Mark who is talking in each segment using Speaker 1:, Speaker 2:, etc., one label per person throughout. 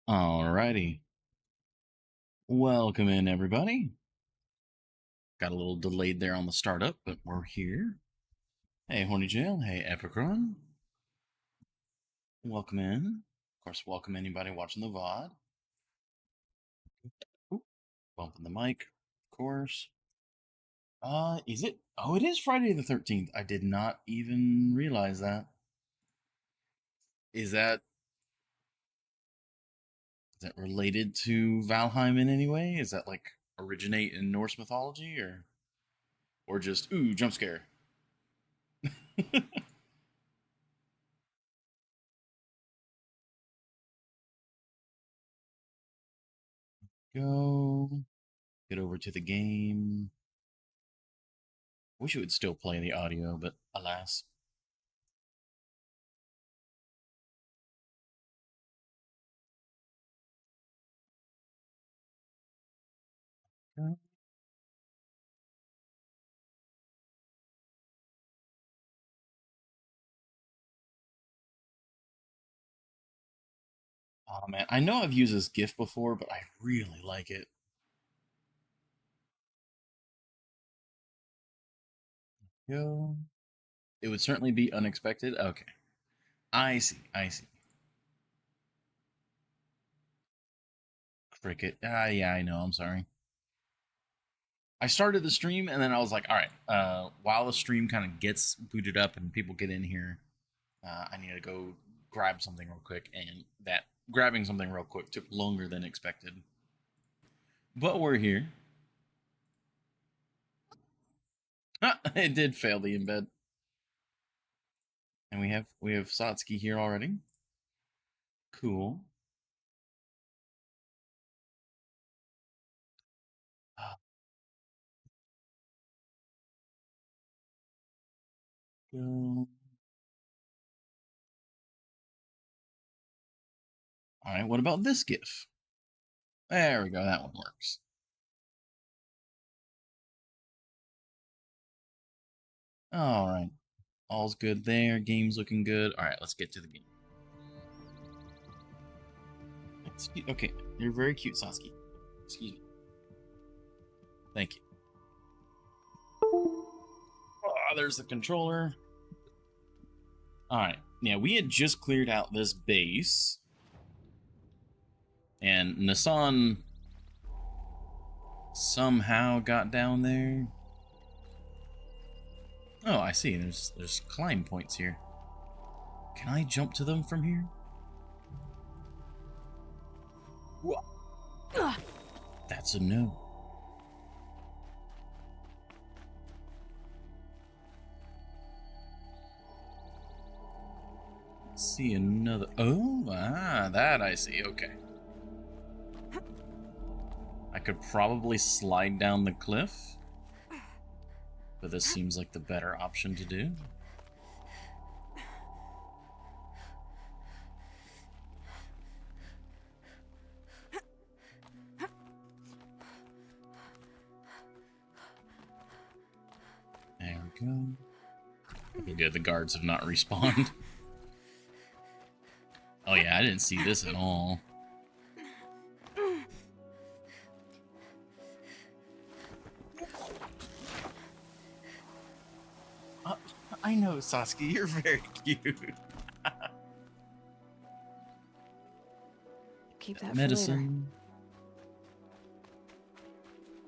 Speaker 1: Alrighty. Welcome in, everybody. Got a little delayed there on the startup, but we're here. Hey, Horny Jail. Hey, Epicron. Welcome in. Of course, welcome anybody watching the VOD. Ooh, bumping the mic, of course. Is it? Oh, it is Friday the 13th. I did not even realize that. Is that related to Valheim in any way? Is that like originate in Norse mythology or just ooh, jump scare? Go get over to the game. Wish it would still play the audio, but alas. Oh man, I know I've used this GIF before, but I really like it. Yo, it would certainly be unexpected. Okay, I see. I see. Cricket. Yeah, I know. I'm sorry. I started the stream and then I was like, all right, while the stream kind of gets booted up and people get in here, I need to go grab something real quick, and that grabbing something real quick took longer than expected. But we're here. It did fail the embed. And we have Satsuki here already. Cool. Go. All right, what about this GIF? There we go. That one works. All right. All's good there. Game's looking good. All right, let's get to the game. Okay, you're very cute, Sasuke. Excuse me. Thank you. Oh, there's the controller. All right. Yeah, we had just cleared out this base. And Nassan somehow got down there. Oh, I see. There's climb points here. Can I jump to them from here? That's a no. See another. Oh, that I see. Okay. I could probably slide down the cliff, but this seems like the better option to do. There we go. Okay, good. The guards have not respawned. Oh yeah, I didn't see this at all. I know, Sasuke, you're very cute.
Speaker 2: Keep that
Speaker 1: medicine.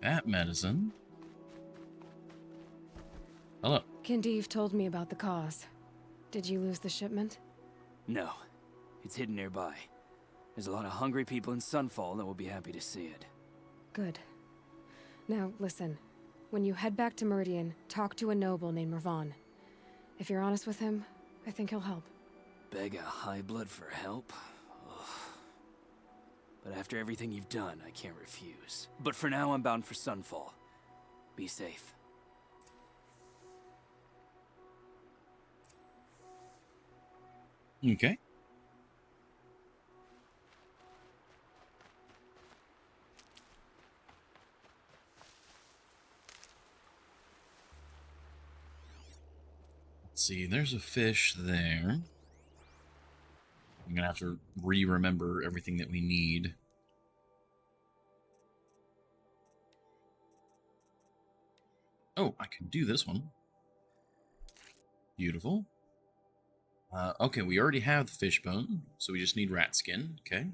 Speaker 1: That medicine. Hello.
Speaker 2: Kindeev told me about the cause. Did you lose the shipment?
Speaker 3: No. It's hidden nearby. There's a lot of hungry people in Sunfall that will be happy to see it.
Speaker 2: Good. Now, listen. When you head back to Meridian, talk to a noble named Mervan. If you're honest with him, I think he'll help.
Speaker 3: Beg a high blood for help? Ugh. But after everything you've done, I can't refuse. But for now, I'm bound for Sunfall. Be safe.
Speaker 1: Okay. Let's see, there's a fish there. gonna have to remember everything that we need. Oh, I can do this one. Beautiful. Okay, we already have the fish bone, so we just need rat skin. Okay.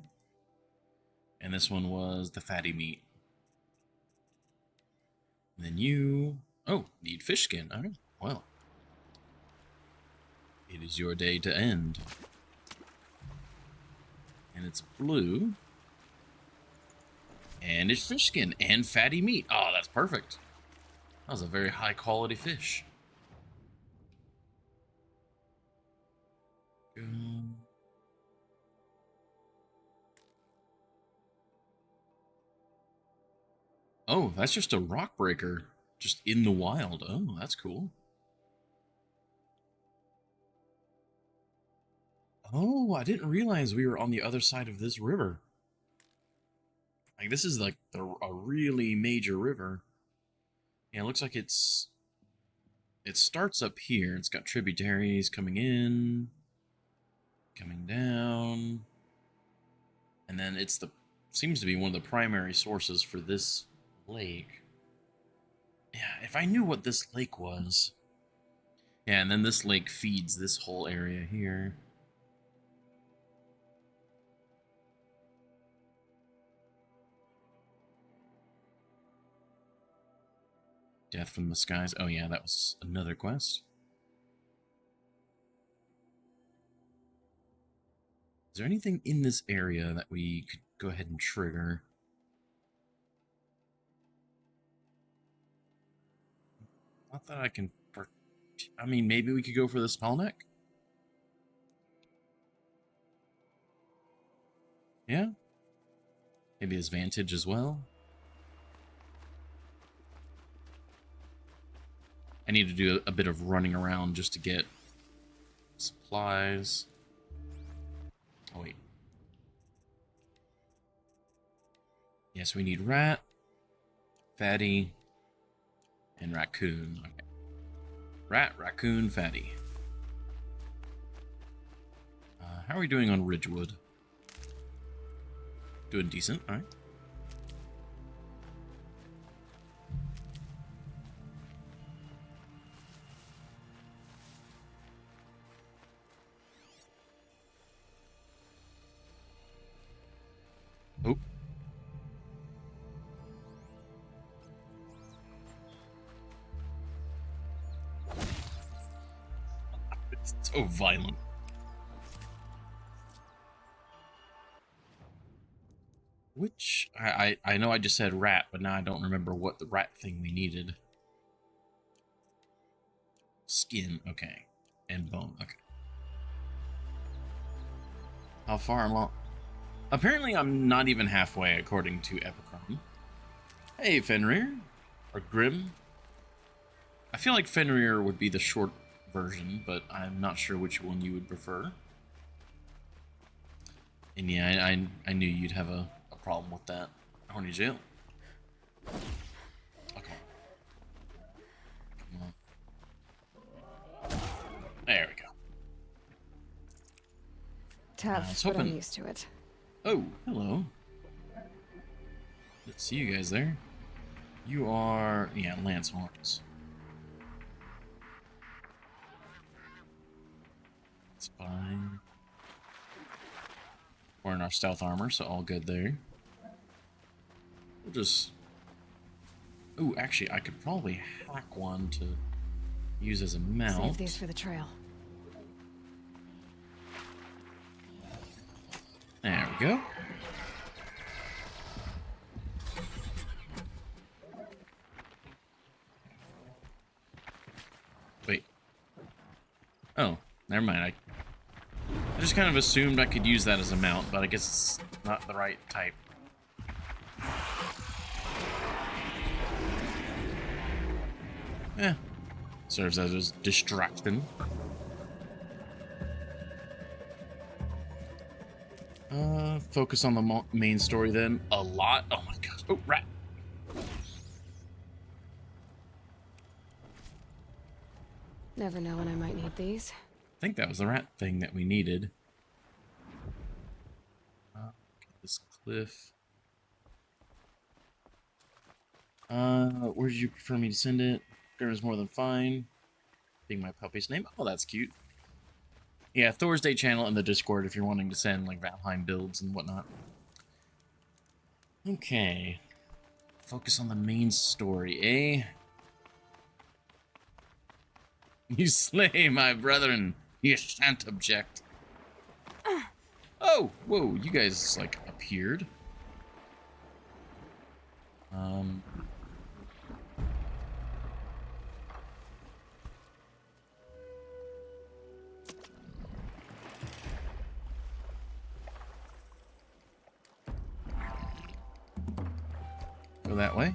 Speaker 1: And this one was the fatty meat. And then you... Oh, need fish skin. All right. Well. It is your day to end. And it's blue. And it's fish skin and fatty meat. Oh, that's perfect. That was a very high quality fish. Oh, that's just a rock breaker. Just in the wild. Oh, that's cool. Oh, I didn't realize we were on the other side of this river. Like, this is like a really major river. Yeah, it looks like it starts up here. It's got tributaries coming in, coming down, and then seems to be one of the primary sources for this lake. Yeah, if I knew what this lake was. Yeah, and then this lake feeds this whole area here. Death from the Skies. Oh yeah, that was another quest. Is there anything in this area that we could go ahead and trigger? Not that I can... I mean, maybe we could go for the spell neck? Yeah? Maybe his Vantage as well? I need to do a bit of running around just to get supplies. Oh, wait. Yes, we need rat, fatty, and raccoon. Okay. Rat, raccoon, fatty. How are we doing on Ridgewood? Doing decent, alright. Oh. It's so violent. Which, I know I just said rat, but now I don't remember what the rat thing we needed. Skin, okay. And bone, okay. How far along? Apparently I'm not even halfway, according to Epicron. Hey, Fenrir. Or Grim. I feel like Fenrir would be the short version, but I'm not sure which one you would prefer. And yeah, I knew you'd have a problem with that. Horny jail. Okay. Come on. There we go.
Speaker 2: Tough, but I'm used to it.
Speaker 1: Oh, hello. Let's see you guys there. You are, yeah, Lance Horns. It's fine. We're in our stealth armor, so all good there. We'll just... Ooh, actually, I could probably hack one to use as a mount.
Speaker 2: Save these for the trail.
Speaker 1: There we go. Wait. Oh, never mind. I just kind of assumed I could use that as a mount, but I guess it's not the right type. Serves as a distraction. Focus on the main story then. A lot. Oh my gosh. Oh, rat.
Speaker 2: Never know when I might need these.
Speaker 1: I think that was the rat thing that we needed. Cliff. Where did you prefer me to send it? Grim's more than fine. Being my puppy's name. Oh, that's cute. Yeah, Thor's Day channel in the Discord if you're wanting to send like Valheim builds and whatnot. Okay. Focus on the main story, eh? You slay my brethren. You shan't object. Oh, whoa, you guys like appeared. Go that way.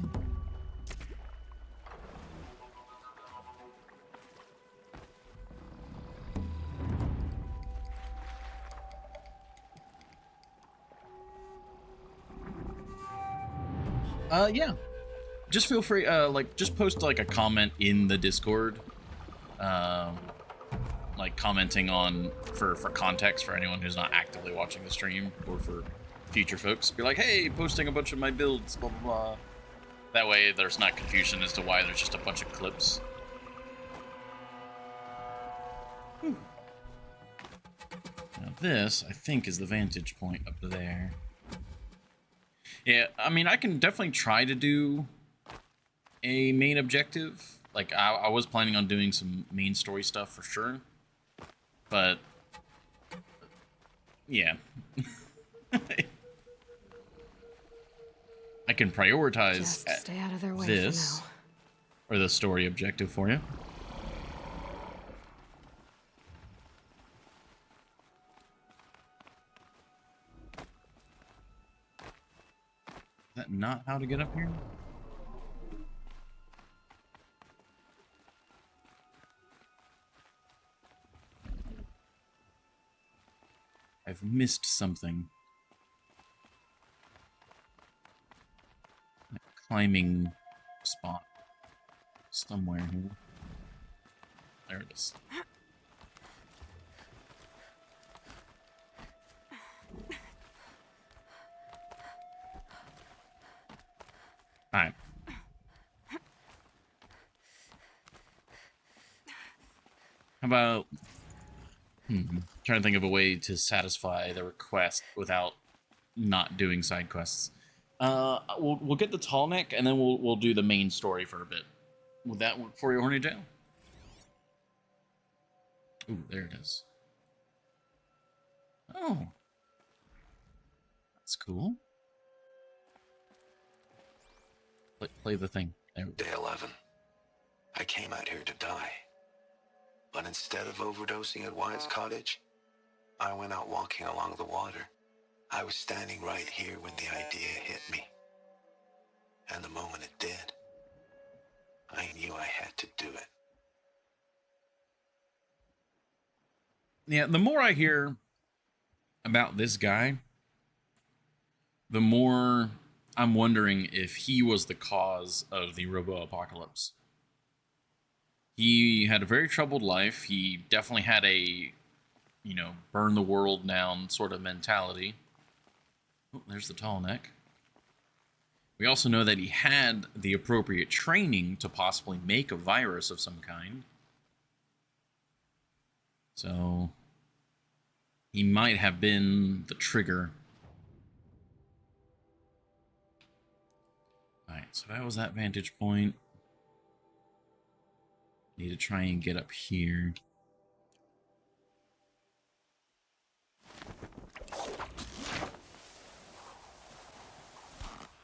Speaker 1: Yeah. Just feel free, like, just post, like, a comment in the Discord. Like, commenting on, for context for anyone who's not actively watching the stream, or for future folks. Be like, hey, posting a bunch of my builds, blah, blah, blah. That way, there's not confusion as to why there's just a bunch of clips. Whew. Now this, I think, is the vantage point up there. Yeah, I mean, I can definitely try to do a main objective. Like, I was planning on doing some main story stuff for sure. But, yeah. I can prioritize
Speaker 2: Just stay out of their way
Speaker 1: this,
Speaker 2: for now.
Speaker 1: or the story objective for you. Is that not how to get up here? I've missed something. A climbing spot somewhere here. There it is. Alright. How about... trying to think of a way to satisfy the request without not doing side quests. We'll get the tall neck, and then we'll do the main story for a bit. Would that work for you, Horny Jail? Ooh, there it is. Oh. That's cool. Play the thing. There we go.
Speaker 4: Day 11. I came out here to die. But instead of overdosing at Wyatt's cottage, I went out walking along the water. I was standing right here when the idea hit me. And the moment it did, I knew I had to do it.
Speaker 1: Yeah, the more I hear about this guy, the more I'm wondering if he was the cause of the robo-apocalypse. He had a very troubled life. He definitely had a, you know, burn the world down sort of mentality. Oh, there's the tall neck. We also know that he had the appropriate training to possibly make a virus of some kind. So he might have been the trigger. Alright, so that was that vantage point. Need to try and get up here.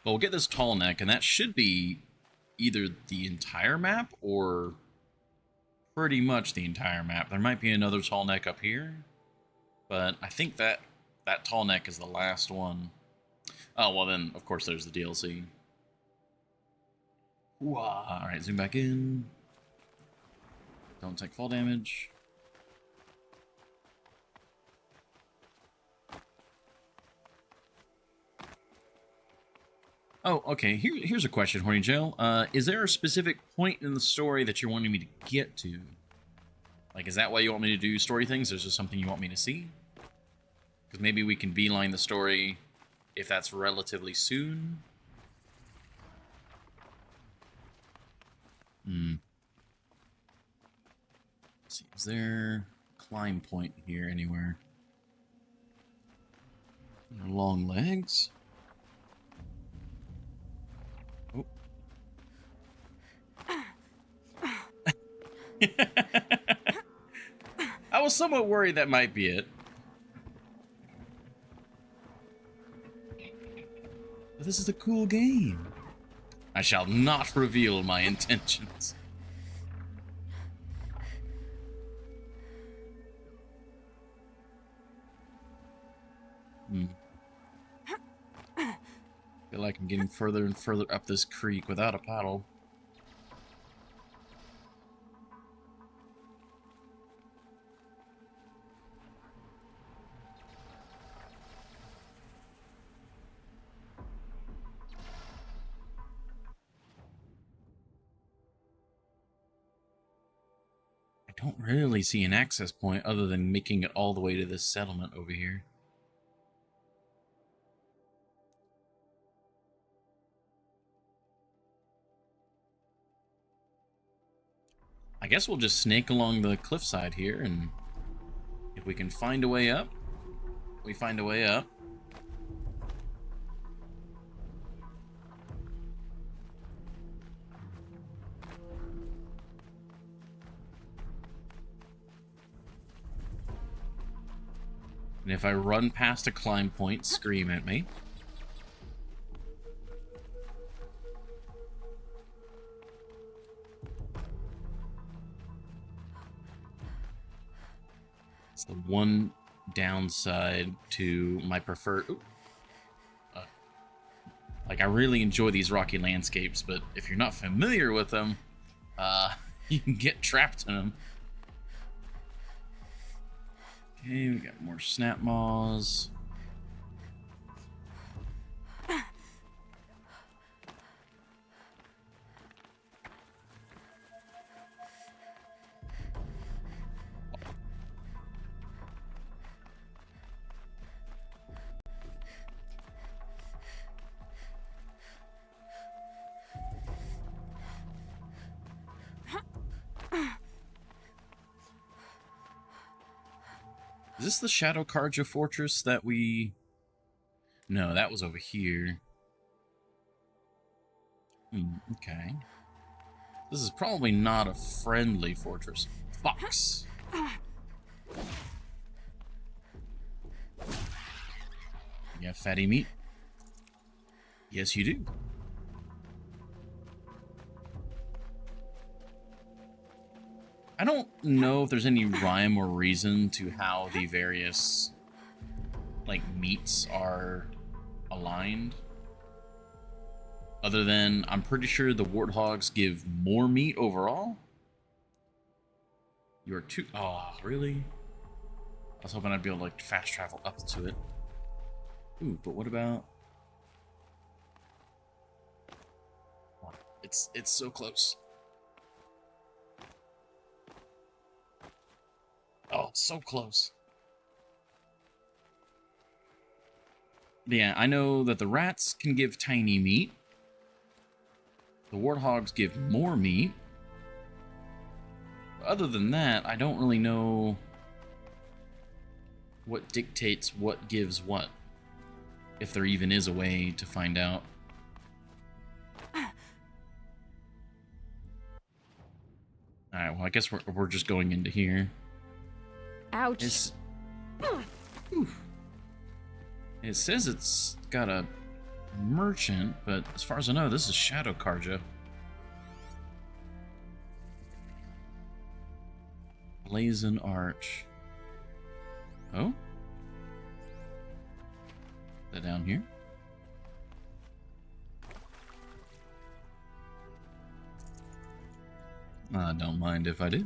Speaker 1: Well, we'll get this tall neck, and that should be either the entire map or pretty much the entire map. There might be another tall neck up here, but I think that tall neck is the last one. Oh, well then, of course, there's the DLC. Alright, zoom back in. Don't take fall damage. Oh, okay. Here's a question, Horny Jail. Is there a specific point in the story that you're wanting me to get to? Like, is that why you want me to do story things? Or is there something you want me to see? Because maybe we can beeline the story if that's relatively soon. Let's see, is there a climb point here anywhere? Long legs. Oh. I was somewhat worried that might be it. But this is a cool game. I shall not reveal my intentions. Feel like I'm getting further and further up this creek without a paddle. I don't really see an access point other than making it all the way to this settlement over here. I guess we'll just snake along the cliffside here, and if we can find a way up, we find a way up. And if I run past a climb point, scream at me. It's the one downside to my preferred... like, I really enjoy these rocky landscapes, but if you're not familiar with them, you can get trapped in them. Okay, we got more snap maws. Is this the Shadow Karja fortress that we... No, that was over here. Okay. This is probably not a friendly fortress. Fox! You have fatty meat? Yes, you do. I don't know if there's any rhyme or reason to how the various, like, meats are aligned. Other than, I'm pretty sure the warthogs give more meat overall. You are too... Oh, really? I was hoping I'd be able to, like, fast travel up to it. Ooh, but what about... It's so close. Oh, so close. But yeah, I know that the rats can give tiny meat. The warthogs give more meat. But other than that, I don't really know what dictates what gives what. If there even is a way to find out. Alright, well, I guess we're just going into here.
Speaker 2: Ouch.
Speaker 1: It says it's got a merchant, but as far as I know, this is Shadow Karja. Blazon Arch. Oh? Is that down here? I don't mind if I do.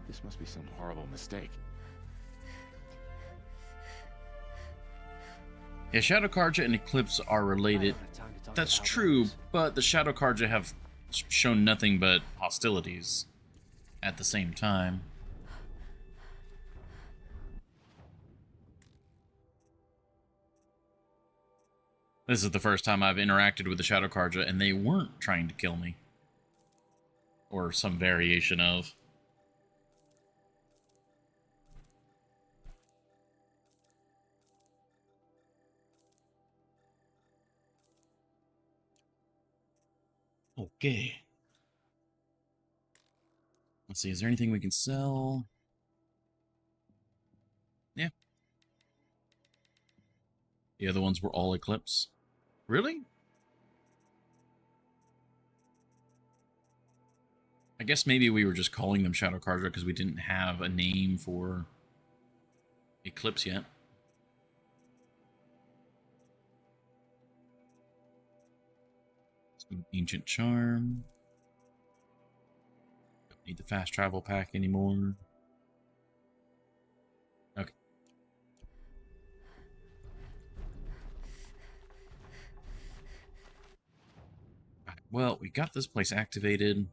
Speaker 5: This must be some horrible mistake.
Speaker 1: Yeah, Shadow Karja and Eclipse are related. That's true, but the Shadow Karja have shown nothing but hostilities at the same time. This is the first time I've interacted with the Shadow Carja, and they weren't trying to kill me. Or some variation of. Okay. Let's see, is there anything we can sell? Yeah. The other ones were all Eclipse. Really? I guess maybe we were just calling them Shadow Carja because we didn't have a name for Eclipse yet. Some Ancient Charm. Don't need the fast travel pack anymore. Okay. Alright, well, we got this place activated.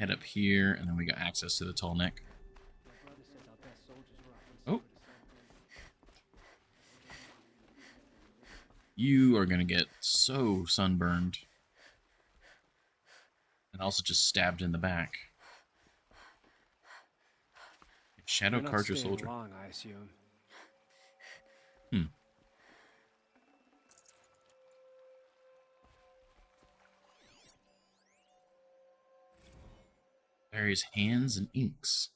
Speaker 1: Head up here, and then we got access to the tall neck. Oh. You are going to get so sunburned. And also just stabbed in the back. Shadow Carja Soldier.
Speaker 6: Long, I assume.
Speaker 1: Various hands and inks.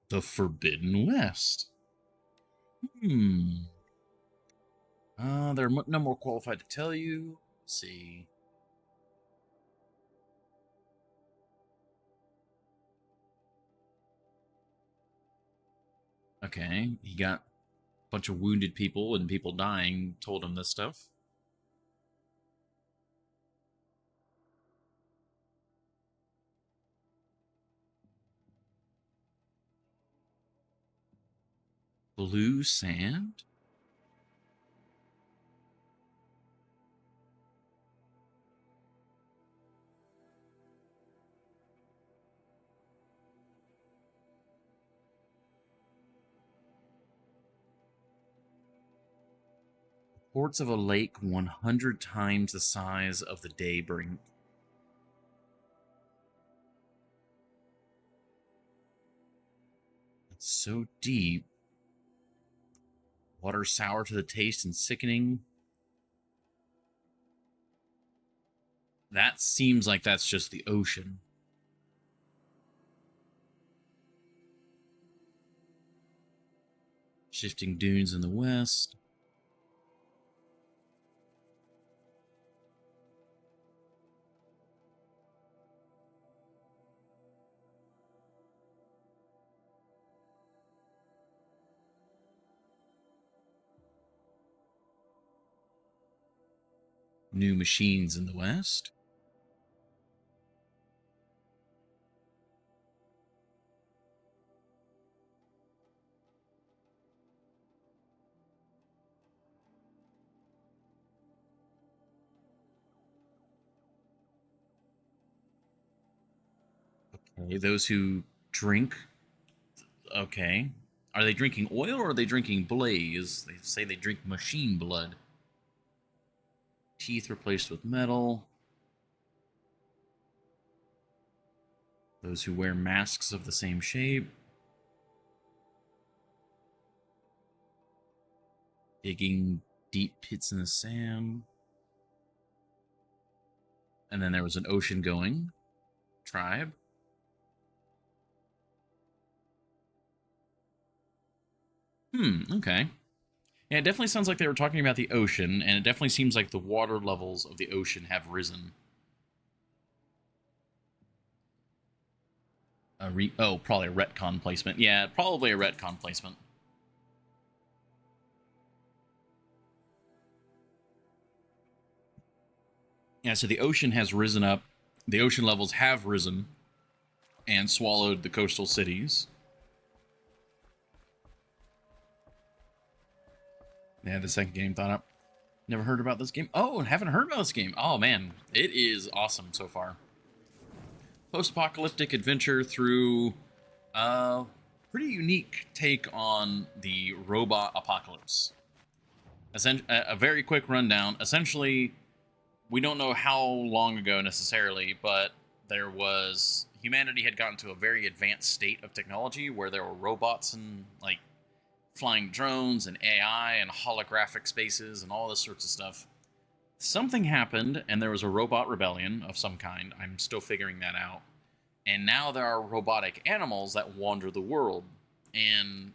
Speaker 1: The Forbidden West. They're no more qualified to tell you. Let's see. Okay, he got a bunch of wounded people and people dying, told him this stuff. Blue sand? Reports of a lake 100 times the size of the Daybrink. It's so deep. Water sour to the taste and sickening. That seems like that's just the ocean. Shifting dunes in the west. New machines in the west. Okay, those who drink. Okay. Are they drinking oil or are they drinking blaze? They say they drink machine blood. Teeth replaced with metal. Those who wear masks of the same shape. Digging deep pits in the sand. And then there was an ocean going tribe. Okay. Yeah, it definitely sounds like they were talking about the ocean, and it definitely seems like the water levels of the ocean have risen. Probably a retcon placement. Yeah, probably a retcon placement. Yeah, so the ocean has risen up. The ocean levels have risen and swallowed the coastal cities. Yeah, the second game thought up. Never heard about this game. Oh, haven't heard about this game. Oh, man. It is awesome so far. Post-apocalyptic adventure through a pretty unique take on the robot apocalypse. A very quick rundown. Essentially, we don't know how long ago necessarily, but humanity had gotten to a very advanced state of technology where there were robots and like flying drones and AI and holographic spaces and all this sorts of stuff. Something happened and there was a robot rebellion of some kind. I'm still figuring that out. And now there are robotic animals that wander the world. And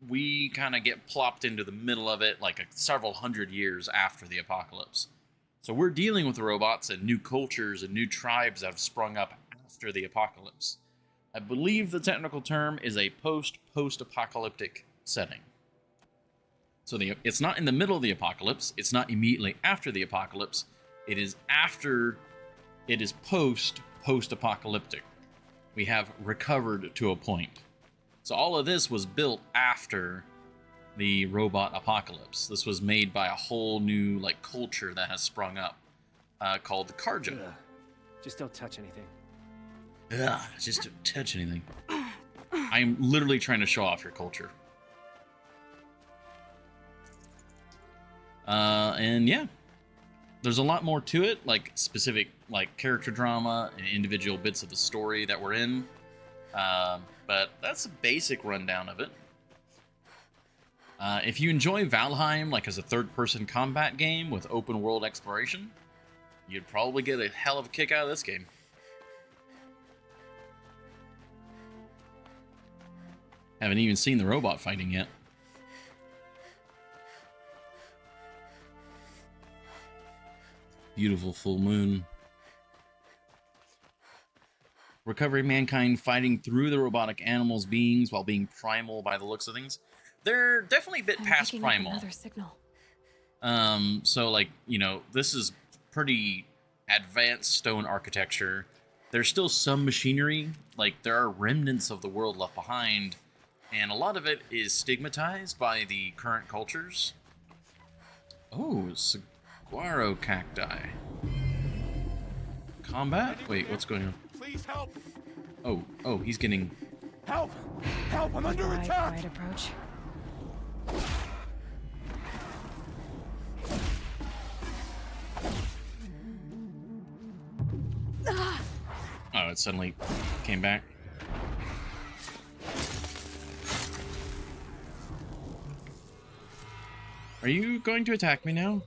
Speaker 1: we kind of get plopped into the middle of it like several hundred years after the apocalypse. So we're dealing with robots and new cultures and new tribes that have sprung up after the apocalypse. I believe the technical term is a post-apocalyptic setting. So it's not in the middle of the apocalypse. It's not immediately after the apocalypse. It is post-apocalyptic. We have recovered to a point. So all of this was built after the robot apocalypse. This was made by a whole new like culture that has sprung up called the Karja.
Speaker 3: Ugh. Just don't touch anything.
Speaker 1: Ugh, just don't touch anything. I'm literally trying to show off your culture. And yeah, there's a lot more to it, like specific like character drama and individual bits of the story that we're in. But that's a basic rundown of it. If you enjoy Valheim like as a third-person combat game with open-world exploration, you'd probably get a hell of a kick out of this game. Haven't even seen the robot fighting yet. Beautiful full moon. Recovering mankind fighting through the robotic animals' beings while being primal by the looks of things. They're definitely a bit past
Speaker 2: picking up
Speaker 1: primal.
Speaker 2: another signal.
Speaker 1: So like, you know, this is pretty advanced stone architecture. There's still some machinery, like there are remnants of the world left behind, and a lot of it is stigmatized by the current cultures. Oh, saguaro cacti. Combat? Wait, what's going on?
Speaker 5: Please help!
Speaker 1: Oh, he's getting...
Speaker 5: Help! Help! I'm under attack!
Speaker 2: Right approach.
Speaker 1: Oh, it suddenly came back. Are you going to attack me now?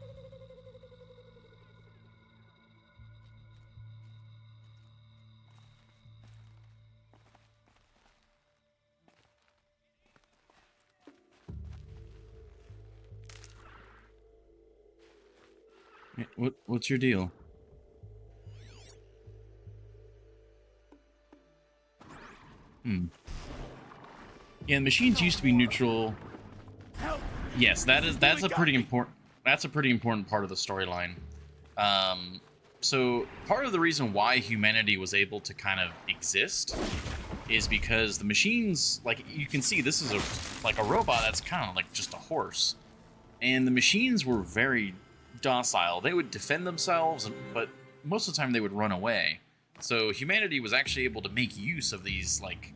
Speaker 1: What's your deal? Yeah, the machines used to be neutral. Yes, that's a pretty important part of the storyline. So part of the reason why humanity was able to kind of exist is because the machines, like you can see, this is a robot that's kind of like just a horse, and the machines were very docile. They would defend themselves, but most of the time they would run away. So humanity was actually able to make use of these, like,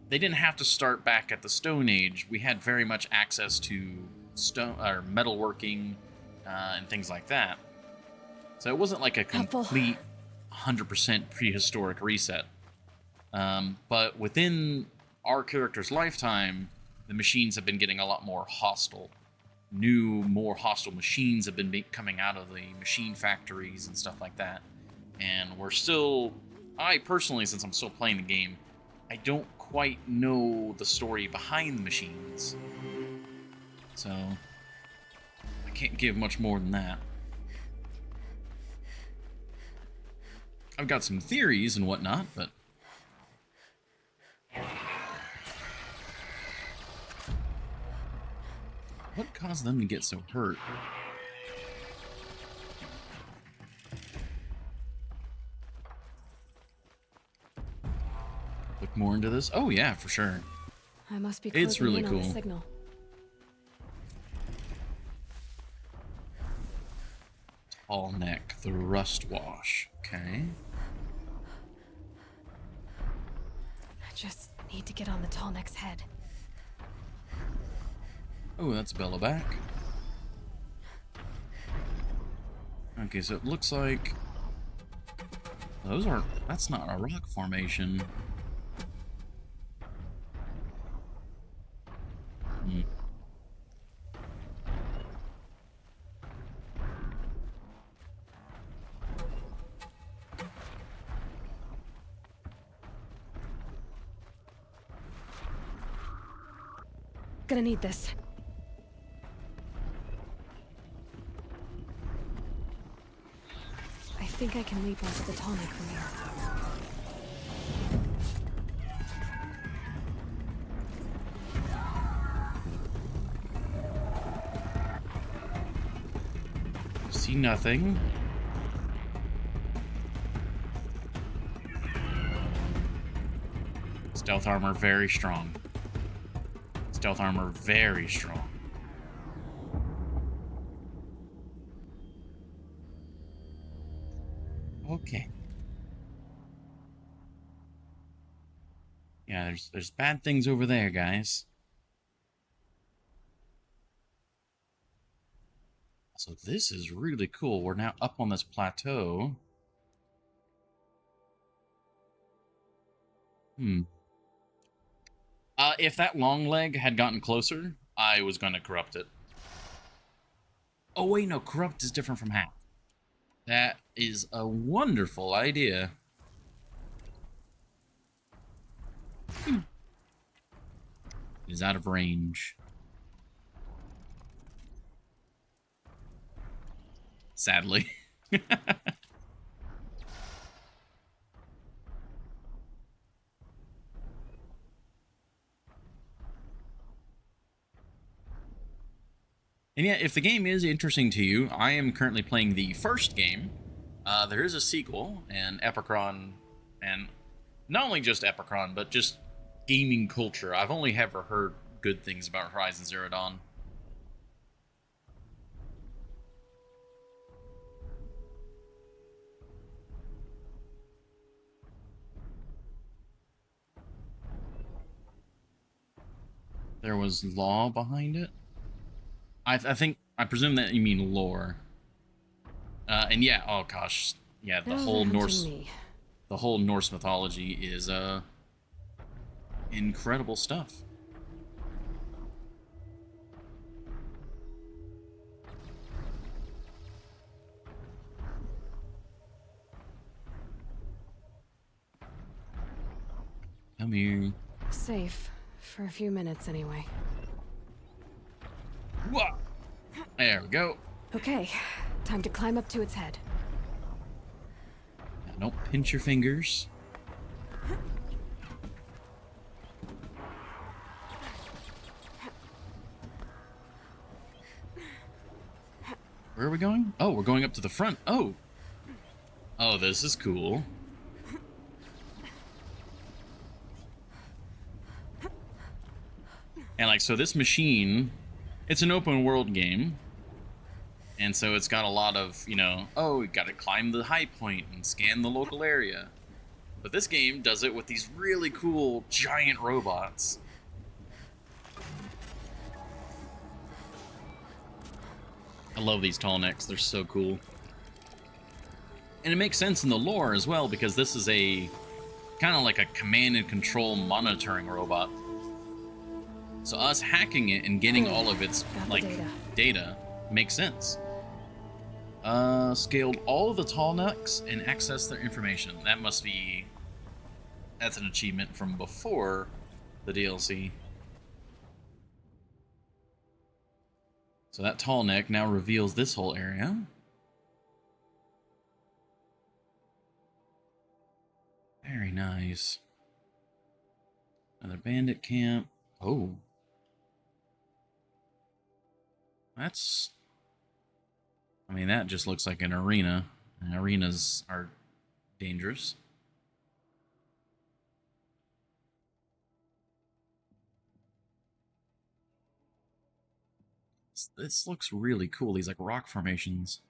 Speaker 1: they didn't have to start back at the Stone Age. We had very much access to stone or metalworking and things like that. So it wasn't like a complete 100% prehistoric reset. But within our character's lifetime, the machines have been getting a lot more hostile. More hostile machines have been coming out of the machine factories and stuff like that. And I personally, since I'm still playing the game, I don't quite know the story behind the machines. So, I can't give much more than that. I've got some theories and whatnot, but... what caused them to get so hurt? Look more into this? Oh yeah, for sure.
Speaker 2: I must be
Speaker 1: It's really
Speaker 2: closing in on
Speaker 1: cool.
Speaker 2: the signal.
Speaker 1: Tall neck, the rust wash. Okay.
Speaker 2: I just need to get on the tall neck's head.
Speaker 1: Oh, that's Bella back. Okay, so it looks like that's not a rock formation. Hmm.
Speaker 2: Gonna need this. I think I can leap onto the tonic from here.
Speaker 1: See nothing. Stealth armor very strong. Stealth armor very strong. Okay. Yeah, there's bad things over there, guys. So this is really cool. We're now up on this plateau. If that long leg had gotten closer, I was gonna corrupt it. Oh wait, no, corrupt is different from hack. That is a wonderful idea. It is out of range. Sadly. And yeah, if the game is interesting to you, I am currently playing the first game. There is a sequel, and Epicron, and not only just Epicron, but just gaming culture. I've only ever heard good things about Horizon Zero Dawn. There was law behind it. I presume that you mean lore. And yeah, oh gosh, yeah, the whole Norse mythology is incredible stuff. Come here.
Speaker 2: Safe. For a few minutes, anyway.
Speaker 1: Whoa. There we go.
Speaker 2: Okay, time to climb up to its head.
Speaker 1: Now, don't pinch your fingers. Where are we going? Oh, we're going up to the front. Oh. Oh, this is cool. And like, so this machine, it's an open world game. And so it's got a lot of, you know, oh, you gotta climb the high point and scan the local area. But this game does it with these really cool giant robots. I love these tall necks, they're so cool. And it makes sense in the lore as well, because this is a kind of like a command and control monitoring robot. So us hacking it and getting all of its like data makes sense. Scaled all of the tall necks and access their information. That's an achievement from before the DLC. So that tall neck now reveals this whole area. Very nice. Another bandit camp. Oh. I mean, that just looks like an arena. And arenas are dangerous. This looks really cool, these like rock formations.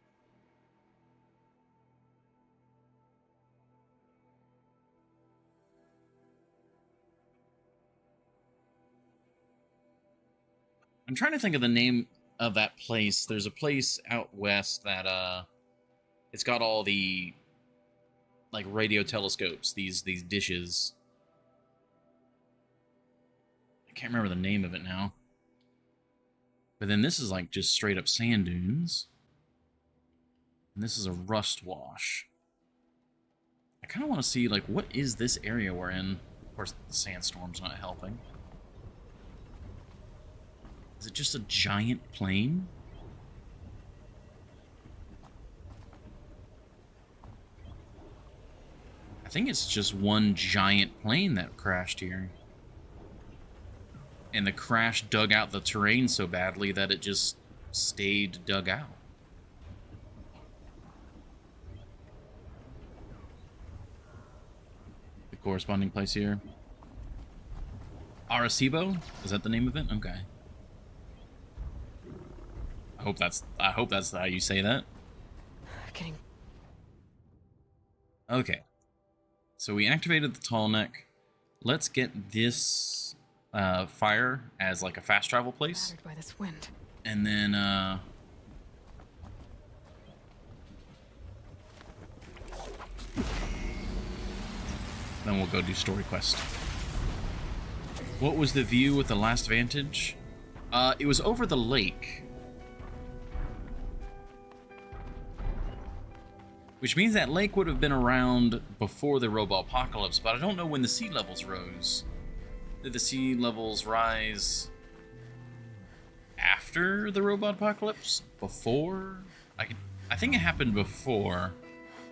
Speaker 1: I'm trying to think of the name of that place. There's a place out west that It's got all the like radio telescopes, these dishes. I can't remember the name of it now. But then this is like just straight up sand dunes. And this is a rust wash. I kind of want to see, like, what is this area we're in? Of course, the sandstorm's not helping. Is it just a giant plane? I think it's just one giant plane that crashed here. And the crash dug out the terrain so badly that it just stayed dug out. The corresponding place here. Arecibo? Is that the name of it? Okay. I hope that's how you say that.
Speaker 2: Getting...
Speaker 1: Okay. So we activated the tall neck. Let's get this fire as like a fast travel place.
Speaker 2: Battered by this wind.
Speaker 1: And then we'll go do story quest. What was the view with the last vantage? It was over the lake. Which means that lake would have been around before the Robopocalypse, but I don't know when the sea levels rose. Did the sea levels rise after the Robopocalypse? Before? I think it happened before.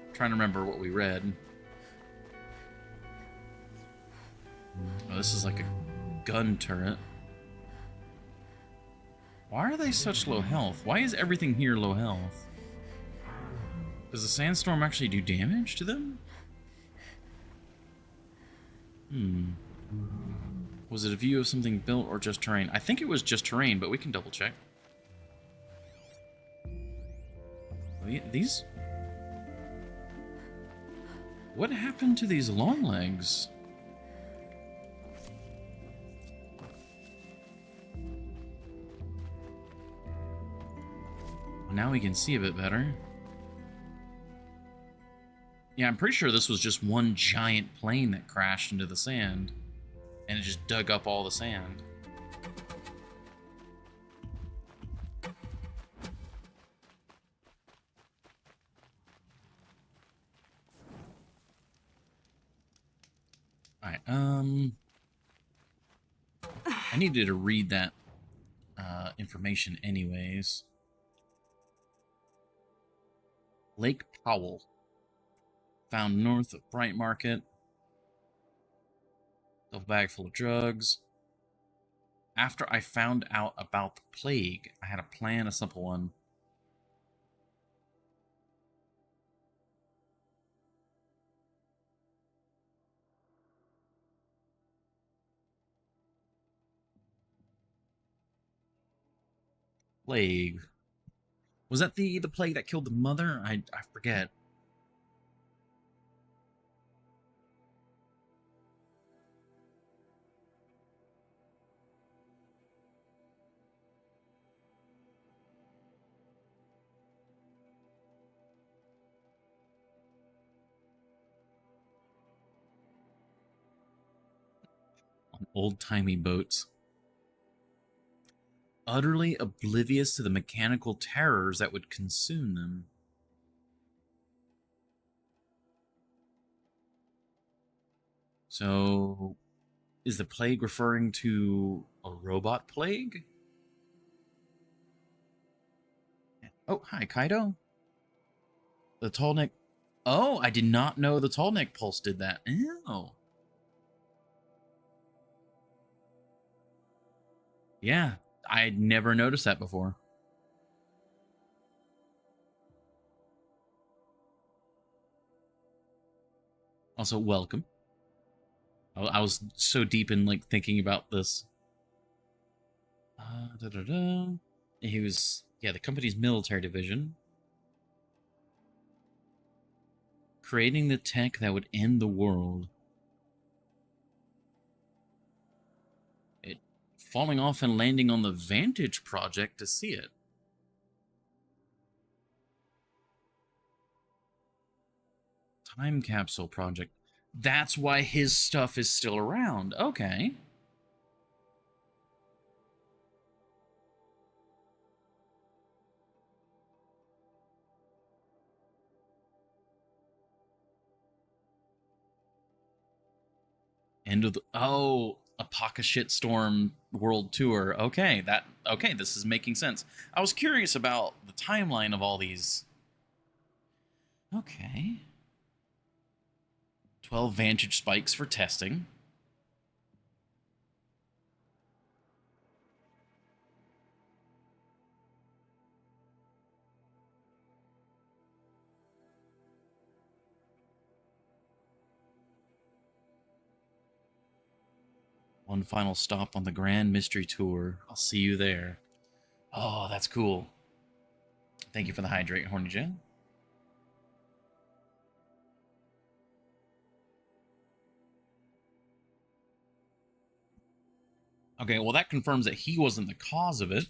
Speaker 1: I'm trying to remember what we read. Oh, this is like a gun turret. Why are they such low health? Why is everything here low health? Does the sandstorm actually do damage to them? Was it a view of something built or just terrain? I think it was just terrain, but we can double check. These... What happened to these long legs? Well, now we can see a bit better. Yeah, I'm pretty sure this was just one giant plane that crashed into the sand. And it just dug up all the sand. Alright, I needed to read that information anyways. Lake Powell. Found north of Bright Market. A bag full of drugs. After I found out about the plague, I had to plan a simple one. Plague. Was that the plague that killed the mother? I forget. On old-timey boats. Utterly oblivious to the mechanical terrors that would consume them. So, is the plague referring to a robot plague? Oh, hi, Kaido. The tall neck. Oh, I did not know the tall neck pulse did that. Oh. Yeah, I'd never noticed that before. Also, welcome. I was so deep in like thinking about this. He was, yeah, the company's military division. Creating the tech that would end the world. It falling off and landing on the Vantage project to see it. Time capsule project. That's why his stuff is still around. Okay. End of the Apaka Shitstorm World Tour. Okay, this is making sense. I was curious about the timeline of all these. Okay. 12 Vantage spikes for testing. One final stop on the Grand Mystery Tour. I'll see you there. Oh, that's cool. Thank you for the hydrate, Horny Jen. Okay, well, that confirms that he wasn't the cause of it.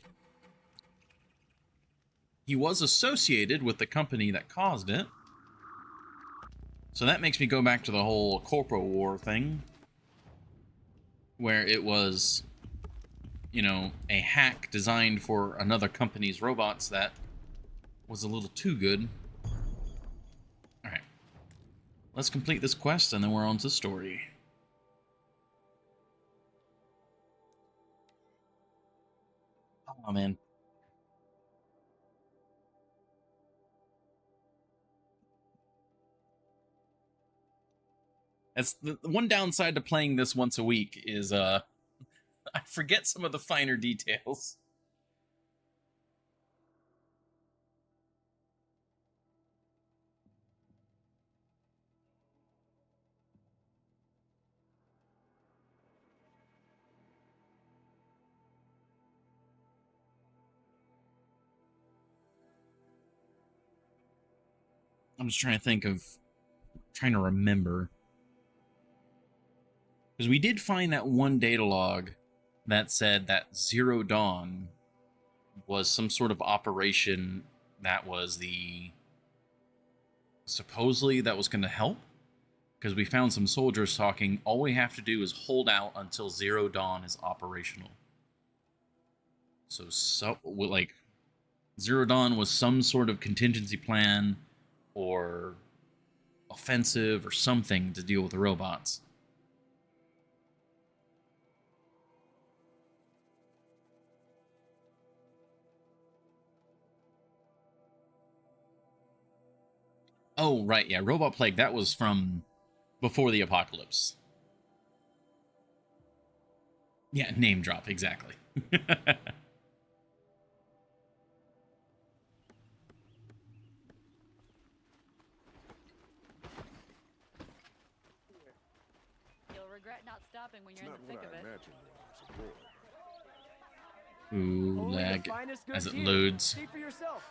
Speaker 1: He was associated with the company that caused it. So that makes me go back to the whole Corpo War thing, where it was, you know, a hack designed for another company's robots that was a little too good. Alright. Let's complete this quest, and then we're on to the story. Oh, man. That's the one downside to playing this once a week is, I forget some of the finer details. I'm just trying to remember. Because we did find that one data log that said that Zero Dawn was some sort of operation that was supposedly that was going to help. Because we found some soldiers talking, all we have to do is hold out until Zero Dawn is operational. So like, Zero Dawn was some sort of contingency plan or offensive or something to deal with the robots. Oh, right, yeah, Robot Plague, that was from before the apocalypse. Yeah, name drop, exactly.
Speaker 6: You'll regret not stopping when you're in the thick of it.
Speaker 1: Ooh, lag as it loads.
Speaker 5: See for yourself.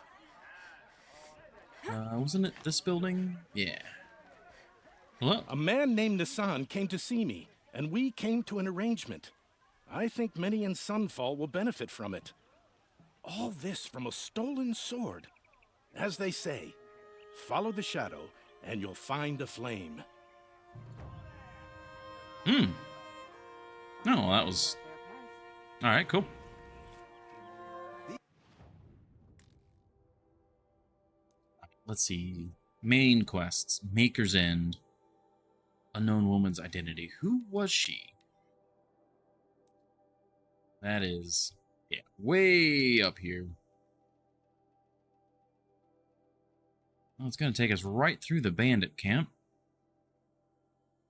Speaker 1: Wasn't it this building? Yeah. Hello?
Speaker 7: A man named Nissan came to see me, and we came to an arrangement. I think many in Sunfall will benefit from it. All this from a stolen sword. As they say, follow the shadow, and you'll find a flame.
Speaker 1: Hmm. No, that was... Alright, cool. Let's see. Main quests. Maker's End. Unknown woman's identity. Who was she? That is... Yeah, way up here. Well, it's going to take us right through the bandit camp.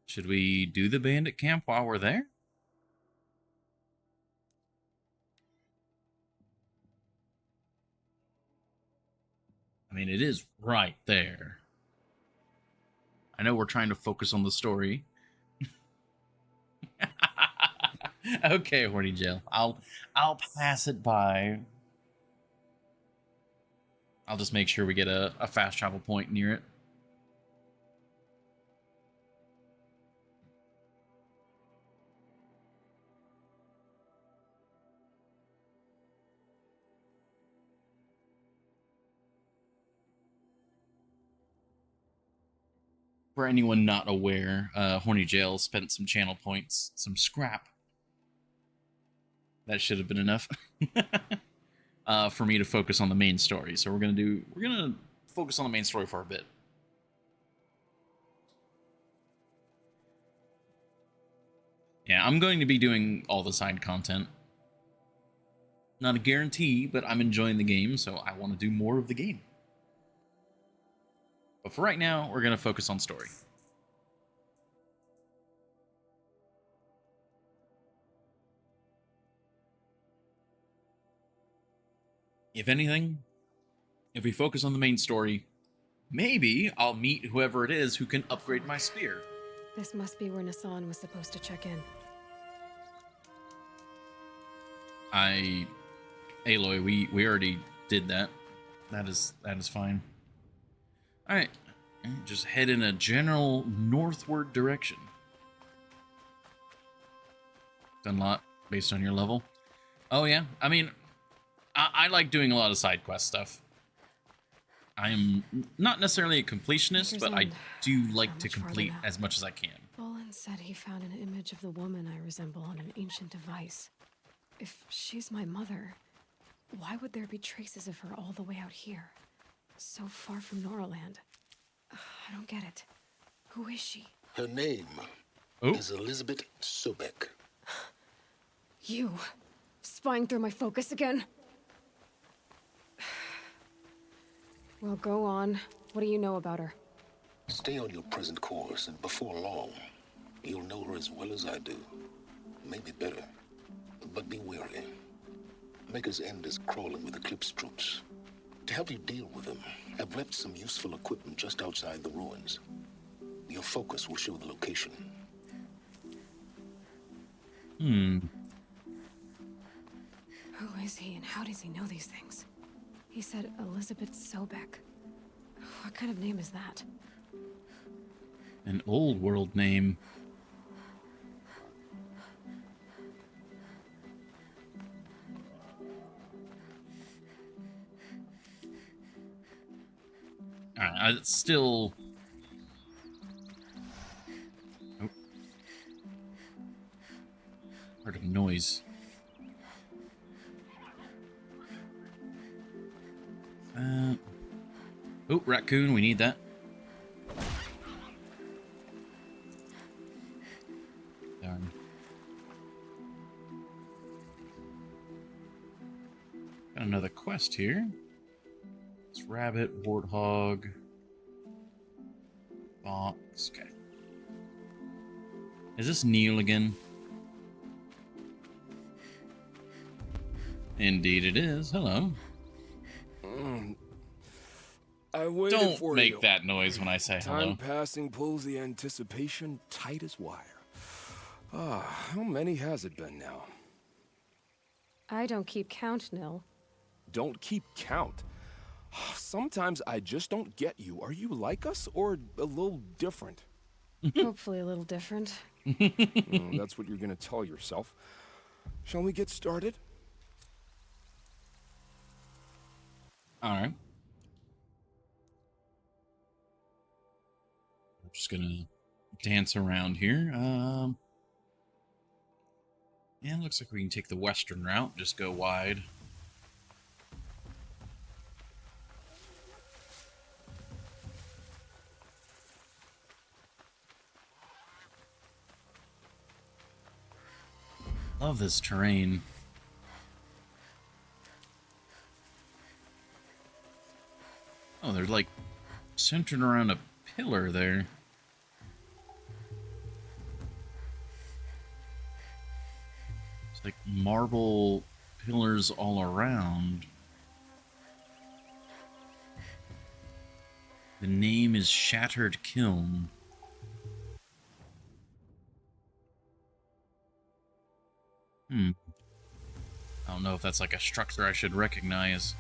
Speaker 1: Should we do the bandit camp while we're there? I mean, it is right there. I know we're trying to focus on the story. Okay, Horny Jail. I'll pass it by. I'll just make sure we get a fast travel point near it. For anyone not aware, Horny Jail spent some channel points, some scrap. That should have been enough for me to focus on the main story. So we're gonna focus on the main story for a bit. Yeah, I'm going to be doing all the side content. Not a guarantee, but I'm enjoying the game, so I want to do more of the game. But for right now, we're going to focus on story. If anything, if we focus on the main story, maybe I'll meet whoever it is who can upgrade my spear.
Speaker 2: This must be where Nassan was supposed to check in.
Speaker 1: Aloy, we already did that. That is fine. Alright. Just head in a general northward direction. Done a lot based on your level. Oh yeah. I mean, I like doing a lot of side quest stuff. I am not necessarily a completionist, but I do like to complete as much as I can.
Speaker 2: Bolin said he found an image of the woman I resemble on an ancient device. If she's my mother, why would there be traces of her all the way out here? So far from Noraland. I don't get it. Who is she?
Speaker 8: Her name is Elizabeth Sobek.
Speaker 2: You? Spying through my focus again? Well, go on. What do you know about her?
Speaker 8: Stay on your present course, and before long, you'll know her as well as I do. Maybe better. But be wary. Maker's End is crawling with Eclipse troops. To help you deal with them, I've left some useful equipment just outside the ruins. Your focus will show the location.
Speaker 1: Hmm.
Speaker 2: Who is he and how does he know these things? He said Elizabeth Sobek. What kind of name is that?
Speaker 1: An old world name. Alright, it's still... Oh. Heard a noise. Oh, raccoon, we need that. Darn. Got another quest here. It's rabbit, warthog, box. Okay. Is this Neil again? Indeed it is. Hello.
Speaker 5: I waited
Speaker 1: Don't
Speaker 5: for
Speaker 1: make
Speaker 5: you.
Speaker 1: that noise when I say hello.
Speaker 5: Time passing pulls the anticipation tight as wire. How many has it been now?
Speaker 2: I don't keep count, Nil.
Speaker 5: Don't keep count. Sometimes I just don't get you. Are you like us or a little different?
Speaker 2: Hopefully a little different.
Speaker 5: That's what you're gonna tell yourself. Shall we get started?
Speaker 1: All right. I'm just gonna dance around here. Yeah, it looks like we can take the western route. Just go wide. Love this terrain. Oh, they're like centered around a pillar there. It's like marble pillars all around. The name is Shattered Kiln. I don't know if that's like a structure I should recognize.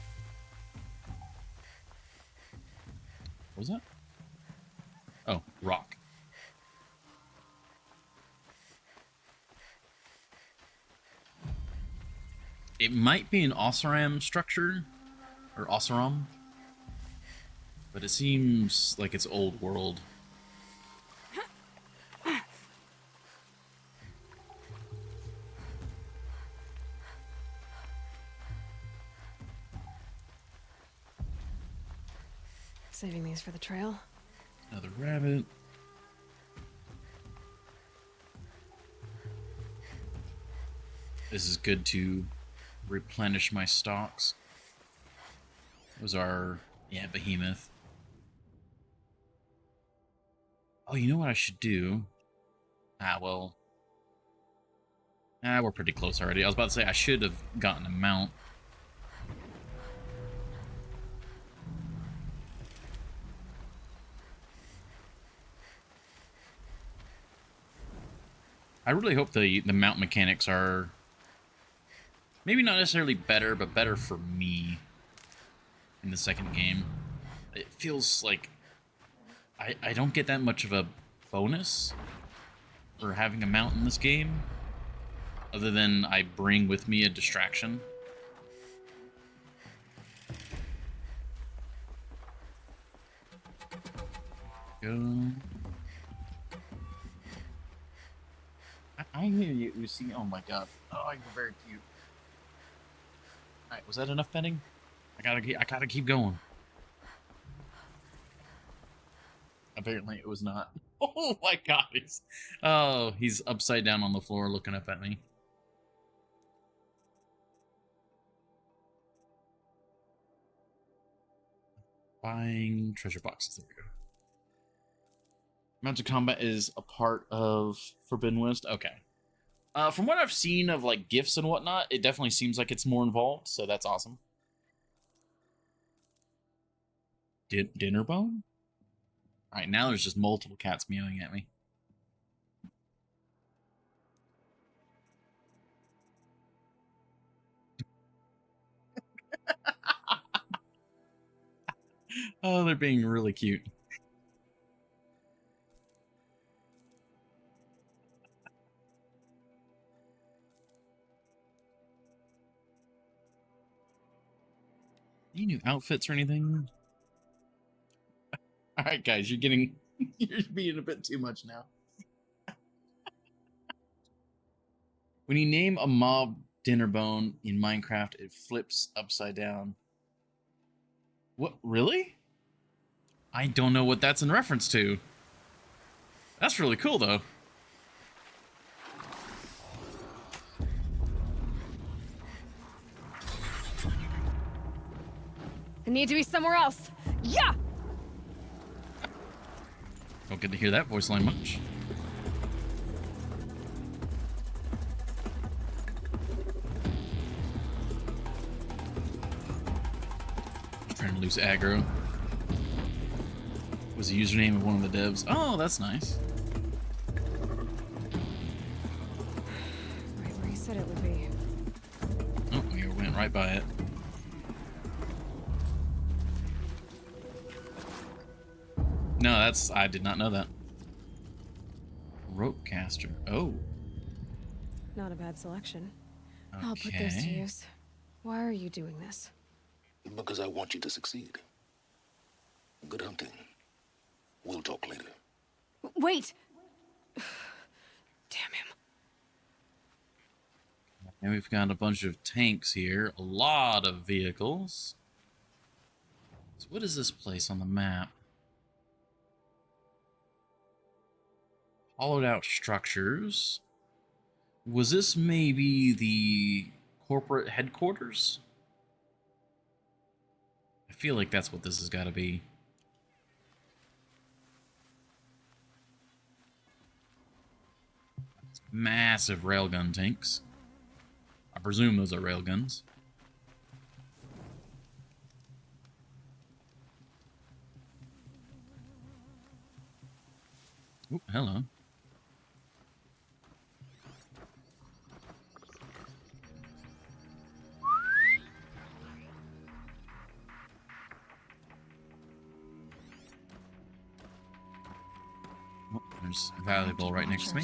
Speaker 1: What was that? Oh, rock. It might be an Oseram structure, or Oseram, but it seems like it's old world.
Speaker 2: Saving these for the trail.
Speaker 1: Another rabbit. This is good to replenish my stocks. Those are, yeah, behemoth. Oh, you know what I should do? Well. We're pretty close already. I was about to say I should have gotten a mount. I really hope the mount mechanics are maybe not necessarily better, but better for me in the second game. It feels like I don't get that much of a bonus for having a mount in this game, other than I bring with me a distraction. Go. I hear you, Uzi. Oh my god. Oh, you're very cute. Alright, was that enough petting? I gotta keep going. Apparently it was not. Oh my god, he's upside down on the floor looking up at me. Buying treasure boxes. There we go. Mounted combat is a part of Forbidden West. Okay. From what I've seen of like gifts and whatnot, it definitely seems like it's more involved, so that's awesome. Dinner bone? Alright, now there's just multiple cats meowing at me. Oh, they're being really cute. Any new outfits or anything? Alright, guys, you're being a bit too much now. When you name a mob dinner bone in Minecraft, it flips upside down. What? Really? I don't know what that's in reference to. That's really cool, though.
Speaker 2: I need to be somewhere else. Yeah!
Speaker 1: Don't get to hear that voice line much. Trying to lose aggro. Was the username of one of the devs. Oh, that's nice.
Speaker 2: Right where you said it would be.
Speaker 1: Oh, we went right by it. No, I did not know that. Rope caster. Oh.
Speaker 2: Not a bad selection. Okay. I'll put this to use. Why are you doing this?
Speaker 8: Because I want you to succeed. Good hunting. We'll talk later.
Speaker 2: Wait! Damn him.
Speaker 1: And we've got a bunch of tanks here. A lot of vehicles. So what is this place on the map? Hollowed out structures. Was this maybe the corporate headquarters? I feel like that's what this has got to be. Massive railgun tanks. I presume those are railguns. Oh, hello. Oh, there's a valuable right next to me.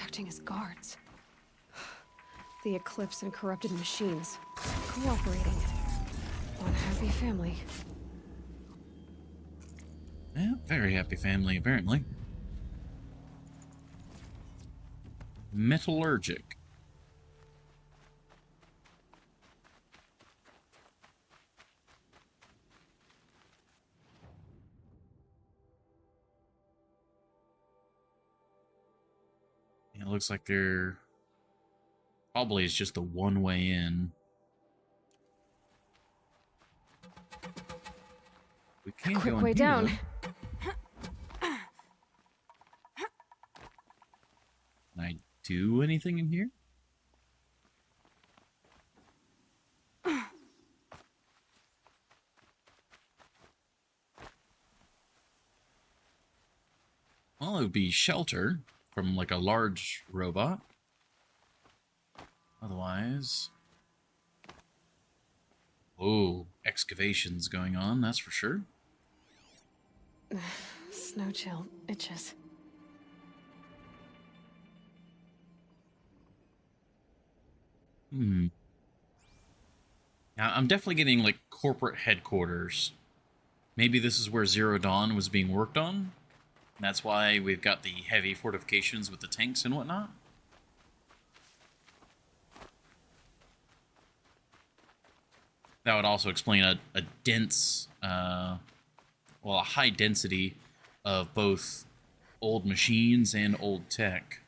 Speaker 2: Acting as guards. The Eclipse and corrupted machines. Cooperating. One happy family.
Speaker 1: Yeah, very happy family, apparently. Metallurgic. looks like there probably is just the one way in. We
Speaker 2: A
Speaker 1: can't
Speaker 2: quick
Speaker 1: go in
Speaker 2: way
Speaker 1: here,
Speaker 2: down.
Speaker 1: though. Can I do anything in here? Well, it would be shelter from like a large robot. Otherwise... Whoa, excavations going on, that's for sure.
Speaker 2: Snow chill itches.
Speaker 1: Hmm. Now, I'm definitely getting like corporate headquarters. Maybe this is where Zero Dawn was being worked on. And that's why we've got the heavy fortifications with the tanks and whatnot. That would also explain a dense, well, a high density of both old machines and old tech.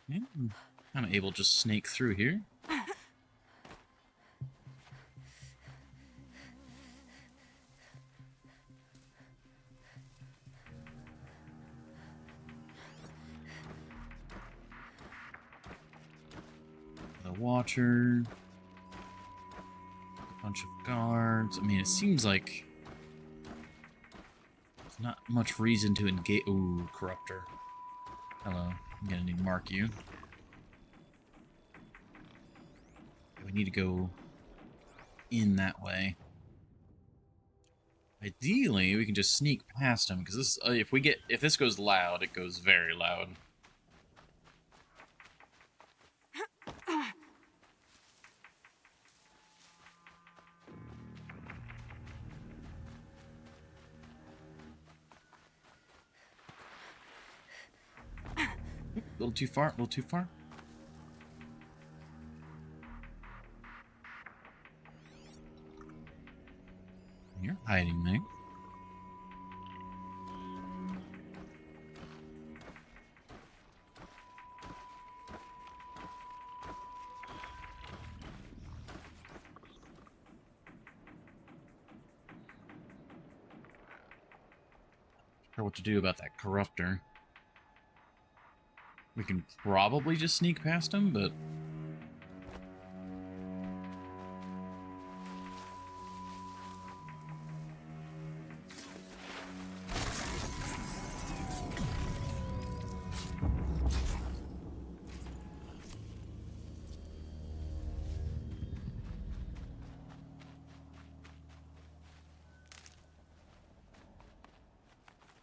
Speaker 1: Yeah, I'm kind of able to just snake through here. The Watcher. A bunch of guards. I mean, it seems like there's not much reason to engage. Ooh, Corruptor. Hello. I'm gonna need to mark you. We need to go in that way. Ideally, we can just sneak past him because this. If this goes loud, it goes very loud. A little too far. A little too far. You're hiding there. Not sure what to do about that Corruptor. We can probably just sneak past him, but...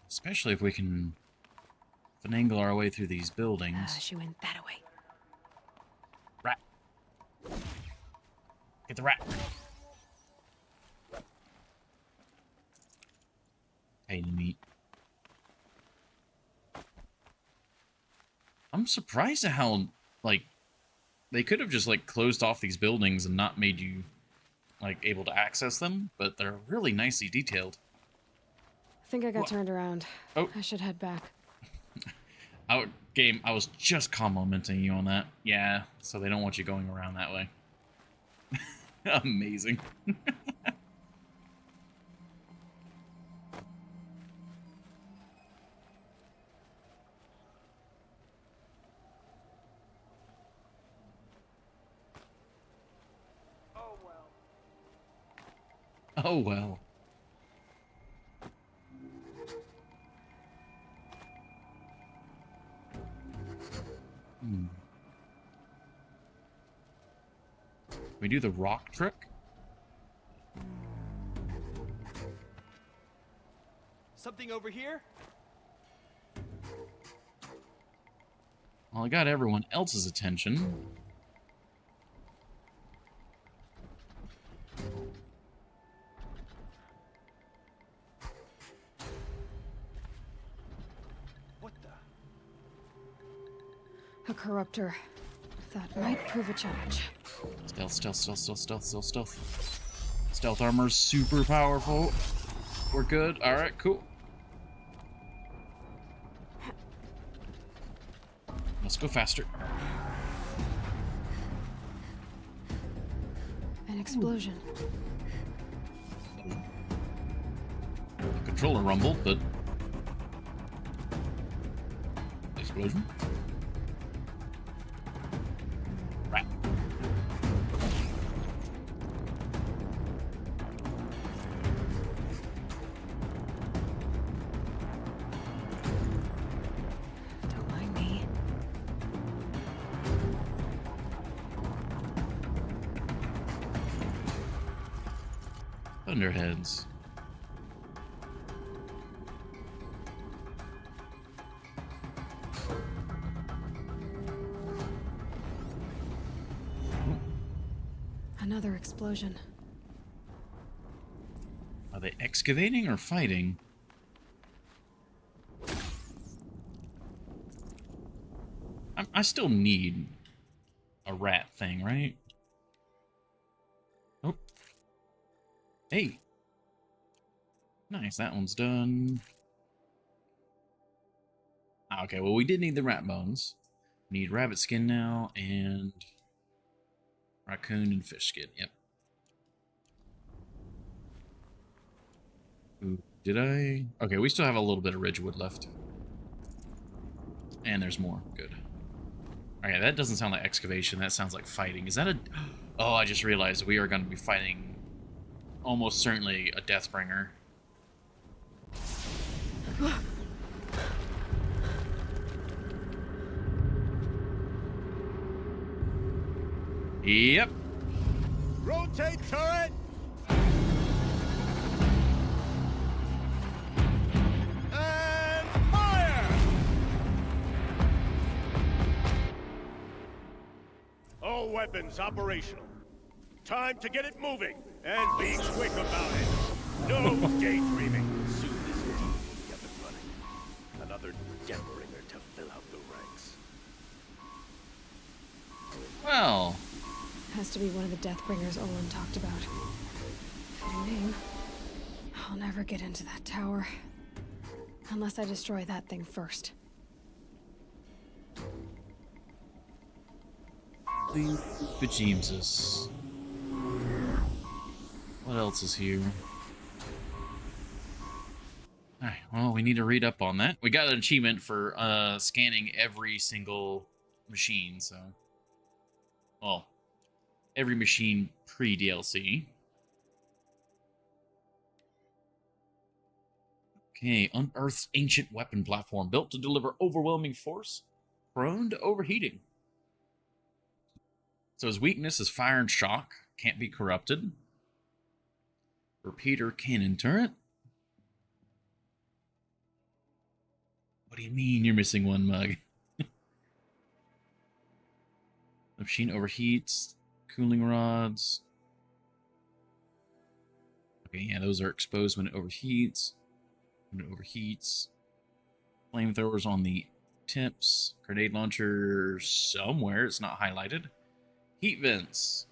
Speaker 1: Especially if we can finagle our way through these buildings.
Speaker 2: She went that way.
Speaker 1: Rat. Get the rat. Hey, neat. I'm surprised at how, like, they could have just, like, closed off these buildings and not made you, like, able to access them, but they're really nicely detailed.
Speaker 2: I think I got turned around.
Speaker 1: Oh.
Speaker 2: I should head back.
Speaker 1: Game, I was just complimenting you on that. Yeah, so they don't want you going around that way. Amazing. Oh well. Hmm. We do the rock trick?
Speaker 9: Something over here?
Speaker 1: Well, I got everyone else's attention.
Speaker 9: What the?
Speaker 2: A Corruptor. That might prove a challenge.
Speaker 1: Stealth. Stealth armor's super powerful. We're good. Alright, cool. Let's go faster.
Speaker 2: An explosion.
Speaker 1: The controller rumbled, but explosion. Right.
Speaker 2: Don't mind me.
Speaker 1: Thunderheads.
Speaker 2: Another explosion.
Speaker 1: Are they excavating or fighting? I still need a rat thing, right? Oh. Hey. Nice, that one's done. Okay, well, we did need the rat bones. Need rabbit skin now, and raccoon and fish skin, yep. Ooh, did I? Okay, we still have a little bit of Ridgewood left. And there's more, good. Okay, that doesn't sound like excavation, that sounds like fighting. Is that a... Oh, I just realized we are going to be fighting almost certainly a Deathbringer. Yep.
Speaker 9: Rotate turret! And fire! All weapons operational. Time to get it moving, and be quick about it. No daydreaming. Soon this team will be up and running. Another Deathbringer to fill out the ranks.
Speaker 1: Well...
Speaker 2: Has to be one of the Deathbringers Olin talked about. Fitting name. I'll never get into that tower. Unless I destroy that thing first.
Speaker 1: Bejesus. What else is here? Alright, well, we need to read up on that. We got an achievement for scanning every single machine, so... Well, every machine pre-DLC. Okay, unearthed ancient weapon platform built to deliver overwhelming force, prone to overheating. So his weakness is fire and shock, can't be corrupted. Repeater cannon turret. What do you mean you're missing one, Mug? The machine overheats. Cooling rods. Okay, yeah, those are exposed when it overheats. When it overheats. Flamethrowers on the tips. Grenade launcher somewhere. It's not highlighted. Heat vents.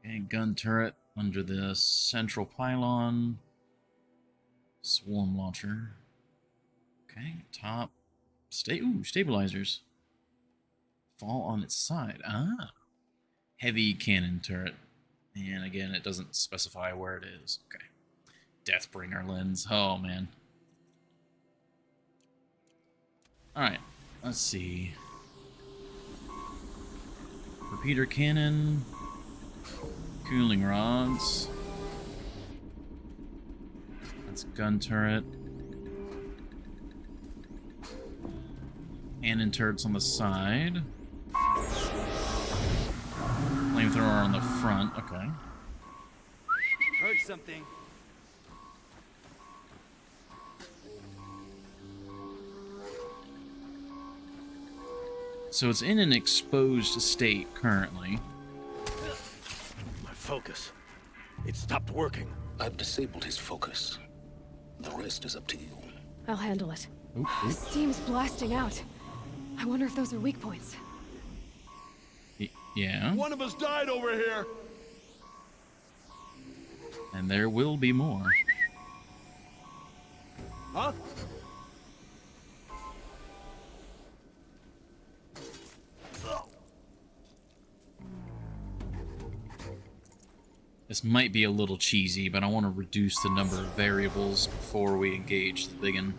Speaker 1: And gun turret under the central pylon. Swarm launcher. Okay, top. Stabilizers. Fall on its side. Ah. Heavy cannon turret. And again, it doesn't specify where it is. Okay. Deathbringer lens. Oh, man. Alright. Let's see. Repeater cannon. Cooling rods. That's gun turret. Cannon turrets on the side. Flamethrower on the front. Okay.
Speaker 9: Heard something.
Speaker 1: So it's in an exposed state currently.
Speaker 7: My focus. It stopped working.
Speaker 8: I've disabled his focus. The rest is up to you.
Speaker 2: I'll handle it.
Speaker 1: Oop, oop.
Speaker 2: Steam's blasting out. I wonder if those are weak points.
Speaker 1: Yeah.
Speaker 9: One of us died over here.
Speaker 1: And there will be more.
Speaker 9: Huh?
Speaker 1: This might be a little cheesy, but I want to reduce the number of variables before we engage the biggin.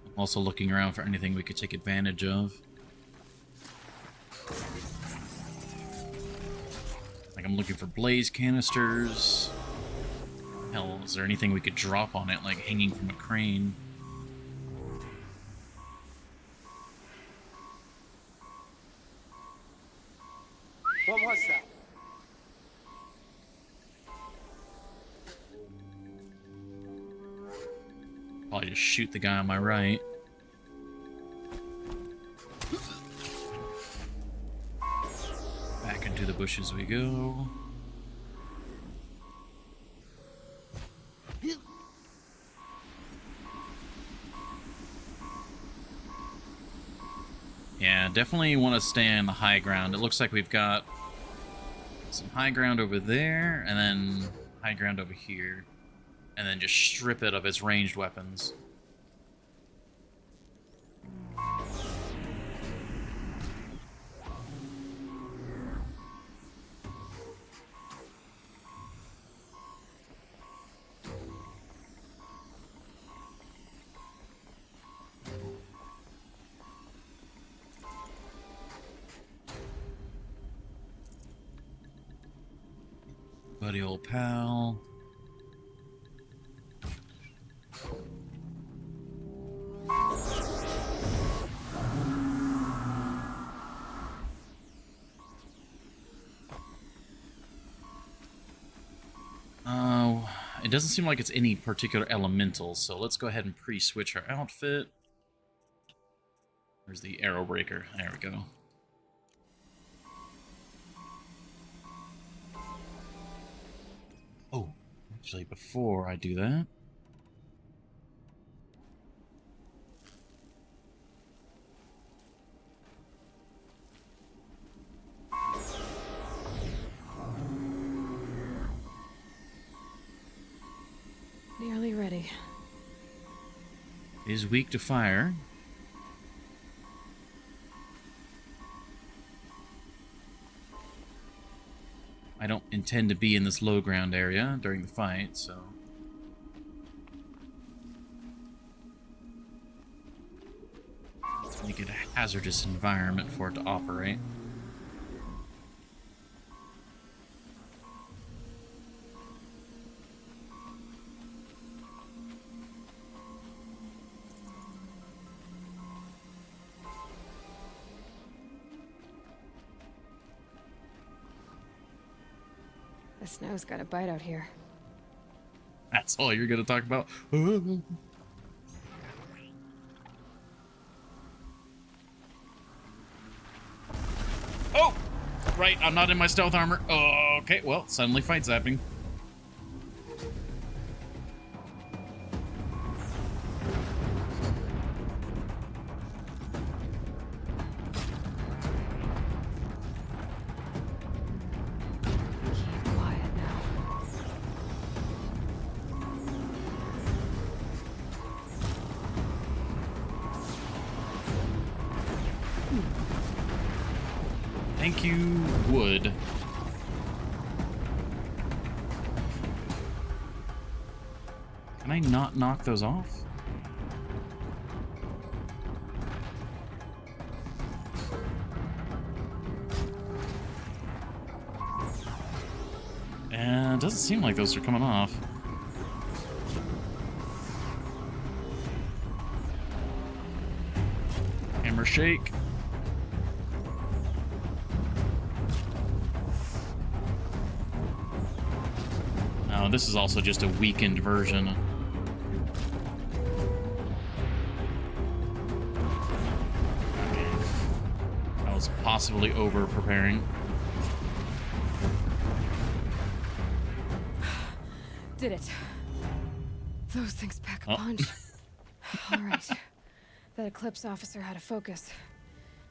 Speaker 1: I'm also looking around for anything we could take advantage of. Like I'm looking for blaze canisters. Hell, is there anything we could drop on it, like hanging from a crane?
Speaker 10: What was that?
Speaker 1: Probably just shoot the guy on my right. Back into the bushes we go. Yeah, definitely want to stay on the high ground. It looks like we've got some high ground over there, and then high ground over here. And then just strip it of its ranged weapons. Buddy old pal. It doesn't seem like it's any particular elemental, so let's go ahead and pre-switch our outfit. Where's the arrow breaker? There we go. Oh, actually, before I do that...
Speaker 2: Nearly ready.
Speaker 1: Is weak to fire. I don't intend to be in this low ground area during the fight, so... Let's make it a hazardous environment for it to operate.
Speaker 2: The snow's got a bite out here.
Speaker 1: That's all you're gonna talk about? Oh! Right, I'm not in my stealth armor. Oh, okay, well, suddenly fight zapping.
Speaker 2: Keep quiet now.
Speaker 1: Thank you, wood. Can I not knock those off? It doesn't seem like those are coming off. Hammer shake. Oh, this is also just a weakened version. Okay. I was possibly over-preparing.
Speaker 2: Did it. Those things pack a
Speaker 1: Oh.
Speaker 2: punch. All right. That Eclipse officer had a focus.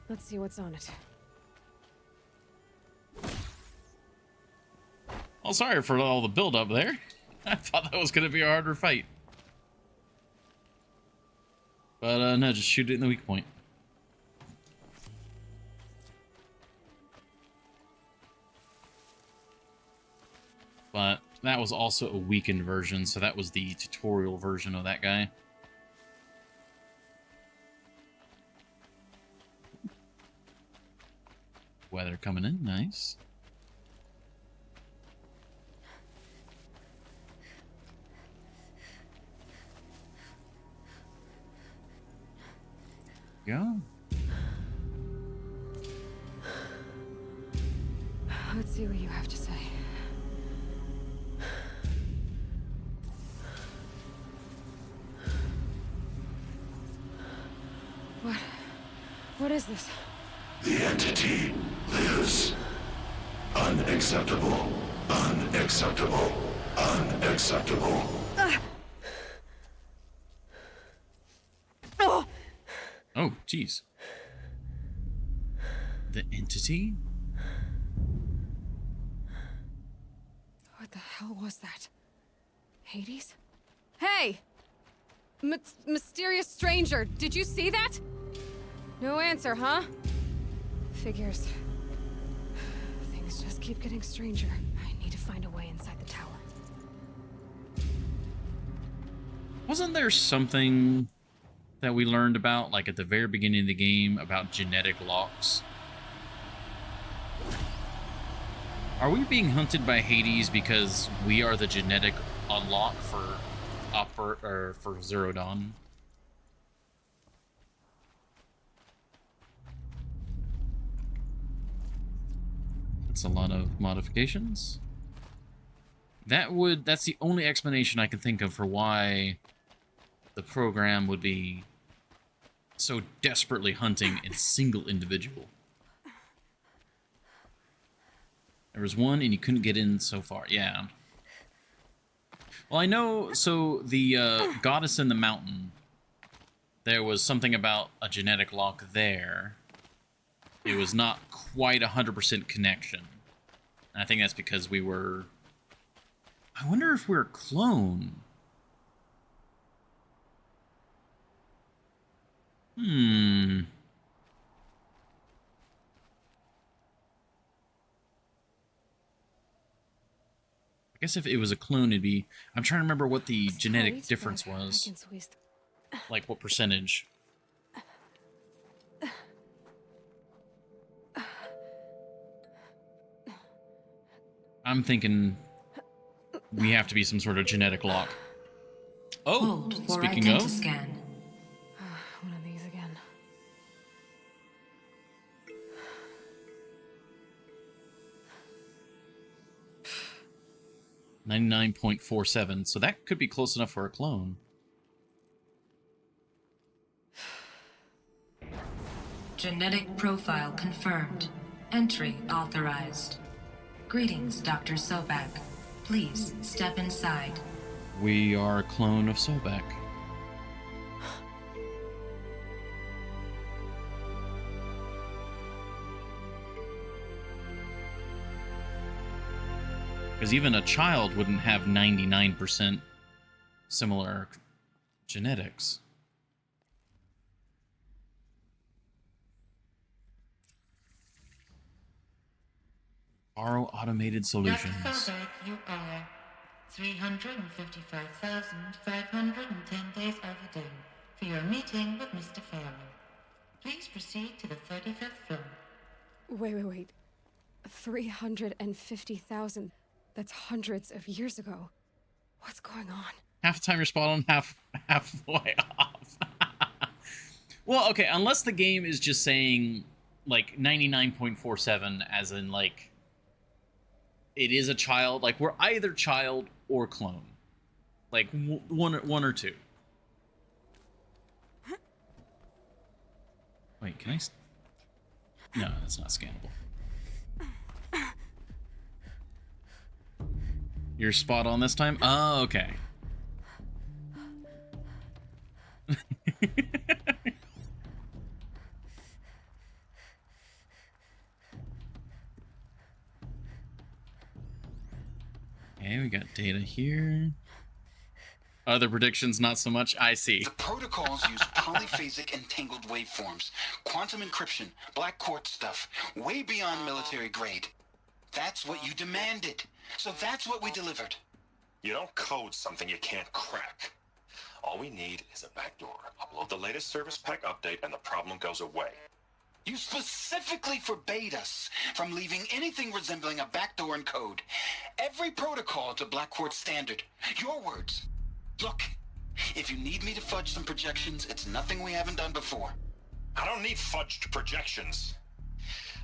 Speaker 2: Let's see what's on it.
Speaker 1: Oh, sorry for all the build-up there. I thought that was going to be a harder fight. But, no, just shoot it in the weak point. But that was also a weakened version, so that was the tutorial version of that guy. Weather coming in, nice. Go.
Speaker 2: Let's see what you have to say. What is this?
Speaker 11: The entity lives. Unacceptable. Unacceptable. Unacceptable.
Speaker 1: Oh, jeez. The entity?
Speaker 2: What the hell was that? Hades? Hey! Mysterious stranger, did you see that? No answer, huh? Figures. Things just keep getting stranger. I need to find a way inside the tower.
Speaker 1: Wasn't there something that we learned about, like at the very beginning of the game, about genetic locks? Are we being hunted by Hades because we are the genetic unlock for Zero Dawn? That's a lot of modifications. That's the only explanation I can think of for why the program would be so desperately hunting a single individual. There was one and you couldn't get in so far. Yeah. Well, I know, so the Goddess in the Mountain, there was something about a genetic lock there. It was not quite 100% connection. And I think that's because we were... I wonder if we're a clone. I guess if it was a clone, it'd be... I'm trying to remember what the genetic difference was. Like, what percentage? I'm thinking we have to be some sort of genetic lock. Oh, speaking of...
Speaker 2: One of these again.
Speaker 1: 99.47, so that could be close enough for a clone.
Speaker 12: Genetic profile confirmed. Entry authorized. Greetings, Dr. Sobek. Please step inside.
Speaker 1: We are a clone of Sobek. Because even a child wouldn't have 99% similar genetics. Borrow automated solutions.
Speaker 13: Dr. Sobek, you are 355,510 days overdue for your meeting with Mr. Farrell. Please proceed to the 35th floor.
Speaker 2: Wait. 350,000. That's hundreds of years ago. What's going on?
Speaker 1: Half the time you're spot on, halfway off. Well, okay, unless the game is just saying, like, 99.47, as in, like, it is a child. Like, we're either child or clone. Like, one or two. Wait, can I... No, that's not scannable. You're spot on this time? Oh, okay. Okay, we got data here. Other predictions, not so much. I see.
Speaker 14: The protocols use polyphasic entangled waveforms, quantum encryption, black quartz stuff, way beyond military grade. That's what you demanded. So that's what we delivered.
Speaker 15: You don't code something you can't crack. All we need is a backdoor. Upload the latest service pack update and the problem goes away.
Speaker 14: You specifically forbade us from leaving anything resembling a backdoor in code. Every protocol to Black Quartz standard. Your words. Look, if you need me to fudge some projections, it's nothing we haven't done before.
Speaker 15: I don't need fudged projections.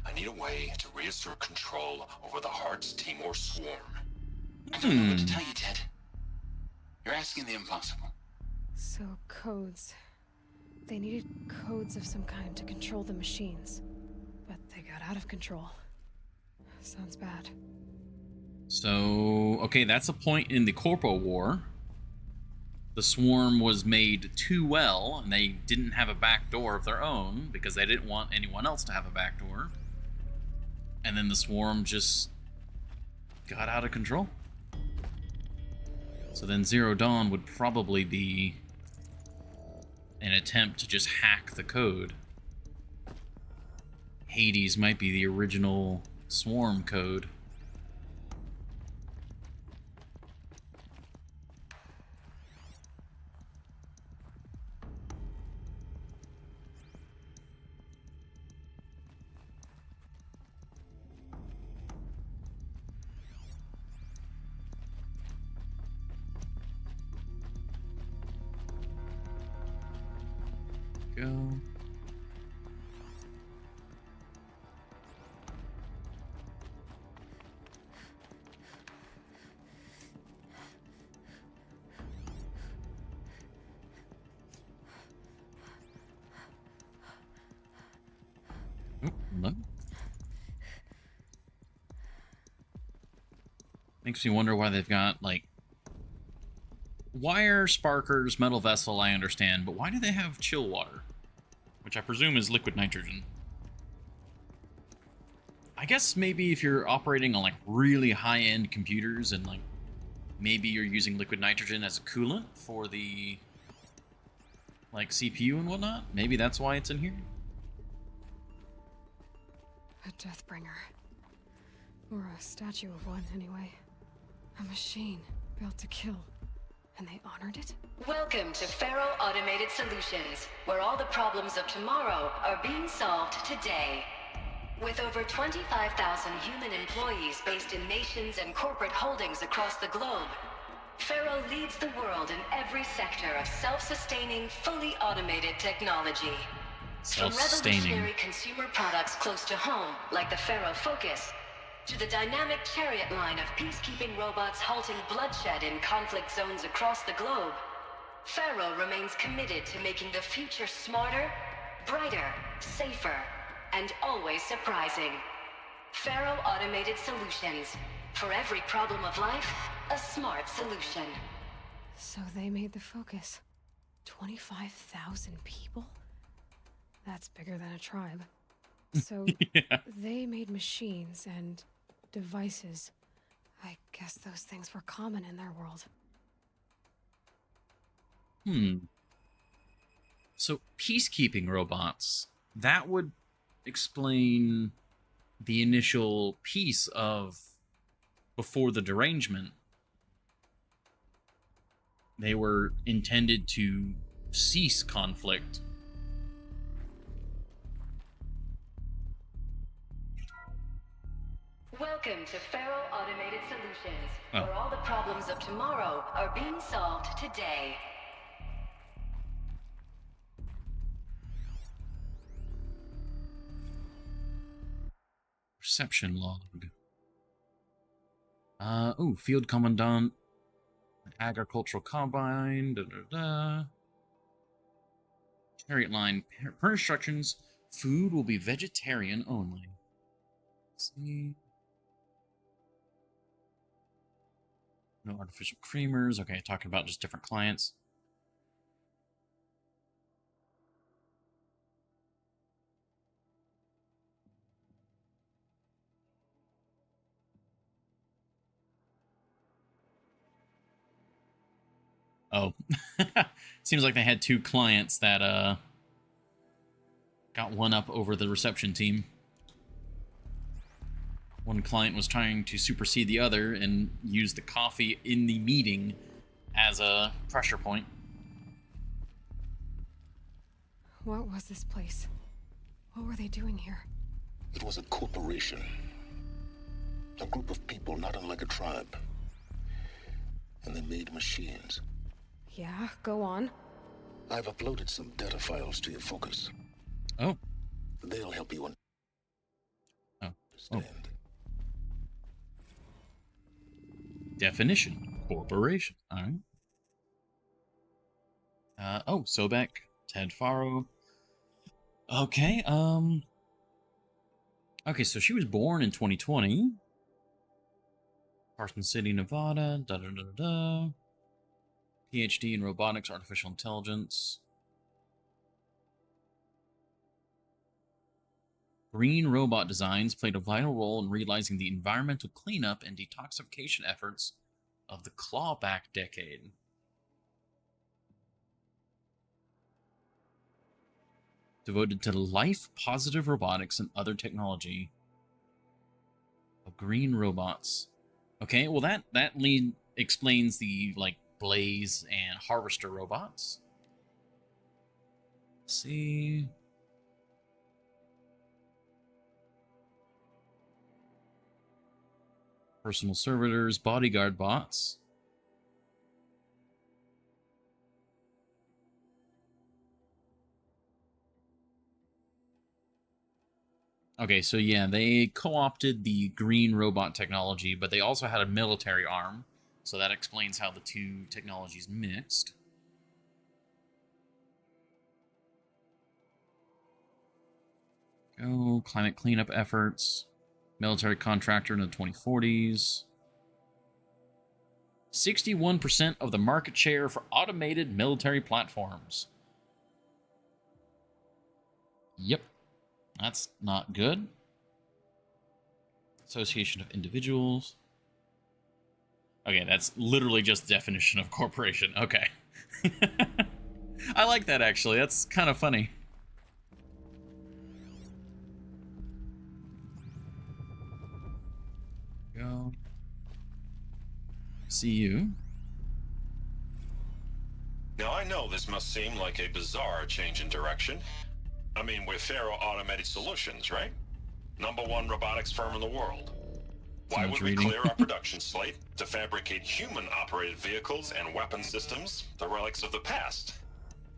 Speaker 15: I need a way to reassert control over the Hearts Timor swarm.
Speaker 14: I don't know what to tell you, Ted. You're asking the impossible.
Speaker 2: So, codes. They needed codes of some kind to control the machines. But they got out of control. Sounds bad.
Speaker 1: So, okay, that's a point in the Corpo War. The swarm was made too well, and they didn't have a backdoor of their own because they didn't want anyone else to have a backdoor. And then the swarm just got out of control. So then Zero Dawn would probably be an attempt to just hack the code. Hades might be the original swarm code. Go. Oh, no. Makes me wonder why they've got, like, wire sparkers, metal vessel, I understand, but why do they have chill water? Which I presume is liquid nitrogen. I guess maybe if you're operating on, like, really high-end computers and, like, maybe you're using liquid nitrogen as a coolant for the, like, CPU and whatnot. Maybe that's why it's in here.
Speaker 2: A Deathbringer. Or a statue of one, anyway. A machine built to kill. And they honored it?
Speaker 12: Welcome to Faro Automated Solutions, where all the problems of tomorrow are being solved today. With over 25,000 human employees based in nations and corporate holdings across the globe, Faro leads the world in every sector of self-sustaining, fully automated technology. From revolutionary consumer products close to home, like the Faro Focus, to the dynamic Chariot line of peacekeeping robots halting bloodshed in conflict zones across the globe, Faro remains committed to making the future smarter, brighter, safer, and always surprising. Faro Automated Solutions. For every problem of life, a smart solution.
Speaker 2: So they made the Focus. 25,000 people? That's bigger than a tribe. So
Speaker 1: yeah.
Speaker 2: They made machines and devices. I guess those things were common in their world.
Speaker 1: So peacekeeping robots, that would explain the initial piece of before the derangement. They were intended to cease conflict.
Speaker 12: Welcome to Faro Automated Solutions, where all the problems of tomorrow are being solved today.
Speaker 1: Perception log. Field Commandant. Agricultural Combine. Chariot line. Per instructions, food will be vegetarian only. Let's see. No artificial creamers. Okay, talking about just different clients. Oh, seems like they had two clients that got one up over the reception team. One client was trying to supersede the other and use the coffee in the meeting as a pressure point.
Speaker 2: What was this place? What were they doing here?
Speaker 8: It was a corporation. A group of people not unlike a tribe. And they made machines.
Speaker 2: Yeah, go on.
Speaker 8: I've uploaded some data files to your focus.
Speaker 1: Oh.
Speaker 8: They'll help you understand.
Speaker 1: Definition. Corporation. All right. Oh, Sobek, Ted Faro. Okay, okay, so she was born in 2020. Carson City, Nevada. Da-da-da-da-da. PhD in robotics, artificial intelligence. Green Robot Designs played a vital role in realizing the environmental cleanup and detoxification efforts of the clawback decade. Devoted to life-positive robotics and other technology of green robots. Okay, well that explains the Blaze and Harvester robots. Let's see. Personal servitors, bodyguard bots. Okay, so yeah, they co-opted the green robot technology, but they also had a military arm. So that explains how the two technologies mixed. Go, climate cleanup efforts. Military contractor in the 2040s. 61% of the market share for automated military platforms. Yep. That's not good. Association of individuals. Okay, that's literally just the definition of corporation. Okay. I like that, actually. That's kind of funny. Go. See you.
Speaker 15: Now, I know this must seem like a bizarre change in direction. I mean, we're Faro Automated Solutions, right? #1 robotics firm in the world. Why would we clear our production slate to fabricate human-operated vehicles and weapon systems, the relics of the past?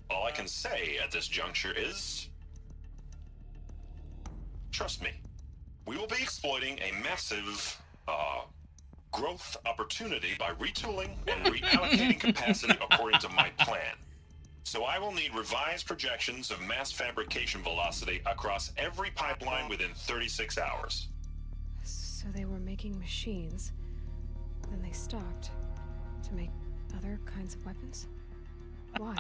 Speaker 15: All I can say at this juncture is... trust me, we will be exploiting a massive, growth opportunity by retooling and reallocating capacity according to my plan. So I will need revised projections of mass fabrication velocity across every pipeline within 36 hours.
Speaker 2: So they were making machines, then they stopped to make other kinds of weapons? Why?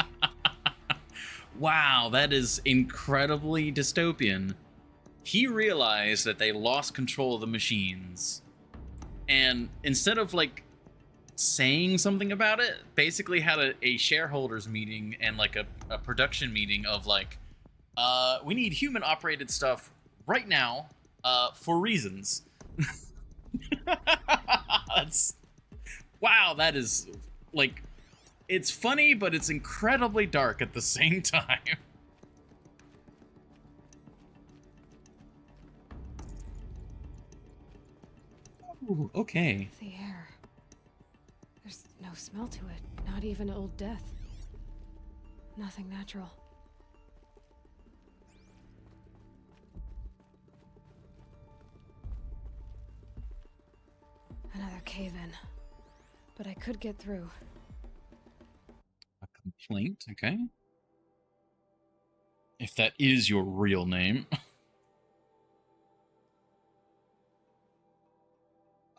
Speaker 1: Wow, that is incredibly dystopian. He realized that they lost control of the machines, and instead of saying something about it, basically had a shareholders meeting and a production meeting of we need human operated stuff right now for reasons. Wow, that is it's funny, but it's incredibly dark at the same time. Ooh, okay.
Speaker 2: The air. There's no smell to it, not even old death. Nothing natural. Another cave-in. But I could get through.
Speaker 1: A complaint, okay. If that is your real name.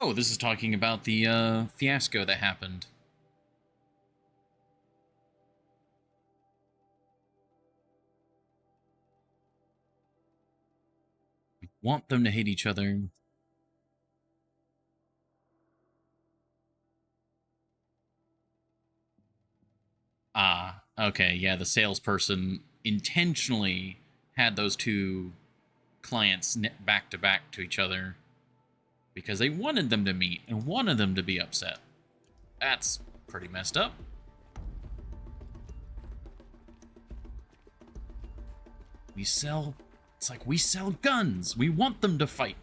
Speaker 1: Oh, this is talking about the fiasco that happened. We want them to hate each other. Ah, okay, yeah, the salesperson intentionally had those two clients back to back to each other because they wanted them to meet and wanted them to be upset. That's pretty messed up. We sell... It's like we sell guns. We want them to fight.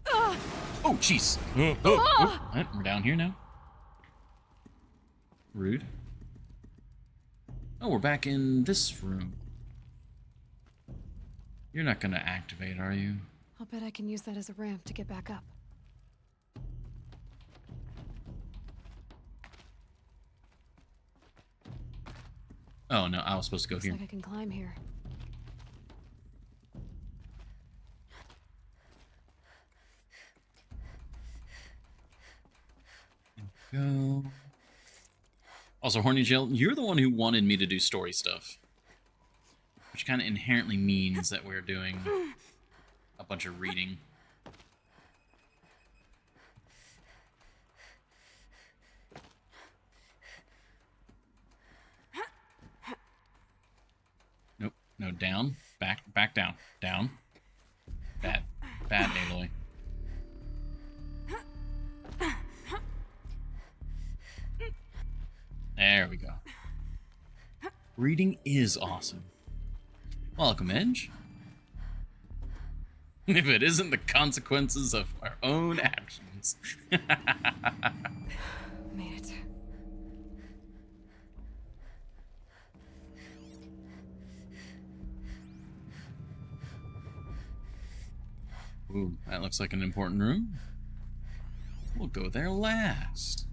Speaker 1: Oh, jeez. What? We're down here now. Rude. Oh, we're back in this room. You're not gonna activate, are you?
Speaker 2: I'll bet I can use that as a ramp to get back up.
Speaker 1: Oh, no, I was supposed to go
Speaker 2: Looks
Speaker 1: here.
Speaker 2: like I can climb here.
Speaker 1: Go. Also, Horny Jill, you're the one who wanted me to do story stuff. Which kind of inherently means that we're doing a bunch of reading. Nope. No, down. Back down. Down. Bad. Bad, Aloy. There we go. Reading is awesome. Welcome, Edge. If it isn't the consequences of our own actions.
Speaker 2: Made it.
Speaker 1: Ooh, that looks like an important room. We'll go there last.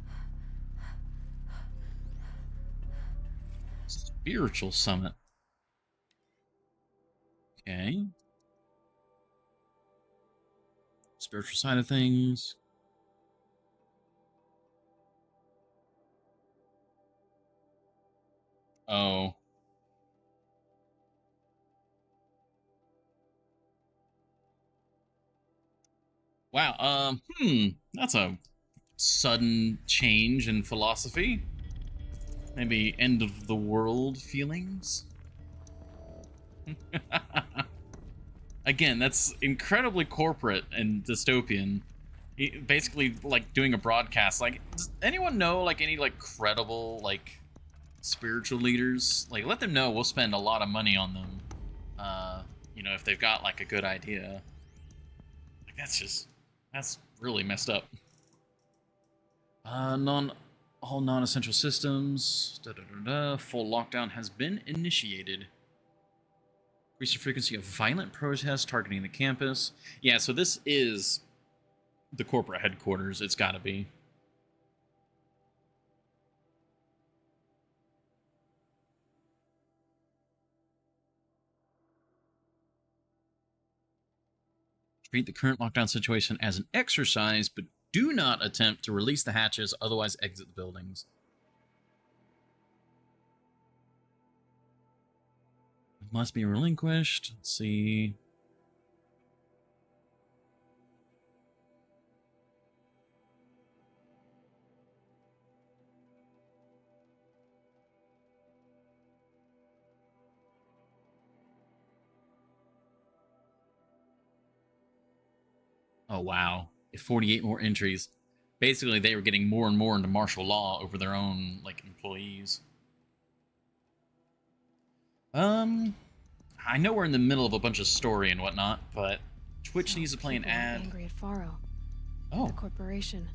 Speaker 1: Spiritual Summit. Okay. Spiritual side of things. Oh. Wow, that's a sudden change in philosophy. Maybe end of the world feelings? Again, that's incredibly corporate and dystopian. Basically, like, doing a broadcast. Like, does anyone know, like, any, like, credible, like, spiritual leaders? Like, let them know we'll spend a lot of money on them. You know, if they've got, like, a good idea. Like, that's really messed up. All non-essential systems. Full lockdown has been initiated. Increase the frequency of violent protests targeting the campus. Yeah, so this is the corporate headquarters. It's got to be. Treat the current lockdown situation as an exercise, but do not attempt to release the hatches, otherwise exit the buildings. Must be relinquished. Let's see. Oh, wow. 48 more entries. Basically, they were getting more and more into martial law over their own, like, employees. I know we're in the middle of a bunch of story and whatnot, but Twitch needs to play an ad.
Speaker 2: Angry at Faro.
Speaker 1: Oh.
Speaker 2: The corporation.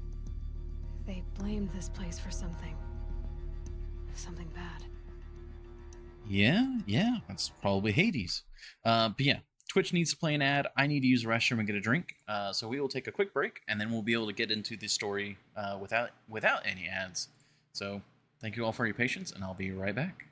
Speaker 2: They blamed this place for something. Something bad.
Speaker 1: Yeah, that's probably Hades. But yeah, Twitch needs to play an ad. I need to use the restroom and get a drink. So we will take a quick break, and then we'll be able to get into the story without any ads. So thank you all for your patience, and I'll be right back.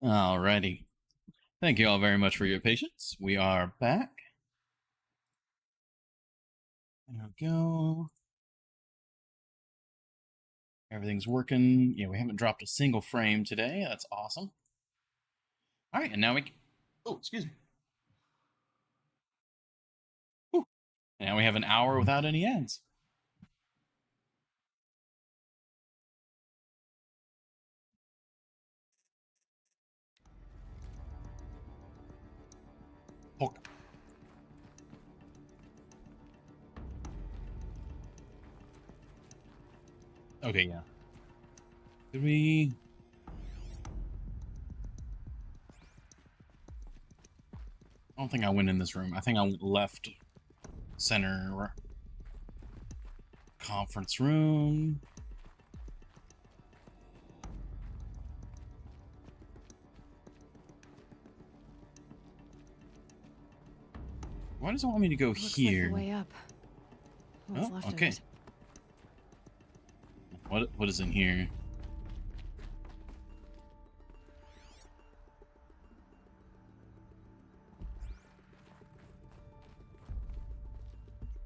Speaker 1: Alrighty. Thank you all very much for your patience. We are back. There we go. Everything's working. Yeah, we haven't dropped a single frame today. That's awesome. All right, and now we can... Oh, excuse me. Whew. Now we have an hour without any ads. Okay. Okay, yeah. Did we... I don't think I went in this room. I think I left center conference room. Why does it want me to go here?
Speaker 2: Like the way up. What's left
Speaker 1: okay.
Speaker 2: Of it?
Speaker 1: What is in here?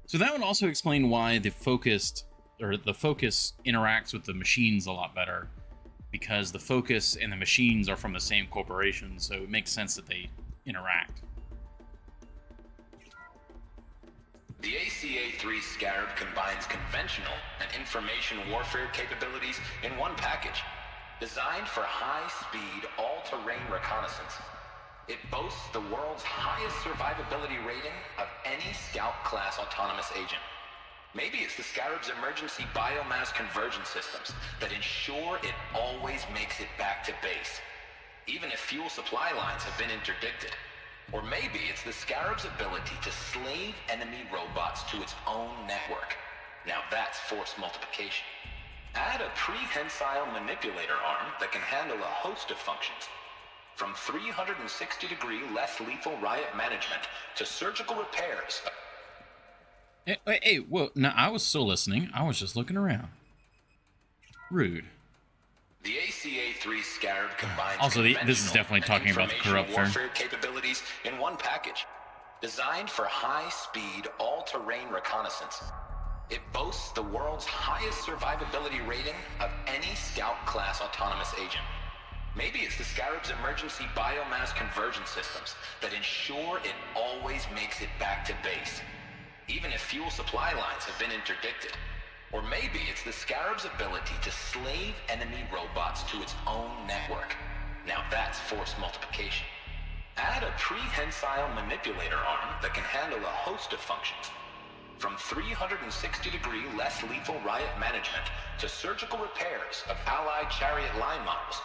Speaker 1: So that would also explain why the focus interacts with the machines a lot better, because the focus and the machines are from the same corporation, so it makes sense that they interact.
Speaker 14: The ACA-3 Scarab combines conventional and information warfare capabilities in one package, designed for high-speed, all-terrain reconnaissance. It boasts the world's highest survivability rating of any Scout-class autonomous agent. Maybe it's the Scarab's emergency biomass conversion systems that ensure it always makes it back to base, even if fuel supply lines have been interdicted. Or maybe it's the Scarab's ability to slave enemy robots to its own network. Now that's force multiplication. Add a prehensile manipulator arm that can handle a host of functions, from 360-degree less lethal riot management to surgical repairs.
Speaker 1: Hey, whoa, no, I was still listening. I was just looking around. Rude.
Speaker 14: The ACA-3 Scarab combines
Speaker 1: also, this is definitely talking about the corruptor.
Speaker 14: Warfare capabilities in one package, designed for high-speed, all-terrain reconnaissance. It boasts the world's highest survivability rating of any Scout-class autonomous agent. Maybe it's the Scarab's emergency biomass conversion systems that ensure it always makes it back to base, even if fuel supply lines have been interdicted. Or maybe it's the Scarab's ability to slave enemy robots to its own network. Now that's force multiplication. Add a prehensile manipulator arm that can handle a host of functions, from 360-degree less lethal riot management to surgical repairs of Allied chariot line models.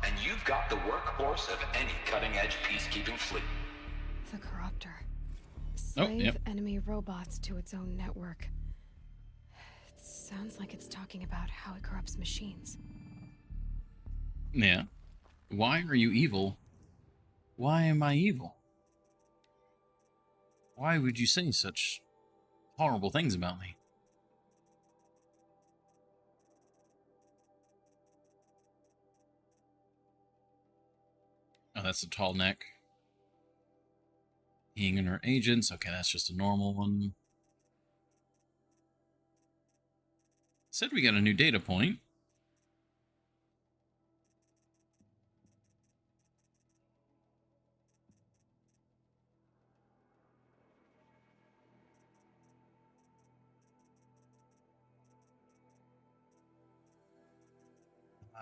Speaker 14: And you've got the workhorse of any cutting-edge peacekeeping fleet.
Speaker 2: The corruptor. Slave enemy robots to its own network. Sounds like it's talking about how it corrupts machines.
Speaker 1: Yeah. Why are you evil? Why am I evil? Why would you say such horrible things about me? Oh, that's a tall neck. Being in her agents. Okay, that's just a normal one. Said we got a new data point.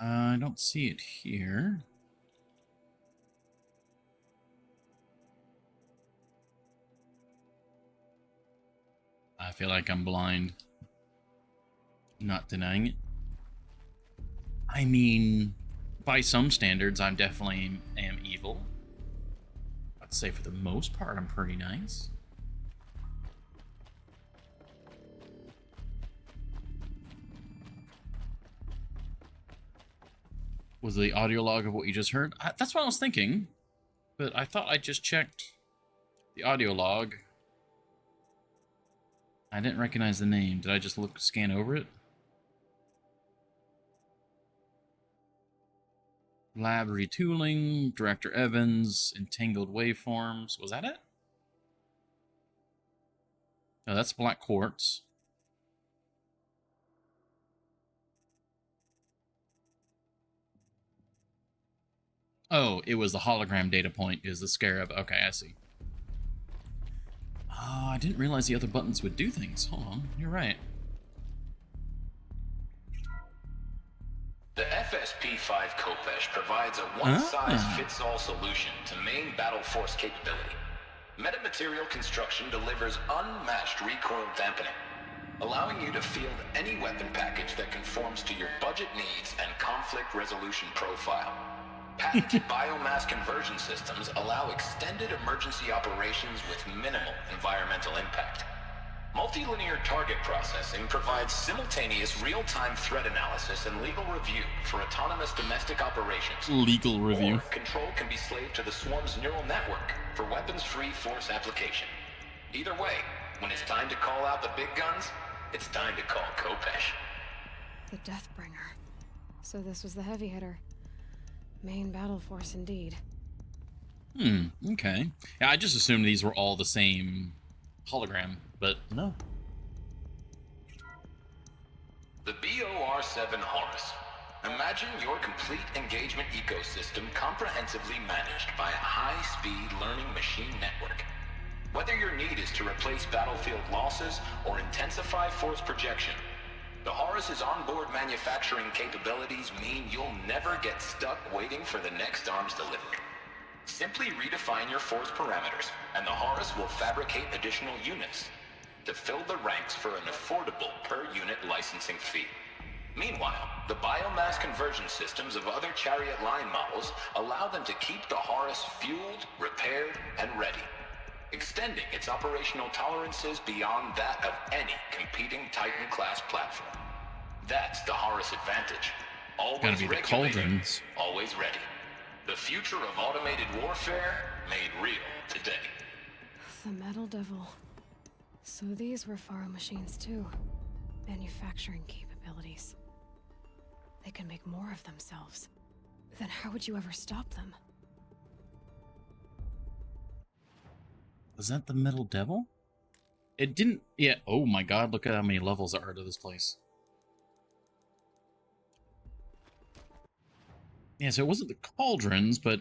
Speaker 1: I don't see it here. I feel like I'm blind. Not denying it. I mean, by some standards, I definitely am evil. I'd say for the most part, I'm pretty nice. Was the audio log of what you just heard? That's what I was thinking, but I thought I just checked the audio log. I didn't recognize the name. Did I just scan over it? Lab retooling, Director Evans, entangled waveforms. Was that it? No, that's Black Quartz. Oh, it was the hologram data point is the Scarab. Okay, I see. Oh, I didn't realize the other buttons would do things. Hold on, you're right.
Speaker 16: The FSP-5 Khopesh provides a one-size-fits-all solution to main battle force capability. Metamaterial construction delivers unmatched recoil dampening, allowing you to field any weapon package that conforms to your budget needs and conflict resolution profile. Patented biomass conversion systems allow extended emergency operations with minimal environmental impact. Multilinear target processing provides simultaneous real-time threat analysis and legal review for autonomous domestic operations.
Speaker 1: Legal review.
Speaker 16: Or control can be slaved to the Swarm's neural network for weapons-free force application. Either way, when it's time to call out the big guns, it's time to call Khopesh.
Speaker 2: The Deathbringer. So this was the heavy hitter. Main battle force indeed.
Speaker 1: Okay. Yeah, I just assumed these were all the same hologram, but no.
Speaker 16: The BOR-7 Horus. Imagine your complete engagement ecosystem comprehensively managed by a high-speed learning machine network. Whether your need is to replace battlefield losses or intensify force projection, the Horus's onboard manufacturing capabilities mean you'll never get stuck waiting for the next arms delivery. Simply redefine your force parameters, and the Horus will fabricate additional units to fill the ranks for an affordable per-unit licensing fee. Meanwhile, the biomass conversion systems of other Chariot line models allow them to keep the Horus fueled, repaired, and ready, extending its operational tolerances beyond that of any competing Titan-class platform. That's the Horus advantage. Always
Speaker 1: Gotta be the
Speaker 16: regulated,
Speaker 1: cauldrons.
Speaker 16: always ready. The future of automated warfare made real today.
Speaker 2: The Metal Devil. So these were Faro machines too. Manufacturing capabilities. They can make more of themselves. Then how would you ever stop them?
Speaker 1: Was that the Metal Devil? It didn't... Yeah, oh my god, look at how many levels there are to this place. Yeah, so it wasn't the cauldrons, but...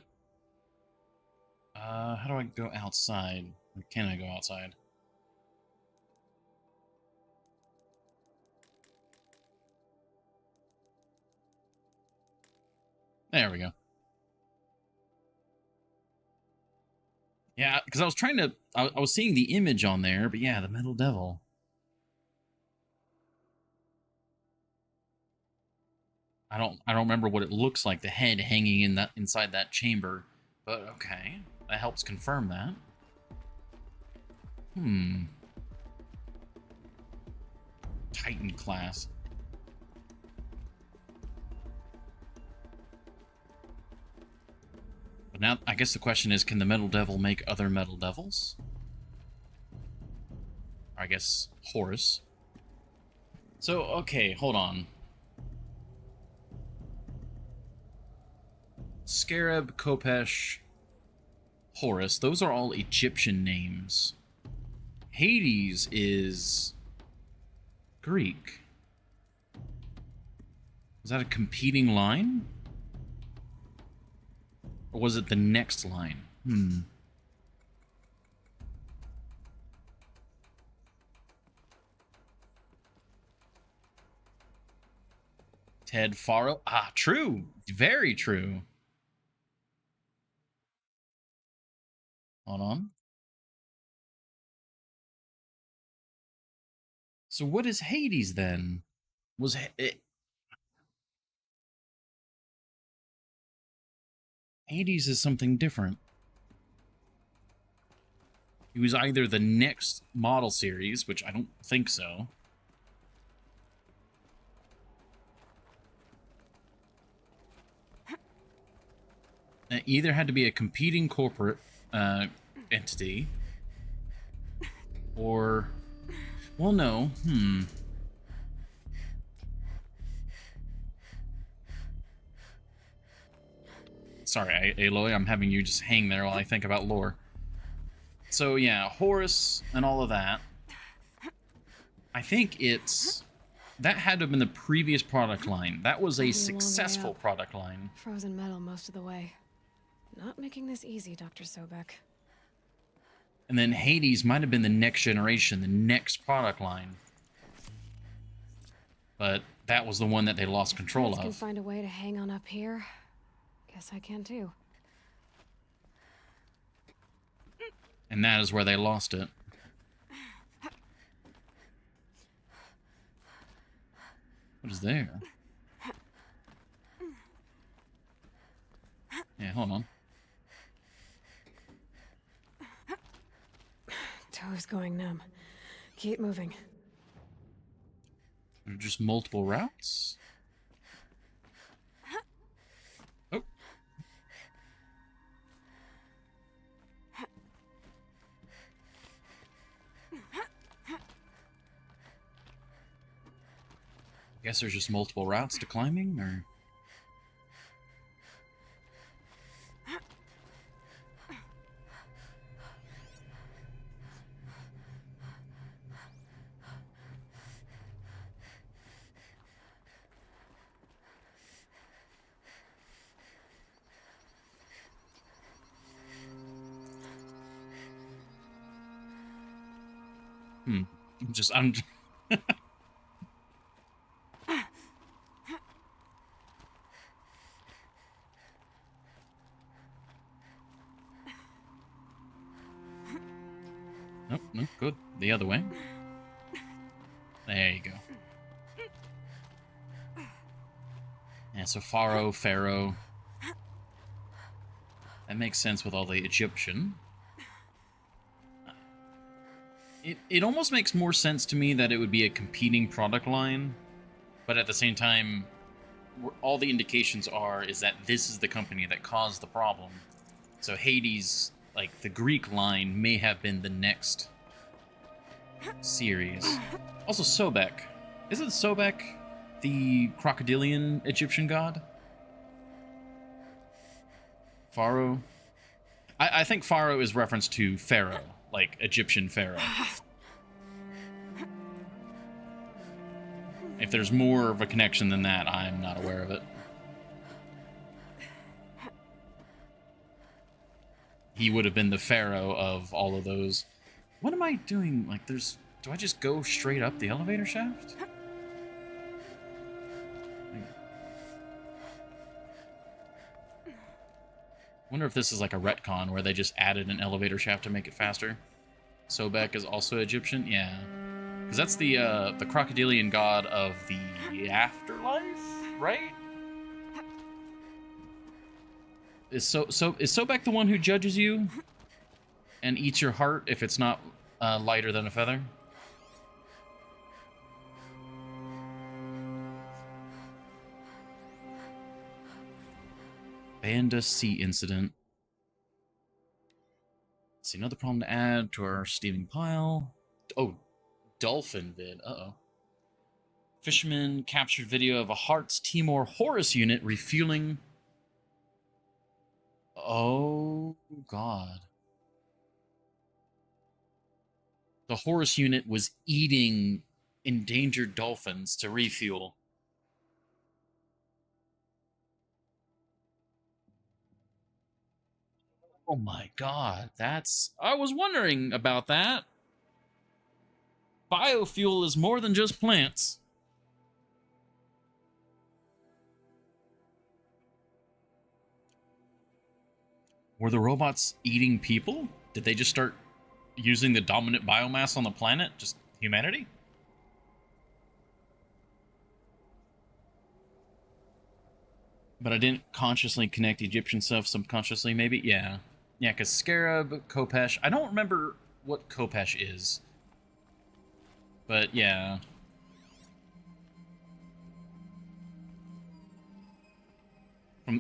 Speaker 1: how do I go outside? Or can I go outside? There we go. Yeah, because I was trying to... I was seeing the image on there, but yeah, the Metal Devil. I don't remember what it looks like, the head hanging in that inside that chamber. But okay, that helps confirm that. Titan class. But now, I guess the question is, can the Metal Devil make other Metal Devils? Or I guess Horus. So, okay, hold on. Scarab, Khopesh, Horus, those are all Egyptian names. Hades is Greek. Is that a competing line? Or was it the next line? Ted Faro. Ah, true. Very true. Hold on. So what is Hades then? Was it... Hades is something different. He was either the next model series, which I don't think so. It either had to be a competing corporate entity, or... Well, no. Sorry, Aloy, I'm having you just hang there while I think about lore. So yeah, Horus and all of that. I think that had to have been the previous product line. That was a successful product line.
Speaker 2: Frozen metal most of the way. Not making this easy, Dr. Sobek.
Speaker 1: And then Hades might have been the next generation, the next product line. But that was the one that they lost control
Speaker 2: If I can
Speaker 1: of.
Speaker 2: find a way to hang on up here, guess I can too.
Speaker 1: And that is where they lost it. What is there? Yeah, hold on.
Speaker 2: Toe's going numb. Keep moving.
Speaker 1: There are just multiple routes? Oh. Guess there's just multiple routes to climbing, or... I'm Nope, nope, good. The other way. There you go. Yeah, so Pharaoh. That makes sense with all the Egyptian. It almost makes more sense to me that it would be a competing product line, but at the same time, all the indications is that this is the company that caused the problem. So Hades, like the Greek line, may have been the next series. Also Sobek. Isn't Sobek the crocodilian Egyptian god? Pharaoh? I think Pharaoh is reference to Pharaoh, like Egyptian Pharaoh. If there's more of a connection than that, I'm not aware of it. He would have been the Pharaoh of all of those. What am I doing? Like, do I just go straight up the elevator shaft? Wonder if this is like a retcon where they just added an elevator shaft to make it faster. Sobek is also Egyptian? Yeah. Because that's the crocodilian god of the afterlife, right? Is Sobek the one who judges you and eats your heart if it's not lighter than a feather? Banda Sea incident. Let's see, another problem to add to our steaming pile. Oh, dolphin vid. Uh-oh. Fisherman captured video of a Hearts Timor Horus unit refueling. Oh, God. The Horus unit was eating endangered dolphins to refuel. Oh my God, I was wondering about that. Biofuel is more than just plants. Were the robots eating people? Did they just start using the dominant biomass on the planet? Just humanity? But I didn't consciously connect Egyptian stuff, subconsciously maybe? Yeah. Yeah, because Scarab, Khopesh... I don't remember what Khopesh is. But, yeah.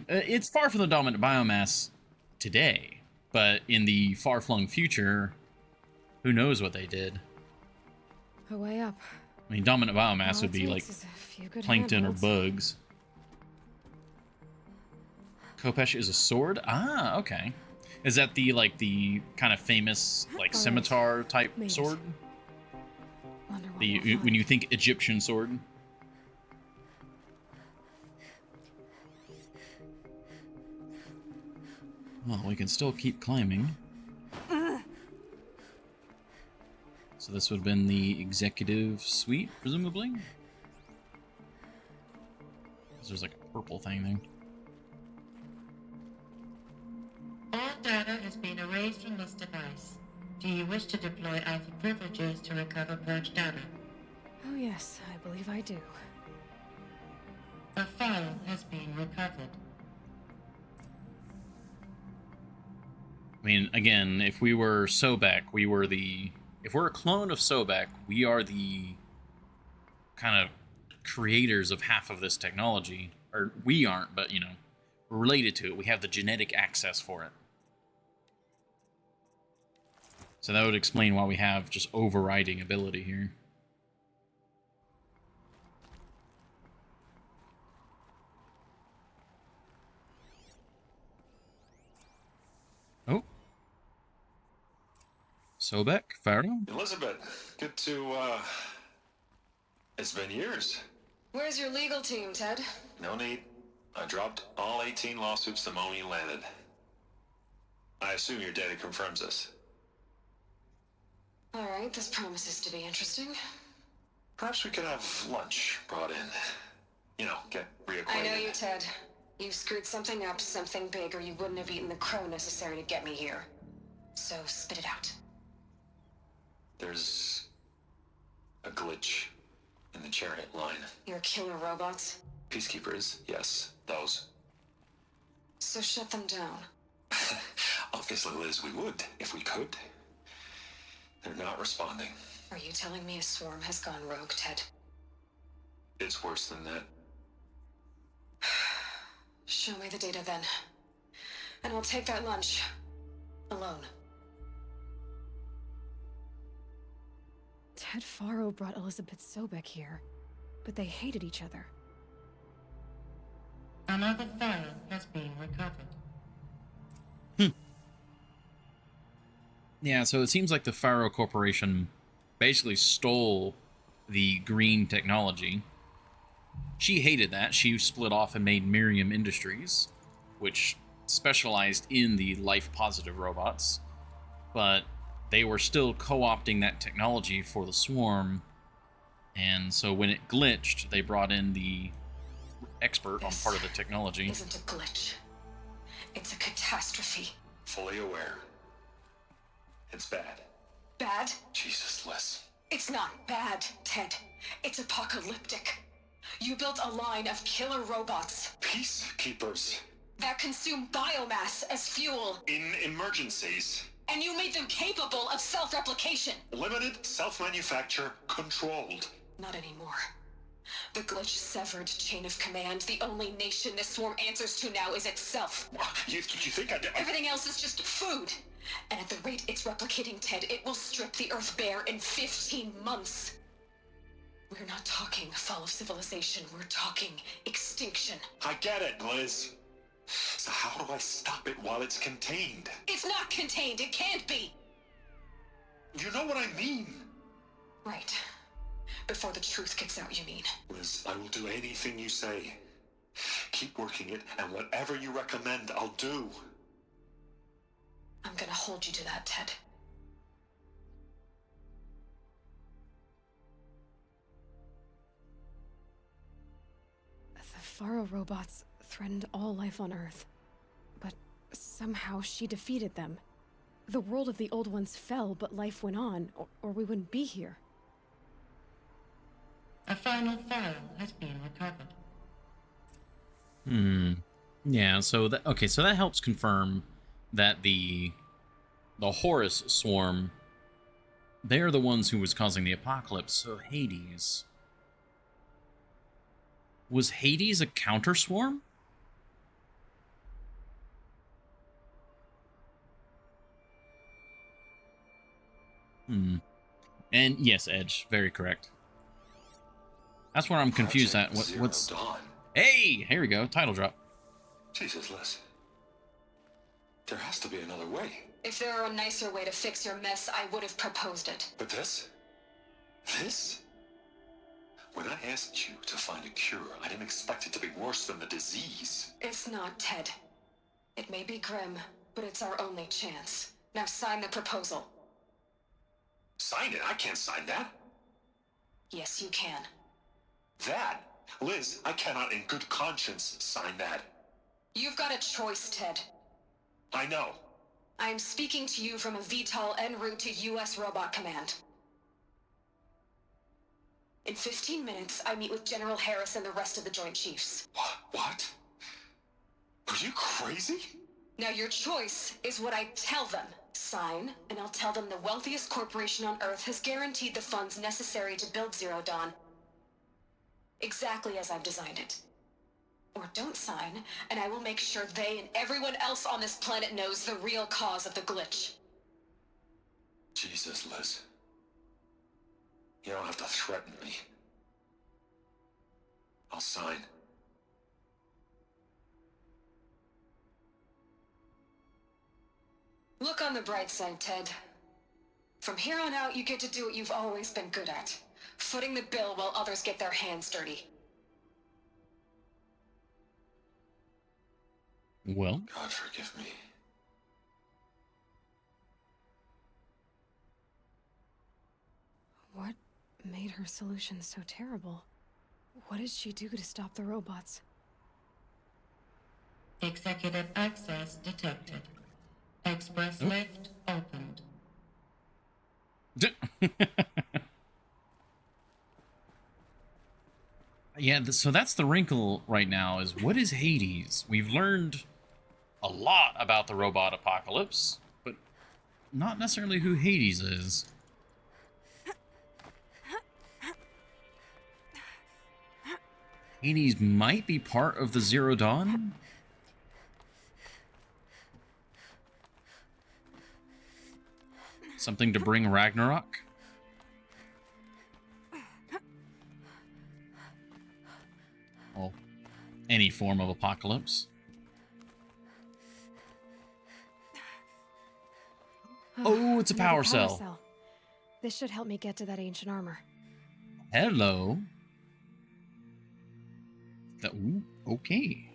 Speaker 1: It's far from the dominant biomass today. But in the far-flung future, who knows what they did.
Speaker 2: A way up.
Speaker 1: I mean, dominant biomass would be like plankton or bugs. Khopesh is a sword? Ah, okay. Is that the, like, the kind of famous, like, scimitar type sword? When you think Egyptian sword? Well, we can still keep climbing. So this would have been the executive suite, presumably? Because there's like a purple thing there.
Speaker 13: All data has been erased from this device. Do you wish to deploy Alpha privileges to recover purged data?
Speaker 2: Oh yes, I believe I do.
Speaker 13: A file has been recovered.
Speaker 1: I mean, again, if we were Sobek, we were the... If we're a clone of Sobek, we are the kind of creators of half of this technology. Or we aren't, but, you know, we're related to it. We have the genetic access for it. So that would explain why we have just overriding ability here. Oh. Sobek, Pharaoh?
Speaker 15: Elizabeth, good to, it's been years.
Speaker 12: Where's your legal team, Ted?
Speaker 15: No need. I dropped all 18 lawsuits the moment you landed. I assume your data confirms this.
Speaker 12: Alright, this promises to be interesting.
Speaker 15: Perhaps we could have lunch brought in. You know, get reacquainted.
Speaker 12: I know you, Ted. You screwed something up, something big, or you wouldn't have eaten the crow necessary to get me here. So, spit it out.
Speaker 15: There's a glitch in the chariot line.
Speaker 12: Your killer robots?
Speaker 15: Peacekeepers, yes, those.
Speaker 12: So shut them down.
Speaker 15: Obviously, Liz, we would, if we could. They're not responding.
Speaker 12: Are you telling me a swarm has gone rogue, Ted?
Speaker 15: It's worse than that.
Speaker 12: Show me the data then. And I'll take that lunch. Alone.
Speaker 2: Ted Faro brought Elizabeth Sobek here, but they hated each other.
Speaker 13: Another file has been recovered.
Speaker 1: Yeah, so it seems like the Faro Corporation basically stole the green technology. She hated that. She split off and made Miriam Industries, which specialized in the life-positive robots. But they were still co-opting that technology for the swarm. And so when it glitched, they brought in the expert on part of the technology.
Speaker 12: Isn't a glitch. It's a catastrophe.
Speaker 15: Fully aware. It's bad.
Speaker 12: Bad?
Speaker 15: Jesus, Les.
Speaker 12: It's not bad, Ted. It's apocalyptic. You built a line of killer robots.
Speaker 15: Peacekeepers.
Speaker 12: That consume biomass as fuel.
Speaker 15: In emergencies.
Speaker 12: And you made them capable of self-replication.
Speaker 15: Limited, self-manufacture, controlled.
Speaker 12: Not anymore. The glitch severed chain of command. The only nation this swarm answers to now is itself.
Speaker 15: You think I...
Speaker 12: Everything else is just food. And at the rate it's replicating, Ted, it will strip the Earth bare in 15 months. We're not talking fall of civilization. We're talking extinction.
Speaker 15: I get it, Liz. So how do I stop it while it's contained?
Speaker 12: It's not contained. It can't be.
Speaker 15: You know what I mean.
Speaker 12: Right. Before the truth gets out, you mean?
Speaker 15: Liz, I will do anything you say. Keep working it, and whatever you recommend, I'll do.
Speaker 12: I'm gonna hold you to that, Ted.
Speaker 2: The Faro robots threatened all life on Earth, but somehow she defeated them. The world of the Old Ones fell, but life went on, or we wouldn't be here.
Speaker 13: A final file has been recovered.
Speaker 1: Yeah, so that... Okay, so that helps confirm that the Horus swarm, they're the ones who was causing the apocalypse. So Hades... Was Hades a counter swarm? And yes, Edge, very correct. That's where I'm confused at. What's...
Speaker 15: Dawn.
Speaker 1: Hey, here we go. Title drop.
Speaker 15: Jesus, Les.
Speaker 4: There has to be another way.
Speaker 12: If there were a nicer way to fix your mess, I would have proposed it.
Speaker 4: But this? This? When I asked you to find a cure, I didn't expect it to be worse than the disease.
Speaker 12: It's not, Ted. It may be grim, but it's our only chance. Now sign the proposal.
Speaker 4: Sign it? I can't sign that.
Speaker 12: Yes, you can.
Speaker 4: That? Liz, I cannot in good conscience sign that.
Speaker 12: You've got a choice, Ted.
Speaker 4: I know.
Speaker 12: I am speaking to you from a VTOL en route to U.S. Robot Command. In 15 minutes, I meet with General Harris and the rest of the Joint Chiefs.
Speaker 4: What? Are you crazy?
Speaker 12: Now your choice is what I tell them. Sign, and I'll tell them the wealthiest corporation on Earth has guaranteed the funds necessary to build Zero Dawn. Exactly as I've designed it. Or don't sign, and I will make sure they and everyone else on this planet knows the real cause of the glitch.
Speaker 4: Jesus, Liz. You don't have to threaten me. I'll sign.
Speaker 12: Look on the bright side, Ted. From here on out, you get to do what you've always been good at. Footing the bill while others get their hands dirty.
Speaker 1: Well,
Speaker 4: God forgive me.
Speaker 2: What made her solution so terrible? What did she do to stop the robots?
Speaker 13: Executive access detected. Express lift opened.
Speaker 1: Yeah, so that's the wrinkle right now, is what is Hades? We've learned a lot about the robot apocalypse, but not necessarily who Hades is. Hades might be part of the Zero Dawn? Something to bring Ragnarok? Well, any form of apocalypse. Oh, it's a power cell.
Speaker 2: This should help me get to that ancient armor.
Speaker 1: Hello. Ooh, okay.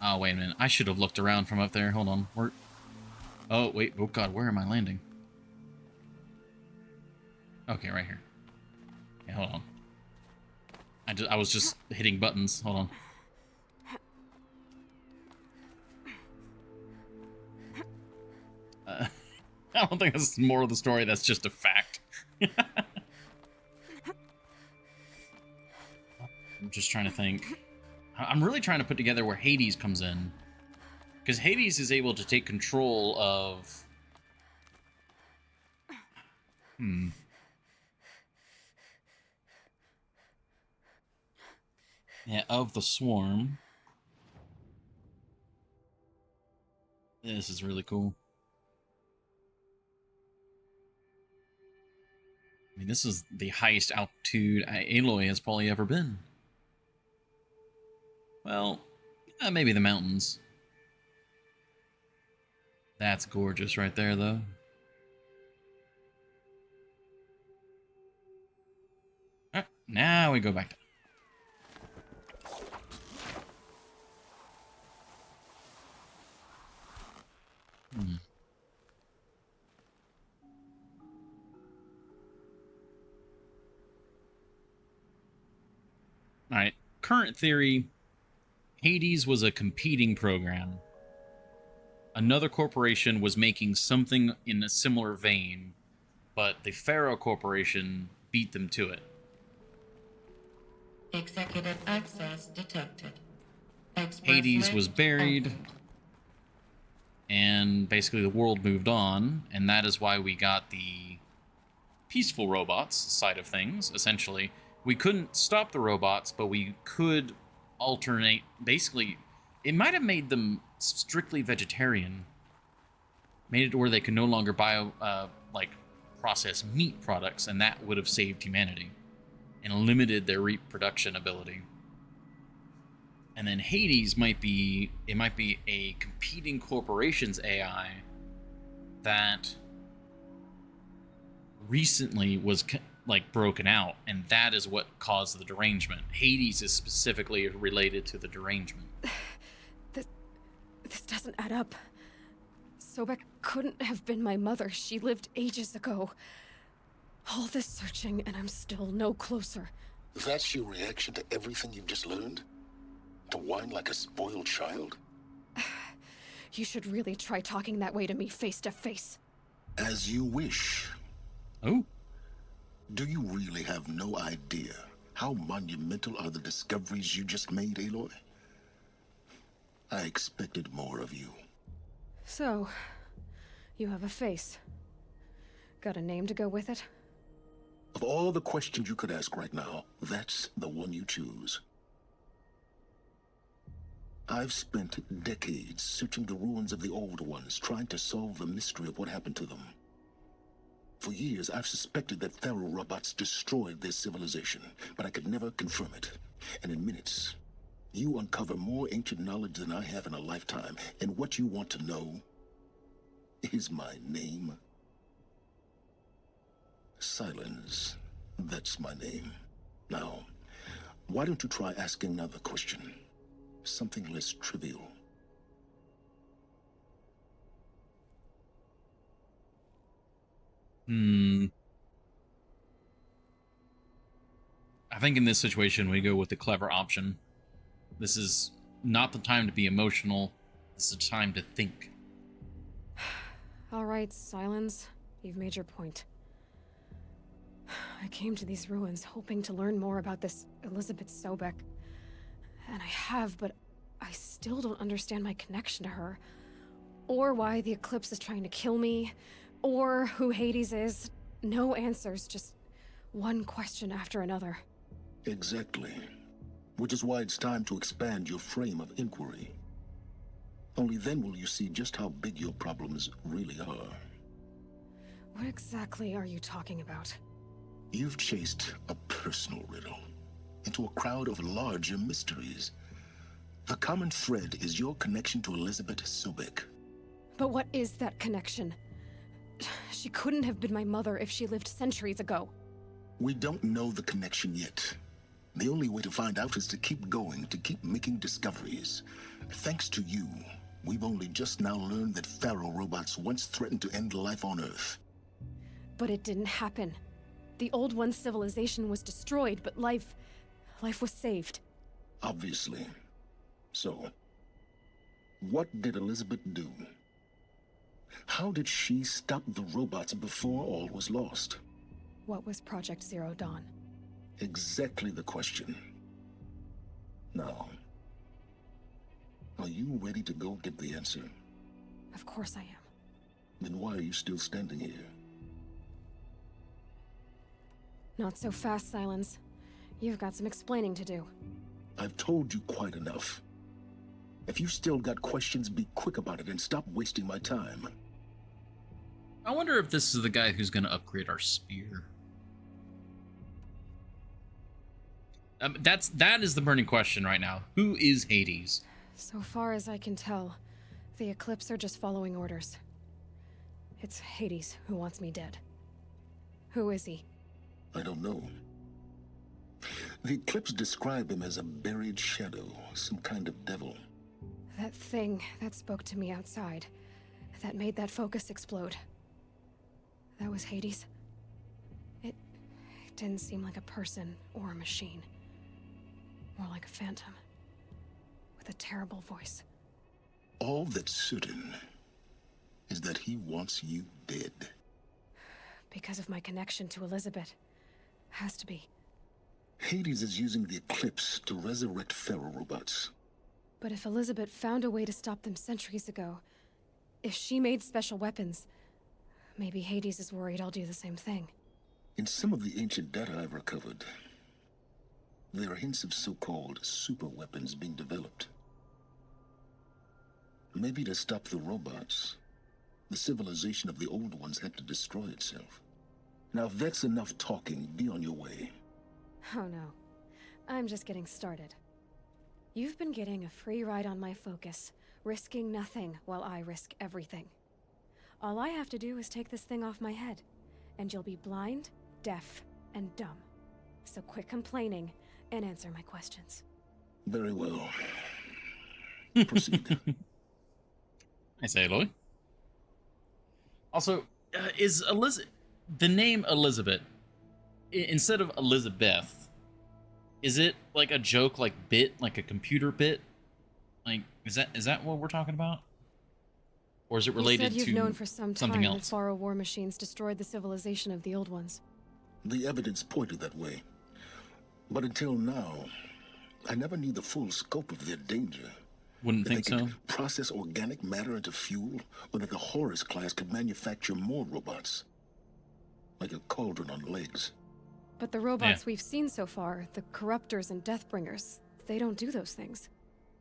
Speaker 1: Oh, wait a minute. I should have looked around from up there. Hold on. Oh, wait. Oh, God. Where am I landing? Okay, right here. Okay, hold on. I was just hitting buttons. Hold on. I don't think that's more of the story. That's just a fact. I'm just trying to think. I'm really trying to put together where Hades comes in. Because Hades is able to take control of... Yeah, of the swarm. This is really cool. I mean, this is the highest altitude Aloy has probably ever been. Well, maybe the mountains. That's gorgeous right there, though. Alright, now we go back to... Alright, current theory, Hades was a competing program. Another corporation was making something in a similar vein, but the Pharaoh Corporation beat them to it.
Speaker 13: Executive access detected.
Speaker 1: Hades was buried, and basically the world moved on, and that is why we got the peaceful robots side of things, essentially. We couldn't stop the robots, but we could alternate. Basically, it might have made them strictly vegetarian. Made it where they could no longer process meat products, and that would have saved humanity and limited their reproduction ability. And then Hades might be a competing corporation's AI that recently was like broken out, and that is what caused the derangement. Hades is specifically related to the derangement.
Speaker 2: This doesn't add up. Sobek couldn't have been my mother. She lived ages ago. All this searching, and I'm still no closer.
Speaker 8: That's your reaction to everything you've just learned? To whine like a spoiled child?
Speaker 2: You should really try talking that way to me face to face.
Speaker 8: As you wish.
Speaker 1: Oh?
Speaker 8: Do you really have no idea how monumental are the discoveries you just made, Aloy? I expected more of you.
Speaker 2: So, you have a face. Got a name to go with it?
Speaker 8: Of all the questions you could ask right now, that's the one you choose. I've spent decades searching the ruins of the old ones, trying to solve the mystery of what happened to them. For years, I've suspected that Faro robots destroyed their civilization, but I could never confirm it. And in minutes, you uncover more ancient knowledge than I have in a lifetime, and what you want to know is my name. Silence. That's my name. Now, why don't you try asking another question? Something less trivial.
Speaker 1: I think in this situation, we go with the clever option. This is not the time to be emotional. This is the time to think.
Speaker 2: All right, Silence. You've made your point. I came to these ruins hoping to learn more about this Elizabeth Sobek. And I have, but I still don't understand my connection to her. Or why the Eclipse is trying to kill me. Or who Hades is. No answers, just one question after another.
Speaker 8: Exactly. Which is why it's time to expand your frame of inquiry. Only then will you see just how big your problems really are.
Speaker 2: What exactly are you talking about?
Speaker 8: You've chased a personal riddle into a crowd of larger mysteries. The common thread is your connection to Elizabeth Sobek.
Speaker 2: But what is that connection? She couldn't have been my mother if she lived centuries ago.
Speaker 8: We don't know the connection yet. The only way to find out is to keep going, to keep making discoveries. Thanks to you, we've only just now learned that Faro robots once threatened to end life on Earth.
Speaker 2: But it didn't happen. The Old One's civilization was destroyed, but life was saved.
Speaker 8: Obviously. So, what did Elizabeth do? How did she stop the robots before all was lost?
Speaker 2: What was Project Zero Dawn?
Speaker 8: Exactly the question. Now, are you ready to go get the answer?
Speaker 2: Of course I am.
Speaker 8: Then why are you still standing here?
Speaker 2: Not so fast, Silence. You've got some explaining to do.
Speaker 8: I've told you quite enough. If you still got questions, be quick about it and stop wasting my time.
Speaker 1: I wonder if this is the guy who's going to upgrade our spear. That is the burning question right now. Who is Hades?
Speaker 2: So far as I can tell, the Eclipse are just following orders. It's Hades who wants me dead. Who is he?
Speaker 8: I don't know. The Eclipse describe him as a buried shadow, some kind of devil.
Speaker 2: That thing that spoke to me outside, that made that focus explode. That was Hades. It didn't seem like a person or a machine. More like a phantom. With a terrible voice.
Speaker 8: All that's certain is that he wants you dead.
Speaker 2: Because of my connection to Elizabeth. Has to be.
Speaker 8: Hades is using the Eclipse to resurrect Faro robots.
Speaker 2: But if Elizabeth found a way to stop them centuries ago, if she made special weapons, maybe Hades is worried I'll do the same thing.
Speaker 8: In some of the ancient data I've recovered, there are hints of so-called super weapons being developed. Maybe to stop the robots, the civilization of the old ones had to destroy itself. Now, if that's enough talking, be on your way.
Speaker 2: Oh no. I'm just getting started. You've been getting a free ride on my focus, risking nothing while I risk everything. All I have to do is take this thing off my head, and you'll be blind, deaf, and dumb. So quit complaining and answer my questions.
Speaker 8: Very well. Proceed.
Speaker 1: I say, Aloy. Also, is the name Elizabeth, instead of Elizabeth, is it like a joke, like bit, like a computer bit? Like, is that what we're talking about? Or is it related
Speaker 2: you said
Speaker 1: to
Speaker 2: you've known for some
Speaker 1: something
Speaker 2: time
Speaker 1: else?
Speaker 2: that Faro war machines destroyed the civilization of the old ones.
Speaker 8: The evidence pointed that way. But until now, I never knew the full scope of their danger.
Speaker 1: Wouldn't
Speaker 8: That
Speaker 1: think
Speaker 8: they
Speaker 1: so.
Speaker 8: could process organic matter into fuel, or that the Horus class could manufacture more robots. Like a cauldron on legs.
Speaker 2: But the robots we've seen so far, the Corruptors and Deathbringers, they don't do those things.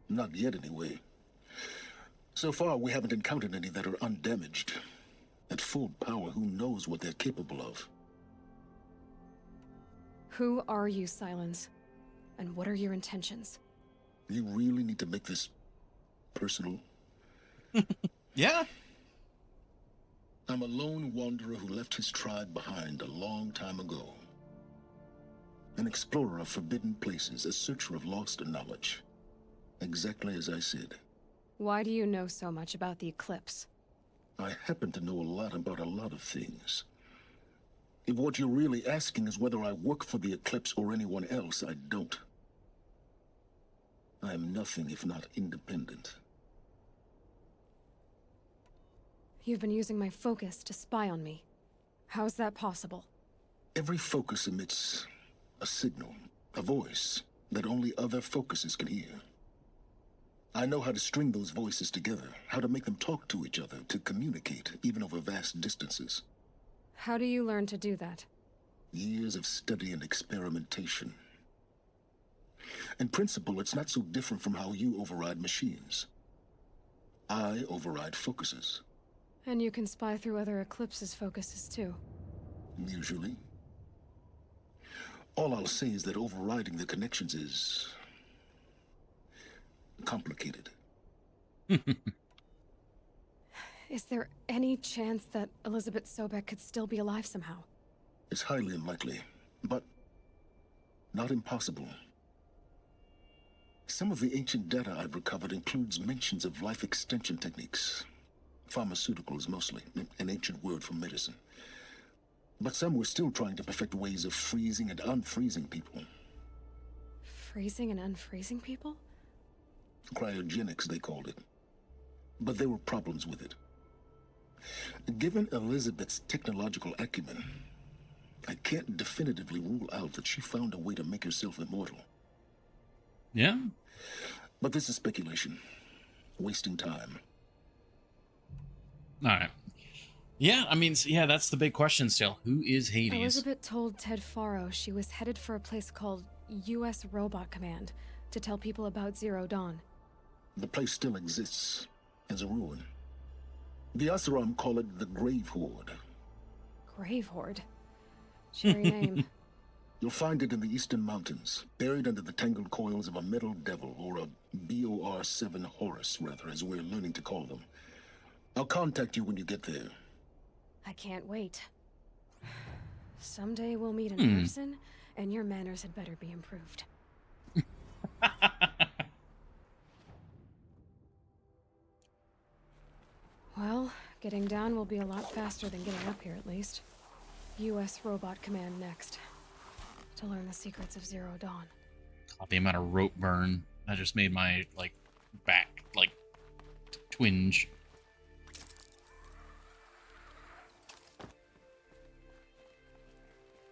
Speaker 8: Not yet, anyway. So far, we haven't encountered any that are undamaged. At full power, who knows what they're capable of?
Speaker 2: Who are you, Silence? And what are your intentions?
Speaker 8: You really need to make this personal?
Speaker 1: Yeah.
Speaker 8: I'm a lone wanderer who left his tribe behind a long time ago. An explorer of forbidden places, a searcher of lost knowledge. Exactly as I said.
Speaker 2: Why do you know so much about the Eclipse?
Speaker 8: I happen to know a lot about a lot of things. If what you're really asking is whether I work for the Eclipse or anyone else, I don't. I am nothing if not independent.
Speaker 2: You've been using my focus to spy on me. How's that possible?
Speaker 8: Every focus emits a signal, a voice, that only other focuses can hear. I know how to string those voices together, how to make them talk to each other, to communicate, even over vast distances.
Speaker 2: How do you learn to do that?
Speaker 8: Years of study and experimentation. In principle, it's not so different from how you override machines. I override focuses.
Speaker 2: And you can spy through other Eclipse's focuses too.
Speaker 8: Usually. All I'll say is that overriding the connections is complicated.
Speaker 2: Is there any chance that Elizabeth Sobek could still be alive somehow?
Speaker 8: It's highly unlikely, but not impossible. Some of the ancient data I've recovered includes mentions of life extension techniques. Pharmaceuticals mostly, an ancient word for medicine. But some were still trying to perfect ways of freezing and unfreezing people.
Speaker 2: Freezing and unfreezing people?
Speaker 8: Cryogenics, they called it. But there were problems with it. Given Elizabeth's technological acumen, I can't definitively rule out that she found a way to make herself immortal.
Speaker 1: Yeah?
Speaker 8: But this is speculation. Wasting time.
Speaker 1: Alright. Yeah, I mean, yeah, that's the big question still. Who is Hades?
Speaker 2: Elizabeth told Ted Faro she was headed for a place called U.S. Robot Command to tell people about Zero Dawn.
Speaker 8: The place still exists as a ruin. The Asuram call it the Grave Horde.
Speaker 2: Grave Horde? Cheery name.
Speaker 8: You'll find it in the Eastern Mountains, buried under the tangled coils of a metal devil, or a BOR-7 Horus, rather, as we're learning to call them. I'll contact you when you get there.
Speaker 2: I can't wait. Someday we'll meet in person, and your manners had better be improved. Well, getting down will be a lot faster than getting up here, at least. U.S. Robot Command next. To learn the secrets of Zero Dawn.
Speaker 1: God, the amount of rope burn that just made my, back, twinge.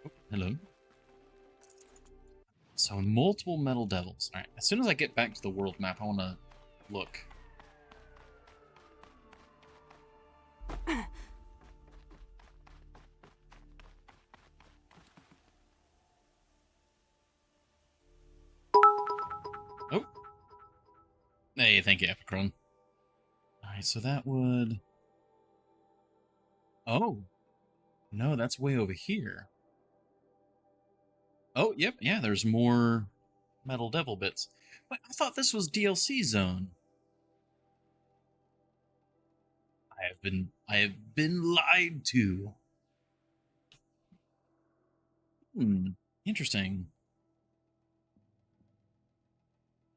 Speaker 1: Oh, hello. So, multiple metal devils. Alright, as soon as I get back to the world map, I want to look. Oh. Hey, thank you, Epicron. Alright, so that would... Oh. No, that's way over here. Oh, yep, yeah, there's more Metal Devil bits. Wait, I thought this was DLC zone. I have been lied to. Interesting.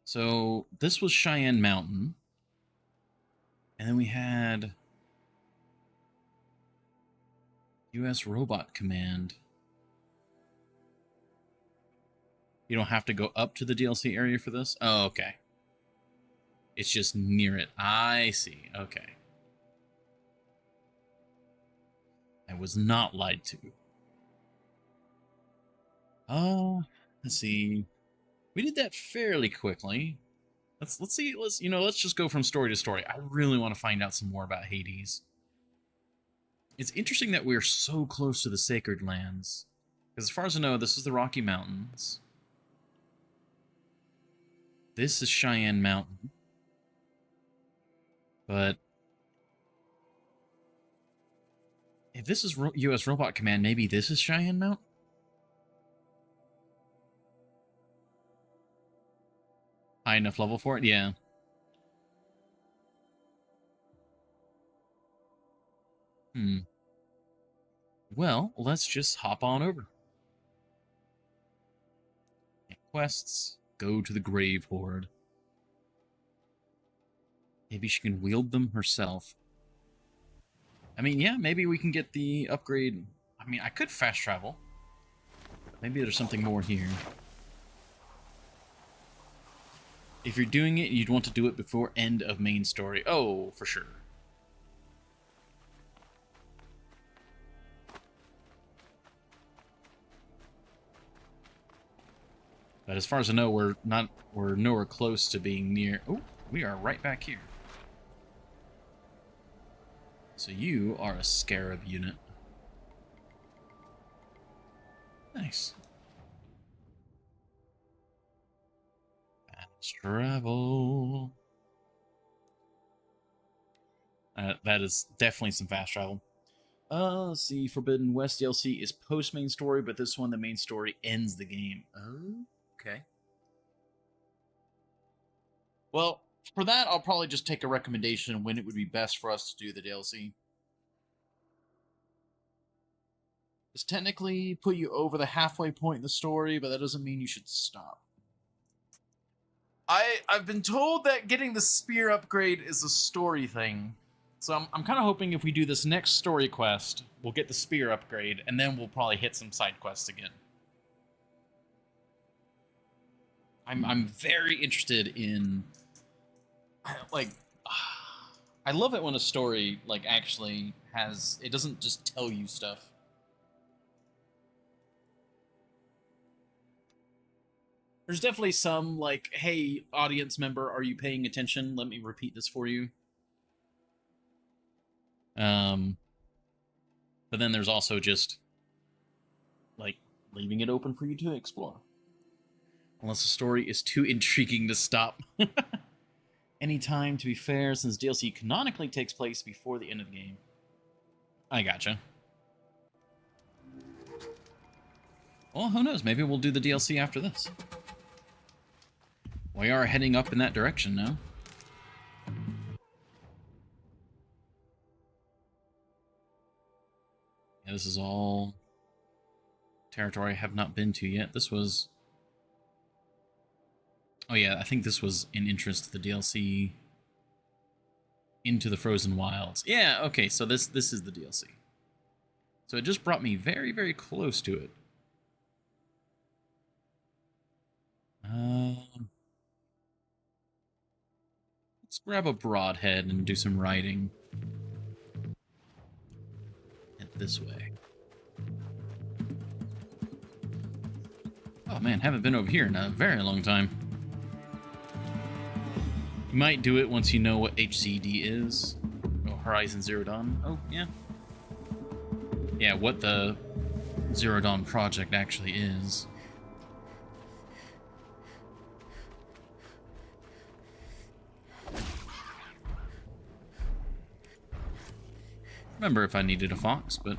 Speaker 1: So this was Cheyenne Mountain. And then we had US Robot Command. You don't have to go up to the DLC area for this? Oh, okay. It's just near it. I see. Okay. I was not lied to. Oh, let's see. We did that fairly quickly. Let's see. Let's just go from story to story. I really want to find out some more about Hades. It's interesting that we're so close to the Sacred Lands. Because as far as I know, this is the Rocky Mountains. This is Cheyenne Mountain. But if this is US Robot Command, maybe this is Cheyenne Mountain? High enough level for it? Yeah. Well, let's just hop on over. Quests. Go to the Grave Horde. Maybe she can wield them herself. I mean, yeah, maybe we can get the upgrade. I mean, I could fast travel. Maybe there's something more here. If you're doing it, you'd want to do it before end of main story. Oh, for sure. But as far as I know, we're nowhere close to being near. Oh, we are right back here. So you are a Scarab unit. Nice. Fast travel. That is definitely some fast travel. Let's see. Forbidden West DLC is post main story, but this one, the main story, ends the game. Oh, okay. Well, for that, I'll probably just take a recommendation when it would be best for us to do the DLC. It's technically put you over the halfway point in the story, but that doesn't mean you should stop. I've been told that getting the spear upgrade is a story thing. So I'm kind of hoping if we do this next story quest, we'll get the spear upgrade, and then we'll probably hit some side quests again. I'm very interested in, like, I love it when a story, like, actually has, it doesn't just tell you stuff. There's definitely some, like, hey, audience member, are you paying attention? Let me repeat this for you. But then there's also just, like, leaving it open for you to explore. Unless the story is too intriguing to stop. Anytime, to be fair, since DLC canonically takes place before the end of the game. I gotcha. Well, who knows? Maybe we'll do the DLC after this. We are heading up in that direction now. Yeah, this is all territory I have not been to yet. This was... Oh yeah, I think this was in interest to the DLC Into the Frozen Wilds. Yeah, okay, so this is the DLC. So it just brought me very, very close to it. Let's grab a broadhead and do some riding. Head this way. Oh man, haven't been over here in a very long time. You might do it once you know what HCD is. Oh, Horizon Zero Dawn. Oh, yeah. Yeah, what the Zero Dawn project actually is. Remember if I needed a fox, but...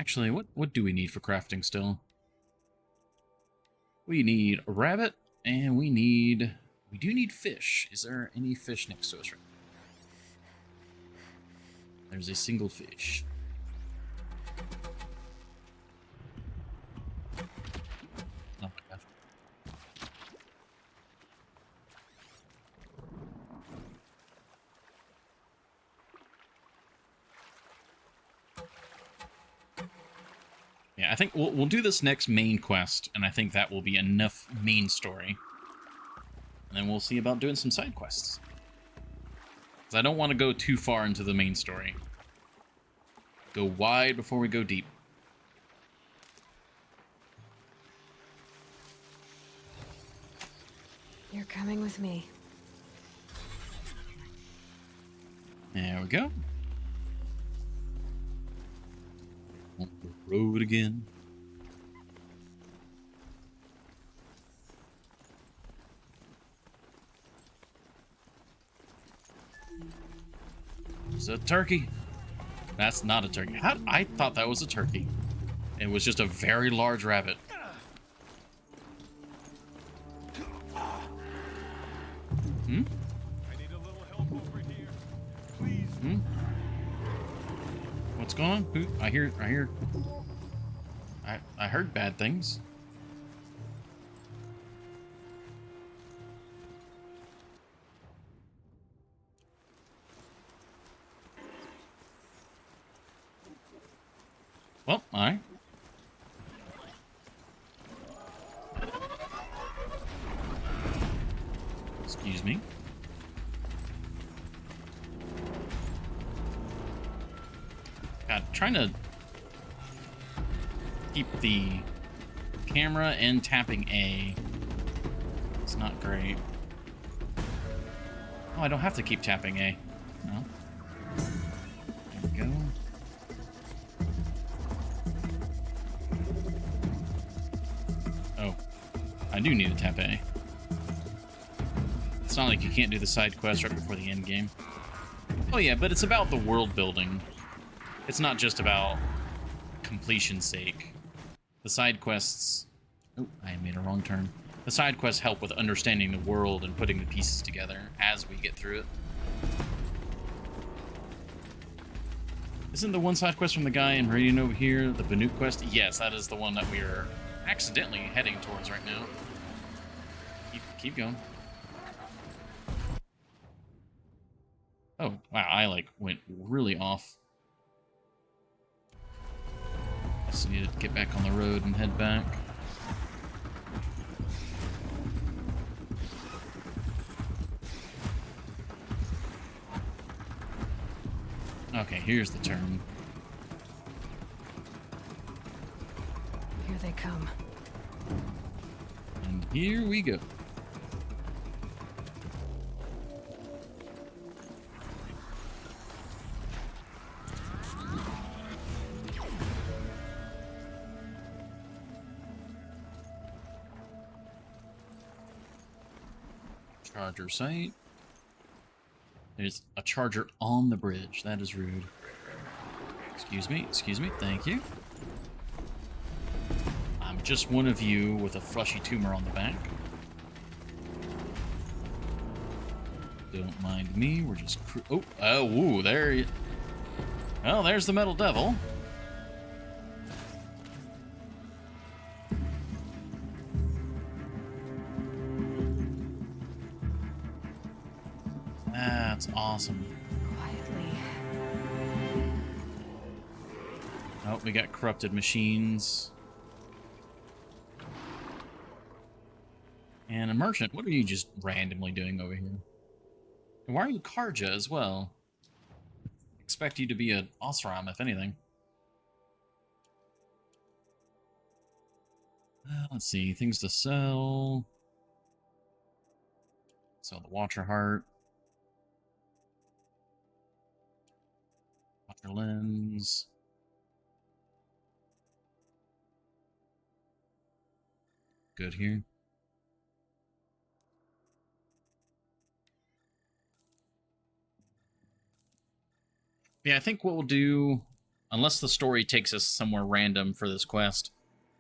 Speaker 1: Actually, what do we need for crafting still? We need a rabbit, and we do need fish. Is there any fish next to us right now? There's a single fish. Oh my gosh. Yeah, I think we'll do this next main quest, and I think that will be enough main story. And then we'll see about doing some side quests. Because I don't want to go too far into the main story. Go wide before we go deep.
Speaker 2: You're coming with me.
Speaker 1: There we go. On the road again. It's a turkey. That's not a turkey. I thought that was a turkey. It was just a very large rabbit. Hmm?
Speaker 9: I need a little help over here. Please.
Speaker 1: Hmm? What's going on? Who? I hear. I heard bad things. Well, alright. Excuse me. God, trying to keep the camera and tapping A. It's not great. Oh, I don't have to keep tapping A. No. There we go. Oh, I do need to tap A. It's not like you can't do the side quest right before the end game. Oh yeah, but it's about the world building. It's not just about completion's sake. The side quests... Oh, I made a wrong turn. The side quests help with understanding the world and putting the pieces together as we get through it. Isn't the one side quest from the guy in Meridian over here the Banuk quest? Yes, that is the one that we are accidentally heading towards right now. Keep going. Oh, wow, I went really off. Just need to get back on the road and head back. Okay, here's the turn.
Speaker 2: Here they come.
Speaker 1: And here we go. Charger site. There's a charger on the bridge. That is rude. Excuse me, thank you. I'm just one of you with a fleshy tumor on the back. Don't mind me, we're just ooh, there you... Well, there's the Metal Devil. That's awesome.
Speaker 2: Quietly.
Speaker 1: Oh, we got corrupted machines. And a merchant. What are you just randomly doing over here? And why are you Karja as well? Expect you to be an Osram, if anything. Let's see. Things to sell. Sell the Watcher Heart. Watcher Lens. Good here. Yeah, I think what we'll do unless the story takes us somewhere random for this quest.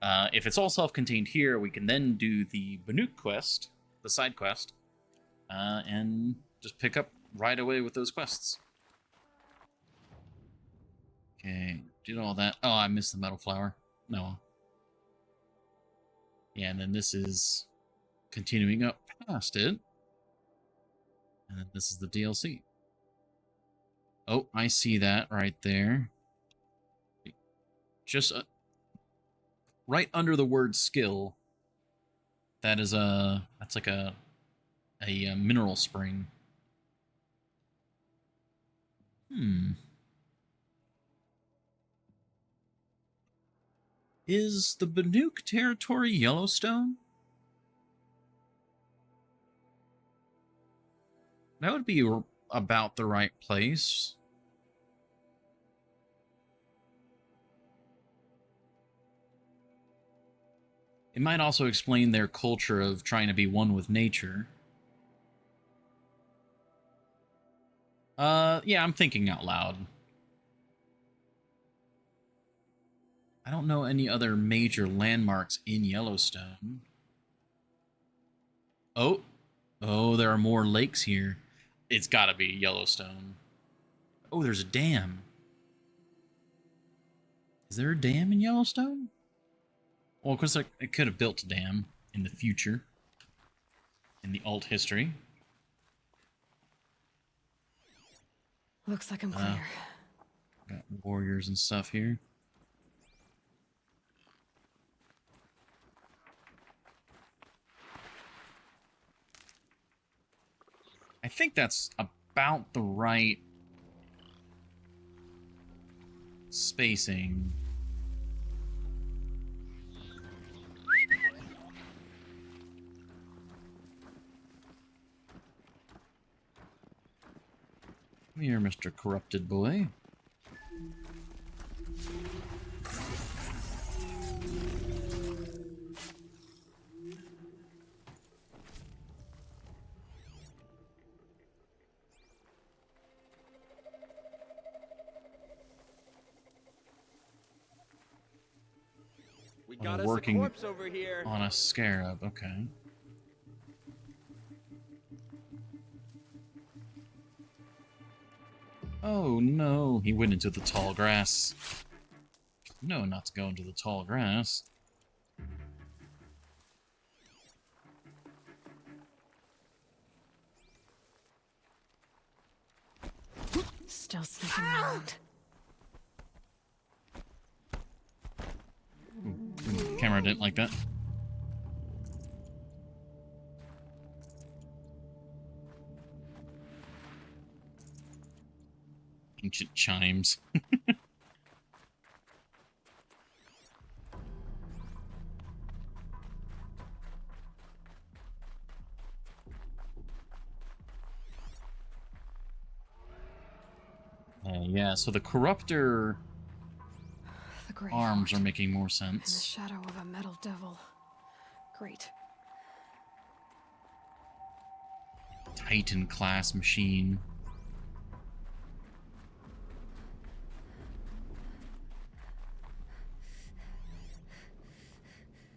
Speaker 1: If it's all self-contained here, we can then do the Banuk quest, the side quest, and just pick up right away with those quests. Okay, did all that. Oh, I missed the metal flower. No. Yeah, and then this is continuing up past it. And then this is the DLC. Oh, I see that right there. Just right under the word skill. That's like a mineral spring. Is the Banuk territory Yellowstone? That would be about the right place. It might also explain their culture of trying to be one with nature. Yeah, I'm thinking out loud. I don't know any other major landmarks in Yellowstone. Oh, there are more lakes here. It's gotta be Yellowstone. Oh, there's a dam. Is there a dam in Yellowstone? Well, of course, it could have built a dam in the future. In the alt history.
Speaker 2: Looks like I'm clear.
Speaker 1: Got warriors and stuff here. I think that's about the right spacing. Come here, Mr. Corrupted Boy.
Speaker 10: We got
Speaker 1: working
Speaker 10: us a corpse over here.
Speaker 1: On a scarab, okay. Oh no, he went into the tall grass. No, not to go into the tall grass.
Speaker 2: Still sneaking around.
Speaker 1: Camera didn't like that. Ancient chimes. Yeah, so the corruptor arms are making more sense.
Speaker 2: In the shadow of a metal devil. Great.
Speaker 1: Titan class machine.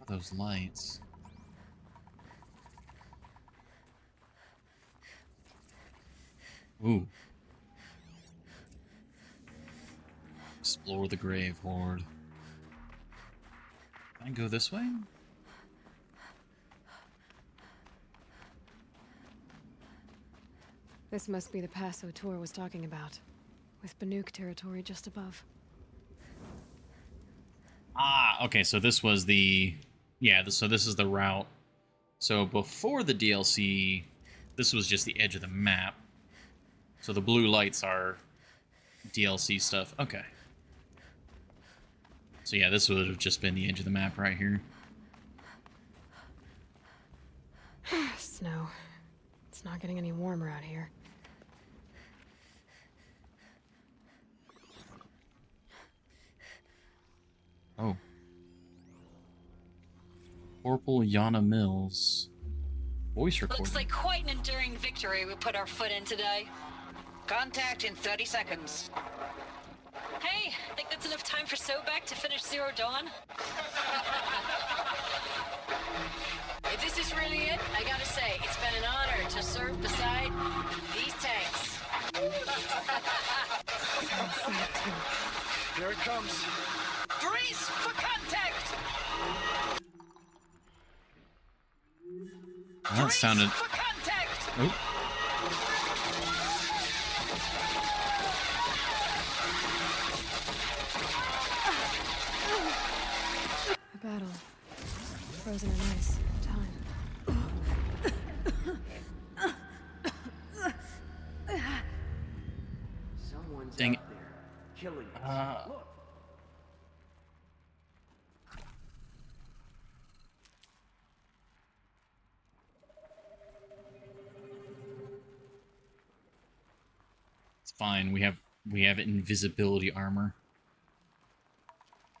Speaker 1: Those lights. Ooh. Explore the grave horde. Can I go this way?
Speaker 2: This must be the pass O'Toole was talking about, with Banuk territory just above.
Speaker 1: Ah, okay, so this was the... Yeah, so this is the route. So before the DLC, this was just the edge of the map. So the blue lights are DLC stuff. Okay. So yeah, this would have just been the edge of the map right here.
Speaker 2: Snow. It's not getting any warmer out here.
Speaker 1: Oh. Corporal Yana Mills. Voice recording.
Speaker 12: Looks like quite an enduring victory we put our foot in today.
Speaker 17: Contact in 30 seconds.
Speaker 6: Hey, think that's enough time for Sobek to finish Zero Dawn?
Speaker 12: If this is really it, I gotta say, it's been an honor to serve beside these tanks.
Speaker 9: Here it comes.
Speaker 12: Grease for contact!
Speaker 1: Well, that sounded.
Speaker 12: For contact!
Speaker 1: Oh.
Speaker 2: A battle. Frozen in ice. Time.
Speaker 10: Someone's
Speaker 1: Dang it.
Speaker 10: out there killing us. Look.
Speaker 1: It's fine. We have invisibility armor.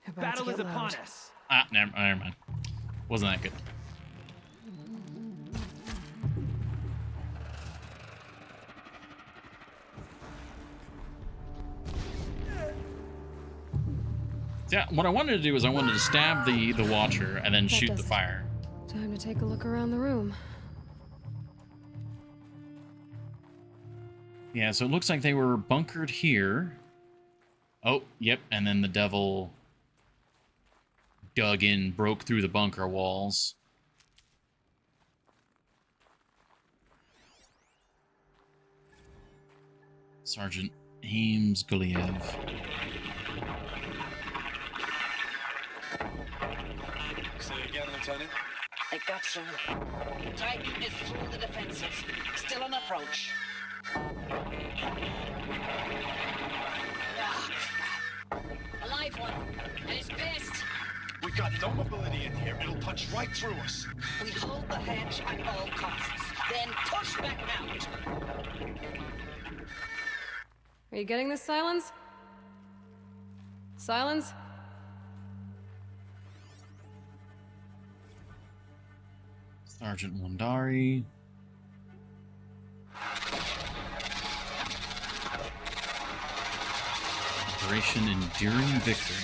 Speaker 2: About to
Speaker 10: Battle is
Speaker 2: get
Speaker 10: upon
Speaker 2: loud.
Speaker 10: us.
Speaker 1: Ah, never mind. Wasn't that good. Yeah, what I wanted to do is I wanted to stab the Watcher and then
Speaker 2: That
Speaker 1: shoot the
Speaker 2: does it.
Speaker 1: fire.
Speaker 2: Time to take a look around the room.
Speaker 1: Yeah, so it looks like they were bunkered here. Oh, yep, and then the devil dug in, broke through the bunker walls. Sergeant Ames Guliev.
Speaker 17: Say again, Lieutenant.
Speaker 14: I got some. Titan is through the defensive. Still on approach.
Speaker 12: A live one, and it's pissed.
Speaker 17: We got no mobility in here. It'll punch right through us.
Speaker 14: We hold the hedge at all costs, then push back out.
Speaker 2: Are you getting this, Silence? Silence?
Speaker 1: Sergeant Wandari. Operation Enduring Victory.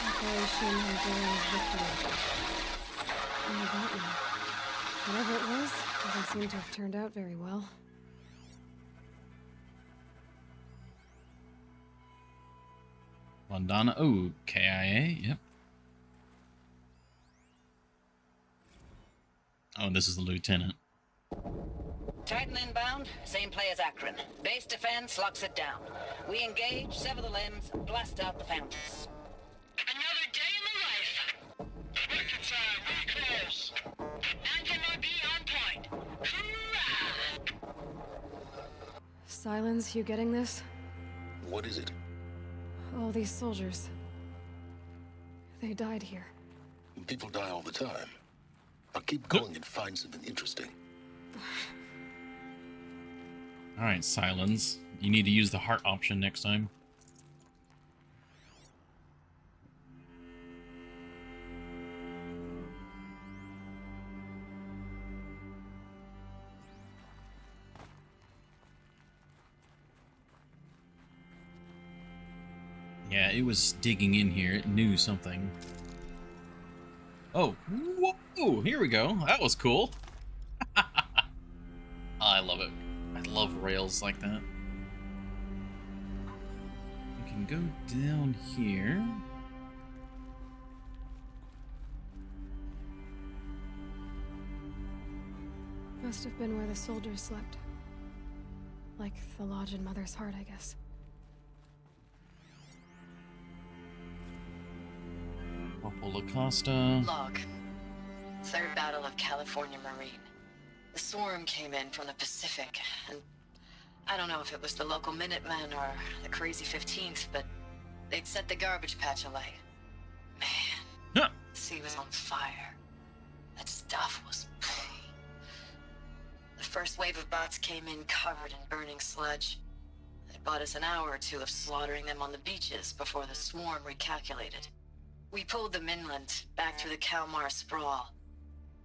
Speaker 2: Operation Enduring Victory. Oh, that one. Whatever it was, doesn't seem to have turned out very well.
Speaker 1: Londana. Oh, KIA. Yep. Oh, this is the lieutenant.
Speaker 14: Titan inbound, same play as Akron. Base defense locks it down. We engage, sever the limbs, blast out the fountains.
Speaker 12: Another day in the life. Record time, we close. Anthem RB on point. Hoorah!
Speaker 2: Silence, you getting this?
Speaker 8: What is it?
Speaker 2: All these soldiers. They died here.
Speaker 8: People die all the time. I'll keep going and find something interesting.
Speaker 1: All right, Silence. You need to use the heart option next time. Yeah, it was digging in here. It knew something. Oh, whoa! Here we go. That was cool. I love it. I love rails like that. We can go down here.
Speaker 2: Must have been where the soldiers slept. Like the lodge in Mother's Heart, I guess.
Speaker 1: Corporal Acosta.
Speaker 12: Log. Third Battle of California Marine. The swarm came in from the Pacific, and I don't know if it was the local Minutemen or the crazy 15th, but they'd set the garbage patch alight. Man, the sea was on fire. That stuff was... The first wave of bots came in covered in burning sludge. It bought us an hour or two of slaughtering them on the beaches before the swarm recalculated. We pulled them inland, back through the Kalmar sprawl.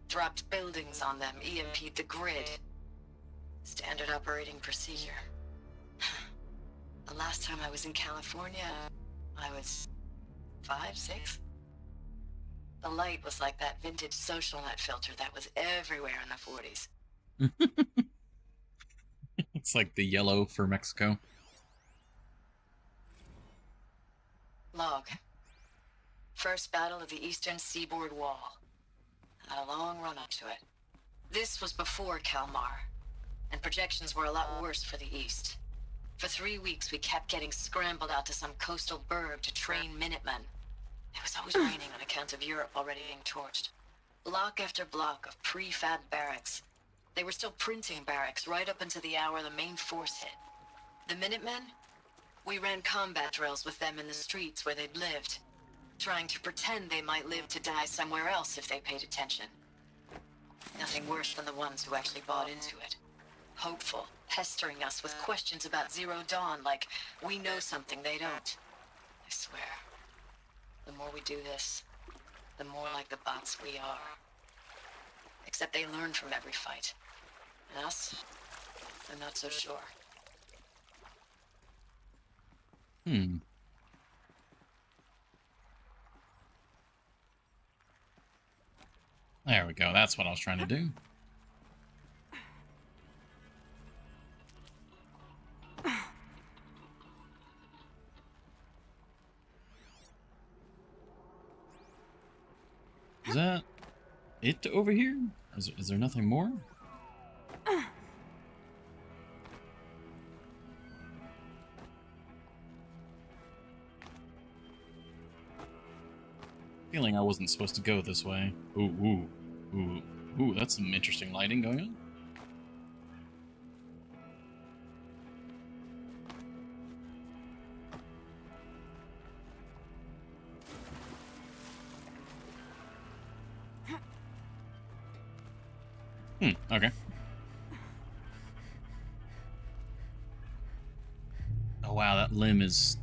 Speaker 12: Dropped buildings on them, EMP'd the grid. Standard operating procedure. The last time I was in California, I was 5, 6. The light was like that vintage social net filter that was everywhere in the 40s.
Speaker 1: It's like the yellow for Mexico.
Speaker 12: Log. First battle of the Eastern Seaboard Wall. Had a long run up to it. This was before Kalmar, and projections were a lot worse for the East. For 3 weeks, we kept getting scrambled out to some coastal burg to train Minutemen. It was always raining on account of Europe already being torched. Block after block of prefab barracks. They were still printing barracks right up until the hour the main force hit. The Minutemen? We ran combat drills with them in the streets where they'd lived, trying to pretend they might live to die somewhere else if they paid attention. Nothing worse than the ones who actually bought into it. Hopeful, pestering us with questions about Zero Dawn like we know something they don't. I swear, the more we do this, the more like the bots we are. Except they learn from every fight. And us, I'm not so sure.
Speaker 1: There we go. That's what I was trying to do. Is that it over here? Is there nothing more? Feeling I wasn't supposed to go this way. Ooh, that's some interesting lighting going on. Okay. Oh wow, that limb is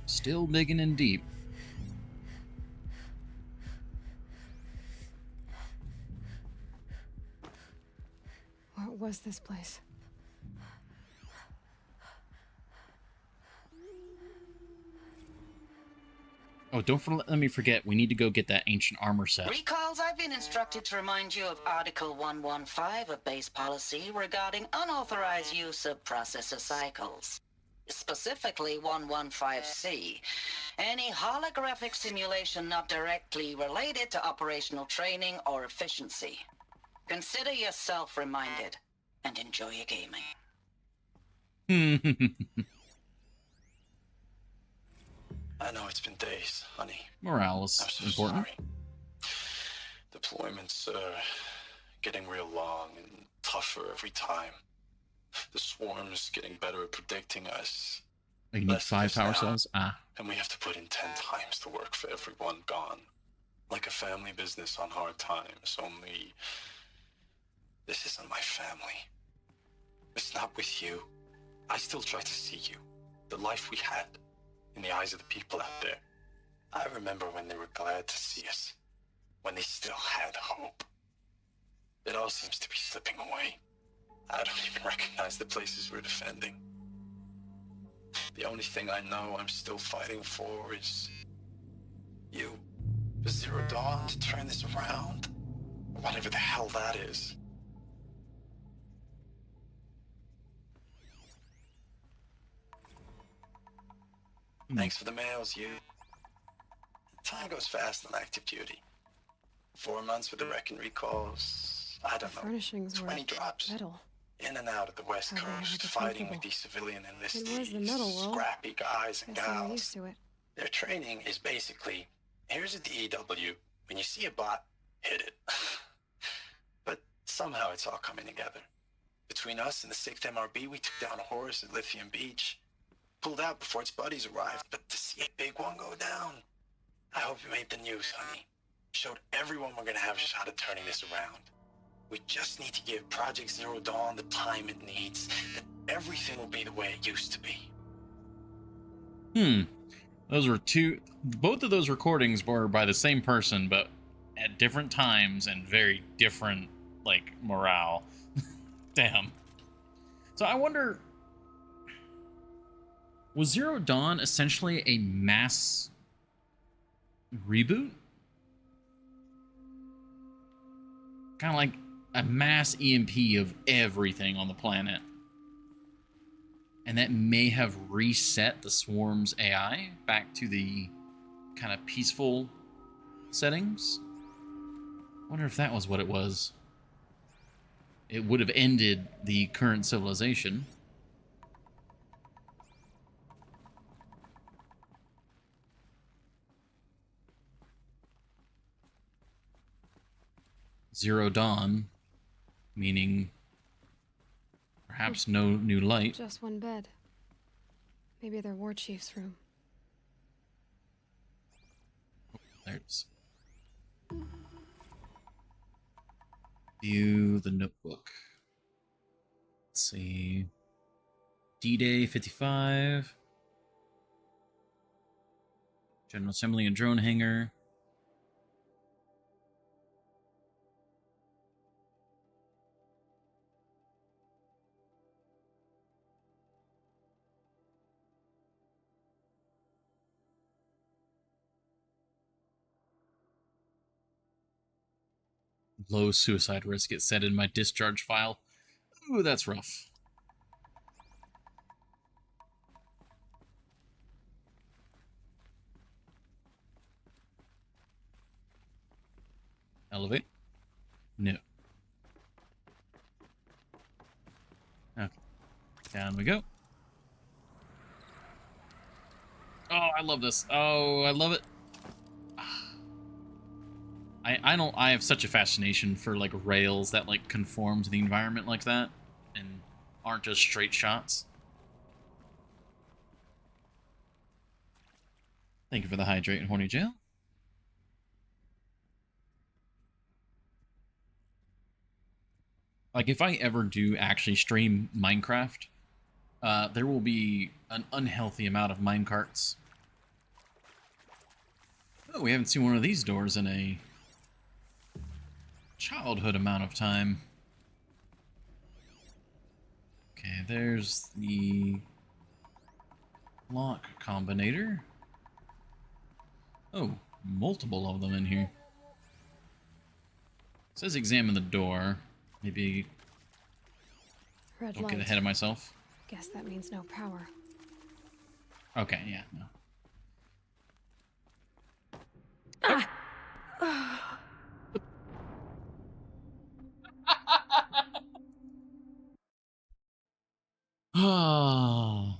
Speaker 1: still digging in deep.
Speaker 2: What was this place?
Speaker 1: Oh, let me forget. We need to go get that ancient armor set.
Speaker 18: Recalls, I've been instructed to remind you of Article 115 of base policy regarding unauthorized use of processor cycles. Specifically 115C. Any holographic simulation not directly related to operational training or efficiency. Consider yourself reminded and enjoy your gaming.
Speaker 4: I know it's been days, honey.
Speaker 1: Morale is important.
Speaker 4: Sorry. Deployments are getting real long and tougher every time. The swarm's getting better at predicting us.
Speaker 1: You need 5 power cells?
Speaker 4: And we have to put in 10 times the work for everyone gone. Like a family business on hard times, only... This isn't my family. It's not with you. I still try to see you. The life we had. In the eyes of the people out there. I remember when they were glad to see us. When they still had hope. It all seems to be slipping away. I don't even recognize the places we're defending. The only thing I know I'm still fighting for is... you. For Zero Dawn to turn this around. Whatever the hell that is. Thanks for the mails, you. Time goes fast on active duty. 4 months with the wreck and recalls. I don't know.
Speaker 2: Furnishings
Speaker 4: 20
Speaker 2: were
Speaker 4: drops.
Speaker 2: metal.
Speaker 4: In and out of the West Coast, fighting with these civilian enlistees.
Speaker 2: It was the metal world.
Speaker 4: Scrappy guys and
Speaker 2: Guess I'm
Speaker 4: gals.
Speaker 2: used to it.
Speaker 4: Their training is basically, here's a DEW. When you see a bot, hit it. But somehow it's all coming together. Between us and the 6th MRB, we took down Horus at Lithium Beach. Pulled out before its buddies arrived, but to see a big one go down. I hope you made the news, honey. Showed everyone we're gonna have a shot at turning this around. We just need to give Project Zero Dawn the time it needs, that everything will be the way it used to be.
Speaker 1: Those were both of those recordings were by the same person, but at different times and very different, like, morale. Damn. So I wonder, was Zero Dawn essentially a mass reboot? Kind of like a mass EMP of everything on the planet. And that may have reset the Swarm's AI back to the kind of peaceful settings. I wonder if that was what it was. It would have ended the current civilization. Zero Dawn, meaning perhaps no new light.
Speaker 2: Just one bed. Maybe their war chief's room.
Speaker 1: There it is. View the notebook. Let's see. D-Day 55. General Assembly and Drone Hangar. Low suicide risk gets set in my discharge file. Ooh, that's rough. Elevate? No. Okay. Down we go. Oh, I love this. Oh, I love it. I have such a fascination for like rails that like conform to the environment like that and aren't just straight shots. Thank you for the hydrate and horny jail. Like if I ever do actually stream Minecraft, there will be an unhealthy amount of minecarts. Oh, we haven't seen one of these doors in a childhood amount of time. Okay, there's the lock combinator. Oh, multiple of them in here. It says examine the door. Maybe
Speaker 2: Red
Speaker 1: don't
Speaker 2: light.
Speaker 1: get ahead of myself.
Speaker 2: Guess that means no power.
Speaker 1: Okay, yeah, no. Oh.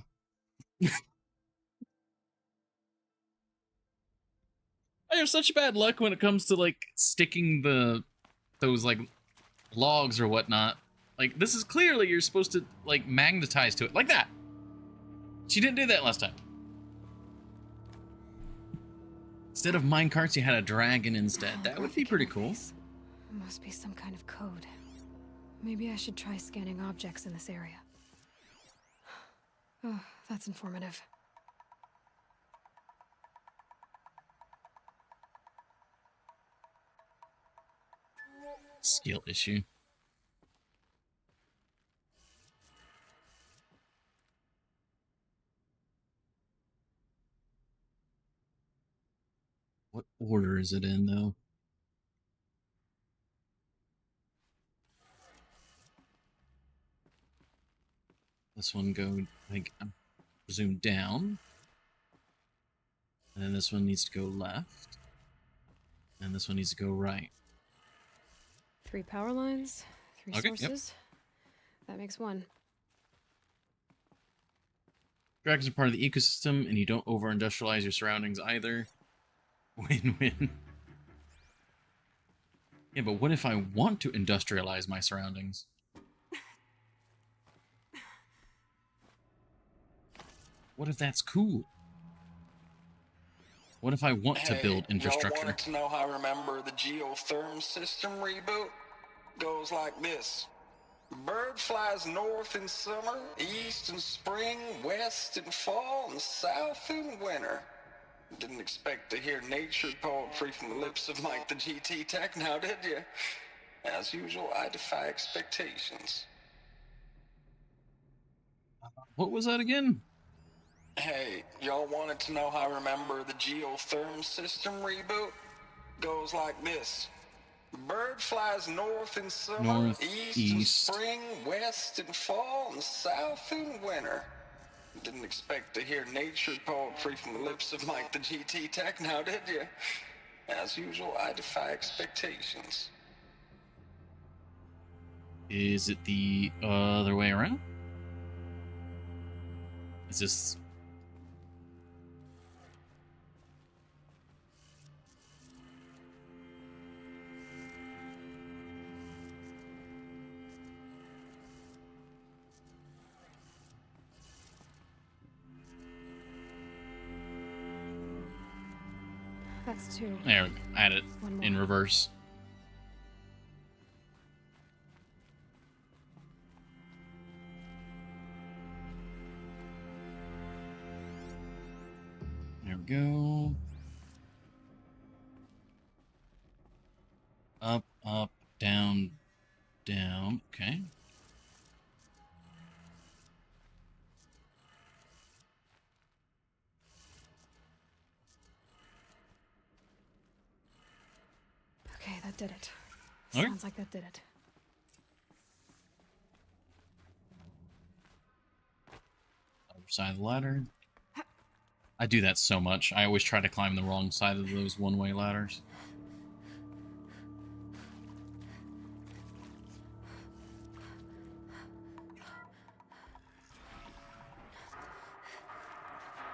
Speaker 1: I have such bad luck when it comes to like sticking those like logs or whatnot. Like this is clearly you're supposed to like magnetize to it like that. She didn't do that last time. Instead of minecarts, you had a dragon instead. That would be pretty cool.
Speaker 2: Must be some kind of code. Maybe I should try scanning objects in this area. Oh, that's informative.
Speaker 1: Skill issue. What order is it in, though? This one go, like, I presume down. And then this one needs to go left. And this one needs to go right.
Speaker 2: 3 power lines, 3
Speaker 1: Okay, yep.
Speaker 2: sources. That makes 1.
Speaker 1: Dragons are part of the ecosystem, and you don't over-industrialize your surroundings either. Win-win. Yeah, but what if I want to industrialize my surroundings? What if that's cool? What if I want to build
Speaker 14: Y'all
Speaker 1: infrastructure?
Speaker 14: wanted to know how I remember the geotherm system reboot? Goes like this. Bird flies north in summer, east in spring, west in fall, and south in winter. Didn't expect to hear nature poetry from the lips of Mike the GT Tech now, did you? As usual, I defy expectations.
Speaker 1: What was that again?
Speaker 14: Hey, y'all wanted to know how I remember the geotherm system reboot? Goes like this. Bird flies north in summer,
Speaker 1: North,
Speaker 14: east in spring, west in fall, and south in winter. Didn't expect to hear nature poetry from the lips of Mike the GT Tech now, did you? As usual, I defy expectations.
Speaker 1: Is it the other way around? Is this...
Speaker 2: That's two.
Speaker 1: There we go. I had it in reverse. There we go. Up, up, down, down. Okay.
Speaker 2: Okay, that did it.
Speaker 1: Okay.
Speaker 2: Sounds like that did it.
Speaker 1: Other side of the ladder. I do that so much. I always try to climb the wrong side of those one-way ladders.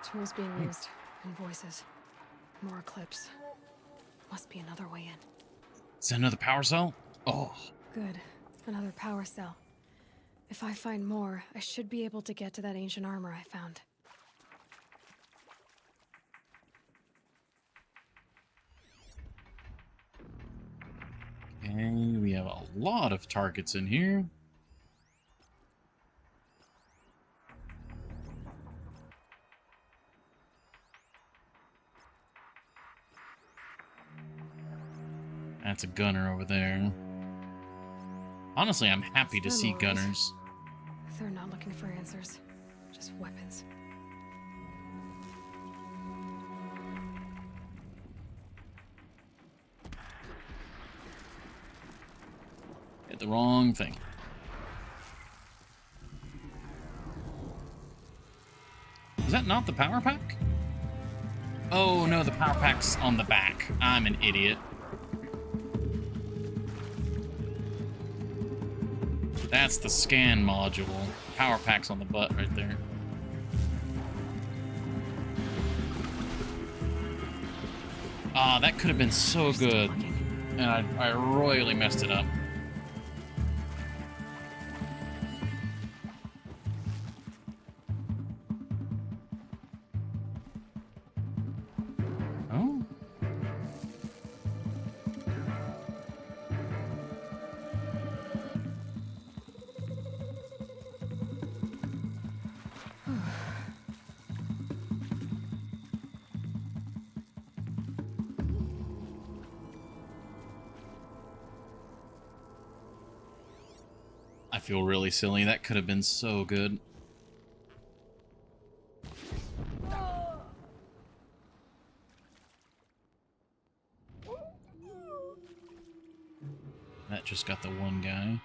Speaker 2: Tools being used, and voices. More clips. Must be another way in.
Speaker 1: Is that another power cell? Oh.
Speaker 2: Good. Another power cell. If I find more, I should be able to get to that ancient armor I found.
Speaker 1: Okay, we have a lot of targets in here. That's a gunner over there. Honestly, I'm happy to see gunners.
Speaker 2: They're not looking for answers, just weapons.
Speaker 1: Hit the wrong thing. Is that not the power pack? Oh no, the power pack's on the back. I'm an idiot. That's the scan module. Power pack's on the butt right there. Ah, that could have been so good. And I royally messed it up. Oh. I feel really silly. That could have been so good. That just got the one guy.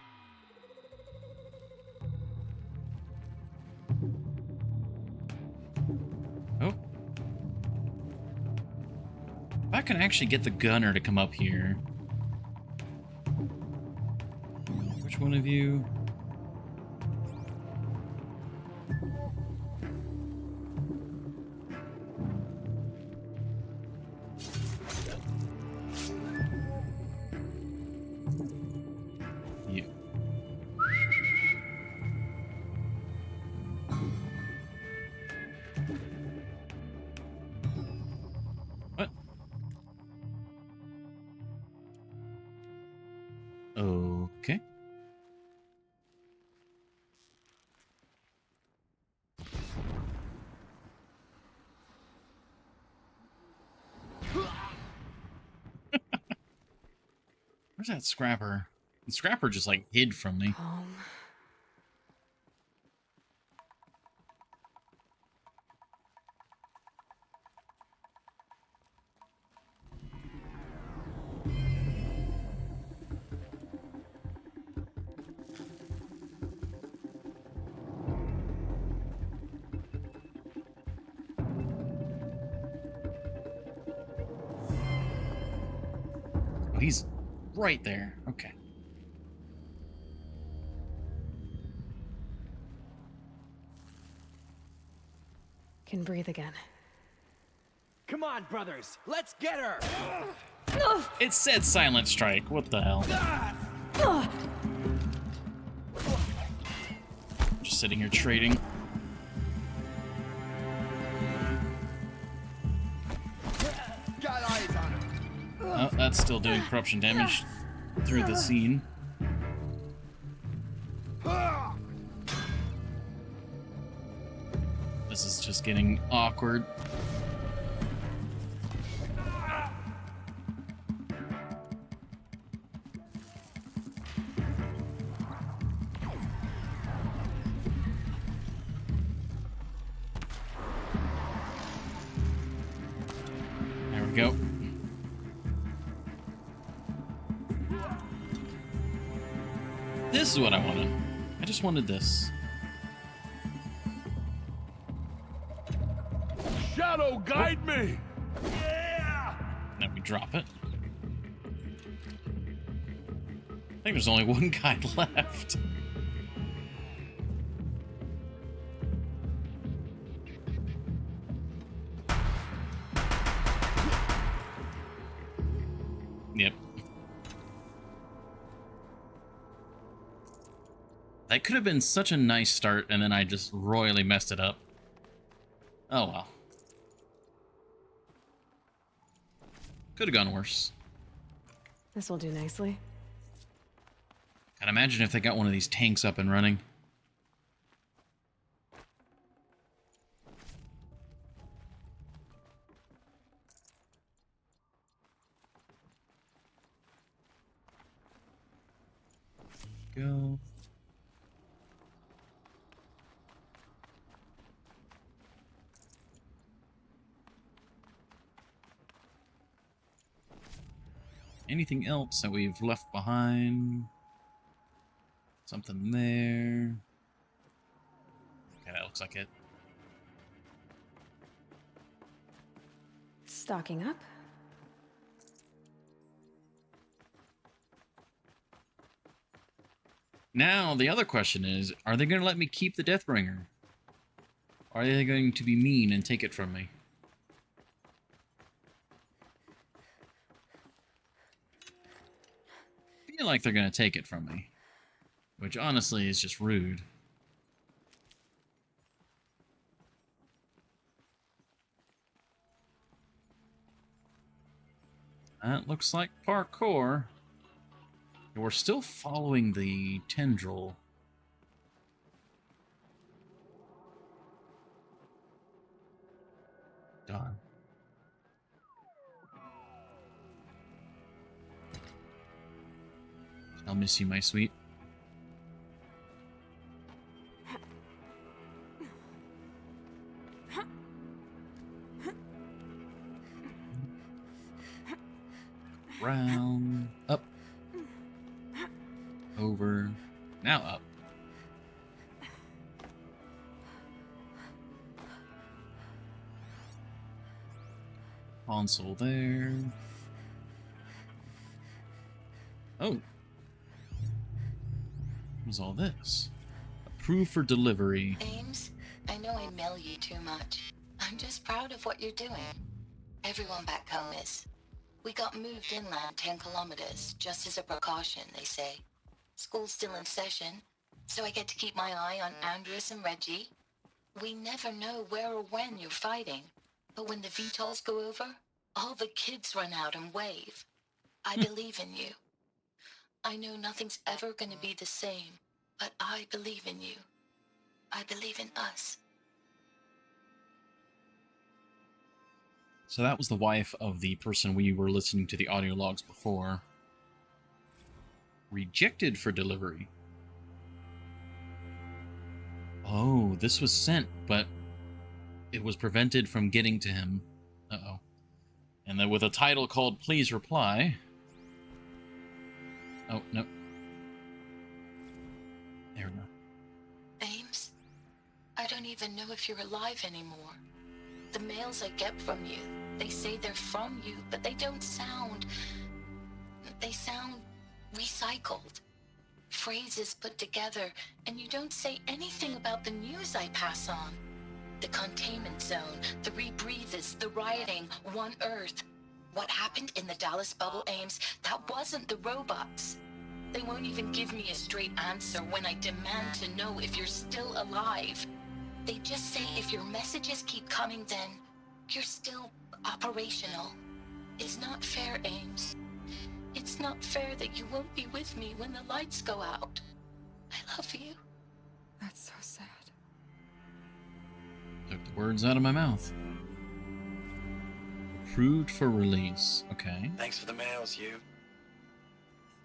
Speaker 1: Oh. If I can actually get the gunner to come up here. Which one of you? You. What? Okay. Where's that Scrapper? The Scrapper just like hid from me. Oh, he's right there. Okay.
Speaker 2: Can breathe again.
Speaker 3: Come on, brothers. Let's get her.
Speaker 1: It said silent strike. What the hell? Just sitting here trading.
Speaker 17: Got eyes on him.
Speaker 1: Oh, that's still doing corruption damage through the scene. This is just getting awkward. There we go. This is what I wanted. I just wanted this.
Speaker 17: Shadow, guide me! Yeah!
Speaker 1: Then we drop it. I think there's only one guy left. Yep. That could have been such a nice start, and then I just royally messed it up. Oh well. Could have gone worse.
Speaker 2: This will do nicely.
Speaker 1: I'd imagine if they got one of these tanks up and running. Go. Anything else that we've left behind? Something there. Okay, that looks like it.
Speaker 2: Stocking up.
Speaker 1: Now, the other question is, are they going to let me keep the Deathbringer? Or are they going to be mean and take it from me? I feel like they're going to take it from me. Which, honestly, is just rude. That looks like parkour. We're still following the tendril. Darn. I'll miss you, my sweet. Round, up, over, now up. Console there. Oh. What was all this? Approved for delivery.
Speaker 12: Ames, I know I mail you too much. I'm just proud of what you're doing. Everyone back home is. We got moved inland 10 kilometers, just as a precaution, they say. School's still in session, so I get to keep my eye on Andres and Reggie. We never know where or when you're fighting, but when the VTOLs go over, all the kids run out and wave. I believe in you. I know nothing's ever gonna be the same, but I believe in you. I believe in us.
Speaker 1: So that was the wife of the person we were listening to the audio logs before. Rejected for delivery. Oh, this was sent, but it was prevented from getting to him. Uh-oh. And then with a title called Please Reply. Oh, no. There we go.
Speaker 12: Ames, I don't even know if you're alive anymore. The mails I get from you, they say they're from you, but they don't sound... They sound recycled. Phrases put together, and you don't say anything about the news I pass on. The containment zone, the rebreathers, the rioting, One Earth. What happened in the Dallas bubble, Ames, that wasn't the robots. They won't even give me a straight answer when I demand to know if you're still alive. They just say if your messages keep coming, then you're still operational. It's not fair, Ames. It's not fair that you won't be with me when the lights go out. I love you.
Speaker 2: That's so sad.
Speaker 1: Took the words out of my mouth. Approved for release. Okay.
Speaker 4: Thanks for the mails, you.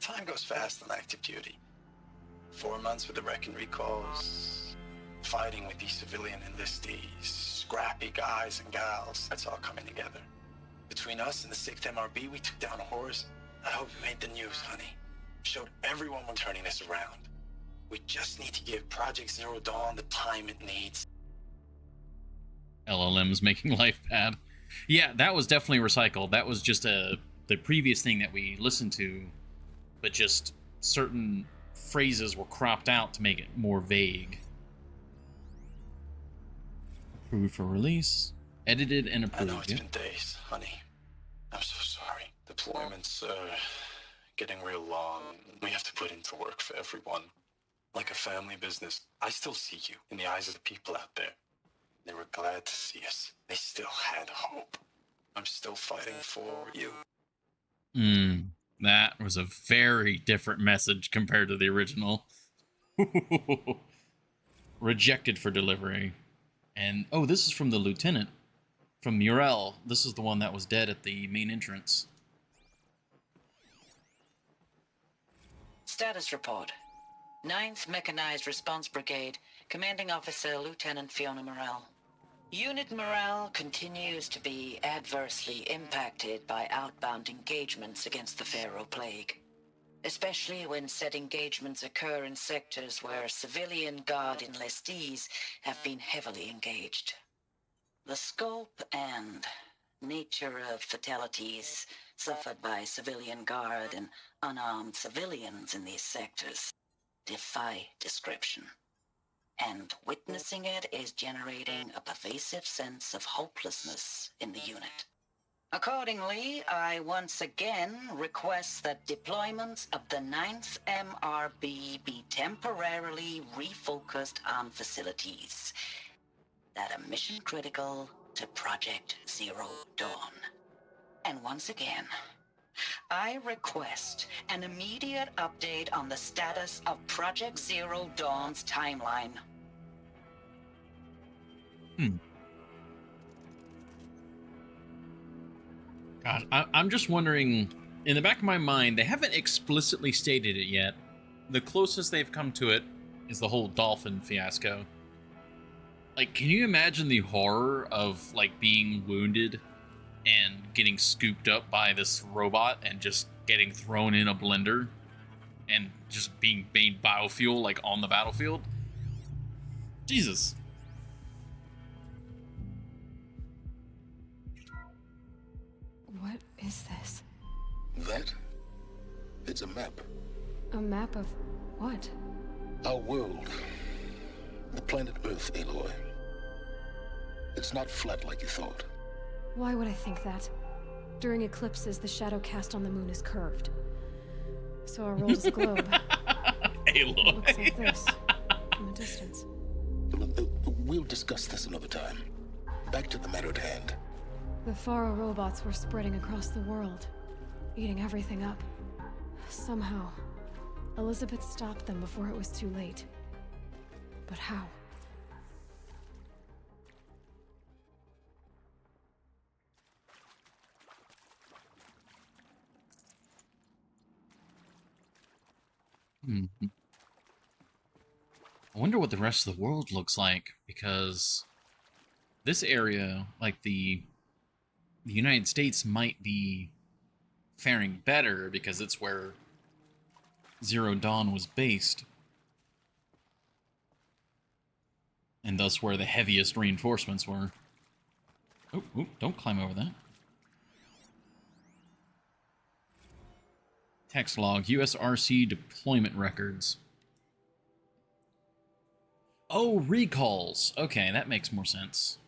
Speaker 4: Time goes fast on active duty. 4 months with the wreck and recalls, fighting with these civilian enlistees, scrappy guys and gals. That's all coming together. Between us and the 6th MRB, we took down a horse. I hope you made the news, honey. Showed everyone we're turning this around. We just need to give Project Zero Dawn the time it needs.
Speaker 1: LLMs making life bad. Yeah, that was definitely recycled. That was just the previous thing that we listened to, but just certain phrases were cropped out to make it more vague. Approved for release. Edited and approved.
Speaker 4: I know it's been days, honey. I'm so sorry. Deployments are getting real long. We have to put in for work for everyone. Like a family business. I still see you in the eyes of the people out there. They were glad to see us. They still had hope. I'm still fighting for you.
Speaker 1: That was a very different message compared to the original. Rejected for delivery. And, oh, this is from the lieutenant. From Muriel. This is the one that was dead at the main entrance.
Speaker 18: Status report. 9th Mechanized Response Brigade, Commanding Officer Lieutenant Fiona Morell. Unit morale continues to be adversely impacted by outbound engagements against the Pharaoh Plague, especially when said engagements occur in sectors where civilian guard enlistees have been heavily engaged. The scope and nature of fatalities suffered by civilian guard and unarmed civilians in these sectors defy description. And witnessing it is generating a pervasive sense of hopelessness in the unit. Accordingly, I once again request that deployments of the 9th MRB be temporarily refocused on facilities that are mission critical to Project Zero Dawn. And once again, I request an immediate update on the status of Project Zero Dawn's timeline.
Speaker 1: God, I'm just wondering, in the back of my mind, they haven't explicitly stated it yet. The closest they've come to it is the whole dolphin fiasco. Like, can you imagine the horror of, like, being wounded and getting scooped up by this robot and just getting thrown in a blender and just being made biofuel, like, on the battlefield? Jesus.
Speaker 2: What is this?
Speaker 8: That? It's a map.
Speaker 2: A map of what?
Speaker 8: Our world. The planet Earth, Aloy. It's not flat like you thought.
Speaker 2: Why would I think that? During eclipses, the shadow cast on the moon is curved. So our world is a globe.
Speaker 1: Aloy.
Speaker 2: It looks like this, from a distance.
Speaker 8: We'll discuss this another time. Back to the matter at hand.
Speaker 2: The Faro robots were spreading across the world, eating everything up. Somehow, Elizabeth stopped them before it was too late. But how?
Speaker 1: I wonder what the rest of the world looks like, because this area, like the United States, might be faring better because it's where Zero Dawn was based, and thus where the heaviest reinforcements were. Oh, don't climb over that. Text log, USRC deployment records. Oh, recalls. Okay, that makes more sense.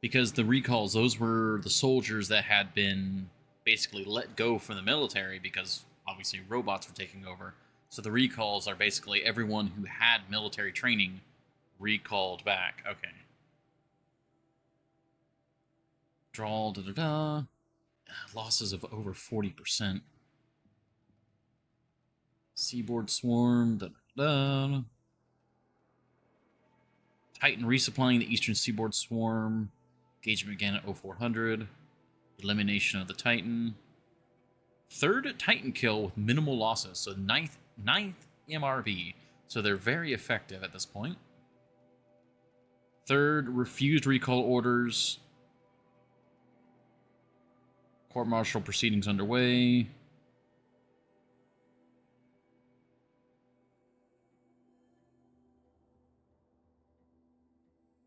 Speaker 1: Because the recalls, those were the soldiers that had been basically let go from the military because obviously robots were taking over. So the recalls are basically everyone who had military training recalled back. Okay. Draw, da-da-da. Losses of over 40%. Seaboard swarm, da-da-da. Titan resupplying the eastern seaboard swarm. Engagement again at 0400. Elimination of the Titan. Third Titan kill with minimal losses. So ninth MRV. So they're very effective at this point. Third, refused recall orders. Court-martial proceedings underway.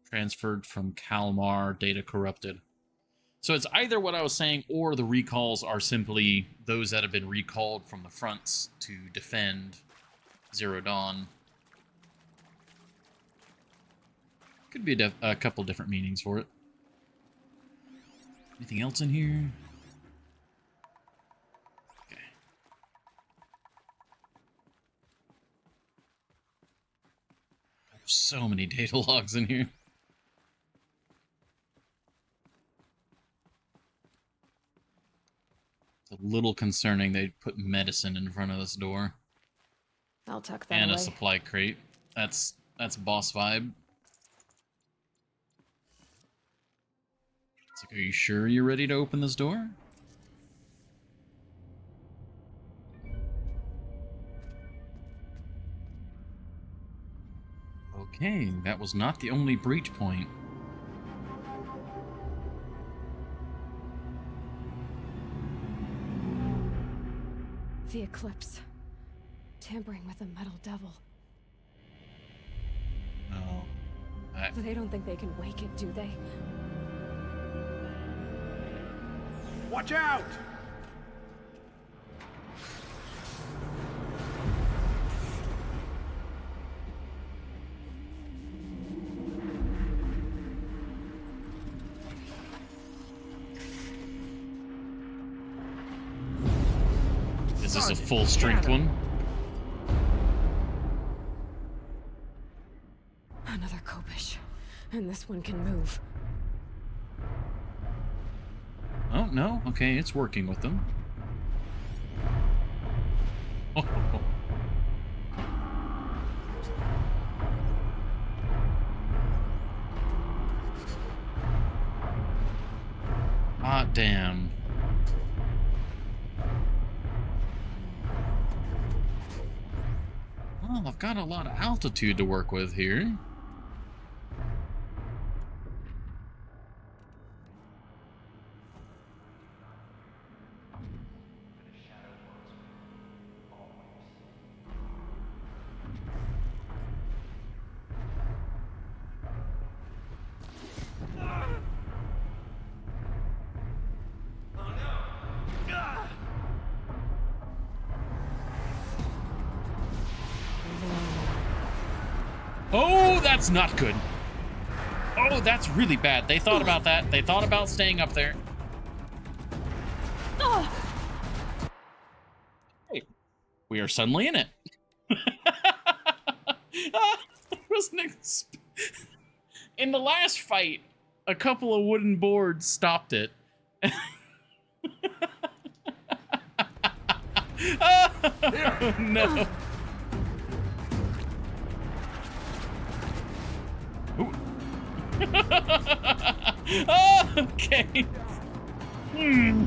Speaker 1: Transferred from Kalmar, data corrupted. So it's either what I was saying, or the recalls are simply those that have been recalled from the fronts to defend Zero Dawn. Could be a couple different meanings for it. Anything else in here? Okay. There's so many data logs in here. It's a little concerning they put medicine in front of this door.
Speaker 2: I'll tuck that
Speaker 1: And
Speaker 2: away.
Speaker 1: a supply crate. That's boss vibe. It's like, are you sure you're ready to open this door? Okay, that was not the only breach point.
Speaker 2: The Eclipse. Tampering with the Metal Devil.
Speaker 1: Oh.
Speaker 2: They don't think they can wake it, do they?
Speaker 9: Watch out!
Speaker 1: Is this a full strength one?
Speaker 2: Another Kopish. And this one can move.
Speaker 1: Oh, no. Okay, it's working with them. Oh. Ah, damn. Well, I've got a lot of altitude to work with here. Oh, that's not good. Oh, that's really bad. They thought about that. They thought about staying up there. Hey, we are suddenly in it. In the last fight, a couple of wooden boards stopped it. Oh, no. Oh, okay. Hmm.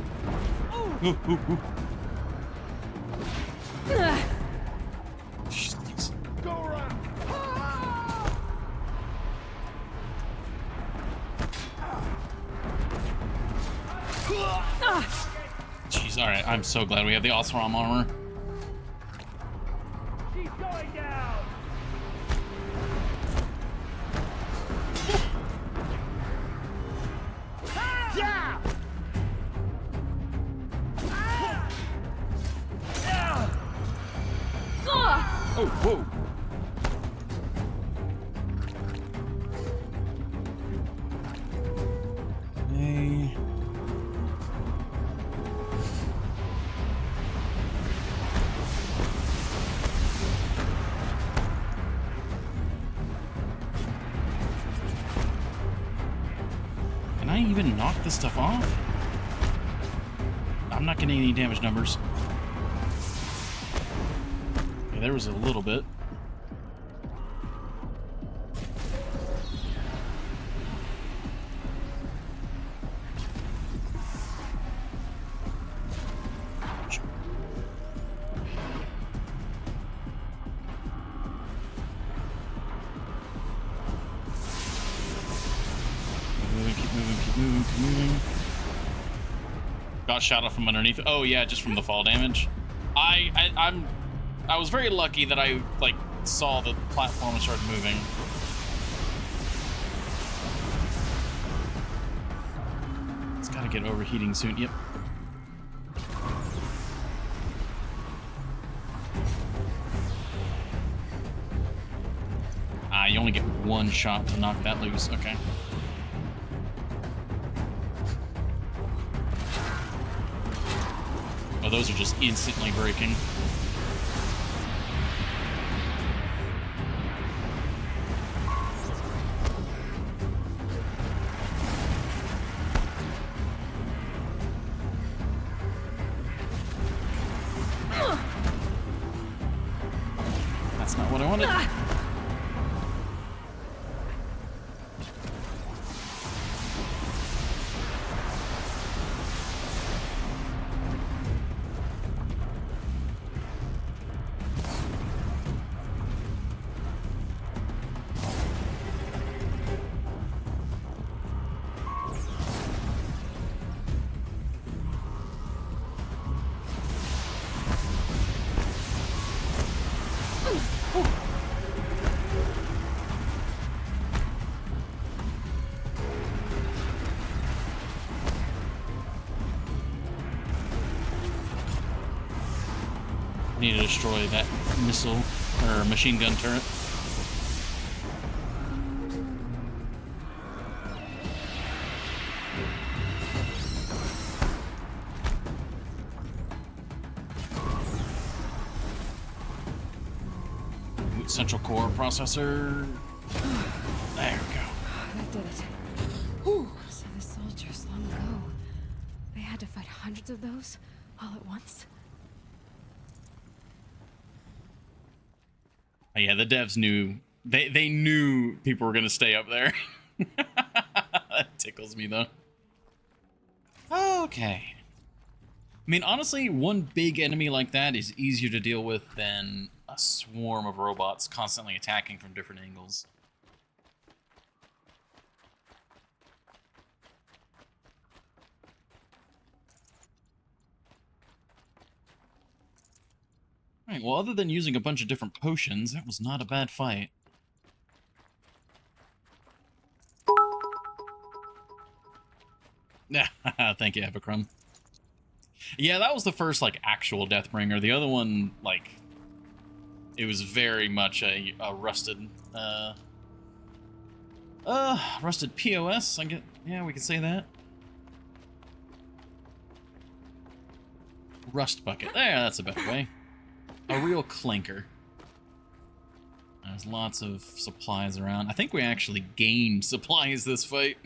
Speaker 1: Jeez.
Speaker 9: Go around.
Speaker 1: Jeez, alright. I'm so glad we have the Oseram armor.
Speaker 9: She's going down. Yeah.
Speaker 1: I even knock this stuff off? I'm not getting any damage numbers. Okay, there was a little bit. Keep moving. Got shot off from underneath. Oh yeah, just from the fall damage. I was very lucky that I like saw the platform and started moving. It's gotta get overheating soon. Yep. You only get one shot to knock that loose. Okay. Oh, those are just instantly breaking. That's not what I wanted. Need to destroy that missile or machine gun turret. Central core processor. There we go.
Speaker 2: That did it. Whew. So the soldiers long ago, they had to fight hundreds of those all at once.
Speaker 1: Yeah, the devs knew. They knew people were gonna stay up there. That tickles me though. Okay. I mean, honestly, one big enemy like that is easier to deal with than a swarm of robots constantly attacking from different angles. Alright, well, other than using a bunch of different potions, that was not a bad fight. Thank you, Epicrum. Yeah, that was the first, like, actual Deathbringer. The other one, like, it was very much a rusted, rusted POS, I get, yeah, we can say that. Rust bucket. There, that's a better way. A real clinker. There's lots of supplies around. I think we actually gained supplies this fight.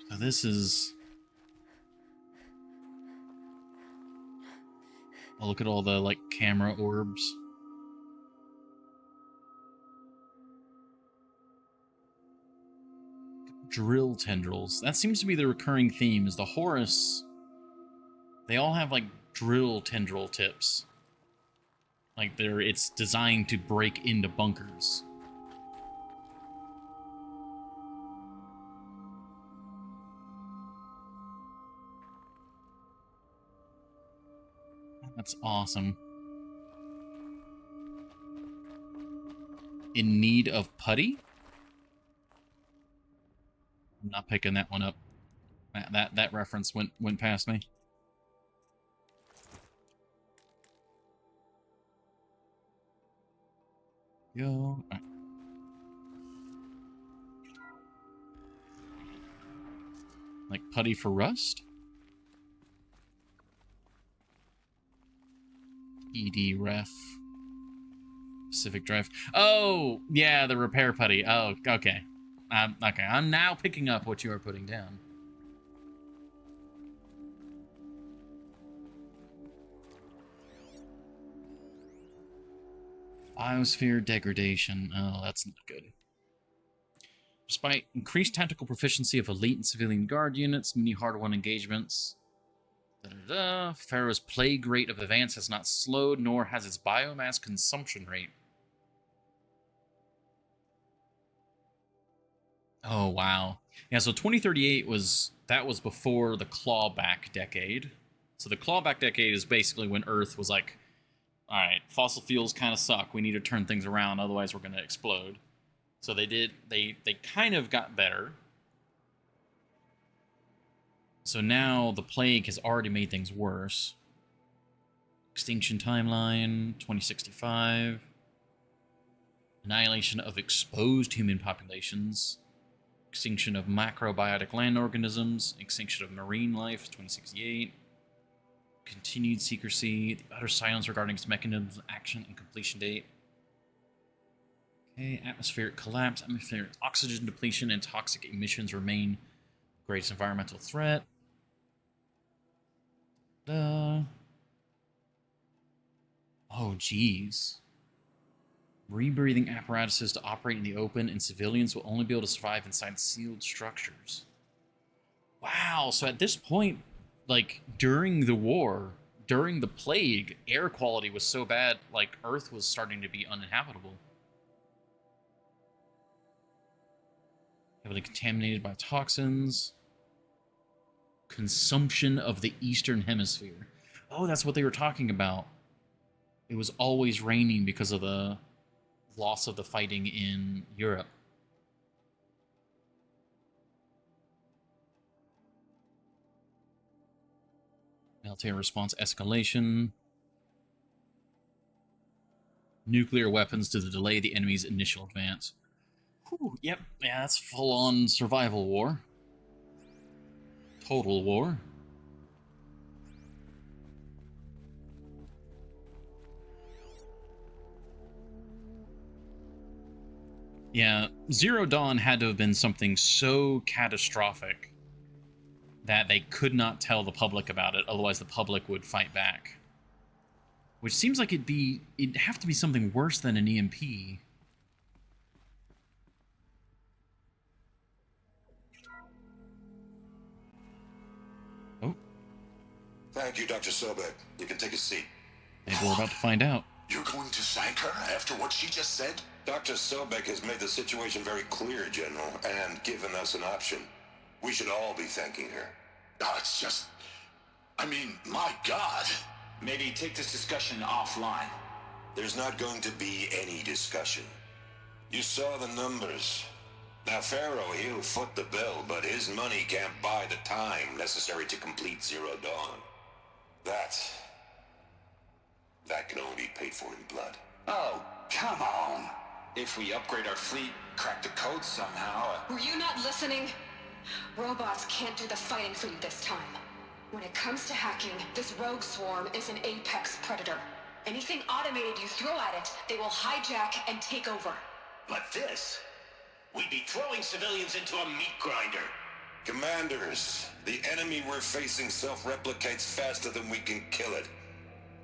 Speaker 1: So this is... Oh, look at all the, like, camera orbs. Drill tendrils. That seems to be the recurring theme, is the Horus. They all have, like, drill tendril tips. Like, it's designed to break into bunkers. That's awesome. In need of putty? I'm not picking that one up. That reference went past me. Yo. Right. Like putty for rust? ED ref. Pacific Drive. Oh, yeah, the repair putty. Oh, okay. Okay, I'm now picking up what you are putting down. Biosphere degradation. Oh, that's not good. Despite increased tactical proficiency of elite and civilian guard units, many hard-won engagements. Pharaoh's plague rate of advance has not slowed, nor has its biomass consumption rate. Oh, wow. Yeah, so 2038 was before the clawback decade. So the clawback decade is basically when Earth was like, all right, fossil fuels kind of suck. We need to turn things around, otherwise we're going to explode. So they kind of got better. So now the plague has already made things worse. Extinction timeline, 2065. Annihilation of exposed human populations. Extinction of macrobiotic land organisms. Extinction of marine life, 2068. Continued secrecy. The utter silence regarding its mechanisms, action, and completion date. Okay, atmospheric collapse, atmospheric oxygen depletion, and toxic emissions remain the greatest environmental threat. Oh, geez. Rebreathing apparatuses to operate in the open, and civilians will only be able to survive inside sealed structures. Wow, so at this point, like, during the war, during the plague, air quality was so bad, like, Earth was starting to be uninhabitable. Heavily contaminated by toxins. Consumption of the Eastern Hemisphere. Oh, that's what they were talking about. It was always raining because of the loss of the fighting in Europe. Military response escalation. Nuclear weapons to delay the enemy's initial advance. Whew, yep, yeah, that's full-on survival war. Total war. Yeah, Zero Dawn had to have been something so catastrophic that they could not tell the public about it, otherwise the public would fight back. Which seems like it'd have to be something worse than an EMP. Oh.
Speaker 11: Thank you, Dr. Sobek. You can take a seat.
Speaker 1: Maybe we're about to find out.
Speaker 11: You're going to thank her after what she just said? Dr. Sobek has made the situation very clear, General, and given us an option. We should all be thanking her.
Speaker 17: No, it's just... I mean, my God.
Speaker 14: Maybe take this discussion offline.
Speaker 11: There's not going to be any discussion. You saw the numbers. Now, Pharaoh, he'll foot the bill, but his money can't buy the time necessary to complete Zero Dawn. That can only be paid for in blood.
Speaker 14: Oh, come on. If we upgrade our fleet, crack the code somehow...
Speaker 12: Were you not listening? Robots can't do the fighting for you this time. When it comes to hacking, this rogue swarm is an apex predator. Anything automated you throw at it, they will hijack and take over.
Speaker 17: But this... we'd be throwing civilians into a meat grinder.
Speaker 11: Commanders, the enemy we're facing self-replicates faster than we can kill it.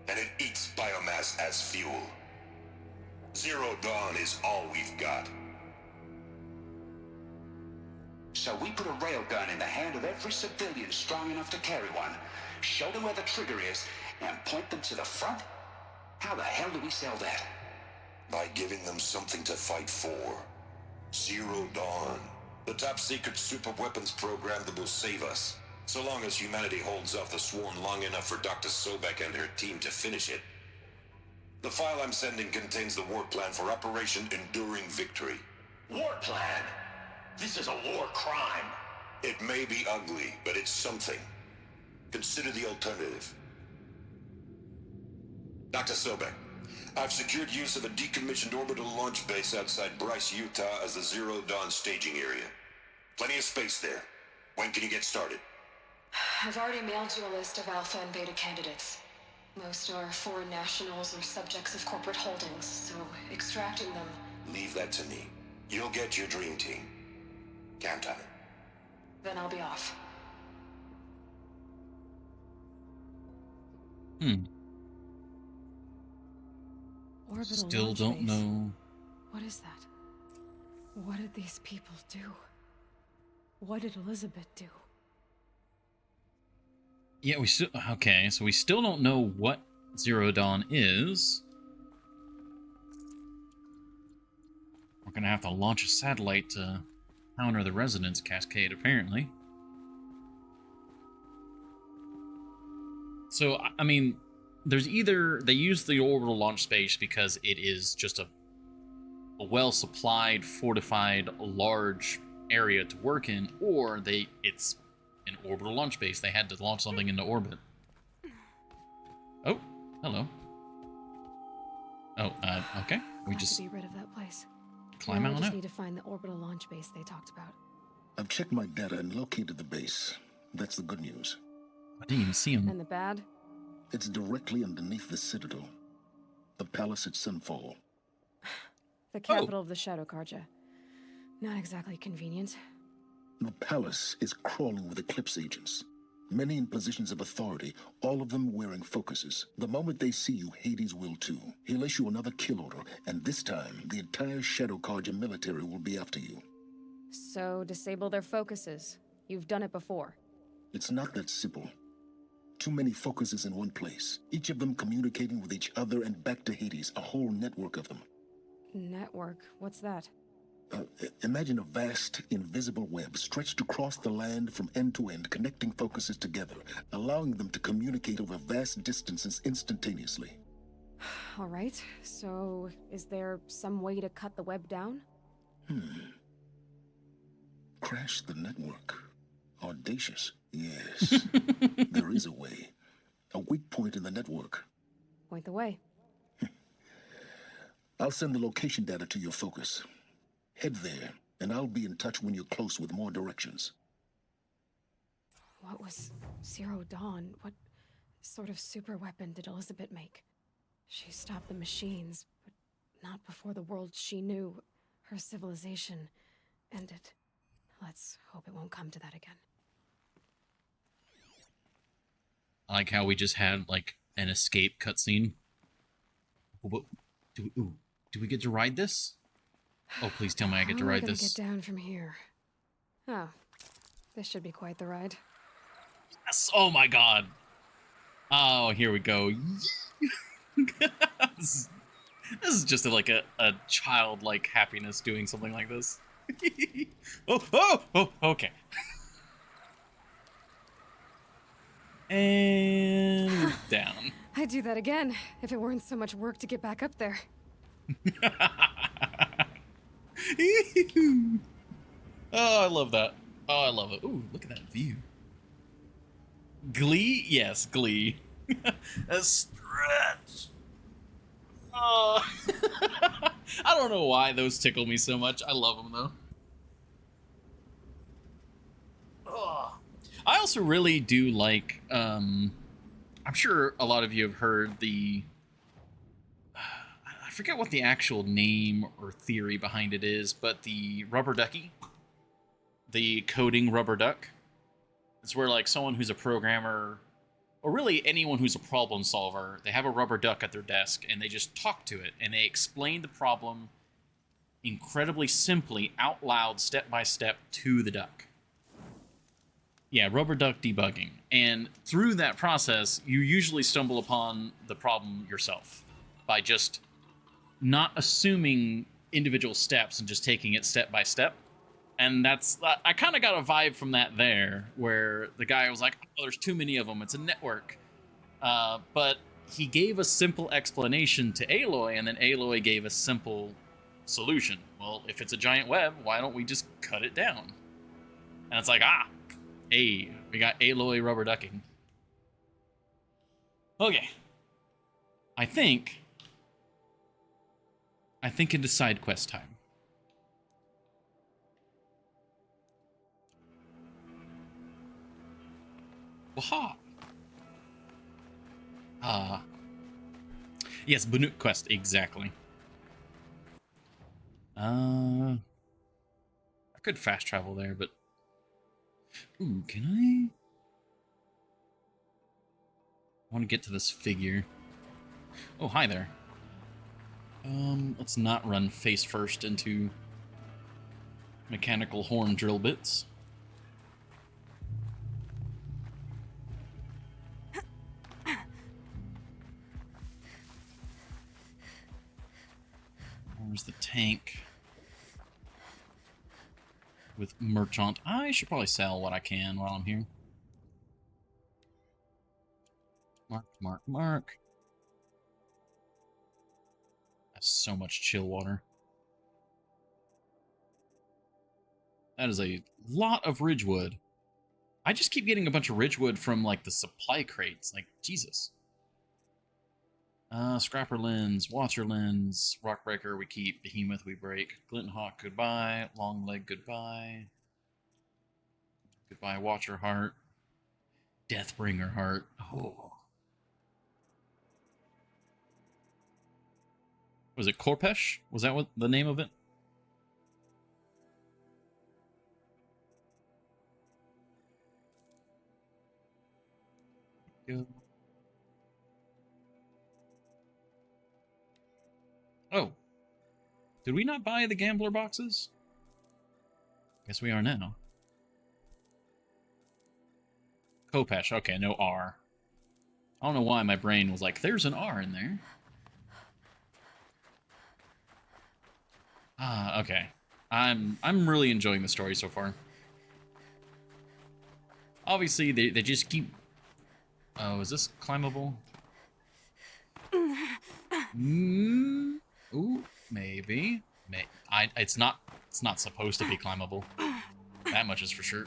Speaker 11: And it eats biomass as fuel. Zero Dawn is all we've got.
Speaker 14: So we put a railgun in the hand of every civilian strong enough to carry one, show them where the trigger is, and point them to the front? How the hell do we sell that?
Speaker 11: By giving them something to fight for. Zero Dawn. The top secret superweapons program that will save us. So long as humanity holds off the swarm long enough for Dr. Sobek and her team to finish it. The file I'm sending contains the war plan for Operation Enduring Victory.
Speaker 17: War plan? This is a war crime.
Speaker 11: It may be ugly, but it's something. Consider the alternative. Dr. Sobek, I've secured use of a decommissioned orbital launch base outside Bryce, Utah as the Zero Dawn staging area. Plenty of space there. When can you get started?
Speaker 12: I've already mailed you a list of Alpha and Beta candidates.
Speaker 2: Most are foreign nationals or subjects of corporate holdings, so extracting them...
Speaker 11: Leave that to me. You'll get your dream team. Count on it.
Speaker 2: Then I'll be off. Orbital
Speaker 1: Still
Speaker 2: launch
Speaker 1: don't
Speaker 2: base.
Speaker 1: know.
Speaker 2: What is that? What did these people do? What did Elizabeth do?
Speaker 1: Yeah, we still... Okay, so we still don't know what Zero Dawn is. We're gonna have to launch a satellite to counter the resonance cascade, apparently. So, I mean, there's either... They use the orbital launch space because it is just a well-supplied, fortified, large area to work in, or it's an orbital launch base. They had to launch something into orbit. Oh, hello. Oh, okay. We just
Speaker 2: be rid of that place.
Speaker 1: climb
Speaker 2: Now
Speaker 1: out
Speaker 2: I
Speaker 1: on
Speaker 2: just
Speaker 1: it.
Speaker 2: need to find the orbital launch base they talked about.
Speaker 8: I've checked my data and located the base. That's the good news.
Speaker 1: I didn't even see him.
Speaker 2: And the bad?
Speaker 8: It's directly underneath the Citadel. The palace at Sunfall.
Speaker 2: The capital of the Shadow Carja. Not exactly convenient.
Speaker 8: The palace is crawling with Eclipse agents. Many in positions of authority, all of them wearing focuses. The moment they see you, Hades will too. He'll issue another kill order, and this time, the entire Shadow Carja military will be after you.
Speaker 2: So, disable their focuses. You've done it before.
Speaker 8: It's not that simple. Too many focuses in one place, each of them communicating with each other and back to Hades, a whole network of them.
Speaker 2: Network? What's that?
Speaker 8: Imagine a vast, invisible web stretched across the land from end to end, connecting focuses together, allowing them to communicate over vast distances instantaneously.
Speaker 2: All right, so is there some way to cut the web down?
Speaker 8: Crash the network. Audacious. Yes. There is a way. A weak point in the network.
Speaker 2: Point the way.
Speaker 8: I'll send the location data to your focus. Head there, and I'll be in touch when you're close with more directions.
Speaker 2: What was Zero Dawn? What sort of super weapon did Elizabeth make? She stopped the machines, but not before the world she knew, her civilization, ended. Let's hope it won't come to that again.
Speaker 1: I like how we just had, like, an escape cutscene. Do we get to ride this? Oh, please tell me I get to ride this.
Speaker 2: Get down from here. Oh, this should be quite the ride.
Speaker 1: Yes! Oh my god! Oh, here we go. This is just like a childlike happiness doing something like this. Oh, okay. And down.
Speaker 2: I'd do that again if it weren't so much work to get back up there.
Speaker 1: Oh, I love that. Oh, I love it. Ooh, look at that view. Glee? Yes, Glee. A stretch. Oh. I don't know why those tickle me so much. I love them, though. Oh. I also really do like, I'm sure a lot of you have heard the... I forget what the actual name or theory behind it is, but the rubber ducky, the coding rubber duck, it's where like someone who's a programmer, or really anyone who's a problem solver, they have a rubber duck at their desk and they just talk to it and they explain the problem incredibly simply out loud, step by step to the duck. Yeah, rubber duck debugging. And through that process, you usually stumble upon the problem yourself by just not assuming individual steps and just taking it step by step. And that's, I kind of got a vibe from that there, where the guy was like, oh, there's too many of them, it's a network. But he gave a simple explanation to Aloy, and then Aloy gave a simple solution. Well, if it's a giant web, why don't we just cut it down? And it's like, hey, we got Aloy rubber ducking. Okay. I think into side quest time. Waha! Yes, Banuk quest, exactly. I could fast travel there, but... Ooh, can I want to get to this figure. Oh, hi there. Let's not run face first into mechanical horn drill bits. Where's the tank? With Merchant. I should probably sell what I can while I'm here. Mark. That's so much chill water. That is a lot of Ridgewood. I just keep getting a bunch of Ridgewood from, like, the supply crates. Like, Jesus. Scrapper Lens, Watcher Lens, Rockbreaker we keep, Behemoth we break, Glinthawk goodbye, Longleg goodbye. Goodbye Watcher Heart. Deathbringer Heart. Oh. Was it Korpesh? Was that what the name of it? Go. Oh. Did we not buy the gambler boxes? Guess we are now. Khopesh. Okay, no R. I don't know why my brain was like, there's an R in there. Ah, okay. I'm really enjoying the story so far. Obviously, they just keep... Oh, is this climbable? Ooh, maybe. It's not supposed to be climbable. That much is for sure.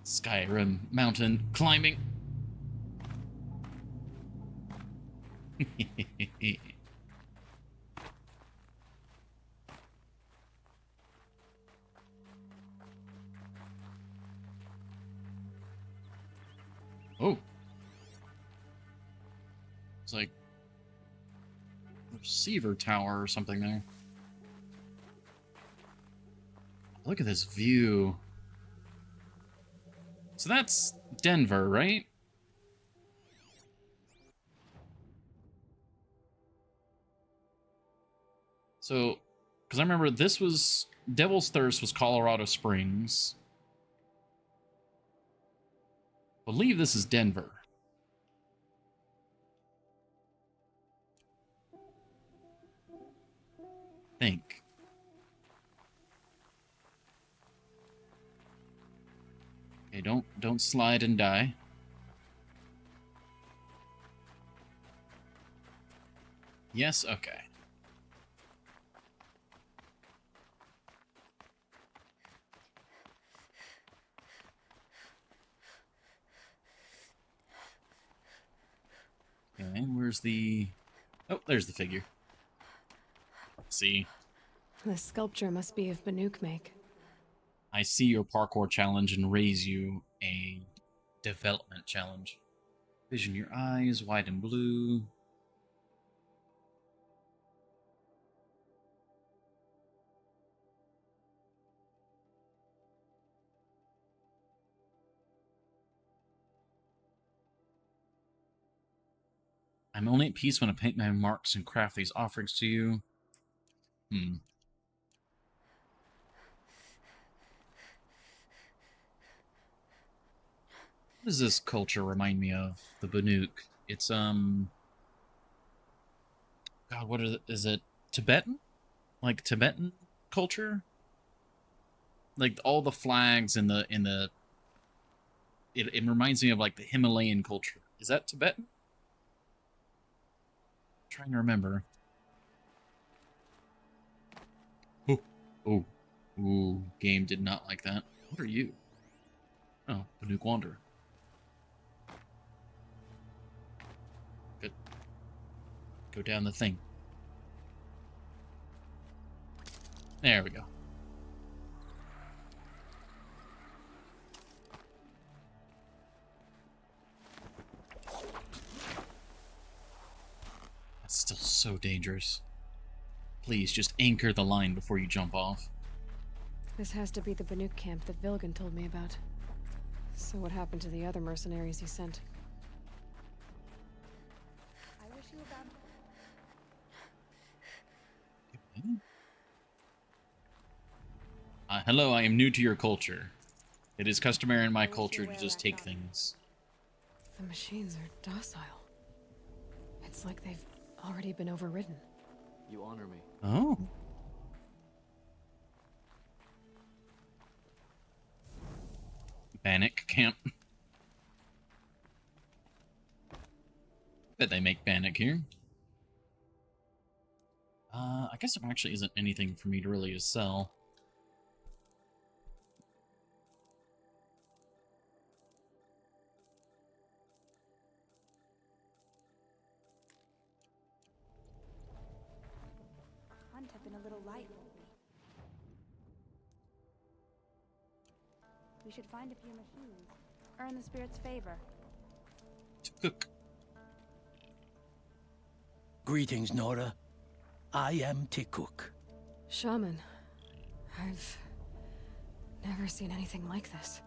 Speaker 1: Skyrim mountain climbing. Oh. It's like a receiver tower or something there. Look at this view. So that's Denver, right? So, because I remember this was... Devil's Thirst was Colorado Springs. I believe this is Denver. Think. Okay, don't slide and die. Yes, okay. Okay, where's the... Oh, there's the figure. Let's see.
Speaker 2: The sculpture must be of Banuk make.
Speaker 1: I see your parkour challenge and raise you a development challenge. Vision your eyes, white and blue. I'm only at peace when I paint my marks and craft these offerings to you. What does this culture remind me of? The Banuk. It's, God, what is it? Tibetan? Like Tibetan culture? Like all the flags in the it reminds me of like the Himalayan culture. Is that Tibetan? I'm trying to remember. Ooh, game did not like that. What are you? Oh, Banuk Wanderer. Good. Go down the thing. There we go. so dangerous. Please, just anchor the line before you jump off.
Speaker 2: This has to be the Banuk camp that Vilgan told me about. So what happened to the other mercenaries he sent?
Speaker 6: I wish you about.
Speaker 1: Hello, I am new to your culture. It is customary in my culture to just take things.
Speaker 2: The machines are docile. It's like they've already been overridden.
Speaker 19: You honor me.
Speaker 1: Oh. Bannock camp. Bet they make Bannock here. I guess there actually isn't anything for me to really sell.
Speaker 6: Hunt have been a little light lately. We should find a few machines. Earn the spirit's favor.
Speaker 1: Cook.
Speaker 20: Greetings, Nora. I am Tikuk.
Speaker 2: Shaman, I've never seen anything like this.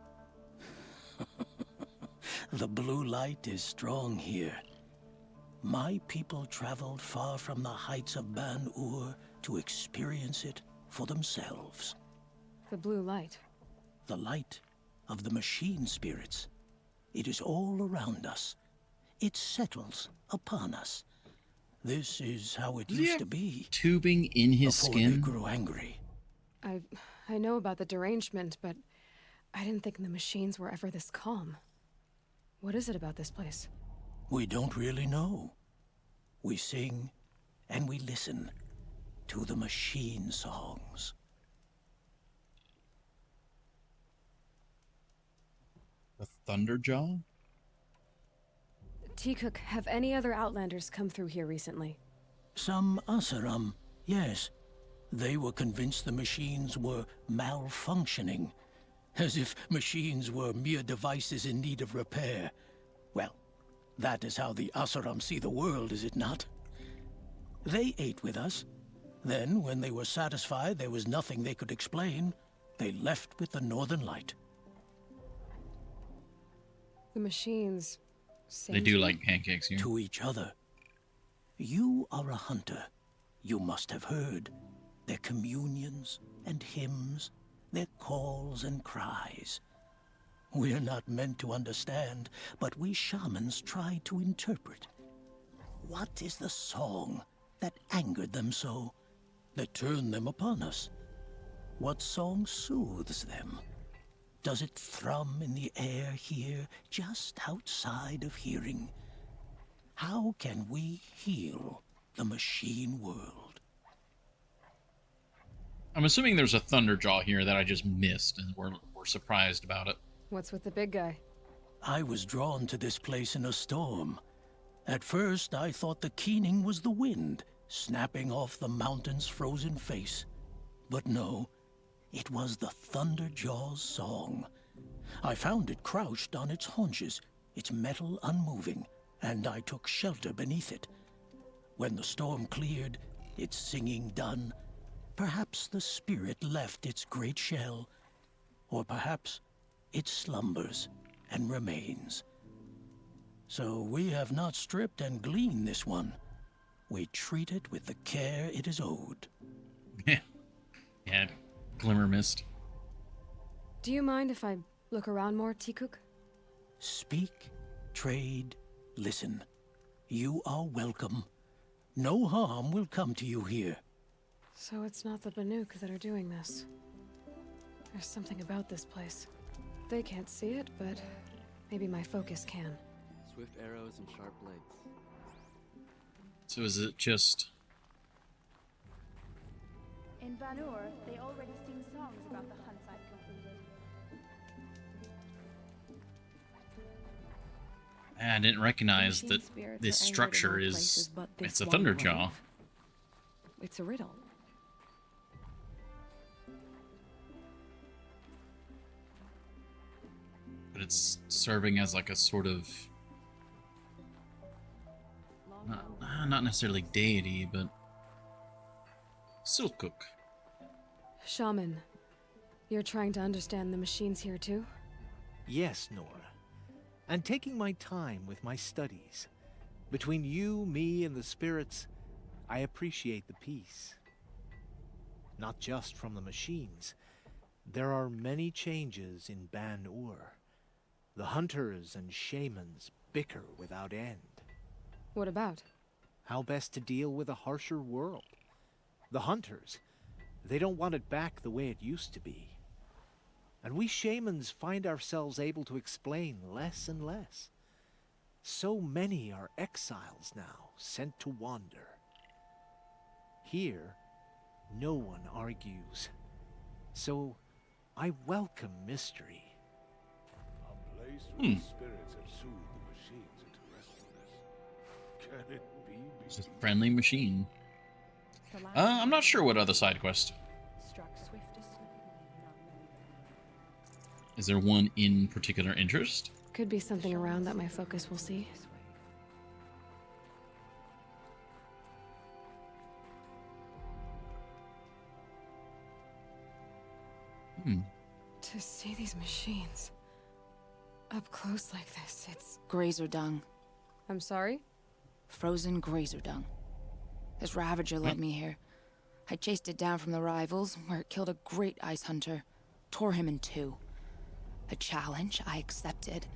Speaker 20: The blue light is strong here. My people traveled far from the heights of Ban-Ur to experience it for themselves.
Speaker 2: The blue light?
Speaker 20: The light of the machine spirits. It is all around us. It settles upon us. This is how it used to be.
Speaker 1: Tubing in his
Speaker 20: before
Speaker 1: skin?
Speaker 20: They grew angry.
Speaker 2: I know about the derangement, but I didn't think the machines were ever this calm. What is it about this place?
Speaker 20: We don't really know. We sing and we listen to the machine songs.
Speaker 1: The Thunderjaw?
Speaker 2: Tikuk, have any other Outlanders come through here recently?
Speaker 20: Some Asaram, yes. They were convinced the machines were malfunctioning, as if machines were mere devices in need of repair. Well, that is how the Asaram see the world, is it not? They ate with us. Then, when they were satisfied there was nothing they could explain, they left with the Northern Light.
Speaker 2: The machines...
Speaker 1: They do like pancakes here.
Speaker 20: To each other. You are a hunter. You must have heard their communions and hymns, their calls and cries. We're not meant to understand, but we shamans try to interpret. What is the song that angered them so, that turned them upon us? What song soothes them? Does it thrum in the air here, just outside of hearing? How can we heal the machine world?
Speaker 1: I'm assuming there's a Thunderjaw here that I just missed, and we're surprised about it.
Speaker 2: What's with the big guy?
Speaker 20: I was drawn to this place in a storm. At first, I thought the keening was the wind, snapping off the mountain's frozen face. But no. It was the Thunderjaw's song. I found it crouched on its haunches, its metal unmoving, and I took shelter beneath it. When the storm cleared, its singing done, perhaps the spirit left its great shell, or perhaps it slumbers and remains. So we have not stripped and gleaned this one. We treat it with the care it is owed.
Speaker 1: Yeah. Glimmer mist.
Speaker 2: Do you mind if I look around more, Tikuk?
Speaker 20: Speak, trade, listen. You are welcome. No harm will come to you here.
Speaker 2: So it's not the Banuk that are doing this. There's something about this place. They can't see it, but maybe my focus can.
Speaker 19: Swift arrows and sharp blades.
Speaker 1: So is it just...
Speaker 6: In Ban-Ur, they already sing songs about the hunts I've completed.
Speaker 1: I didn't recognize that this structure is... It's a Thunderjaw.
Speaker 2: It's a riddle.
Speaker 1: But it's serving as like a sort of... not necessarily deity, but Silcook.
Speaker 2: Shaman, you're trying to understand the machines here too?
Speaker 21: Yes, Nora. And taking my time with my studies. Between you, me, and the spirits, I appreciate the peace. Not just from the machines. There are many changes in Ban-Ur. The hunters and shamans bicker without end.
Speaker 2: What about?
Speaker 21: How best to deal with a harsher world. The hunters, they don't want it back the way it used to be. And we shamans find ourselves able to explain less and less. So many are exiles now, sent to wander. Here, no one argues. So, I welcome mystery.
Speaker 8: A place where the spirits have soothed the machines into restfulness. Can it be?
Speaker 1: It's a friendly machine. I'm not sure what other side quest. Is there one in particular interest?
Speaker 2: Could be something around that my focus will see. To see these machines up close like this, it's...
Speaker 22: Grazer dung.
Speaker 2: I'm sorry?
Speaker 22: Frozen grazer dung. This Ravager led me here. I chased it down from the rivals, where it killed a great ice hunter. Tore him in two. A challenge I accepted.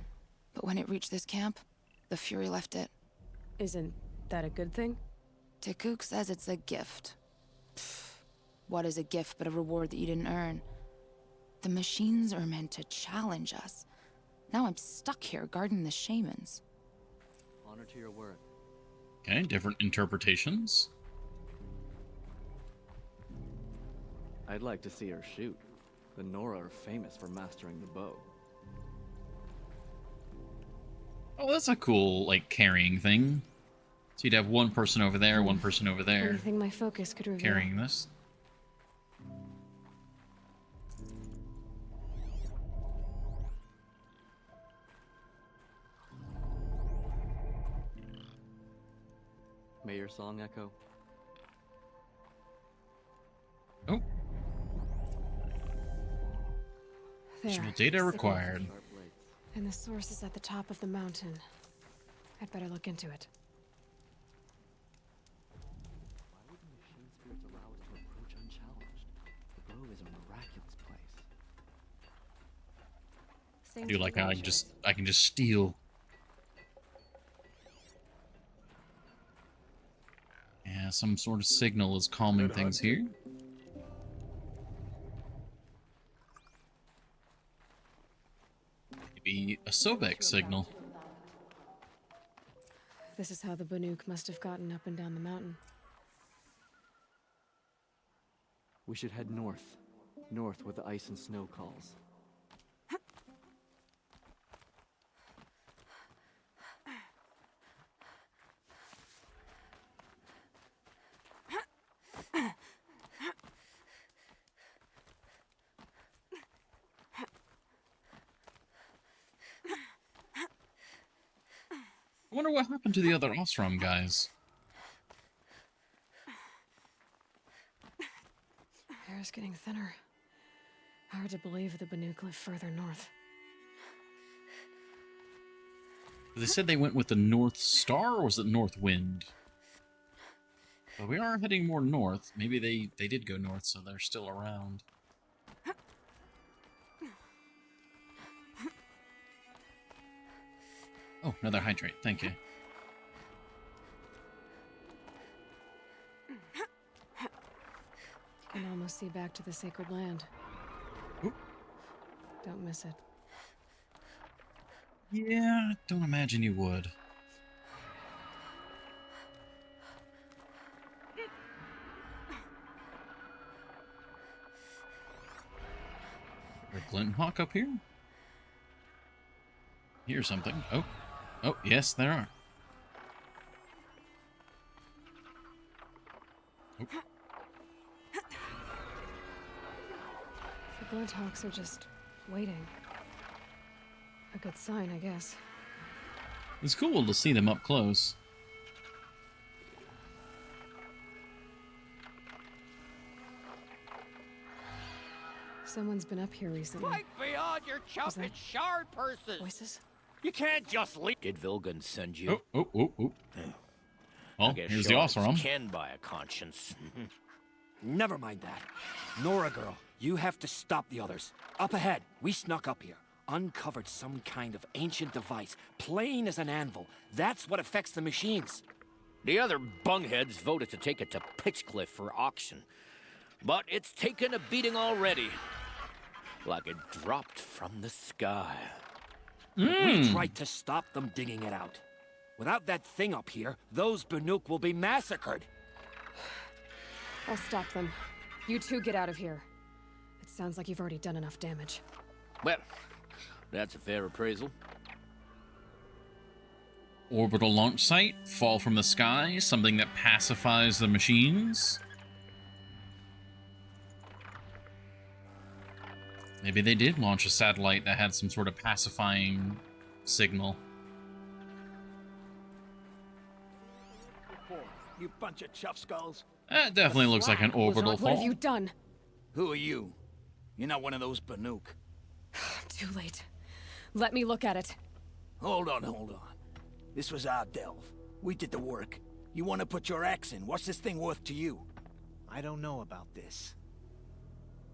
Speaker 22: But when it reached this camp, the Fury left it.
Speaker 2: Isn't that a good thing?
Speaker 22: Takuk says it's a gift. Pfft, what is a gift but a reward that you didn't earn? The machines are meant to challenge us. Now I'm stuck here guarding the shamans.
Speaker 19: Honor to your word.
Speaker 1: Okay, different interpretations.
Speaker 19: I'd like to see her shoot. The Nora are famous for mastering the bow.
Speaker 1: Oh, that's a cool, like, carrying thing. So you'd have one person over there, one person over there.
Speaker 2: Anything my focus could reveal.
Speaker 1: Carrying this.
Speaker 19: May your song echo.
Speaker 1: Oh.
Speaker 2: There.
Speaker 1: Additional data required.
Speaker 2: And the source is at the top of the mountain. I'd better look into it.
Speaker 19: Why would the machine spirits allow us to approach unchallenged? The bow is a miraculous place.
Speaker 1: I do like how I can just steal. Yeah, some sort of signal is calming things here. Maybe a Sobek signal.
Speaker 2: This is how the Banuk must have gotten up and down the mountain.
Speaker 19: We should head north. North where the ice and snow calls.
Speaker 1: I wonder what happened to the other Osram guys.
Speaker 2: Air is getting thinner. Hard to believe the Banuk live further north.
Speaker 1: They said they went with the North Star, or was it North Wind? But we are heading more north. Maybe they did go north, so they're still around. Oh, another hydrate. Thank you.
Speaker 2: Can almost see back to the sacred land.
Speaker 1: Oop.
Speaker 2: Don't miss it.
Speaker 1: Yeah, don't imagine you would. Is Glint Hawk up here? Here's something. Oh. Oh, yes, there are. Oop.
Speaker 2: The Glinthawks are just waiting. A good sign, I guess.
Speaker 1: It's cool to see them up close.
Speaker 2: Someone's been up here recently.
Speaker 5: Fight beyond your chocolate shard purses.
Speaker 2: Voices?
Speaker 5: You can't just leave.
Speaker 3: Did Vilgun send you?
Speaker 1: Oh. Well,
Speaker 3: I guess
Speaker 1: here's the Oseram.
Speaker 3: can buy a conscience.
Speaker 5: Never mind that. Nora girl, you have to stop the others. Up ahead, we snuck up here. Uncovered some kind of ancient device, plain as an anvil. That's what affects the machines.
Speaker 3: The other bungheads voted to take it to Pitchcliff for auction. But it's taken a beating already. Like it dropped from the sky.
Speaker 5: We tried to stop them digging it out. Without that thing up here, those Banuk will be massacred.
Speaker 2: I'll stop them. You two get out of here. It sounds like you've already done enough damage.
Speaker 3: Well, that's a fair appraisal.
Speaker 1: Orbital launch site, fall from the sky, something that pacifies the machines. Maybe they did launch a satellite that had some sort of pacifying signal.
Speaker 5: You bunch of chuff skulls.
Speaker 1: That definitely looks like an orbital fall.
Speaker 2: What have you done?
Speaker 5: Who are you? You're not one of those Banuk.
Speaker 2: Too late. Let me look at it.
Speaker 5: Hold on. This was our delve. We did the work. You want to put your axe in? What's this thing worth to you?
Speaker 21: I don't know about this.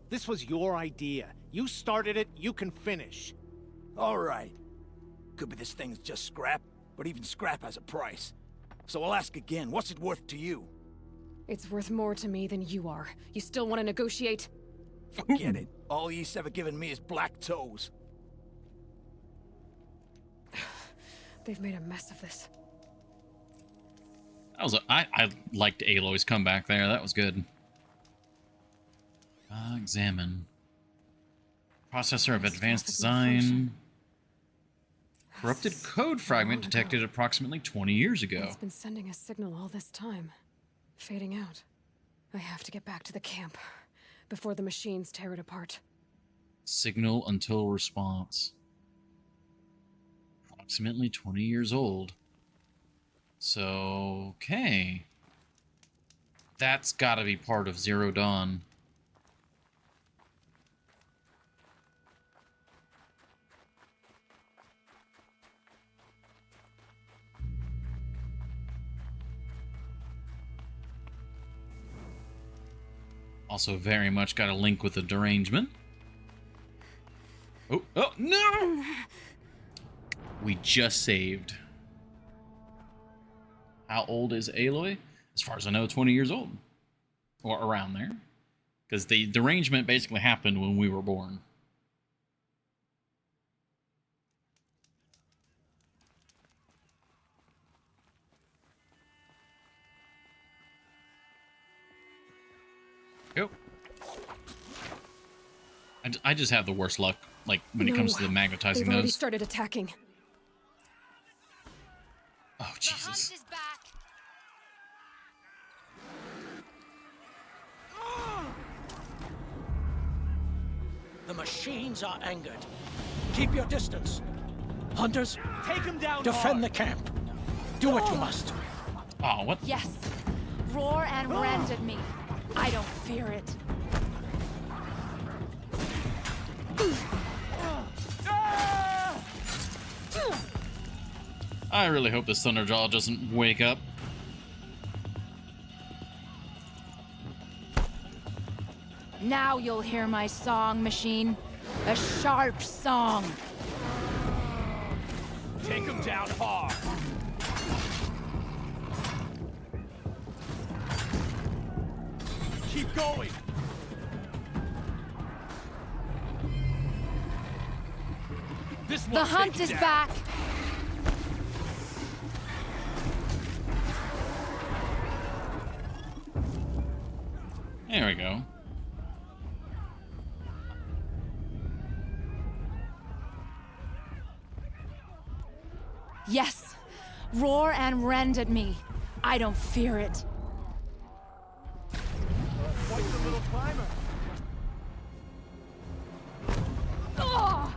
Speaker 21: This was your idea. You started it, you can finish.
Speaker 5: All right. Could be this thing's just scrap, but even scrap has a price. So I'll ask again, what's it worth to you?
Speaker 2: It's worth more to me than you are. You still want to negotiate?
Speaker 5: Forget it. All you've ever given me is black toes.
Speaker 2: They've made a mess of this.
Speaker 1: That was I liked Aloy's comeback there. That was good. Examine. Processor of advanced design. Corrupted code fragment detected approximately 20 years ago.
Speaker 2: It's been sending a signal all this time. Fading out. I have to get back to the camp before the machines tear it apart.
Speaker 1: Signal until response. Approximately 20 years old. So, okay. That's gotta be part of Zero Dawn. Also very much got a link with the derangement. Oh, no! We just saved. How old is Aloy? As far as I know, 20 years old. Or around there. Because the derangement basically happened when we were born. Yep. I just have the worst luck, like, when it comes to the magnetizing
Speaker 2: They've already
Speaker 1: those.
Speaker 2: started attacking.
Speaker 1: Oh, Jesus.
Speaker 20: The machines are angered. Keep your distance. Hunters,
Speaker 5: take him down.
Speaker 20: Defend the camp. Do what you must.
Speaker 1: Oh, what?
Speaker 22: Yes. Roar and rend at me. I don't fear it.
Speaker 1: I really hope this Thunderjaw doesn't wake up.
Speaker 22: Now you'll hear my song, machine. A sharp song.
Speaker 5: Take him down hard. Keep going.
Speaker 22: The hunt is back.
Speaker 1: There we go.
Speaker 22: Yes. Roar and rend at me. I don't fear it.
Speaker 5: Quite the little climber.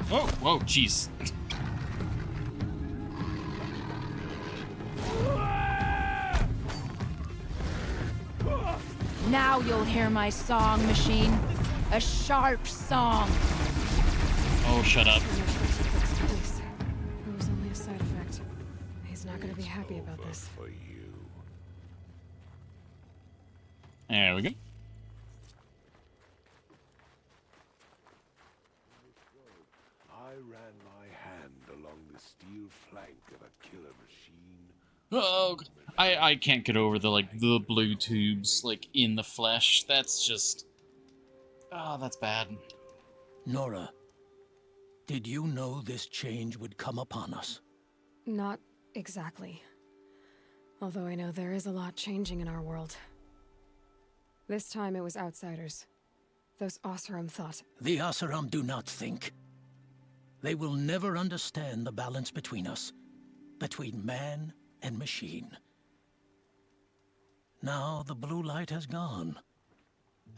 Speaker 1: Oh, whoa, jeez.
Speaker 22: Now you'll hear my song, machine. A sharp song.
Speaker 1: Oh, shut up.
Speaker 2: It was only a side effect. He's not going to be happy about this.
Speaker 1: There we go.
Speaker 9: I ran my hand along the steel flank of a killer machine.
Speaker 1: Oh, I can't get over the blue tubes in the flesh. That's just, oh, that's bad.
Speaker 20: Nora, did you know this change would come upon us?
Speaker 2: Not exactly. Although I know there is a lot changing in our world. This time it was outsiders. Those Oseram thought.
Speaker 20: The Oseram do not think. They will never understand the balance between us, between man and machine. Now the blue light has gone,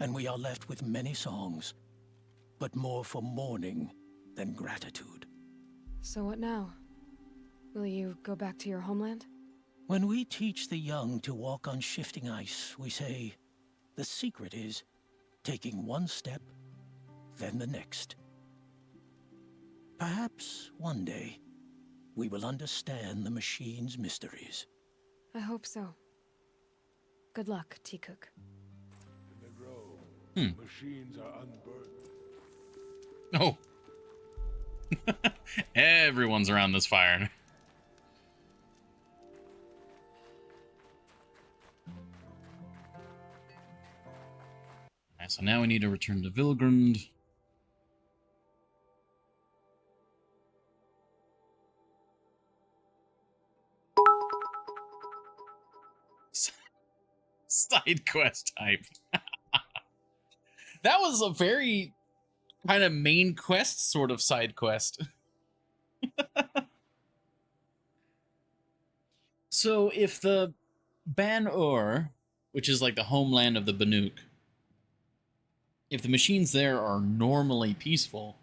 Speaker 20: and we are left with many songs, but more for mourning than gratitude.
Speaker 2: So what now? Will you go back to your homeland?
Speaker 20: When we teach the young to walk on shifting ice, we say, the secret is taking one step, then the next. Perhaps one day, we will understand the machine's mysteries.
Speaker 2: I hope so. Good luck, T-Cook.
Speaker 9: In the grove, machines are unburdened.
Speaker 1: Oh. Everyone's around this fire. Alright, so now we need to return to Vilgrund. Side quest type. That was a very kind of main quest sort of side quest. So if the Ban-Ur, which is like the homeland of the Banuk, if the machines there are normally peaceful,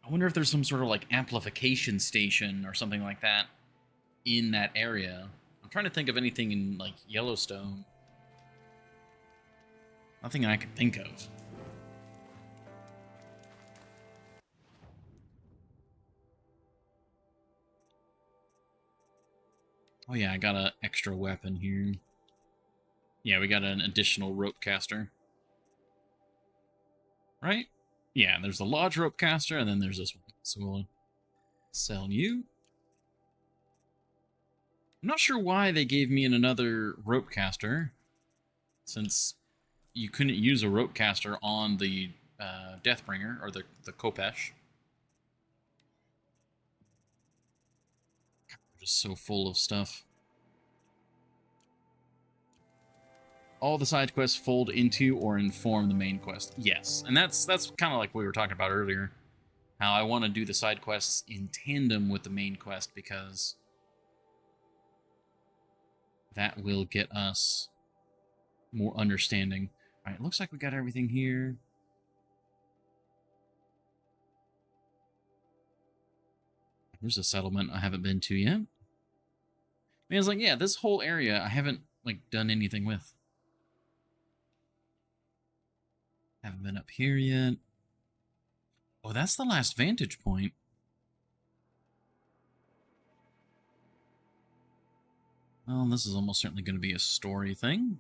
Speaker 1: I wonder if there's some sort of like amplification station or something like that in that area. I'm trying to think of anything in like Yellowstone. Nothing I can think of. Oh yeah, I got an extra weapon here. Yeah, we got an additional rope caster. Right? Yeah, there's the Lodge rope caster, and then there's this one. So we'll sell you. I'm not sure why they gave me another rope caster, since you couldn't use a rope caster on the Deathbringer, or the Khopesh. We're just so full of stuff. All the side quests fold into or inform the main quest. Yes, and that's kind of like we were talking about earlier. How I want to do the side quests in tandem with the main quest, because that will get us more understanding. All right, looks like we got everything here. There's a settlement I haven't been to yet. I mean, it's like, yeah, this whole area I haven't like done anything with. Haven't been up here yet. Oh, that's the last vantage point. Well, this is almost certainly going to be a story thing.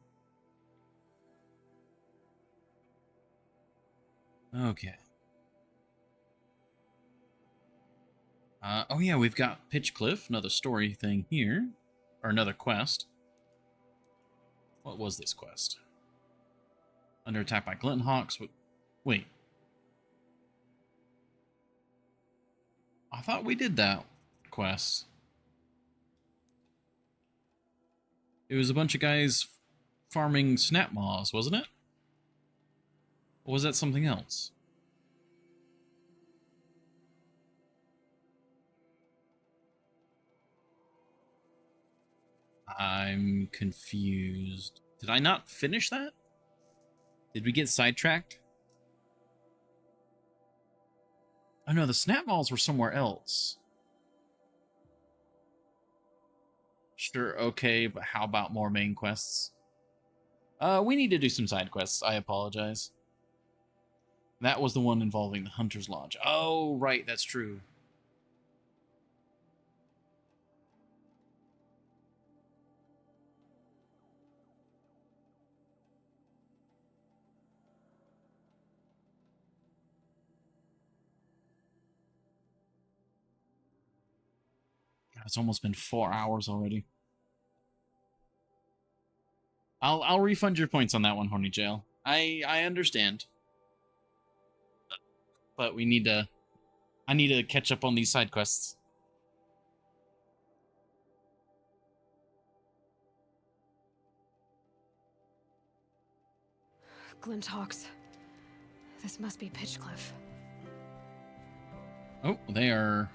Speaker 1: Okay. Oh yeah, we've got Pitchcliff, another story thing here. Or another quest. What was this quest? Under attack by Glinthawks. Wait. I thought we did that quest. It was a bunch of guys farming snap maws, wasn't it? Or was that something else? I'm confused. Did I not finish that? Did we get sidetracked? Oh no, the snap malls were somewhere else. Sure, okay, but how about more main quests? We need to do some side quests. I apologize. That was the one involving the Hunter's Lodge. Oh, right, that's true. It's almost been 4 hours already. I'll refund your points on that one, Horny Jail. I understand. But I need to catch up on these side quests.
Speaker 2: Glint Hawks. This must be Pitchcliff.
Speaker 1: Oh, they are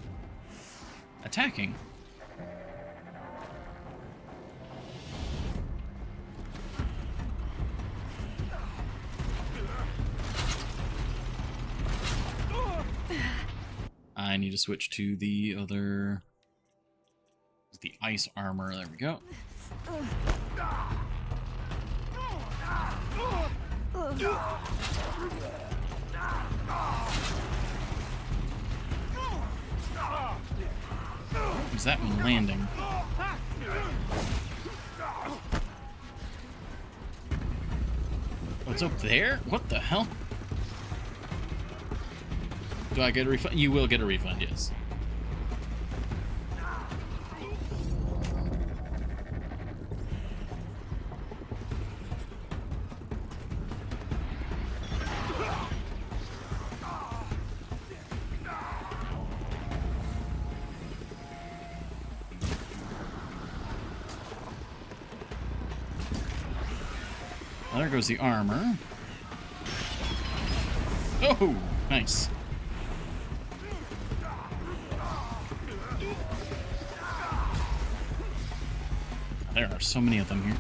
Speaker 1: attacking. I need to switch to the other... the ice armor. There we go. Is that one landing? What's up there? What the hell? Do I get a refund? You will get a refund, yes. There goes the armor. Oh, nice. There are so many of them here.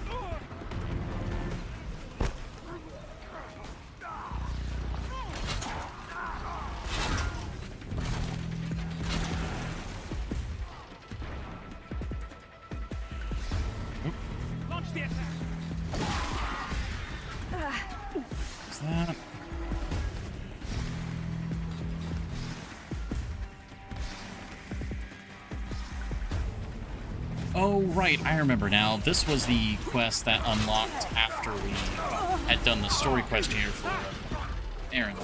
Speaker 9: Launch the attack.
Speaker 1: What's that? Oh, right, I remember now. This was the quest that unlocked after we had done the story quest here for Aaron.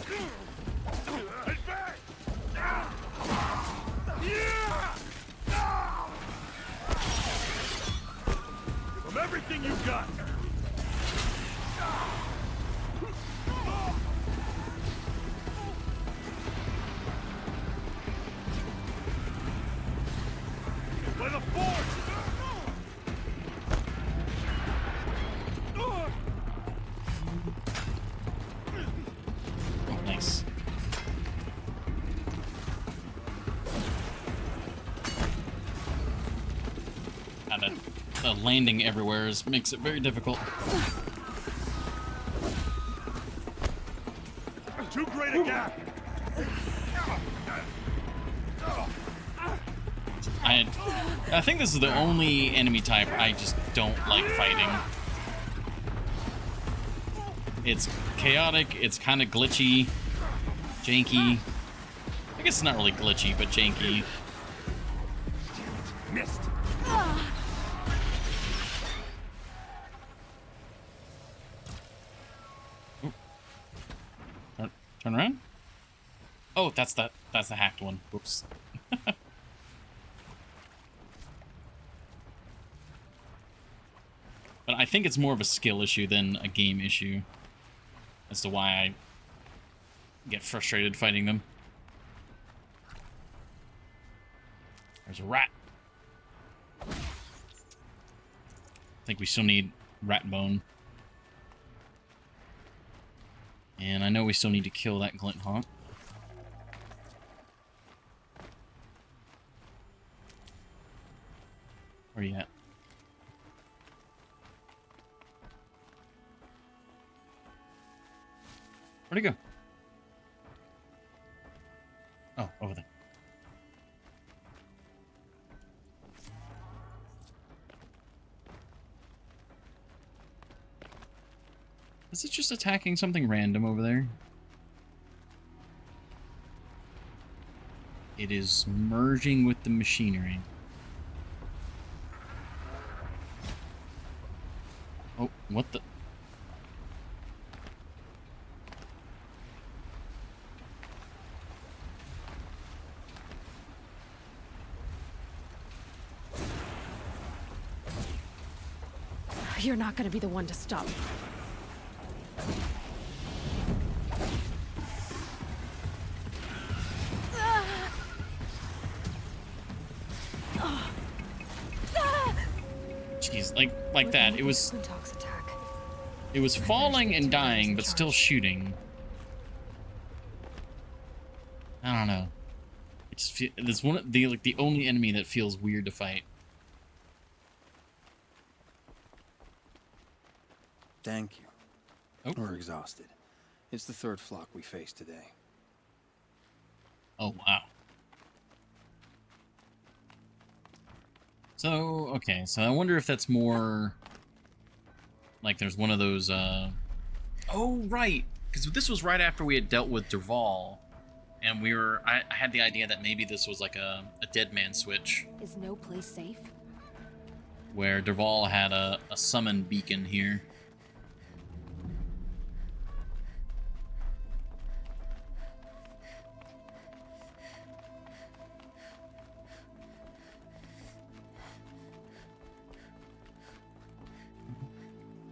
Speaker 9: From everything you've got. By the force!
Speaker 1: Oh, nice. And the landing everywhere makes it very difficult.
Speaker 9: Too great a gap!
Speaker 1: I think this is the only enemy type I just don't like fighting. It's chaotic, it's kind of glitchy, janky. I guess it's not really glitchy, but janky.
Speaker 9: Missed.
Speaker 1: Turn around. Oh, that's the hacked one. Whoops. But I think it's more of a skill issue than a game issue as to why I get frustrated fighting them. There's a rat. I think we still need rat bone. And I know we still need to kill that Glint Hawk. Where are you at? Where'd he go? Oh, over there. Is it just attacking something random over there? It is merging with the machinery. Oh, what the?
Speaker 2: You're not gonna be the one to stop me.
Speaker 1: Jeez, like that. It was falling and dying, but still shooting. I don't know. It just there's one of the only enemy that feels weird to fight.
Speaker 7: Thank you.
Speaker 1: Oh.
Speaker 7: We're exhausted. It's the third flock we faced today.
Speaker 1: Oh, wow. So, okay, so I wonder if that's more... Like, there's one of those, Oh, right! Because this was right after we had dealt with Dervahl. And we were... I had the idea that maybe this was like a dead man switch.
Speaker 22: Is no place safe?
Speaker 1: Where Dervahl had a summon beacon here.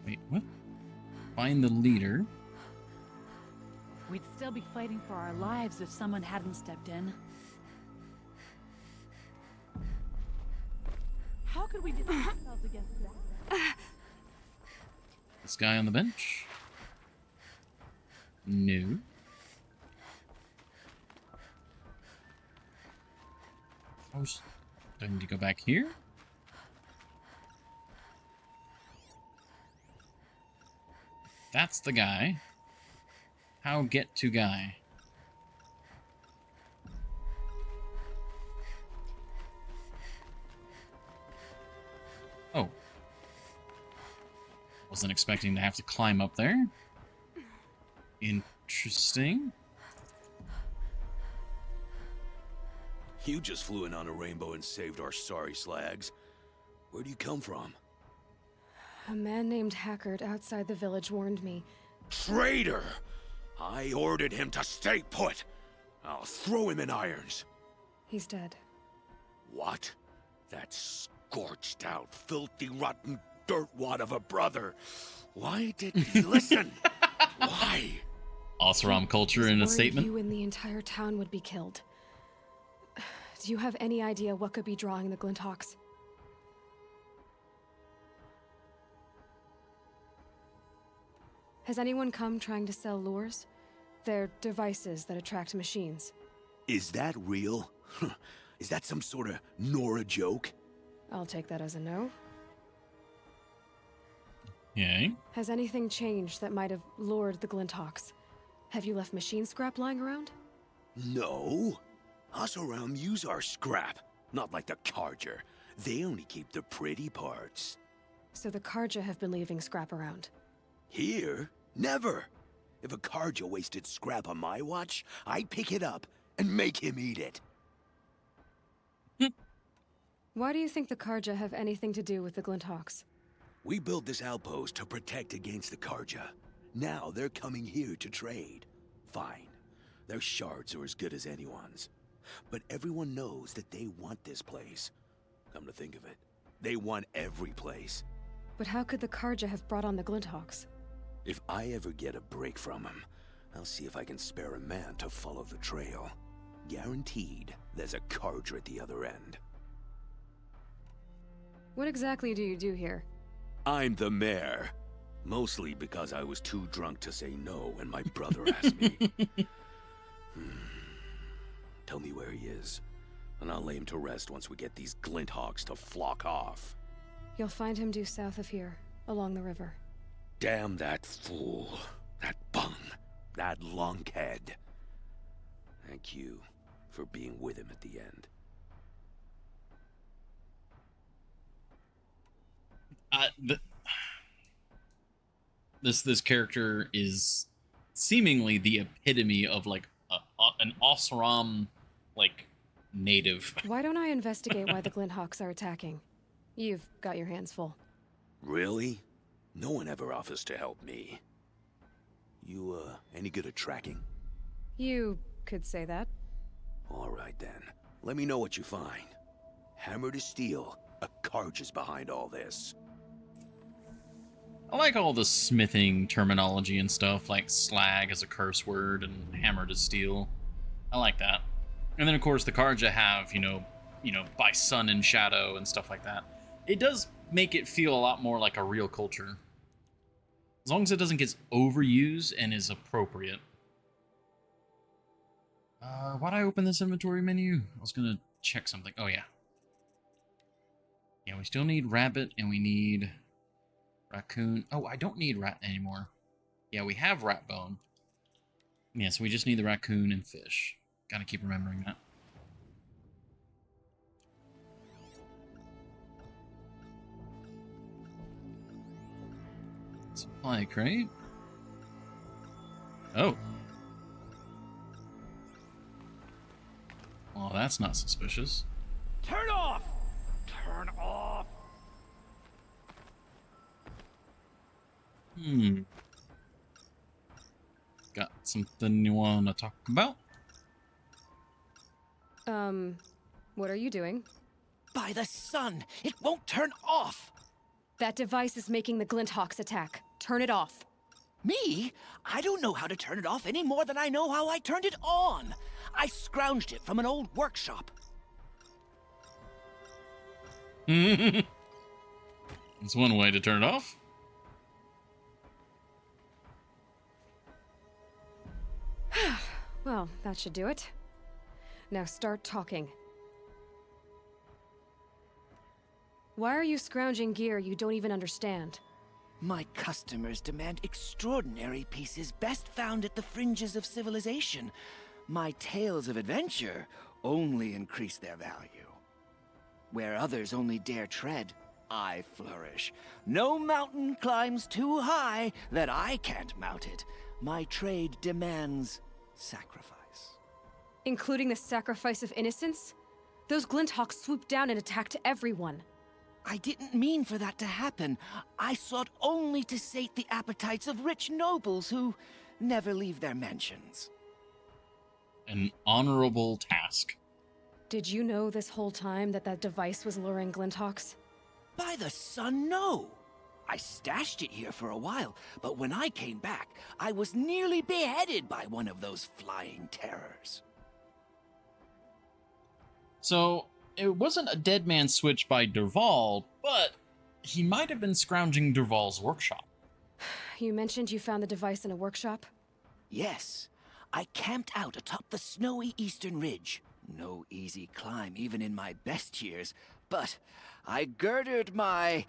Speaker 1: Wait, what? Find the leader.
Speaker 16: We'd still be fighting for our lives if someone hadn't stepped in. How could we defend ourselves against that?
Speaker 1: This guy on the bench? No. Oh, do I need to go back here? That's the guy. How get to guy? Oh. Wasn't expecting to have to climb up there. Interesting.
Speaker 8: You just flew in on a rainbow and saved our sorry slags. Where do you come from?
Speaker 2: A man named Hackard outside the village warned me.
Speaker 8: Traitor! I ordered him to stay put. I'll throw him in irons.
Speaker 2: He's dead.
Speaker 8: What? That scorched out, filthy, rotten dirtwad of a brother. Why didn't he listen? Why?
Speaker 1: Oseram culture in a statement.
Speaker 2: You and the entire town would be killed. Do you have any idea what could be drawing the Glinthawks? Has anyone come trying to sell lures? They're devices that attract machines.
Speaker 8: Is that real? Is that some sort of Nora joke?
Speaker 2: I'll take that as a no.
Speaker 1: Yay.
Speaker 2: Has anything changed that might have lured the Glinthawks? Have you left machine scrap lying around?
Speaker 8: No. Us around use our scrap. Not like the Carja. They only keep the pretty parts.
Speaker 2: So the Carja have been leaving scrap around.
Speaker 8: Here? Never! If a Carja wasted scrap on my watch, I'd pick it up and make him eat it.
Speaker 2: Why do you think the Carja have anything to do with the Glinthawks?
Speaker 8: We built this outpost to protect against the Carja. Now they're coming here to trade. Fine. Their shards are as good as anyone's. But everyone knows that they want this place. Come to think of it, they want every place.
Speaker 2: But how could the Carja have brought on the Glinthawks?
Speaker 8: If I ever get a break from him, I'll see if I can spare a man to follow the trail. Guaranteed, there's a Carja at the other end.
Speaker 2: What exactly do you do here?
Speaker 8: I'm the mayor. Mostly because I was too drunk to say no when my brother asked me. Tell me where he is, and I'll lay him to rest once we get these Glinthawks to flock off.
Speaker 2: You'll find him due south of here, along the river.
Speaker 8: Damn that fool. That bum. That lunkhead. Thank you for being with him at the end.
Speaker 1: this character is seemingly the epitome of like an Oseram like native.
Speaker 2: Why don't I investigate why the Glinthawks are attacking? You've got your hands full.
Speaker 13: Really? No one ever offers to help me. You, any good at tracking?
Speaker 2: You could say that.
Speaker 13: All right, then. Let me know what you find. Hammer to steel, a Carja is behind all this.
Speaker 1: I like all the smithing terminology and stuff, like slag as a curse word and hammer to steel. I like that. And then, of course, the Carja have, you know, by sun and shadow and stuff like that. It does make it feel a lot more like a real culture. As long as it doesn't get overused and is appropriate. Why'd I open this inventory menu? I was gonna check something. Oh, yeah. Yeah, we still need rabbit and we need raccoon. Oh, I don't need rat anymore. Yeah, we have rat bone. Yeah, so we just need the raccoon and fish. Gotta keep remembering that. Supply crate. Oh. Well, that's not suspicious.
Speaker 5: Turn off! Turn off!
Speaker 1: Got something you want to talk about?
Speaker 2: What are you doing?
Speaker 5: By the sun! It won't turn off!
Speaker 2: That device is making the Glinthawks attack. Turn it off.
Speaker 5: Me? I don't know how to turn it off any more than I know how I turned it on. I scrounged it from an old workshop.
Speaker 1: That's one way to turn it off.
Speaker 2: Well, that should do it. Now start talking. Why are you scrounging gear you don't even understand?
Speaker 5: My customers demand extraordinary pieces best found at the fringes of civilization. My tales of adventure only increase their value. Where others only dare tread, I flourish. No mountain climbs too high that I can't mount it. My trade demands sacrifice.
Speaker 2: Including the sacrifice of innocence? Those Glinthawks swooped down and attacked everyone.
Speaker 5: I didn't mean for that to happen. I sought only to sate the appetites of rich nobles who never leave their mansions.
Speaker 1: An honorable task.
Speaker 2: Did you know this whole time that that device was luring Glinthawks?
Speaker 5: By the sun, no! I stashed it here for a while, but when I came back, I was nearly beheaded by one of those flying terrors.
Speaker 1: So, it wasn't a dead man switch by Dervahl, but he might have been scrounging Dervahl's workshop.
Speaker 2: You mentioned you found the device in a workshop?
Speaker 5: Yes. I camped out atop the snowy eastern ridge. No easy climb even in my best years, but I girded my...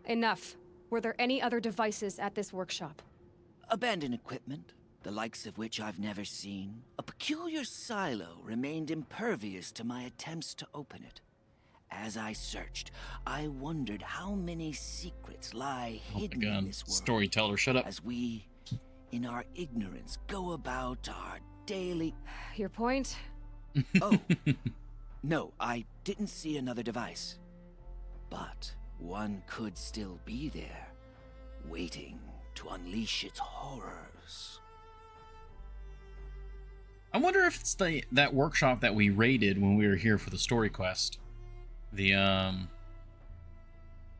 Speaker 2: Enough. Were there any other devices at this workshop?
Speaker 5: Abandoned equipment, the likes of which I've never seen. A peculiar silo remained impervious to my attempts to open it. As I searched, I wondered how many secrets lie hidden in this world.
Speaker 1: Storyteller, shut up.
Speaker 5: As we, in our ignorance, go about our daily...
Speaker 2: Your point?
Speaker 5: Oh. No, I didn't see another device. But one could still be there, waiting to unleash its horrors.
Speaker 1: I wonder if it's that workshop that we raided when we were here for the story quest. The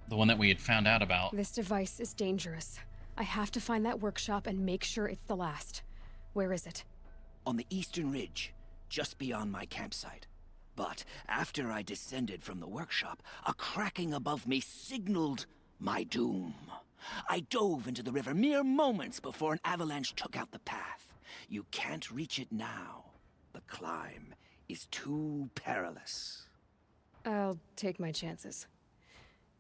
Speaker 1: one that we had found out about.
Speaker 2: This device is dangerous. I have to find that workshop and make sure it's the last. Where is it?
Speaker 5: On the eastern ridge, just beyond my campsite. But after I descended from the workshop, a cracking above me signaled my doom. I dove into the river mere moments before an avalanche took out the path. You can't reach it now. The climb is too perilous.
Speaker 2: I'll take my chances.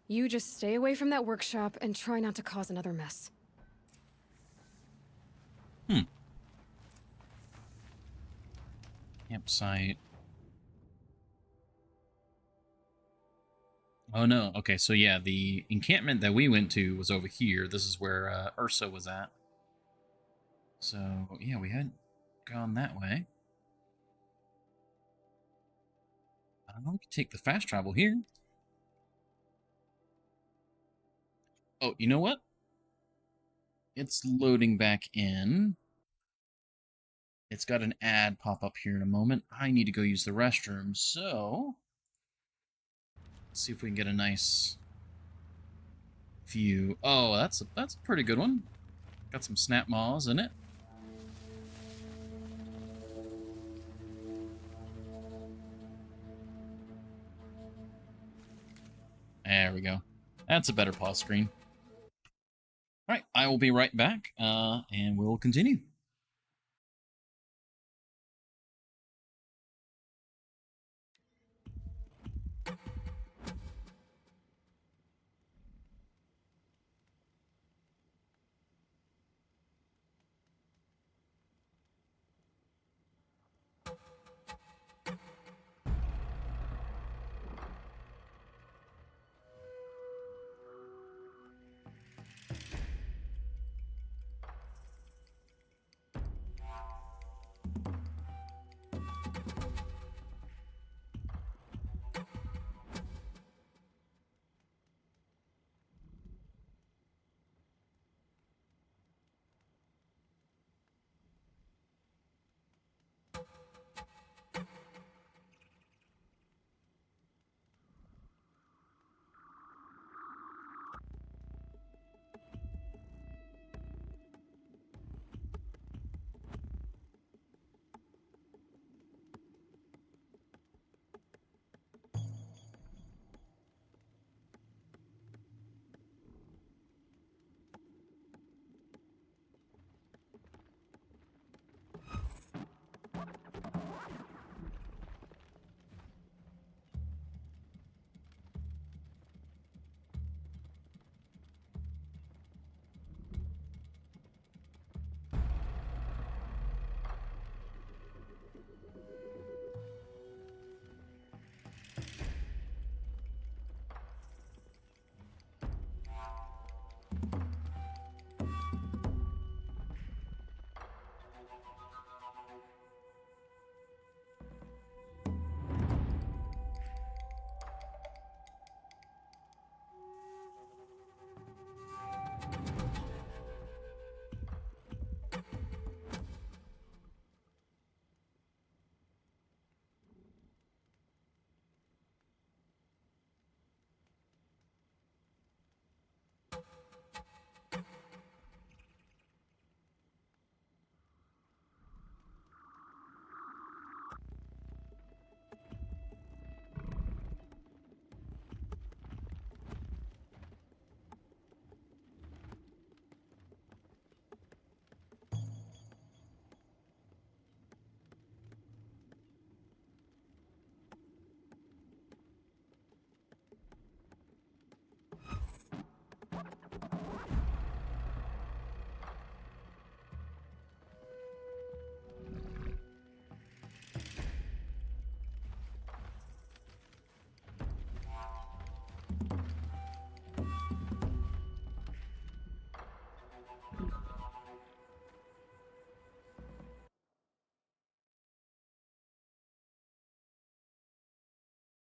Speaker 2: You just stay away from that workshop and try not to cause another mess.
Speaker 1: Campsite. Oh no. Okay, so yeah, the encampment that we went to was over here. This is where Ursa was at. So yeah, we hadn't gone that way. I don't know. We could take the fast travel here. Oh, you know what? It's loading back in. It's got an ad pop up here in a moment. I need to go use the restroom, so let's see if we can get a nice view. Oh, that's a pretty good one. Got some snap maws in it. There we go. That's a better pause screen. All right, I will be right back, and we'll continue.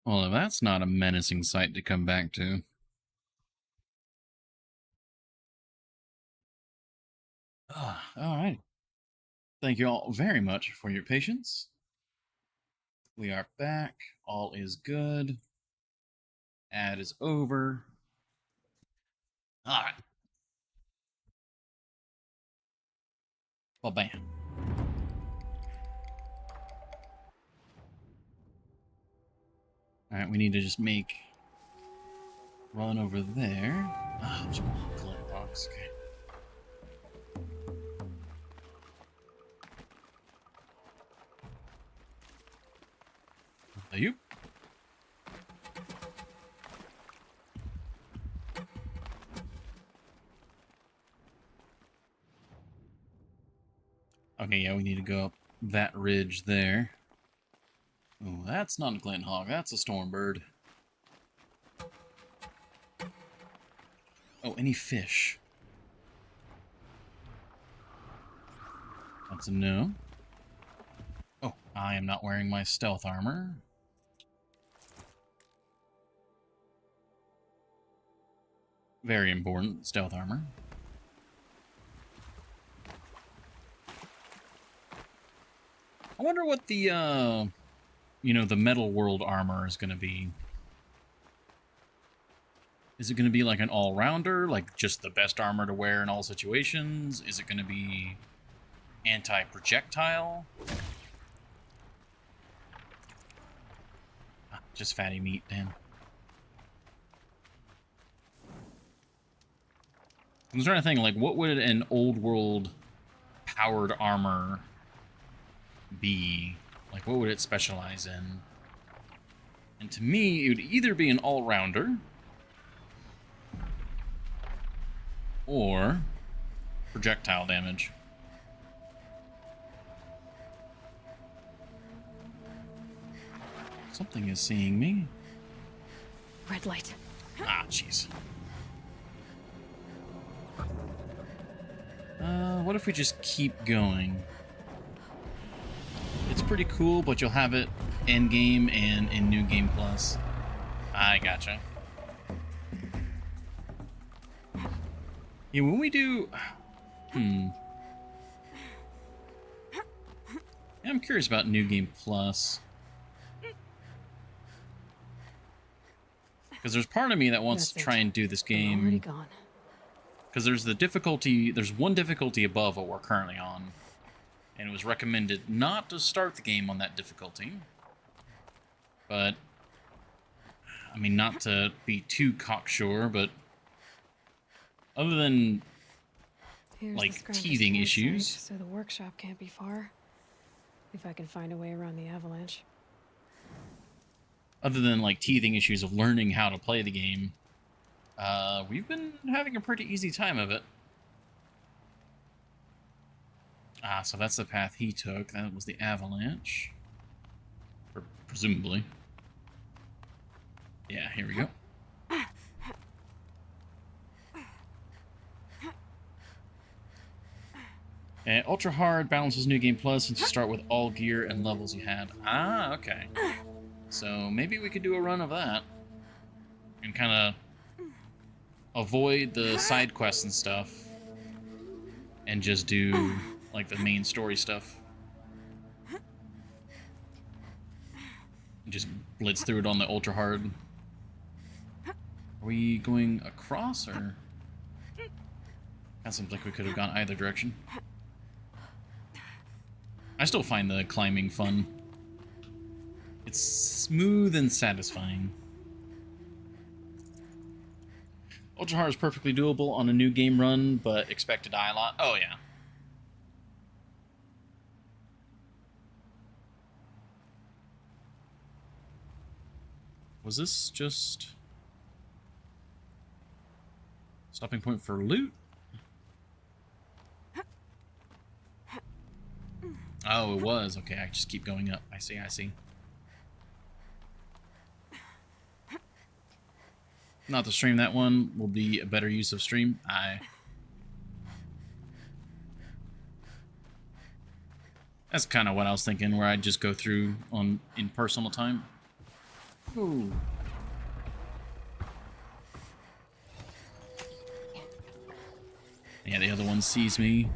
Speaker 1: Well, if that's not a menacing sight to come back to. All right. Thank you all very much for your patience. We are back. All is good. Ad is over. All right. Well, bam. All right, we need to just make run over there. Oh, there's more glint box. Okay. Are you? Okay, yeah, we need to go up that ridge there. Oh, that's not a glint hog. That's a stormbird. Oh, any fish? That's a no. Oh, I am not wearing my stealth armor. Very important, stealth armor. I wonder what the, you know, the Metal World armor is going to be. Is it going to be like an all-rounder, like just the best armor to wear in all situations? Is it going to be anti-projectile? Ah, just fatty meat, damn. I'm trying to think, like, what would an old world powered armor be? Like, what would it specialize in? And to me, it would either be an all-rounder or projectile damage. Something is seeing me.
Speaker 2: Red light.
Speaker 1: Ah, jeez. What if we just keep going? It's pretty cool, but you'll have it end game and in New Game Plus. I gotcha. Yeah, when we do... Yeah, I'm curious about New Game Plus. Because there's part of me that wants to try and do this game.
Speaker 2: Already gone.
Speaker 1: Because there's the difficulty, there's one difficulty above what we're currently on. And it was recommended not to start the game on that difficulty. But, I mean, not to be too cocksure, but other than,
Speaker 2: Here's
Speaker 1: like,
Speaker 2: the
Speaker 1: teething
Speaker 2: campsite,
Speaker 1: issues.
Speaker 2: So the workshop can't be far. If I can find a way around the avalanche.
Speaker 1: Other than, like, teething issues of learning how to play the game, we've been having a pretty easy time of it. Ah, so that's the path he took. That was the avalanche. Or presumably. Yeah, here we go. And Ultra Hard balances New Game Plus since you start with all gear and levels you had. Ah, okay. So maybe we could do a run of that. And kind of avoid the side quests and stuff. And just do, like, the main story stuff. Just blitz through it on the Ultra Hard. Are we going across, or...? That seems like we could have gone either direction. I still find the climbing fun. It's smooth and satisfying. Ultra Hard is perfectly doable on a new game run, but expect to die a lot. Oh, yeah. Was this just... stopping point for loot? Oh, it was. Okay, I just keep going up. I see, I see. Not to stream that one will be a better use of stream. That's kind of what I was thinking, where I'd just go through in personal time. Ooh. Yeah, the other one sees me.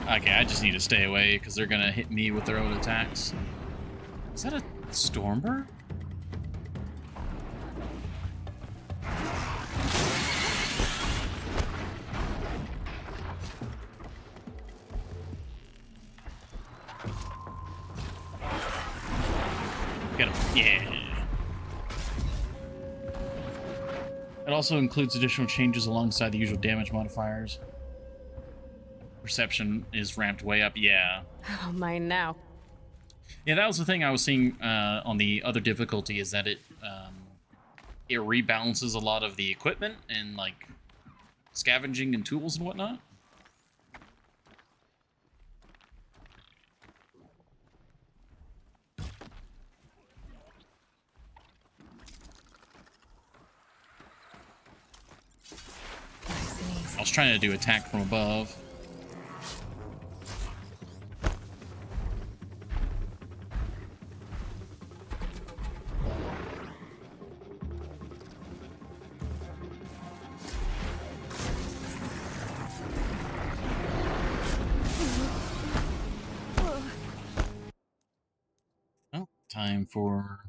Speaker 1: Okay, I just need to stay away because they're gonna hit me with their own attacks. Is that a Stormbird? Get him. Yeah. It also includes additional changes alongside the usual damage modifiers. Perception is ramped way up. Yeah.
Speaker 2: Oh, mine now.
Speaker 1: Yeah, that was the thing I was seeing on the other difficulty, is that it rebalances a lot of the equipment and like scavenging and tools and whatnot. I was trying to do attack from above. Oh, time for...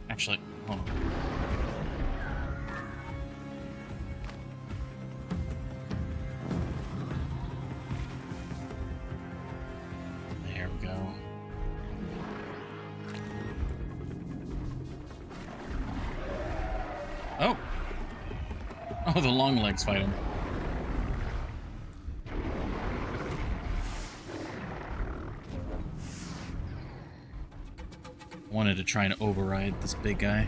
Speaker 1: Actually, hold on. There we go. Oh! Oh, the long legs fight him. Wanted to try and override this big guy.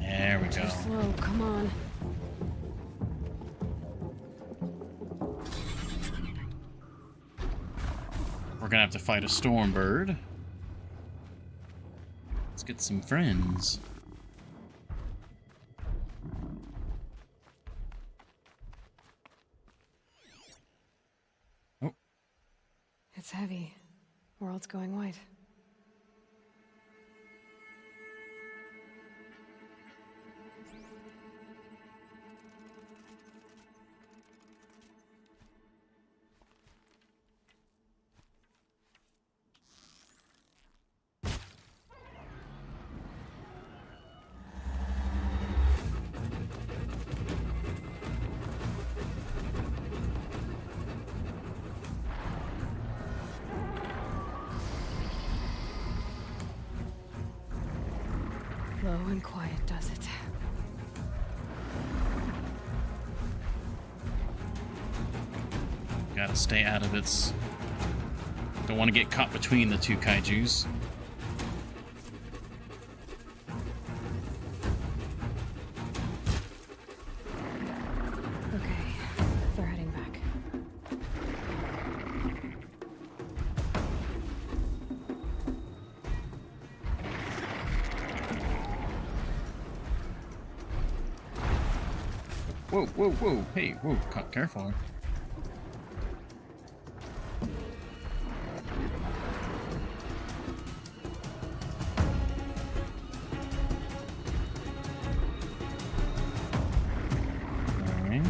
Speaker 1: There we go.
Speaker 2: Too slow, come on.
Speaker 1: We're gonna have to fight a Stormbird. Let's get some friends. Oh.
Speaker 2: It's heavy. World's going white. Low and quiet does it.
Speaker 1: Gotta stay out of its... Don't want to get caught between the two kaijus.
Speaker 2: Okay, they're heading back.
Speaker 1: Whoa, whoa, whoa. Hey, whoa, careful. Alright.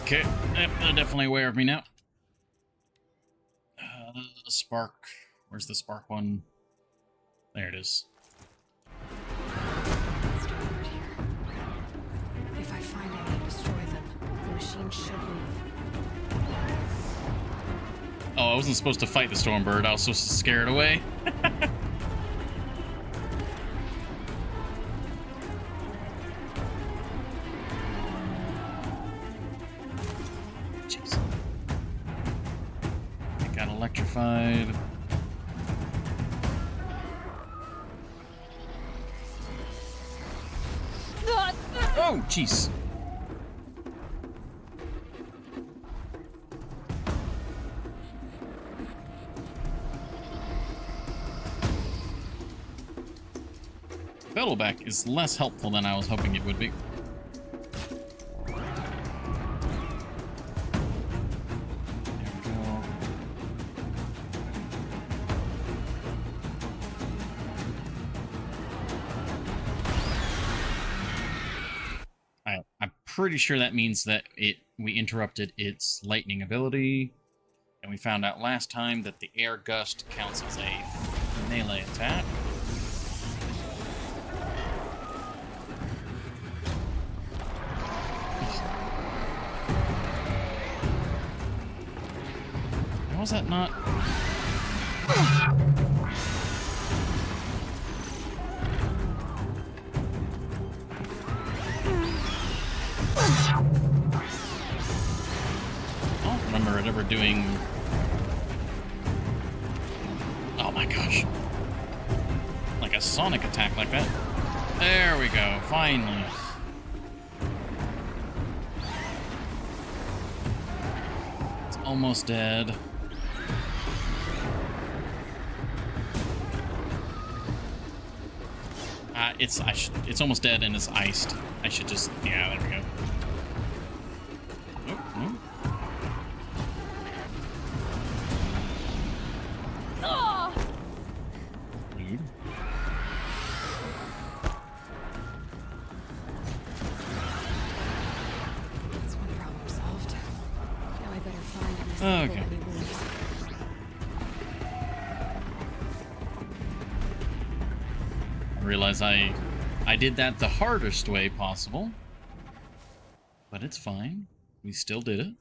Speaker 1: Okay, yep, they're definitely aware of me now. The spark. Where's the spark one? There it is.
Speaker 2: If I find any and destroy them, the machine should leave.
Speaker 1: Oh, I wasn't supposed to fight the Stormbird. I was supposed to scare it away. Jeez. It got electrified. Oh, jeez. Battleback is less helpful than I was hoping it would be. I'm pretty sure that means that we interrupted its lightning ability, and we found out last time that the air gust counts as a melee attack. How is that not? I don't remember it ever doing... Oh my gosh. Like a sonic attack like that. There we go, finally. It's almost dead. It's almost dead and it's iced. I should just... Yeah, there we go. Nope, nope. Rude.
Speaker 2: That's one problem solved. Now I better find this.
Speaker 1: Okay. I realize I did that the hardest way possible. But it's fine. We still did it.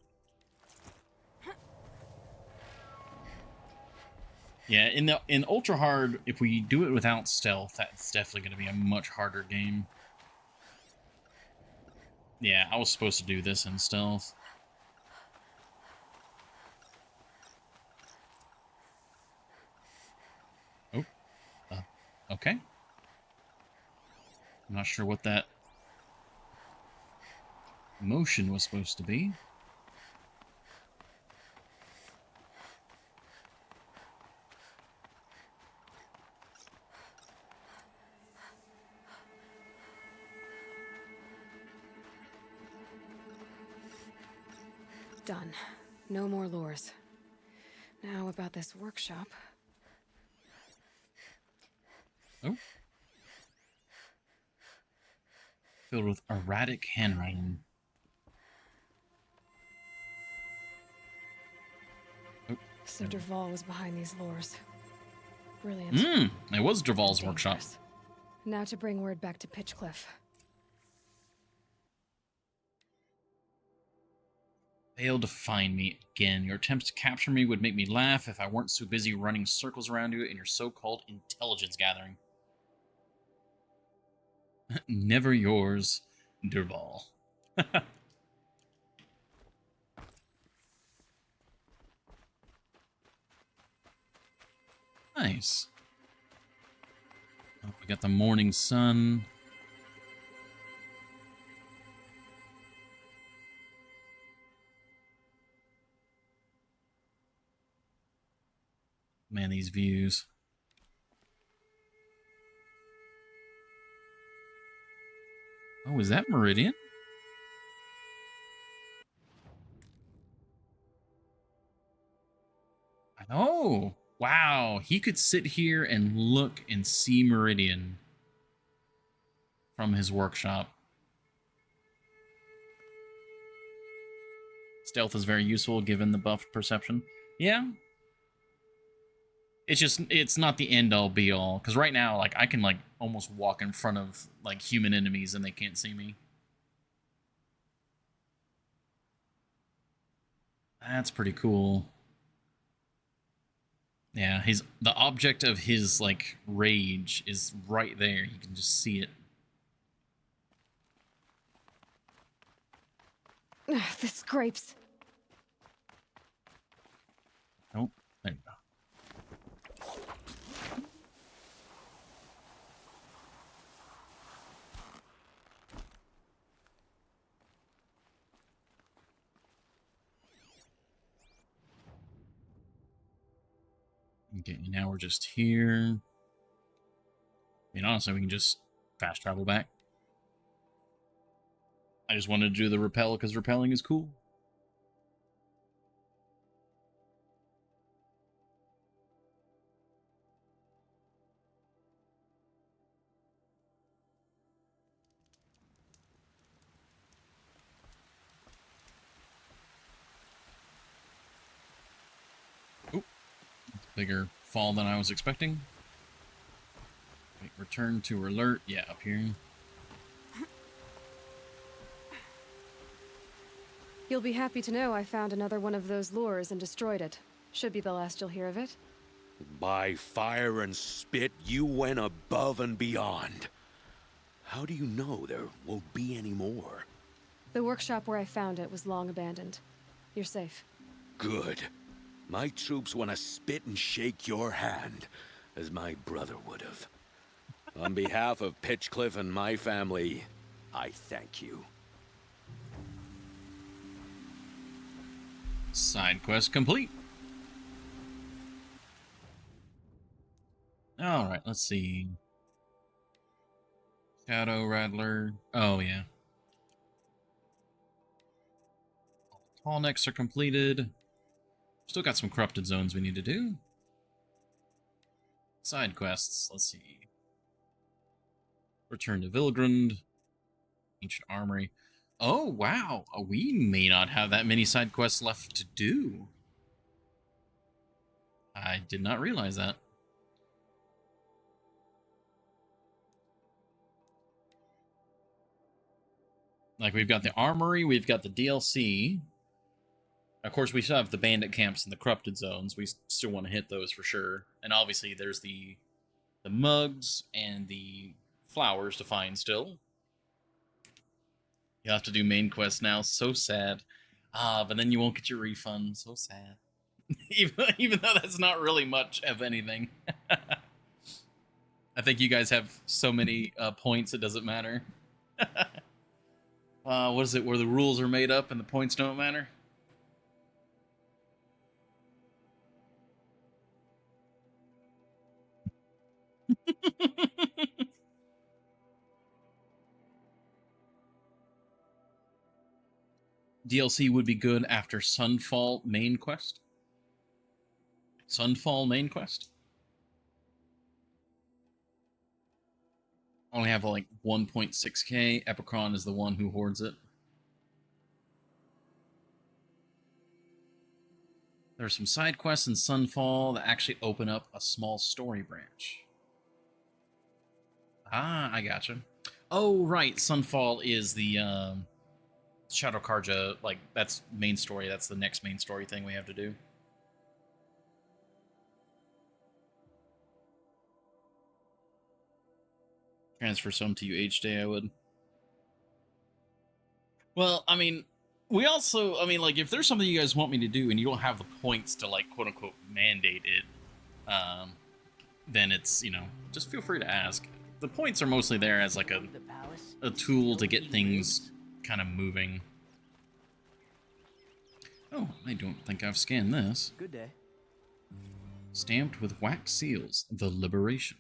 Speaker 1: Yeah, in ultra hard, if we do it without stealth, that's definitely going to be a much harder game. Yeah, I was supposed to do this in stealth. Oh, okay. I'm not sure what that motion was supposed to be.
Speaker 2: Done. No more lures. Now about this workshop.
Speaker 1: Oh. Filled with erratic handwriting. Oh.
Speaker 2: So Dervahl was behind these lures. Brilliant.
Speaker 1: It was Dervahl's workshop.
Speaker 2: Now to bring word back to Pitchcliff.
Speaker 1: Failed to find me again. Your attempts to capture me would make me laugh if I weren't so busy running circles around you in your so-called intelligence gathering. Never yours, Dervahl. Nice. Oh, we got the morning sun. Man, these views. Oh, is that Meridian? Oh, wow. He could sit here and look and see Meridian from his workshop. Stealth is very useful given the buffed perception. Yeah. It's not the end all be all. Because right now, like, I can, like, almost walk in front of, like, human enemies and they can't see me. That's pretty cool. Yeah, the object of his, like, rage is right there. You can just see it.
Speaker 2: This scrapes.
Speaker 1: Oh, there you go. Okay, now we're just here. I mean, honestly, we can just fast travel back. I just wanted to do the rappel because rappelling is cool. Bigger fall than I was expecting. Wait, return to alert. Yeah, up here.
Speaker 2: You'll be happy to know I found another one of those lures and destroyed it. Should be the last you'll hear of it.
Speaker 13: By fire and spit, you went above and beyond. How do you know there won't be any more?
Speaker 2: The workshop where I found it was long abandoned. You're safe.
Speaker 13: Good. My troops want to spit and shake your hand, as my brother would have. On behalf of Pitchcliff and my family, I thank you.
Speaker 1: Side quest complete. Alright, let's see. Shadow Rattler. Oh, yeah. Tall necks are completed. Still got some corrupted zones we need to do. Side quests. Let's see. Return to Vilgrund. Ancient Armory. Oh, wow. We may not have that many side quests left to do. I did not realize that. Like, we've got the Armory, we've got the DLC. Of course, we still have the bandit camps and the corrupted zones. We still want to hit those for sure. And obviously, there's the mugs and the flowers to find still. You'll have to do main quests now. So sad. But then you won't get your refund. So sad. even though that's not really much of anything. I think you guys have so many points, it doesn't matter. What is it, where the rules are made up and the points don't matter? DLC would be good after Sunfall main quest. Sunfall main quest? Only have like 1.6k. Epicron is the one who hoards it. There's some side quests in Sunfall that actually open up a small story branch. Ah, I gotcha. Oh, right. Sunfall is the Shadow Karja, like, that's main story. That's the next main story thing we have to do. Transfer some to you H-Day, I would. Well, I mean, we also, I mean, like, if there's something you guys want me to do and you don't have the points to, like, quote-unquote mandate it, then it's, you know, just feel free to ask. The points are mostly there as, like, a tool to get things kind of moving. Oh, I don't think I've scanned this.
Speaker 19: Good day.
Speaker 1: Stamped with wax seals, the Liberation.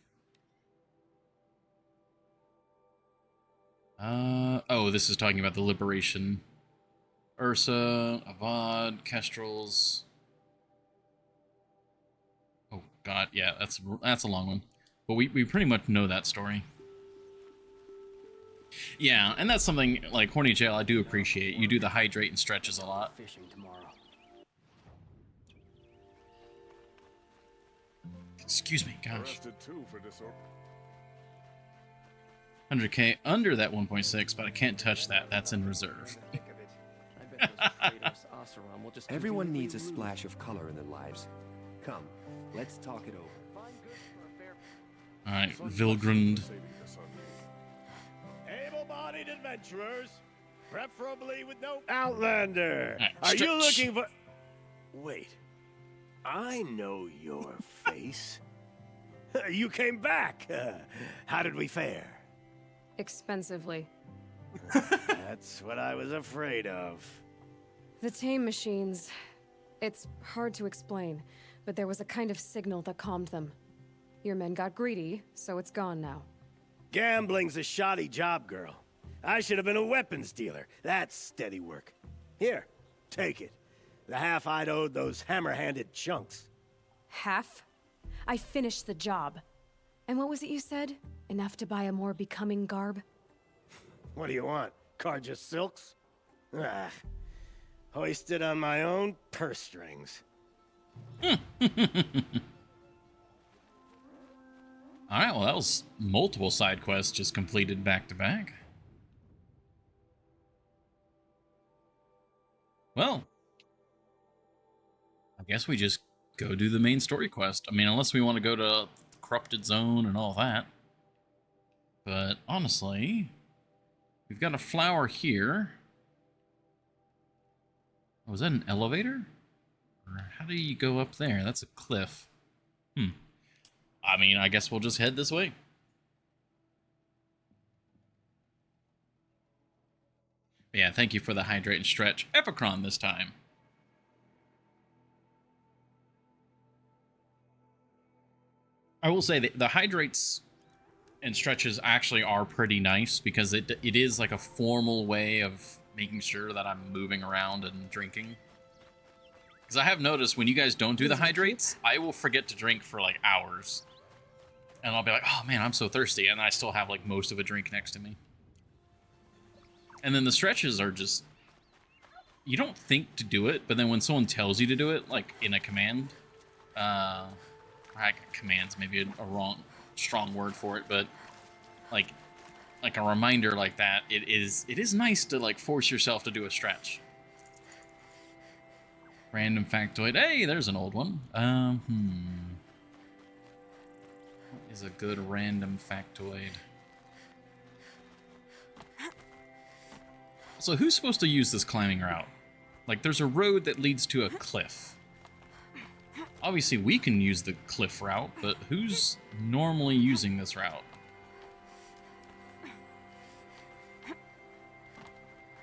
Speaker 1: Oh, this is talking about the Liberation. Ursa, Avad, Kestrels. Oh god, yeah, that's a long one. But we pretty much know that story. Yeah, and that's something, like, Horny Jail, I do appreciate. You do the hydrate and stretches a lot.
Speaker 19: Fishing tomorrow.
Speaker 1: Excuse me, gosh.
Speaker 9: Arrested too for disorder.
Speaker 1: 100k under that 1.6, but I can't touch that. That's in reserve.
Speaker 7: Everyone needs a splash of color in their lives. Come, let's talk it over.
Speaker 1: Alright, Vilgrund.
Speaker 9: Able-bodied adventurers, preferably with no Outlander.
Speaker 1: Right,
Speaker 9: Are you
Speaker 1: stretch.
Speaker 9: looking for? Wait, I know your face. You came back. How did we fare?
Speaker 2: Expensively.
Speaker 9: That's what I was afraid of.
Speaker 2: The tame machines. It's hard to explain, but there was a kind of signal that calmed them. Your men got greedy, so it's gone now.
Speaker 9: Gambling's a shoddy job, girl. I should have been a weapons dealer. That's steady work. Here, take it. The half I'd owed those hammer-handed chunks.
Speaker 2: Half? I finished the job. And what was it you said? Enough to buy a more becoming garb?
Speaker 9: What do you want? Karja silks? Ah, hoisted on my own purse strings.
Speaker 1: Alright, well that was multiple side quests just completed back to back. Well, I guess we just go do the main story quest. I mean, unless we want to go to the Corrupted Zone and all that. But honestly, we've got a flower here. Oh, is that an elevator? Or how do you go up there? That's a cliff. I mean, I guess we'll just head this way. Yeah, thank you for the hydrate and stretch. Epicron this time. I will say that the hydrates and stretches actually are pretty nice because it is like a formal way of making sure that I'm moving around and drinking. Because I have noticed when you guys don't do the hydrates, I will forget to drink for like hours. And I'll be like, oh man, I'm so thirsty. And I still have like most of a drink next to me. And then the stretches are just, you don't think to do it, but then when someone tells you to do it, like in a command, command's maybe a strong word for it, but like a reminder like that, it is nice to like force yourself to do a stretch. Random factoid. Hey, there's an old one. What is a good random factoid? So who's supposed to use this climbing route? Like, there's a road that leads to a cliff. Obviously, we can use the cliff route, but who's normally using this route?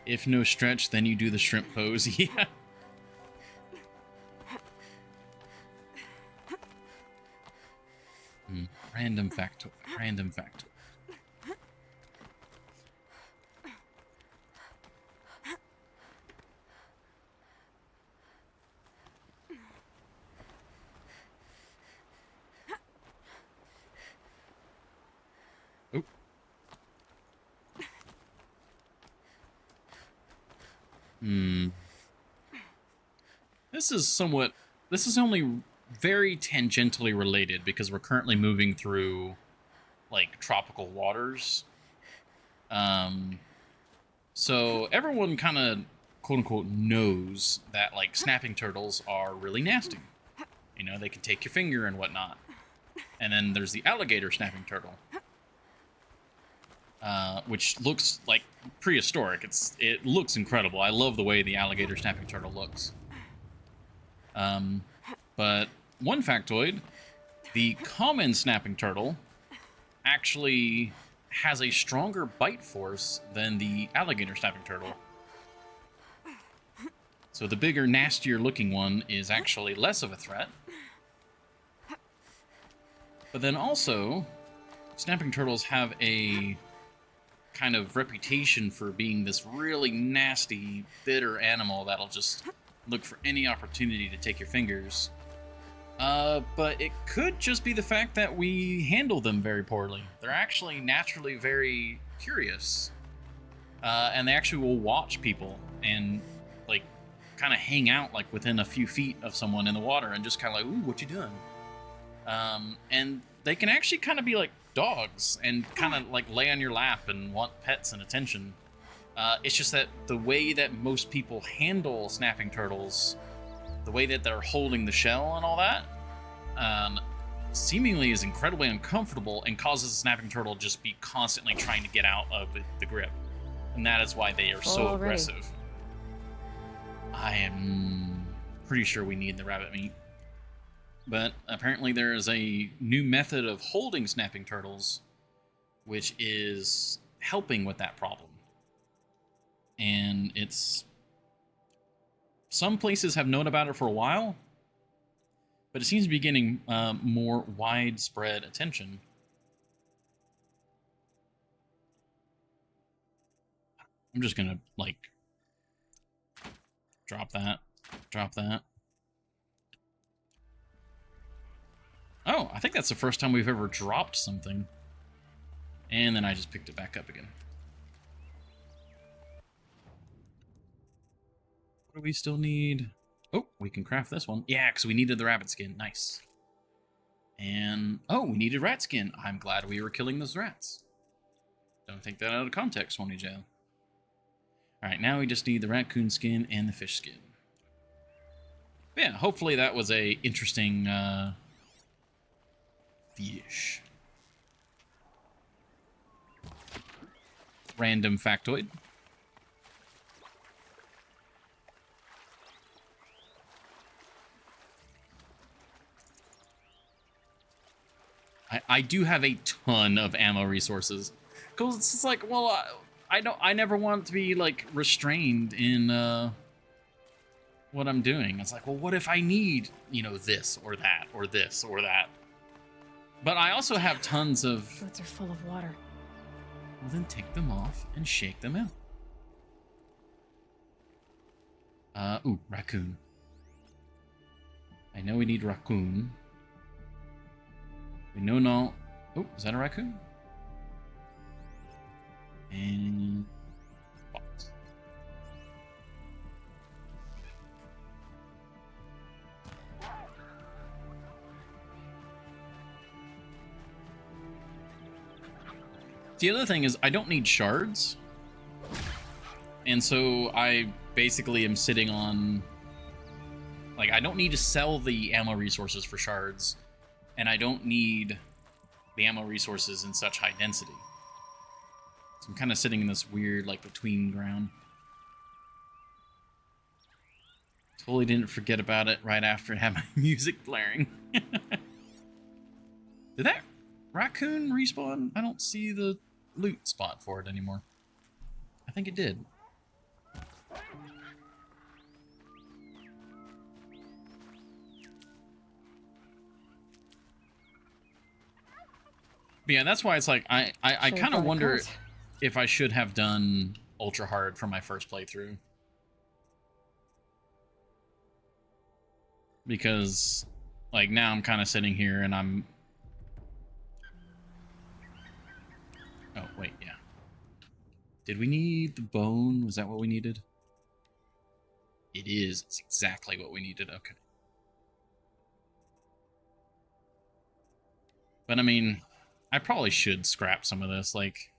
Speaker 1: If no stretch, then you do the shrimp pose. Yeah. Random factoid. Random factoid. This is only very tangentially related because we're currently moving through like tropical waters. So everyone kind of quote unquote knows that like snapping turtles are really nasty. You know, they can take your finger and whatnot. And then there's the alligator snapping turtle. Which looks like prehistoric. It looks incredible. I love the way the alligator snapping turtle looks. But one factoid, the common snapping turtle actually has a stronger bite force than the alligator snapping turtle. So the bigger, nastier looking one is actually less of a threat. But then also, snapping turtles have a kind of reputation for being this really nasty, bitter animal that'll just look for any opportunity to take your fingers. But it could just be the fact that we handle them very poorly. They're actually naturally very curious. And they actually will watch people and, like, kind of hang out, like, within a few feet of someone in the water and just kind of like, ooh, what you doing? And they can actually kind of be like dogs and kind of, like, lay on your lap and want pets and attention. It's just that the way that most people handle snapping turtles, the way that they're holding the shell and all that, seemingly is incredibly uncomfortable and causes a snapping turtle to just be constantly trying to get out of the grip. And that is why they are so aggressive. I am pretty sure we need the rabbit meat. But apparently there is a new method of holding snapping turtles, which is helping with that problem. And it's... some places have known about it for a while, but it seems to be getting more widespread attention. I'm just gonna, like, drop that. Oh, I think that's the first time we've ever dropped something. And then I just picked it back up again. What do we still need? Oh, we can craft this one. Yeah, because we needed the rabbit skin. Nice. And, oh, we needed rat skin. I'm glad we were killing those rats. Don't take that out of context, Swanee Jail. Alright, now we just need the raccoon skin and the fish skin. But yeah, hopefully that was a interesting, fish. Random factoid. I do have a ton of ammo resources. Because it's just like, well, I never want to be, like, restrained in, what I'm doing. It's like, well, what if I need, you know, this or that or this or that? But I also have tons of...
Speaker 2: Boots are full of water.
Speaker 1: Well, then take them off and shake them out. Ooh, raccoon. I know we need raccoon. We know no... Oh, is that a raccoon? And... Box. The other thing is, I don't need shards. And so I basically am sitting on... Like, I don't need to sell the ammo resources for shards. And I don't need the ammo resources in such high density. So I'm kind of sitting in this weird, like, between ground. Totally didn't forget about it right after it had my music blaring. Did that raccoon respawn? I don't see the loot spot for it anymore. I think it did. But yeah, that's why it's like, I kind of wonder if I should have done ultra hard for my first playthrough. Because, like, now I'm kind of sitting here and I'm... Oh, wait, yeah. Did we need the bone? Was that what we needed? It is. It's exactly what we needed. Okay. But, I mean... I probably should scrap some of this, like...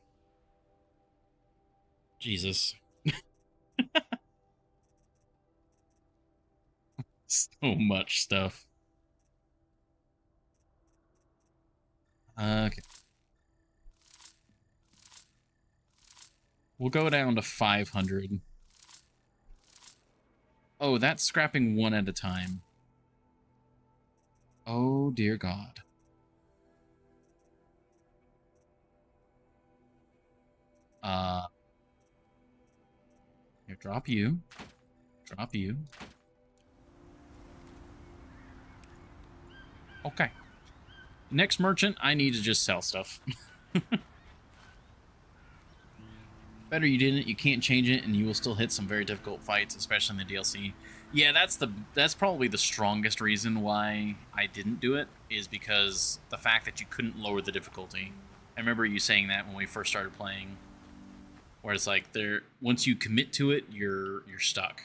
Speaker 1: Jesus. So much stuff. Okay. We'll go down to 500. Oh, that's scrapping one at a time. Oh, dear God. Here, drop you. Drop you. Okay. Next merchant, I need to just sell stuff. Better you didn't. You can't change it, and you will still hit some very difficult fights, especially in the DLC. Yeah, that's probably the strongest reason why I didn't do it, is because the fact that you couldn't lower the difficulty. I remember you saying that when we first started playing. Where it's like, once you commit to it, you're stuck.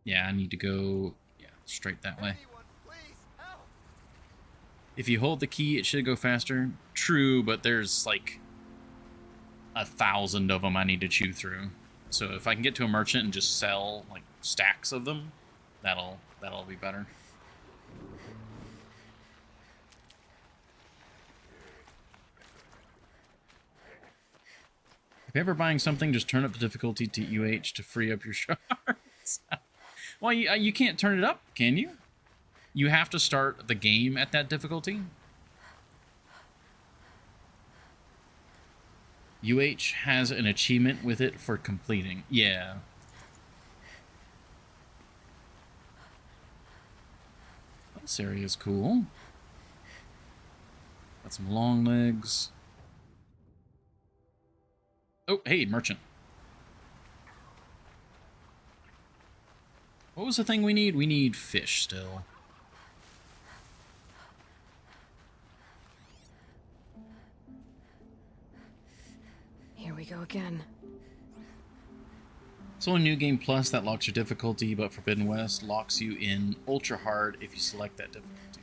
Speaker 1: Yeah, I need to go straight that way. If you hold the key, it should go faster. True, but there's like 1,000 of them I need to chew through. So if I can get to a merchant and just sell like stacks of them, that'll be better. If you're ever buying something, just turn up the difficulty to UH to free up your shards. Well, you can't turn it up, can you? You have to start the game at that difficulty. UH has an achievement with it for completing. Yeah. This area is cool. Got some long legs. Oh, hey, merchant. What was the thing we need? We need fish still.
Speaker 2: Here we go again.
Speaker 1: So in New Game Plus, that locks your difficulty, but Forbidden West locks you in ultra hard if you select that difficulty.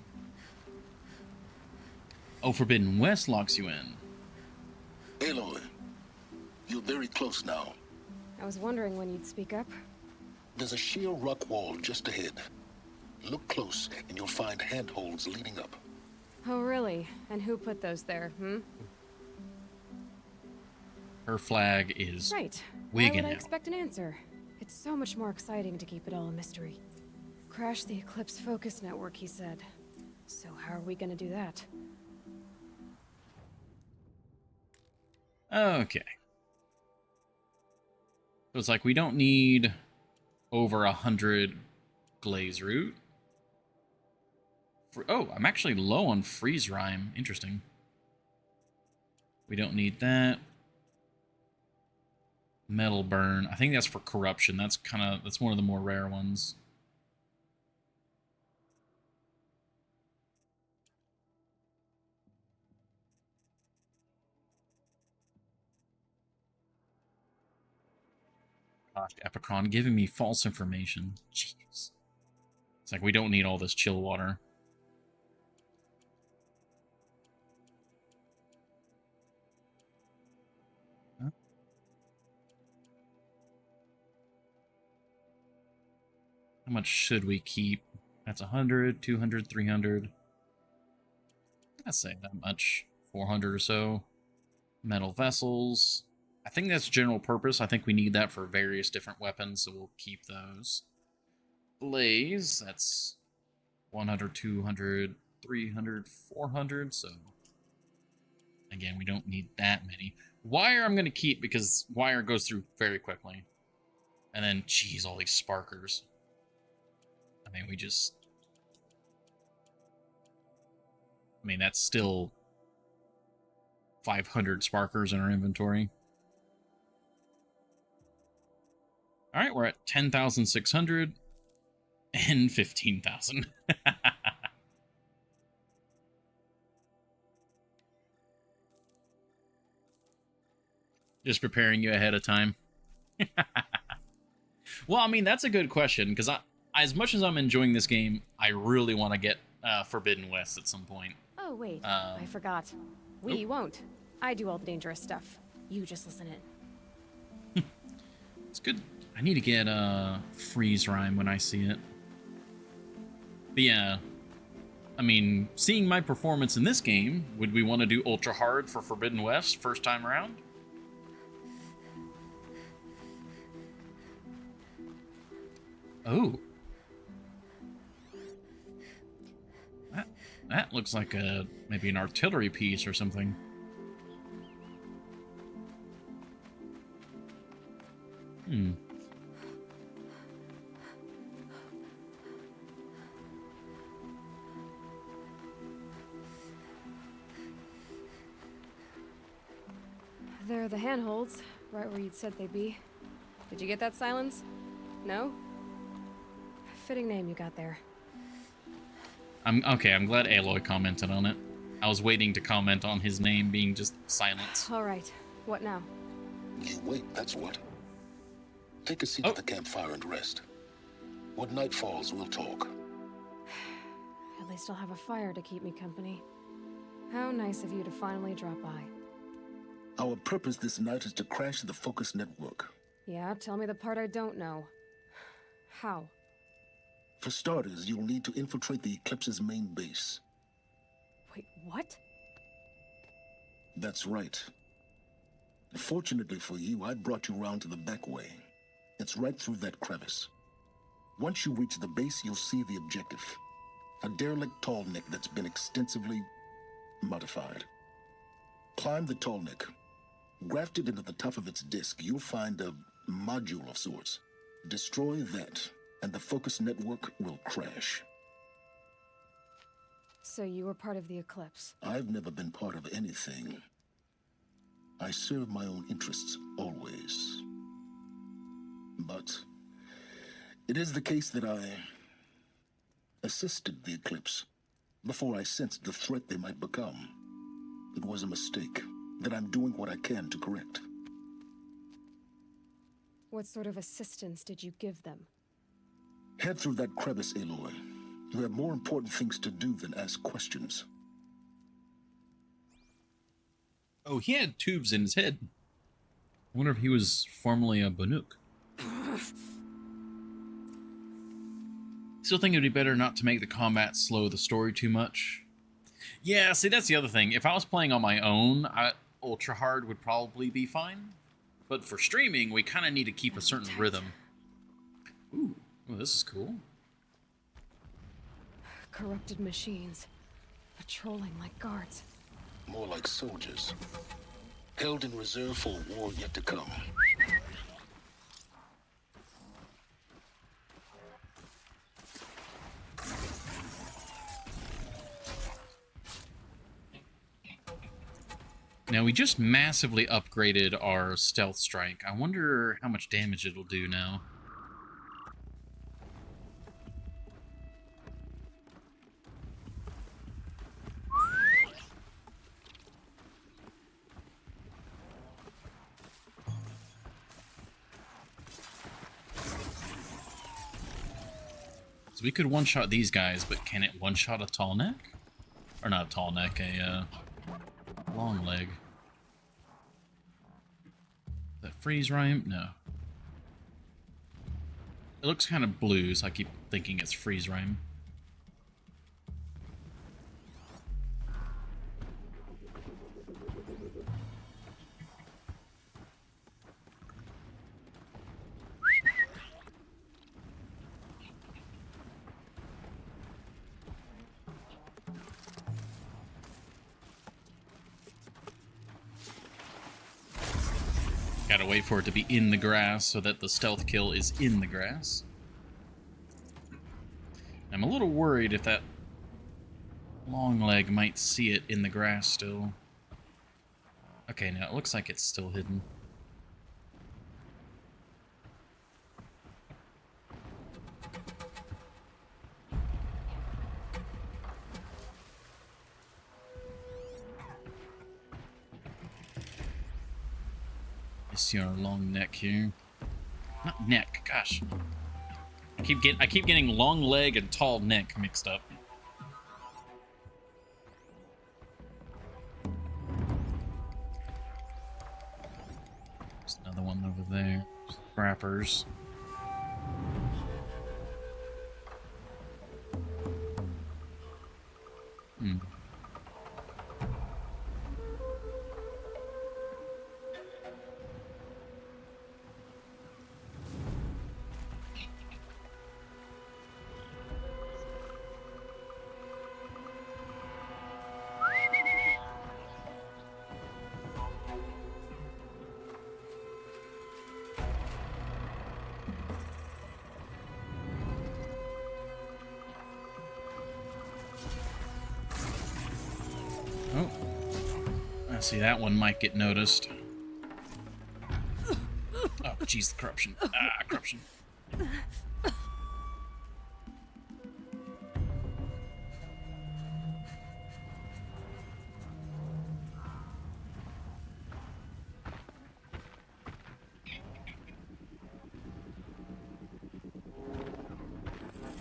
Speaker 1: Oh, Forbidden West locks you in.
Speaker 8: Aloy, you're very close now.
Speaker 2: I was wondering when you'd speak up.
Speaker 8: There's a sheer rock wall just ahead. Look close, and you'll find handholds leading up.
Speaker 2: Oh, really? And who put those there, hmm?
Speaker 1: Her flag is
Speaker 2: Right. Why
Speaker 1: wigging
Speaker 2: would I
Speaker 1: out.
Speaker 2: expect an answer? It's so much more exciting to keep it all a mystery. Crash the Eclipse Focus Network, he said. So how are we gonna do that?
Speaker 1: Okay. So it's like we don't need over 100 glaze root. Oh, I'm actually low on freeze rhyme. Interesting. We don't need that. Metal burn. I think that's for corruption. That's one of the more rare ones. Gosh, Epicron giving me false information. Jeez. It's like we don't need all this chill water. Huh? How much should we keep? That's 100, 200, 300. Let's say that much. 400 or so. Metal vessels. I think that's general purpose. I think we need that for various different weapons, so we'll keep those. Blaze, that's 100, 200, 300, 400, so again, we don't need that many. Wire I'm going to keep because wire goes through very quickly. And then, geez, all these sparkers. I mean, that's still 500 sparkers in our inventory. All right, we're at 10,600 and 15,000. Just preparing you ahead of time. Well, I mean, that's a good question, because as much as I'm enjoying this game, I really want to get Forbidden West at some point.
Speaker 2: Oh, wait. I forgot. We won't. I do all the dangerous stuff. You just listen in.
Speaker 1: It's good. I need to get freeze rhyme when I see it. But yeah, I mean, seeing my performance in this game, would we want to do ultra hard for Forbidden West first time around? Oh. That looks like maybe an artillery piece or something. Hmm.
Speaker 2: There are the handholds, right where you'd said they'd be. Did you get that, Silence? No? Fitting name you got there.
Speaker 1: I'm glad Aloy commented on it. I was waiting to comment on his name being just Silence.
Speaker 2: All right. What now?
Speaker 8: You wait, that's what. Take a seat at the campfire and rest. When night falls, we'll talk.
Speaker 2: At least I'll have a fire to keep me company. How nice of you to finally drop by.
Speaker 8: Our purpose this night is to crash the Focus Network.
Speaker 2: Yeah, tell me the part I don't know. How?
Speaker 8: For starters, you'll need to infiltrate the Eclipse's main base.
Speaker 2: Wait, what?
Speaker 8: That's right. Fortunately for you, I brought you round to the back way. It's right through that crevice. Once you reach the base, you'll see the objective. A derelict tallneck that's been extensively modified. Climb the tallneck. Grafted into the top of its disk, you'll find a module of sorts. Destroy that, and the Focus Network will crash.
Speaker 2: So you were part of the Eclipse?
Speaker 8: I've never been part of anything. I serve my own interests, always. But it is the case that I assisted the Eclipse before I sensed the threat they might become. It was a mistake that I'm doing what I can to correct.
Speaker 2: What sort of assistance did you give them?
Speaker 8: Head through that crevice, Aloy. You have more important things to do than ask questions.
Speaker 1: Oh, he had tubes in his head. I wonder if he was formerly a Banuk. Still think it would be better not to make the combat slow the story too much. Yeah, see, that's the other thing. If I was playing on my own, Ultra Hard would probably be fine. But for streaming, we kind of need to keep a certain rhythm. Ooh, this is cool.
Speaker 2: Corrupted machines. Patrolling like guards.
Speaker 8: More like soldiers. Held in reserve for a war yet to come.
Speaker 1: Now, we just massively upgraded our Stealth Strike. I wonder how much damage it'll do now. So we could one-shot these guys, but can it one-shot a tall neck? Or not a tall neck, a long leg. Is that freeze rhyme? No. It looks kind of blue, so I keep thinking it's freeze rhyme. Gotta wait for it to be in the grass so that the stealth kill is in the grass. I'm a little worried if that long leg might see it in the grass still. Okay, now it looks like it's still hidden. See our long neck here. Not neck, gosh. I keep getting long leg and tall neck mixed up. There's another one over there. Scrappers. Oh, I see that one might get noticed. Oh, jeez, the corruption. Ah, corruption.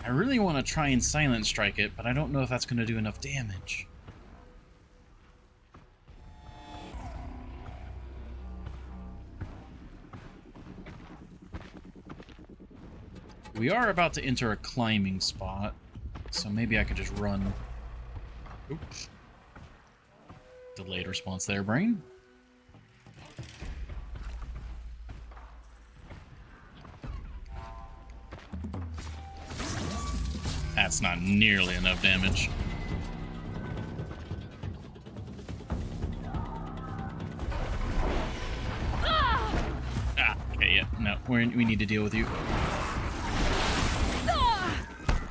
Speaker 1: I really want to try and silent strike it, but I don't know if that's going to do enough damage. We are about to enter a climbing spot, so maybe I could just run. Oops. Delayed response there, brain. That's not nearly enough damage. Ah, okay, yeah, no, we need to deal with you.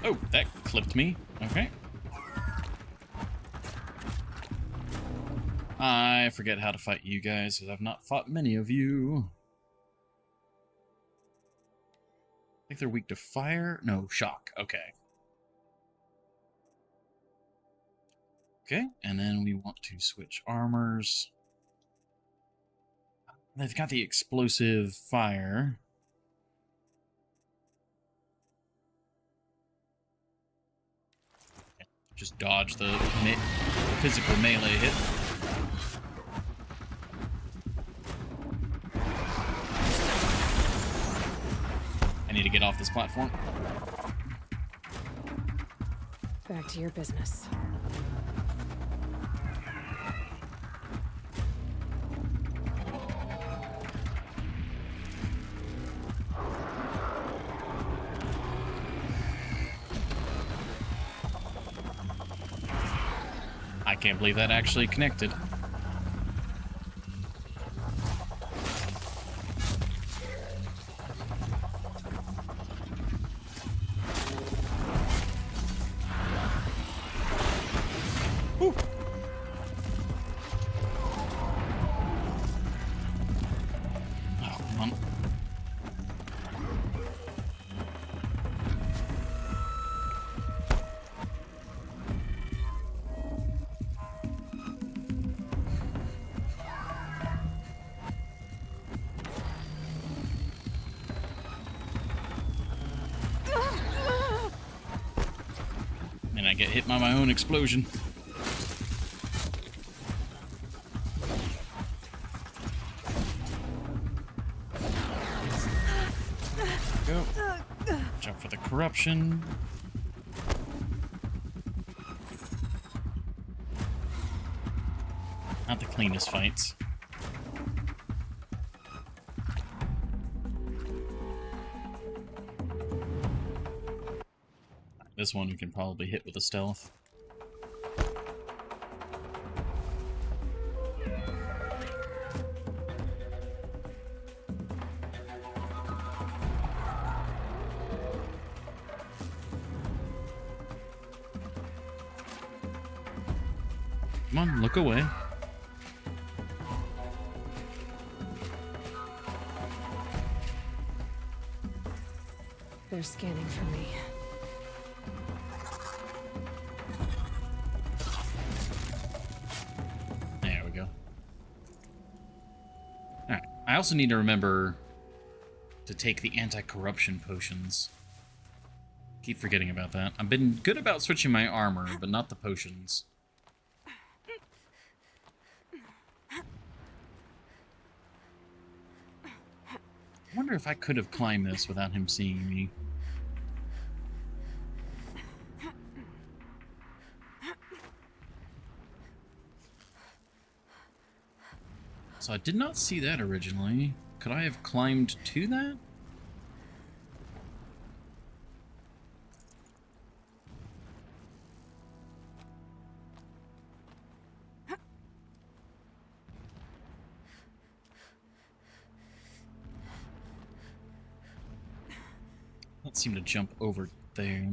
Speaker 1: Oh, that clipped me. Okay. I forget how to fight you guys, because I've not fought many of you. I think they're weak to fire. No, shock. Okay. Okay, and then we want to switch armors. They've got the explosive fire. Just dodge the physical melee hit. I need to get off this platform.
Speaker 2: Back to your business.
Speaker 1: I can't believe that actually connected. Whew. Oh, come on. And I get hit by my own explosion. Go. Jump for the corruption. Not the cleanest fights. This one we can probably hit with a stealth. Come on, look away.
Speaker 2: They're scanning for me.
Speaker 1: There we go. Alright, I also need to remember to take the anti-corruption potions. Keep forgetting about that. I've been good about switching my armor, but not the potions. I wonder if I could have climbed this without him seeing me. So I did not see that originally. Could I have climbed to that? Let's seem to jump over there.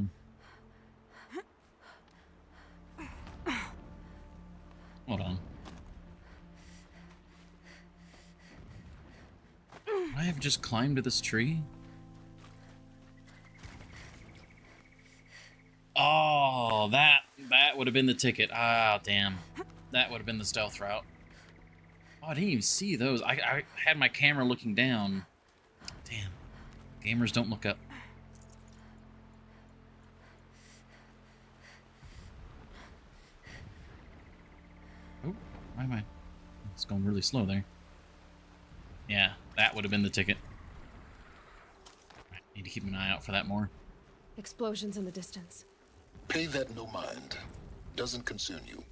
Speaker 1: Hold on. Would I have just climbed to this tree? Oh, that would have been the ticket. Ah, damn. That would have been the stealth route. Oh, I didn't even see those. I had my camera looking down. Damn. Gamers don't look up. Oh, why am I? It's going really slow there. Yeah, that would have been the ticket. I need to keep an eye out for that more.
Speaker 2: Explosions in the distance.
Speaker 8: Pay that no mind. Doesn't concern you.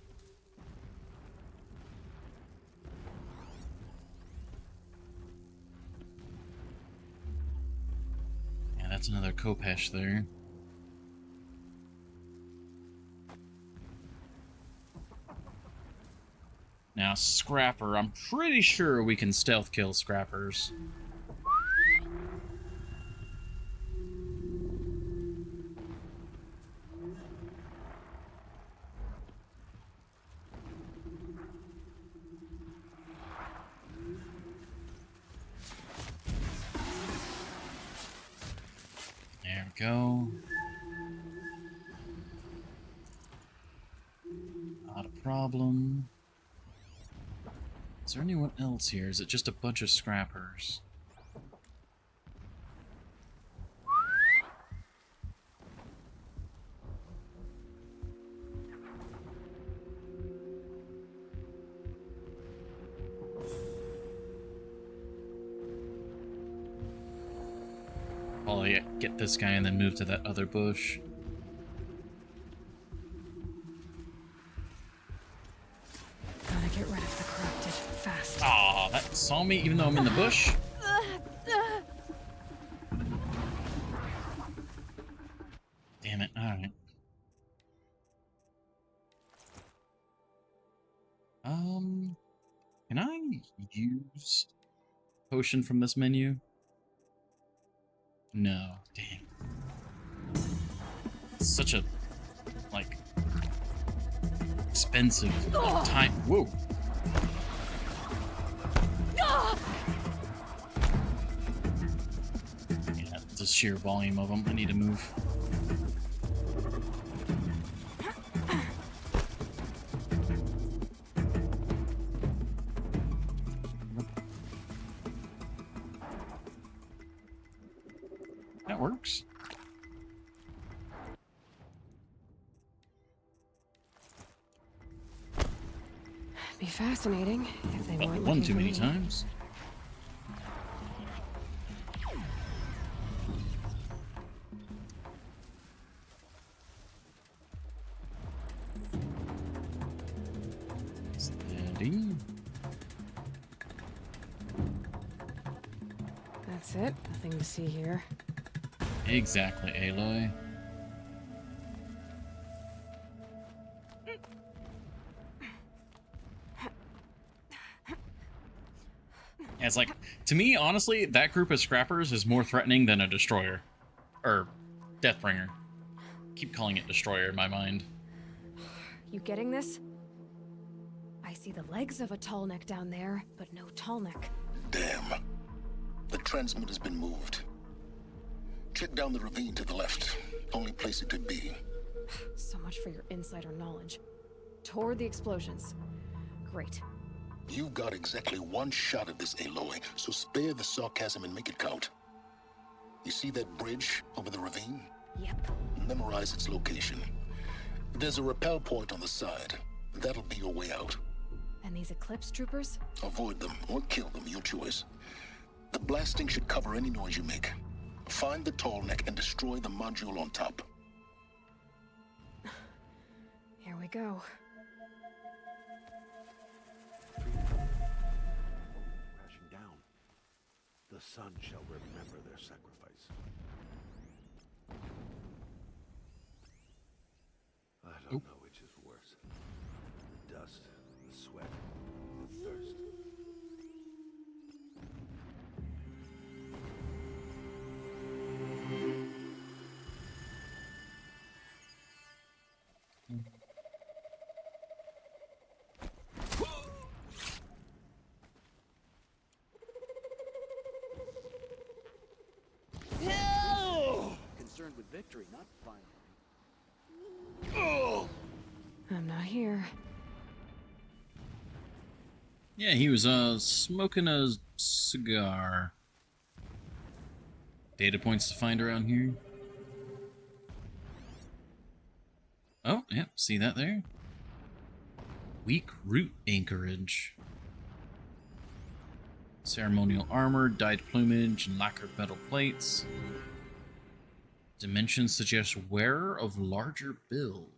Speaker 1: Yeah, that's another Khopesh there. Now, Scrapper, I'm pretty sure we can stealth kill Scrappers. There we go. Not a problem. Is there anyone else here? Is it just a bunch of Scrappers? Probably get this guy and then move to that other bush.
Speaker 2: Gotta get rid of the corrupted fast.
Speaker 1: Aw, that saw me even though I'm in the bush? Damn it, alright. Can I use potion from this menu? No, dang. It's such a, like, expensive time. Whoa. Yeah, the sheer volume of them. I need to move. That works.
Speaker 2: Be fascinating if they weren't
Speaker 1: One
Speaker 2: looking
Speaker 1: too
Speaker 2: for
Speaker 1: many
Speaker 2: me.
Speaker 1: times. Steady.
Speaker 2: That's it. Nothing to see here.
Speaker 1: Exactly, Aloy. Yeah, it's like, to me, honestly, that group of scrappers is more threatening than a destroyer. Or Deathbringer. Keep calling it destroyer in my mind.
Speaker 2: You getting this? I see the legs of a tall neck down there, but no tall neck.
Speaker 8: Damn. The transmitter's been moved. Check down the ravine to the left. Only place it could be.
Speaker 2: So much for your insider knowledge. Toward the explosions. Great.
Speaker 8: You've got exactly one shot at this, Aloy, so spare the sarcasm and make it count. You see that bridge over the ravine?
Speaker 2: Yep.
Speaker 8: Memorize its location. There's a rappel point on the side. That'll be your way out.
Speaker 2: And these Eclipse troopers?
Speaker 8: Avoid them or kill them, your choice. The blasting should cover any noise you make. Find the tall neck and destroy the module on top.
Speaker 2: Here we go.
Speaker 9: Crashing down. The sun shall remember their sacrifice. I don't know which is worse. The dust, the sweat, the thirst.
Speaker 19: Concerned with victory, not violence.
Speaker 2: I'm not here.
Speaker 1: Yeah, he was smoking a cigar. Data points to find around here. Oh, yeah, see that there? Weak root anchorage. Ceremonial armor, dyed plumage, and lacquered metal plates. Dimensions suggest wearer of larger build.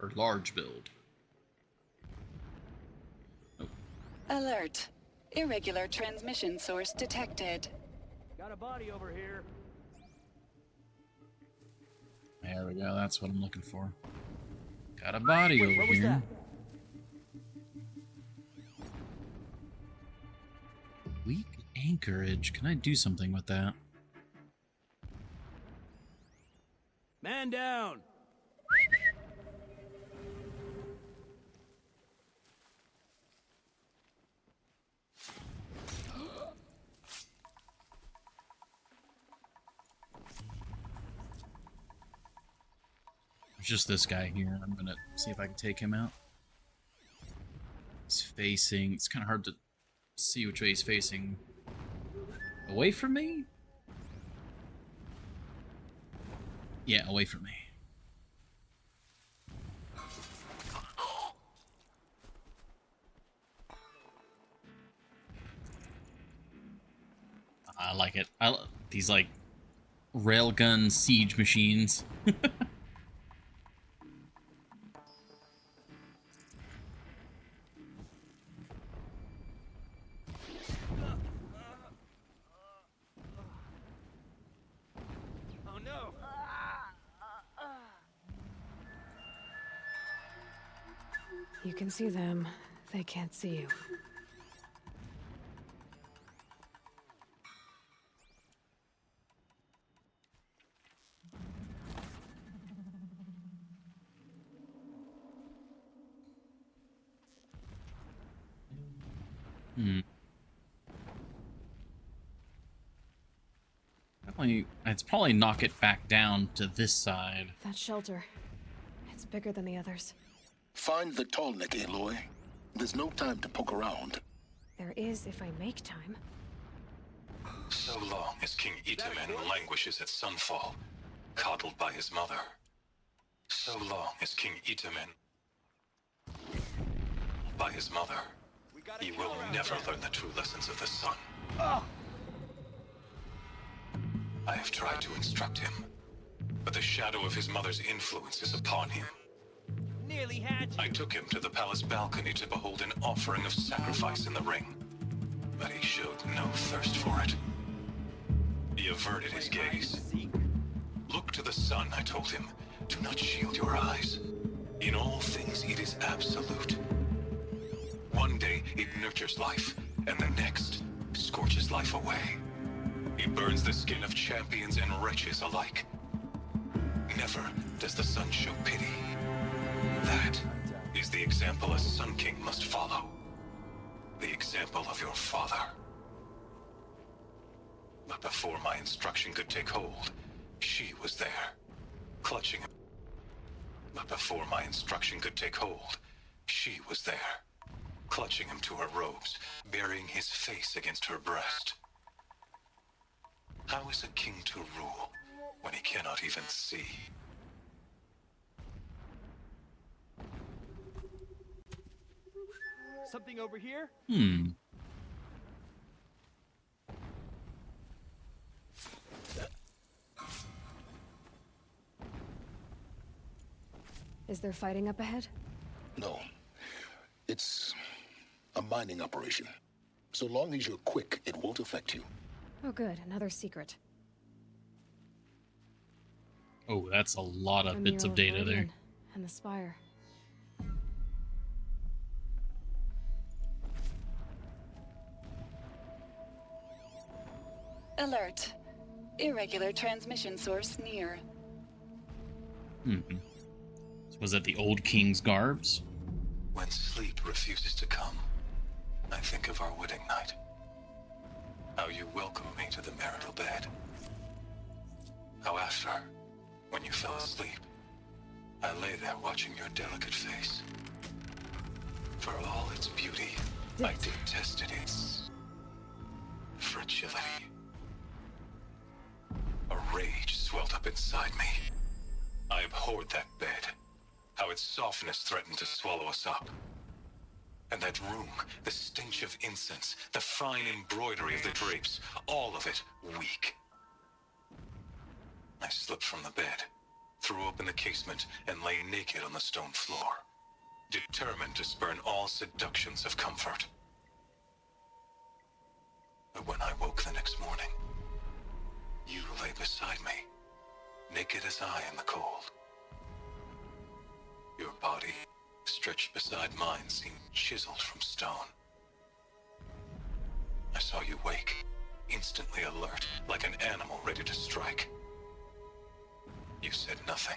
Speaker 1: Or large build.
Speaker 10: Alert. Irregular transmission source detected.
Speaker 3: Got a body over here.
Speaker 1: There we go, that's what I'm looking for. Got a body over
Speaker 3: what was
Speaker 1: here.
Speaker 3: that?
Speaker 1: Weak anchorage. Can I do something with that?
Speaker 3: Man down.
Speaker 1: There's just this guy here. I'm gonna see if I can take him out. He's facing... It's kind of hard to see which way he's facing. Away from me? Yeah, away from me. I like it. These, like, railgun siege machines.
Speaker 5: Oh no!
Speaker 2: You can see them. They can't see you.
Speaker 1: Definitely, it's probably knock it back down to this side.
Speaker 2: That shelter. It's bigger than the others.
Speaker 8: Find the tall neck, Aloy. There's no time to poke around.
Speaker 2: There is if I make time.
Speaker 4: So long as King Itamen languishes at Sunfall, coddled by his mother. So long as King Itamen by his mother, he will never learn the true lessons of the sun. I have tried to instruct him, but the shadow of his mother's influence is upon him.
Speaker 5: Nearly had you.
Speaker 4: I took him to the palace balcony to behold an offering of sacrifice in the ring, but he showed no thirst for it. He averted his gaze. Look to the sun, I told him. Do not shield your eyes. In all things, it is absolute. One day, it nurtures life, and the next, scorches life away. It burns the skin of champions and wretches alike. Never does the sun show pity. That is the example a Sun King must follow. The example of your father. But before my instruction could take hold, she was there, clutching him. But before my instruction could take hold, she was there, clutching him to her robes, burying his face against her breast. How is a king to rule when he cannot even see?
Speaker 5: Something over here?
Speaker 2: Is there fighting up ahead?
Speaker 8: No. It's a mining operation. So long as you're quick, it won't affect you.
Speaker 2: Oh good, another secret.
Speaker 1: Oh, that's a lot of bits of data there.
Speaker 2: And the spire.
Speaker 10: Alert. Irregular transmission source near.
Speaker 1: Was that the old king's garbs?
Speaker 4: When sleep refuses to come, I think of our wedding night. How you welcomed me to the marital bed. How after, when you fell asleep, I lay there watching your delicate face. For all its beauty, I detested its fragility. A rage swelled up inside me. I abhorred that bed. How its softness threatened to swallow us up. And that room, the stench of incense, the fine embroidery of the drapes, all of it weak. I slipped from the bed, threw open the casement, and lay naked on the stone floor, determined to spurn all seductions of comfort. But when I woke the next morning, you lay beside me, naked as I in the cold. Your body, stretched beside mine, seemed chiseled from stone. I saw you wake, instantly alert, like an animal ready to strike. You said nothing.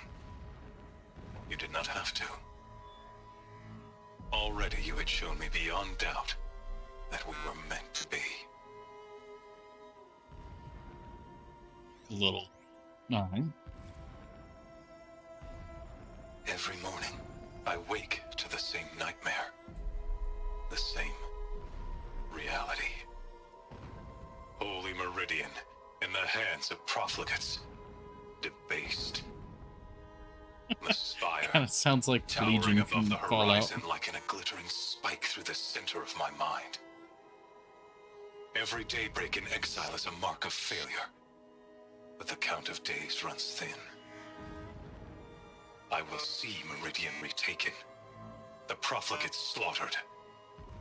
Speaker 4: You did not have to. Already you had shown me beyond doubt that we were meant to be.
Speaker 1: Little. Alright.
Speaker 4: Every morning, I wake to the same nightmare. The same reality. Holy Meridian, in the hands of profligates. Debased. The spire.
Speaker 1: Kind of sounds like
Speaker 4: towering
Speaker 1: Legion
Speaker 4: above
Speaker 1: from
Speaker 4: the
Speaker 1: Fallout.
Speaker 4: horizon like in a glittering spike through the center of my mind. Every daybreak in exile is a mark of failure. but the count of days runs thin. I will see Meridian retaken, the profligates slaughtered,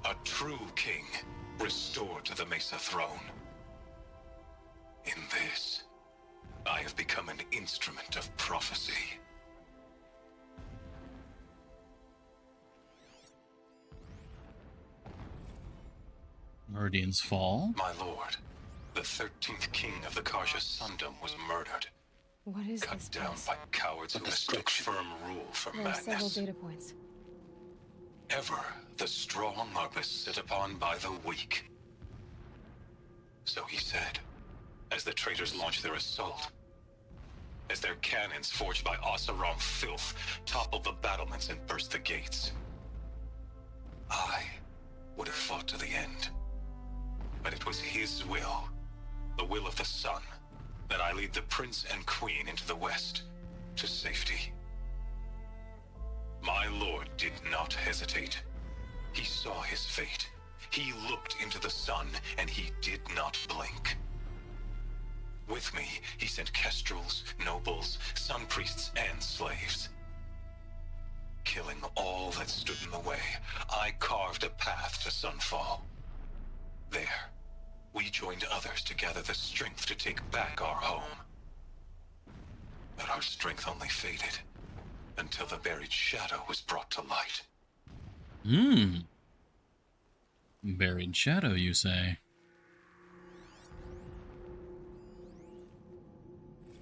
Speaker 4: a true king restored to the Mesa throne. In this, I have become an instrument of prophecy.
Speaker 1: Meridian's fall.
Speaker 4: My lord, the 13th king of the Karja Sundom was murdered.
Speaker 2: What is
Speaker 4: cut
Speaker 2: this
Speaker 4: down
Speaker 2: place?
Speaker 4: by cowards who mistook firm rule for
Speaker 2: There are several
Speaker 4: madness.
Speaker 2: data points.
Speaker 4: Ever the strong are beset upon by the weak. So he said, as the traitors launched their assault. As their cannons forged by Oseram filth toppled the battlements and burst the gates. I would have fought to the end. But it was his will, the will of the sun, that I lead the prince and queen into the west, to safety. My lord did not hesitate. He saw his fate. He looked into the sun, and he did not blink. With me, he sent kestrels, nobles, sun priests, and slaves. Killing all that stood in the way, I carved a path to Sunfall. There, we joined others to gather the strength to take back our home. But our strength only faded until the buried shadow was brought to light.
Speaker 1: Buried shadow, you say?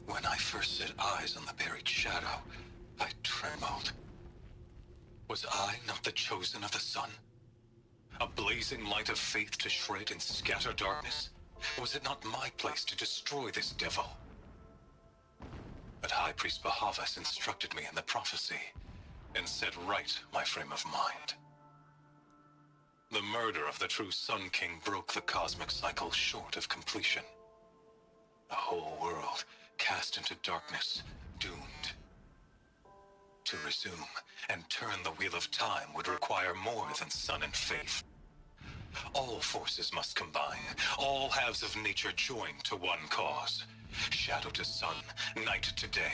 Speaker 4: When I first set eyes on the buried shadow, I trembled. Was I not the chosen of the sun? A blazing light of faith to shred and scatter darkness? Was it not my place to destroy this devil? But High Priest Bahavas instructed me in the prophecy and set right my frame of mind. The murder of the true Sun King broke the cosmic cycle short of completion. The whole world cast into darkness, doomed. To resume and turn the wheel of time would require more than sun and faith. All forces must combine, all halves of nature join to one cause. Shadow to sun, night to day.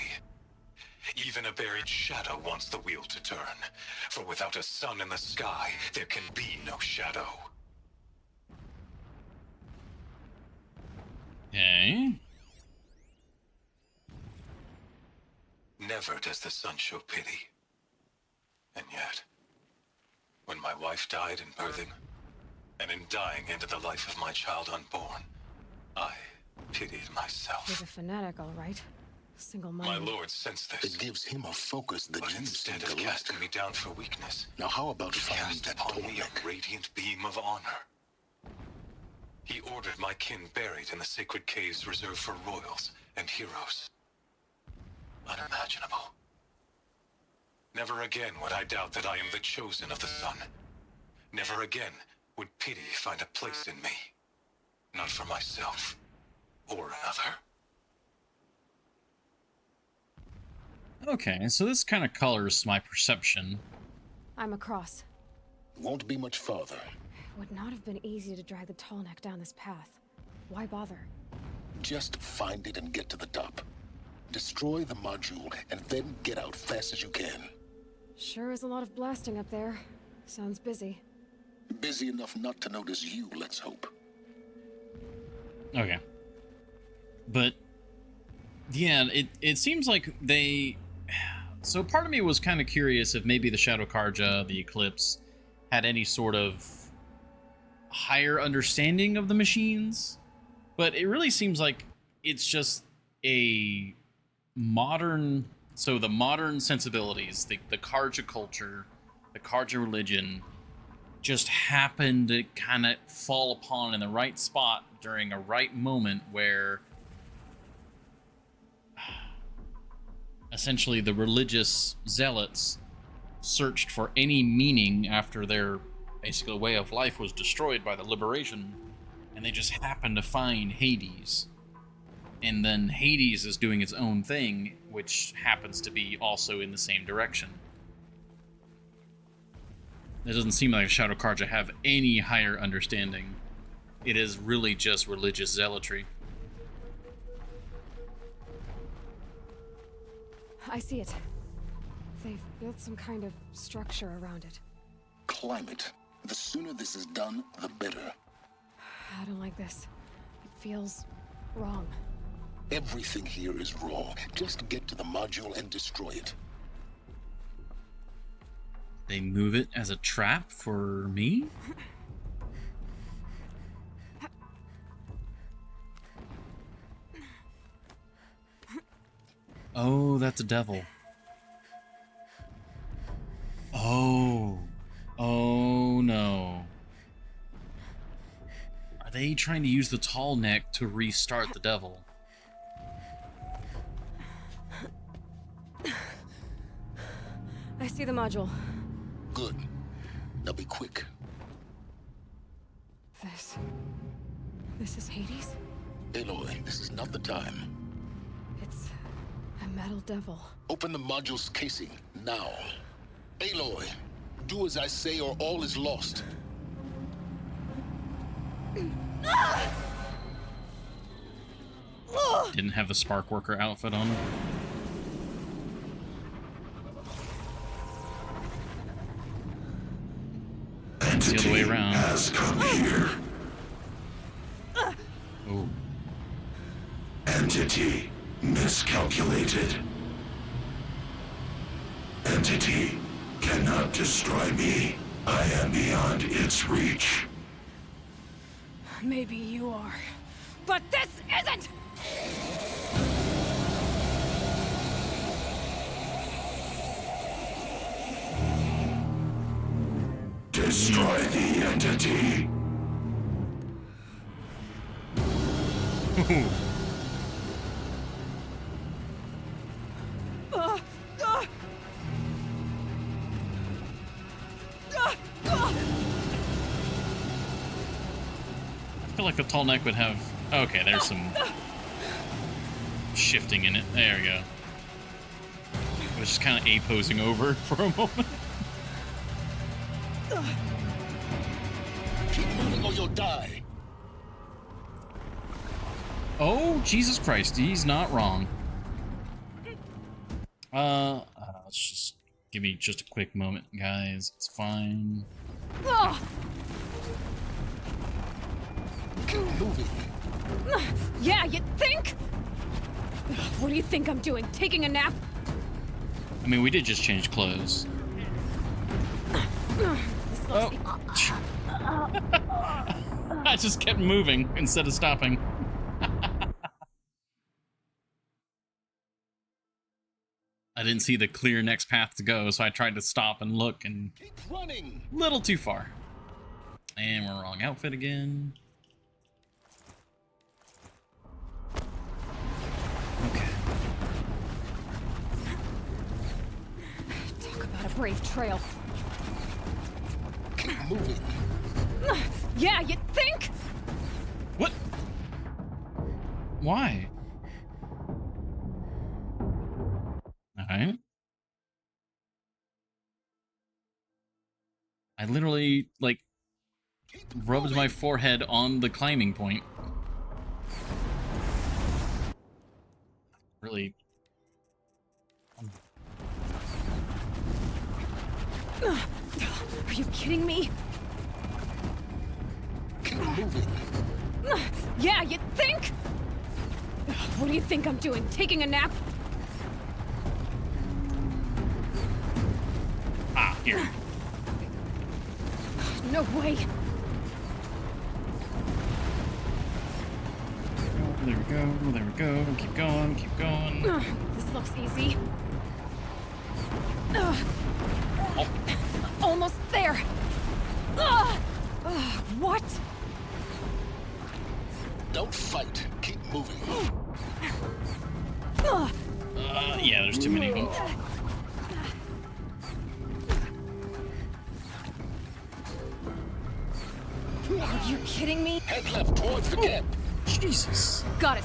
Speaker 4: Even a buried shadow wants the wheel to turn, for without a sun in the sky, there can be no shadow.
Speaker 1: Okay.
Speaker 4: Never does the sun show pity. And yet, when my wife died in birthing, and in dying ended the life of my child unborn, I pitied myself.
Speaker 2: He's a fanatic, all right.
Speaker 4: My
Speaker 2: Single-minded.
Speaker 4: lord sensed this.
Speaker 8: It gives him a focus that
Speaker 4: But
Speaker 8: you
Speaker 4: instead
Speaker 8: seem
Speaker 4: of
Speaker 8: to lack.
Speaker 4: casting me down for weakness,
Speaker 8: Now how about
Speaker 4: he
Speaker 8: finding
Speaker 4: cast
Speaker 8: that
Speaker 4: upon me
Speaker 8: Tolmec?
Speaker 4: a radiant beam of honor. He ordered my kin buried in the sacred caves reserved for royals and heroes. Unimaginable. Never again would I doubt that I am the chosen of the sun. Never again would pity find a place in me. Not for myself or another.
Speaker 1: Okay, so this kind of colors my perception.
Speaker 2: I'm across.
Speaker 8: Won't be much farther.
Speaker 2: It would not have been easy to drag the tall neck down this path. Why bother?
Speaker 8: Just find it and get to the top. Destroy the module and then get out fast as you can.
Speaker 2: Sure is a lot of blasting up there. Sounds busy.
Speaker 8: Busy enough not to notice you, let's hope.
Speaker 1: Okay. But, yeah, it seems like they... So part of me was kind of curious if maybe the Shadow Karja, the Eclipse, had any sort of higher understanding of the machines. But it really seems like it's just a modern... So the modern sensibilities, the Karja culture, the Karja religion, just happened to kind of fall upon in the right spot during a right moment where essentially the religious zealots searched for any meaning after their basically way of life was destroyed by the liberation, and they just happened to find Hades. And then Hades is doing its own thing, which happens to be also in the same direction. It doesn't seem like Shadow Karja have any higher understanding. It is really just religious zealotry.
Speaker 2: I see it. They've built some kind of structure around it.
Speaker 8: Climb it. The sooner this is done, the better.
Speaker 2: I don't like this. It feels wrong.
Speaker 8: Everything here is wrong. Just get to the module and destroy it.
Speaker 1: They move it as a trap for me? Oh, that's a devil. Oh. Oh no. Are they trying to use the tall neck to restart the devil?
Speaker 2: I see the module.
Speaker 8: Good. Now be quick.
Speaker 2: This is Hades?
Speaker 8: Aloy, this is not the time.
Speaker 2: It's a metal devil.
Speaker 8: Open the module's casing, now. Aloy, do as I say or all is lost.
Speaker 1: Didn't have the spark worker outfit on. It's the other way around.
Speaker 11: Has come here.
Speaker 1: Oh.
Speaker 11: Entity miscalculated. Entity cannot destroy me. I am beyond its reach.
Speaker 2: Maybe you are. But this isn't!
Speaker 11: Destroy the entity.
Speaker 1: I feel like the tall neck would have... Okay, there's some shifting in it. There we go. It was just kind of A-posing over for a moment.
Speaker 8: Keep moving or you'll die.
Speaker 1: Oh, Jesus Christ, he's not wrong. Let's just... Give me just a quick moment, guys. It's fine.
Speaker 8: Keep moving.
Speaker 2: Yeah, you think? What do you think I'm doing? Taking a nap?
Speaker 1: I mean, we did just change clothes. Oh. I just kept moving instead of stopping. I didn't see the clear next path to go, so I tried to stop and look, and
Speaker 8: keep running.
Speaker 1: Little too far. And we're wrong outfit again. Okay.
Speaker 2: Talk about a brave trail.
Speaker 8: Keep moving.
Speaker 2: Yeah, you think?
Speaker 1: What? Why? Alright. I literally, like, rubbed my forehead on the climbing point. Really...
Speaker 2: Are you kidding me?
Speaker 8: Keep moving.
Speaker 2: Yeah, you think? What do you think I'm doing? Taking a nap?
Speaker 1: Ah, here.
Speaker 2: No way.
Speaker 1: There we go, there we go. Keep going, keep going.
Speaker 2: This looks easy.
Speaker 1: Oh.
Speaker 2: Almost there. What?
Speaker 8: Don't fight. Keep moving.
Speaker 1: Yeah, there's too many of them.
Speaker 2: Are you kidding me?
Speaker 8: Head left towards the camp.
Speaker 1: Jesus.
Speaker 2: Got it.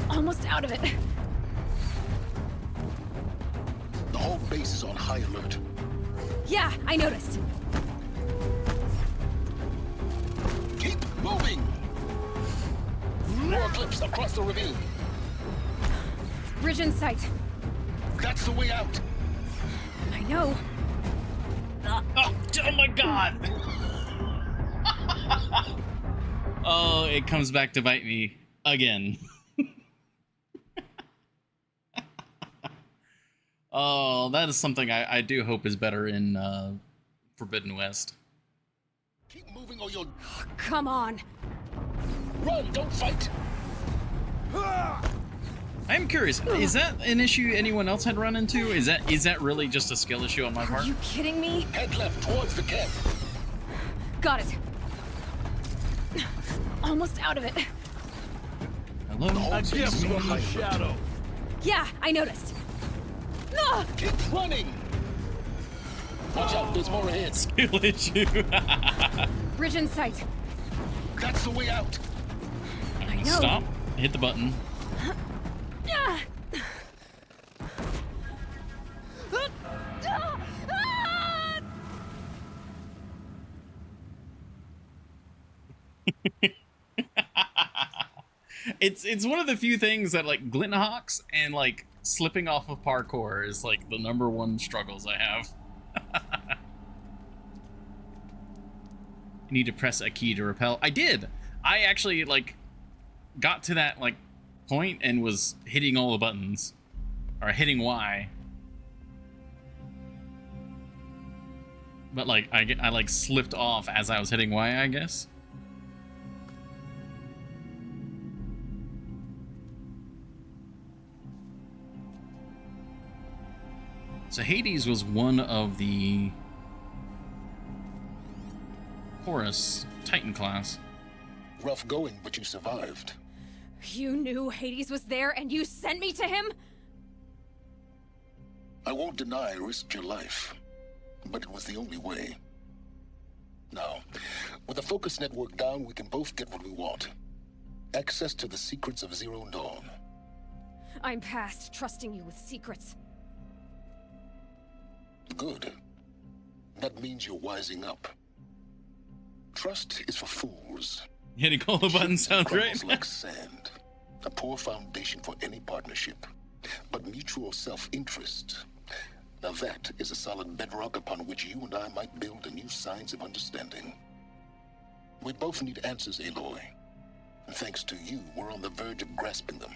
Speaker 2: Almost out of it.
Speaker 8: The whole base is on high alert.
Speaker 2: Yeah, I noticed.
Speaker 8: Keep moving. More clips across the ravine.
Speaker 2: Bridge in sight.
Speaker 8: That's the way out.
Speaker 2: I know.
Speaker 1: Oh my god! Oh, it comes back to bite me again. Oh, that is something I do hope is better in Forbidden West.
Speaker 8: Keep moving or you'll...
Speaker 2: Come on.
Speaker 8: Run, don't fight.
Speaker 1: I'm curious, is that an issue anyone else had run into? Is that really just a skill issue on my part?
Speaker 2: Are you kidding me?
Speaker 8: Head left towards the camp.
Speaker 2: Got it. Almost out of it.
Speaker 1: Hello?
Speaker 9: A gift from the shadow.
Speaker 2: Yeah, I noticed. Ah!
Speaker 8: Keep running. Watch out, there's more ahead.
Speaker 1: Skill issue.
Speaker 2: Bridge in sight.
Speaker 8: That's the way out.
Speaker 2: I know.
Speaker 1: Stop. Hit the button.
Speaker 2: Ah!
Speaker 1: It's one of the few things that like Glinthawks and like slipping off of parkour is like the #1 struggles I have. You need to press a key to repel. I did. I actually like got to that like point and was hitting all the buttons, or hitting Y. But like I like slipped off as I was hitting Y, I guess. So Hades was one of the Horus Titan class.
Speaker 8: Rough going, but you survived.
Speaker 2: You knew Hades was there and you sent me to him?
Speaker 8: I won't deny I risked your life, but it was the only way. Now, with the focus network down, we can both get what we want. Access to the secrets of Zero Dawn.
Speaker 2: I'm past trusting you with secrets.
Speaker 8: Good. That means you're wising up. Trust is for fools.
Speaker 1: Hitting all the buttons sounds great.
Speaker 8: Like sand. A poor foundation for any partnership. But mutual self-interest. Now that is a solid bedrock upon which you and I might build a new science of understanding. We both need answers, Aloy. And thanks to you, we're on the verge of grasping them.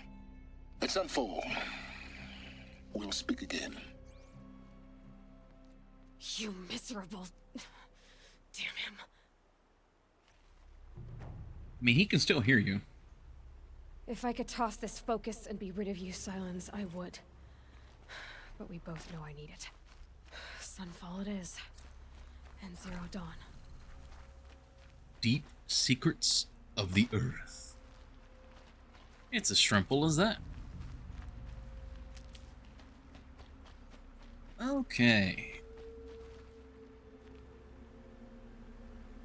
Speaker 8: At Sunfall, we'll speak again.
Speaker 2: You miserable... Damn him.
Speaker 1: I mean, he can still hear you.
Speaker 2: If I could toss this focus and be rid of you, Sylens, I would. But we both know I need it. Sunfall it is. And Zero Dawn.
Speaker 1: Deep secrets of the earth. It's as simple as that. Okay.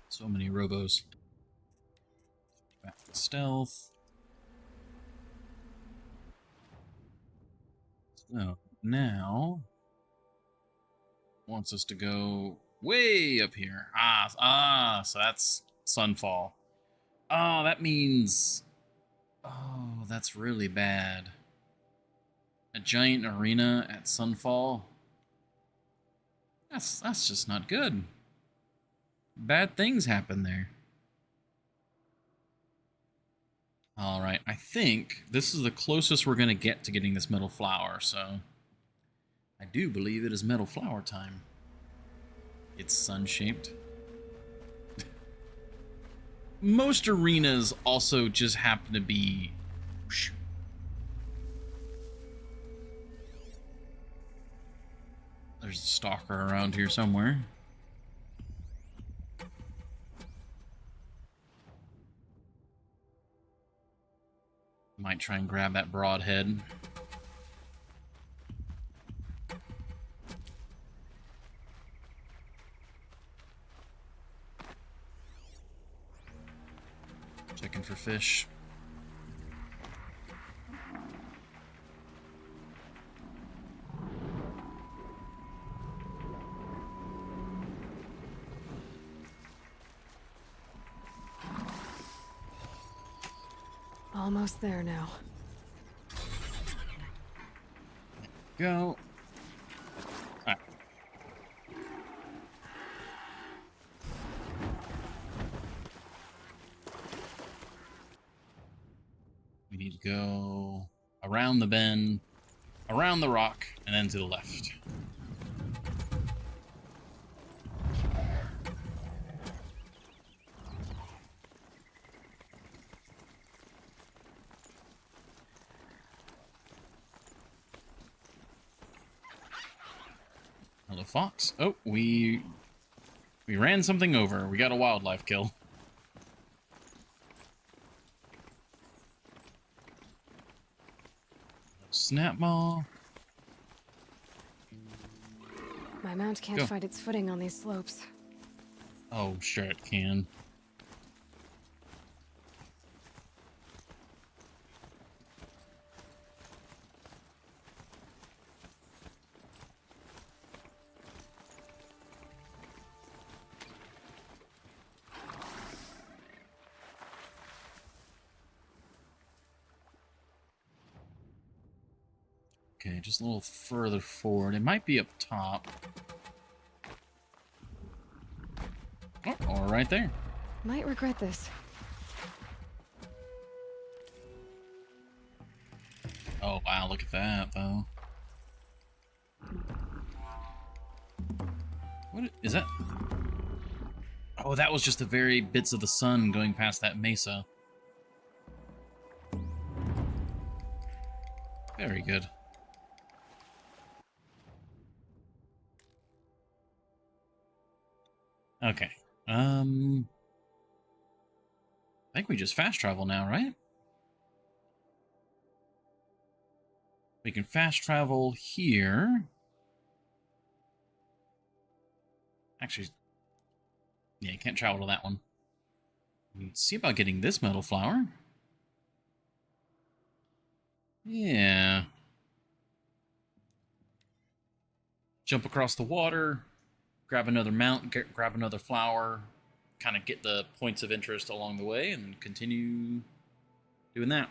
Speaker 1: So many robos. Back to stealth. So now wants us to go way up here. So that's Sunfall. Oh, that means... Oh, that's really bad. A giant arena at Sunfall? That's just not good. Bad things happen there. Alright, I think this is the closest we're going to get to getting this metal flower, so... I do believe it is metal flower time. It's sun-shaped. Most arenas also just happen to be... There's a stalker around here somewhere. Might try and grab that broadhead. Checking for fish.
Speaker 2: Almost there now.
Speaker 1: Go. Alright. We need to go around the bend, around the rock, and then to the left. Hello, fox. Oh, we ran something over. We got a wildlife kill. Snap ball.
Speaker 2: My mount can't
Speaker 1: Go.
Speaker 2: find its footing on these slopes.
Speaker 1: Oh, sure it can. Okay, just a little further forward. It might be up top. Oh, or right there.
Speaker 2: Might regret this.
Speaker 1: Oh, wow, look at that, though. What is that? Oh, that was just the very bits of the sun going past that mesa. Very good. Okay. I think we just fast travel now, right? We can fast travel here. Actually, yeah, you can't travel to that one. Let's see about getting this metal flower. Yeah. Jump across the water, grab another mount, grab another flower, kind of get the points of interest along the way, and then continue doing that.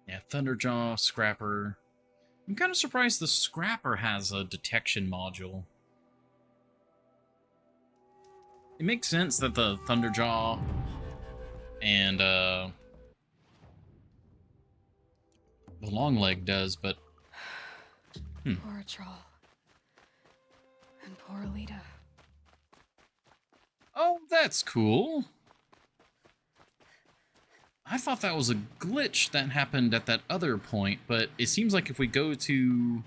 Speaker 1: Yeah, Thunderjaw, Scrapper. I'm kind of surprised the Scrapper has a detection module. It makes sense that the Thunderjaw and the Longleg does, but
Speaker 2: Poor Troll. And poor Alita.
Speaker 1: Oh, that's cool. I thought that was a glitch that happened at that other point, but it seems like if we go to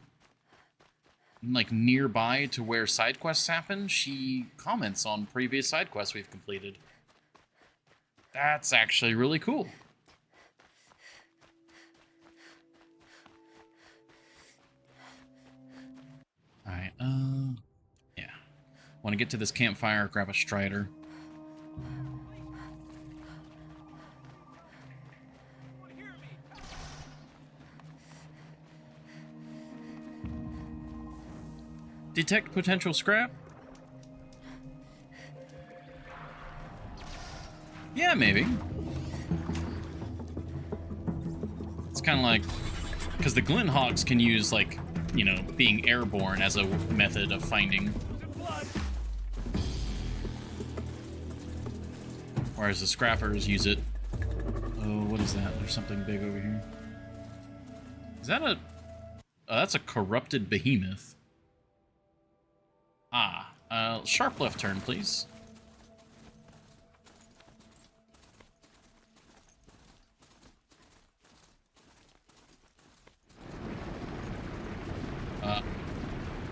Speaker 1: like nearby to where side quests happen, she comments on previous side quests we've completed. That's actually really cool. Alright, yeah. Want to get to this campfire, grab a Strider. Detect potential scrap? Yeah, maybe. It's kind of like, because the Glinthawks can use, like, you know, being airborne as a method of finding. Whereas the Scrappers use it. Oh, what is that? There's something big over here. Is that a... Oh, that's a corrupted behemoth. Ah, sharp left turn, please.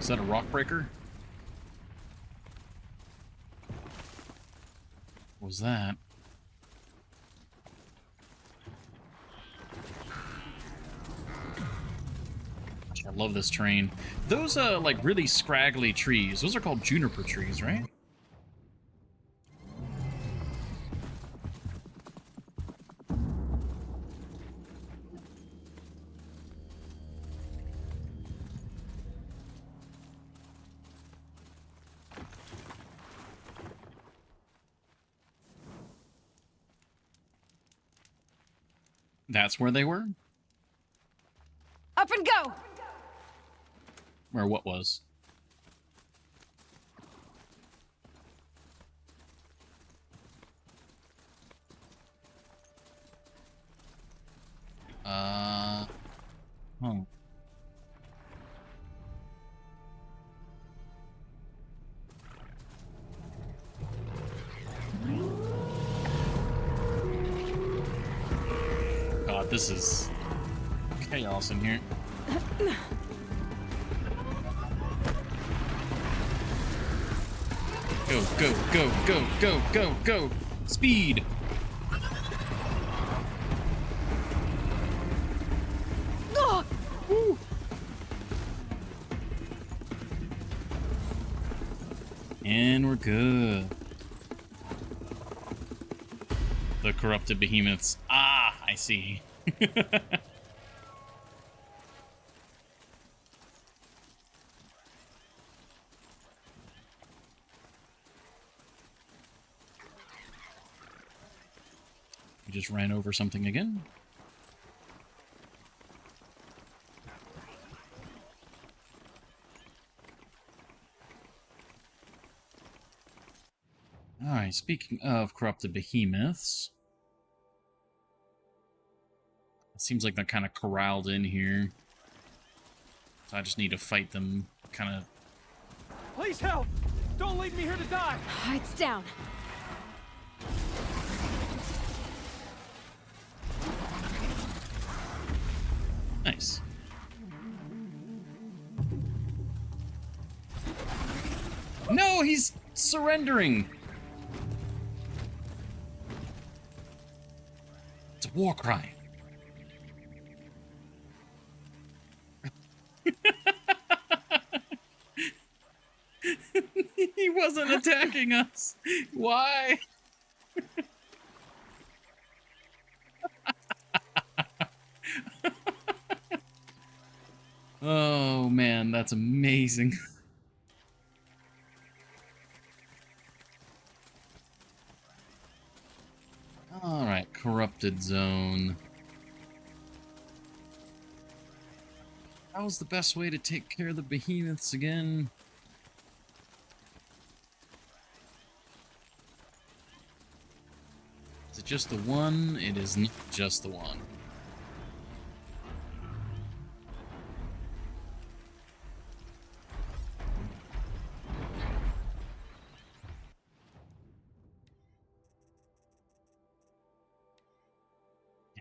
Speaker 1: Is that a rock breaker? What was that? I love this terrain. Those, like, really scraggly trees, those are called juniper trees, right? That's where they were?
Speaker 2: Up and go!
Speaker 1: Or what was? Oh. God, this is chaos in here. Go, go, go, go, go, go, go! Speed! Woo. And we're good. The corrupted behemoths. Ah, I see. We just ran over something again. Alright, speaking of corrupted behemoths. It seems like they're kind of corralled in here. So I just need to fight them, kind of...
Speaker 5: Please help! Don't leave me here to die!
Speaker 2: It's down.
Speaker 1: Nice. No, he's surrendering! It's a war crime. He wasn't attacking us. Why? Oh man, that's amazing. Alright, corrupted zone. How's the best way to take care of the behemoths again? Is it just the one? It is not just the one.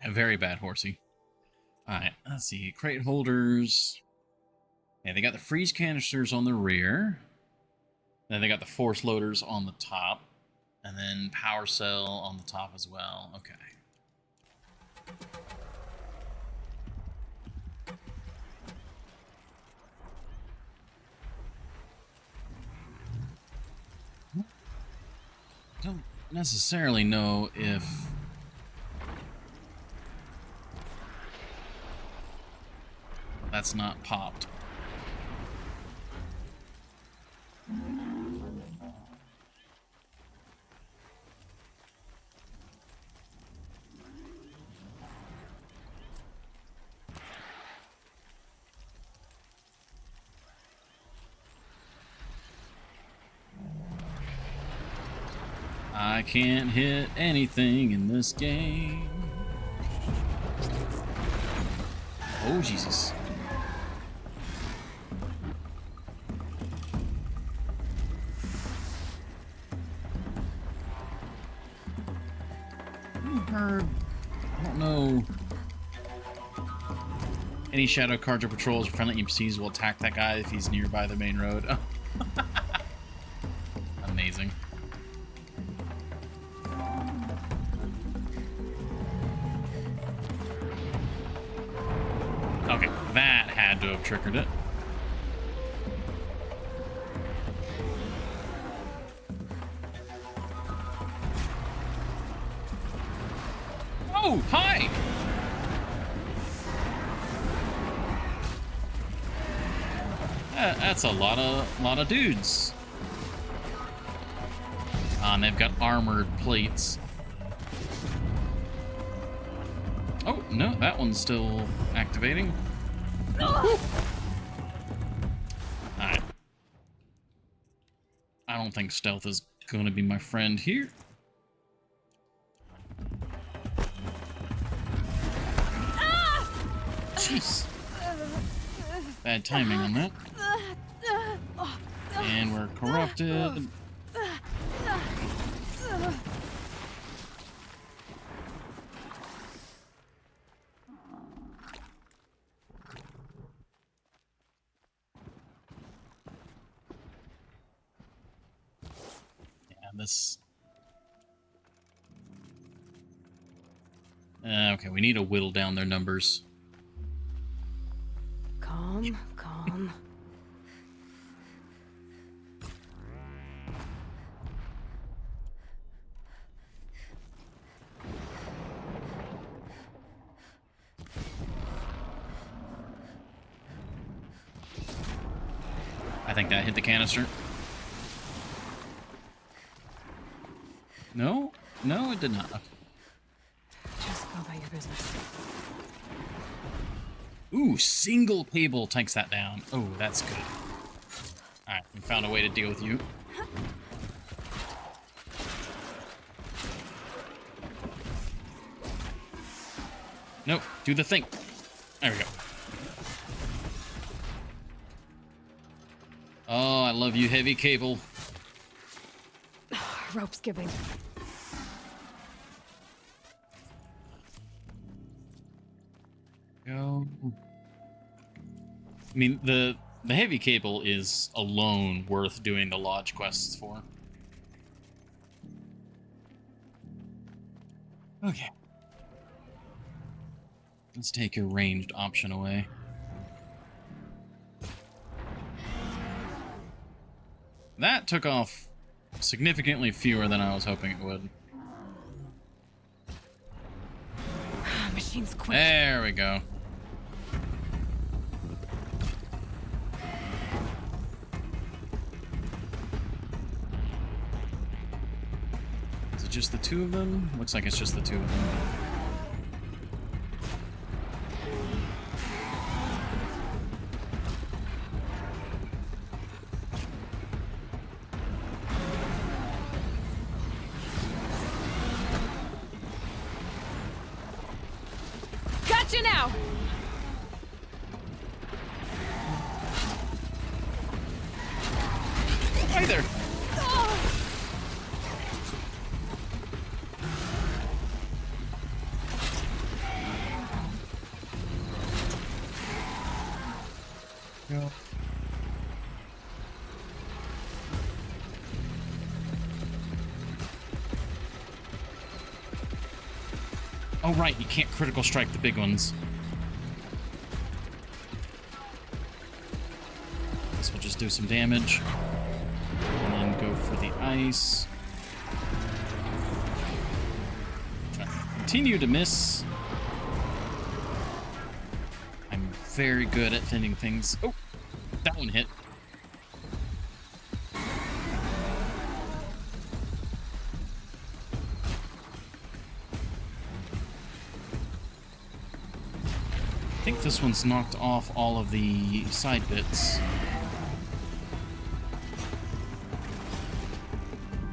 Speaker 1: Yeah, very bad, horsey. Alright, let's see. Crate holders. Yeah, they got the freeze canisters on the rear. Then they got the force loaders on the top. And then power cell on the top as well. Okay. I don't necessarily know if... that's not popped. I can't hit anything in this game. Oh, Jesus. I don't know. Any shadow cards or patrols or friendly NPCs will attack that guy if he's nearby the main road. Amazing. Okay, that had to have triggered it. Oh, hi! That's a lot of dudes. And they've got armored plates. Oh, no, that one's still activating. Alright. I don't think stealth is going to be my friend here. Jeez. Bad timing on that. And we're corrupted. Yeah, this... okay, we need to whittle down their numbers.
Speaker 2: Calm, calm.
Speaker 1: I think that hit the canister. No? No, it did not. Okay.
Speaker 2: Just go about your business.
Speaker 1: Ooh, single cable takes that down. Oh, that's good. Alright, we found a way to deal with you. Nope, do the thing. There we go. Oh, I love you, heavy cable.
Speaker 2: Rope's giving.
Speaker 1: Go. I mean, the heavy cable is alone worth doing the lodge quests for. Okay. Let's take your ranged option away. That took off significantly fewer than I was hoping it would.
Speaker 2: Machine's quick.
Speaker 1: There we go. Is it just the two of them? Looks like it's just the two of them.
Speaker 2: Gotcha now!
Speaker 1: Hi there! Go. Oh, right, you can't critical strike the big ones. This will just do some damage. And then go for the ice. Try to continue to miss. I'm very good at fending things. Oh, that one hit. I think this one's knocked off all of the side bits.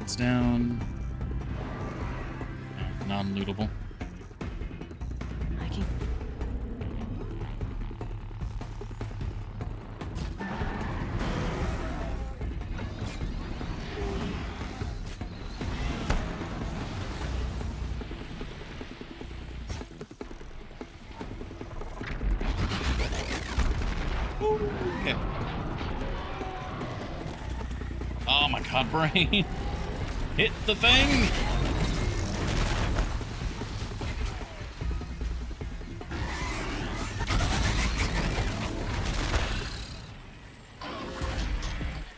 Speaker 1: It's down. Non-lootable.
Speaker 2: I can...
Speaker 1: Okay. Oh my god, brain. Hit the thing!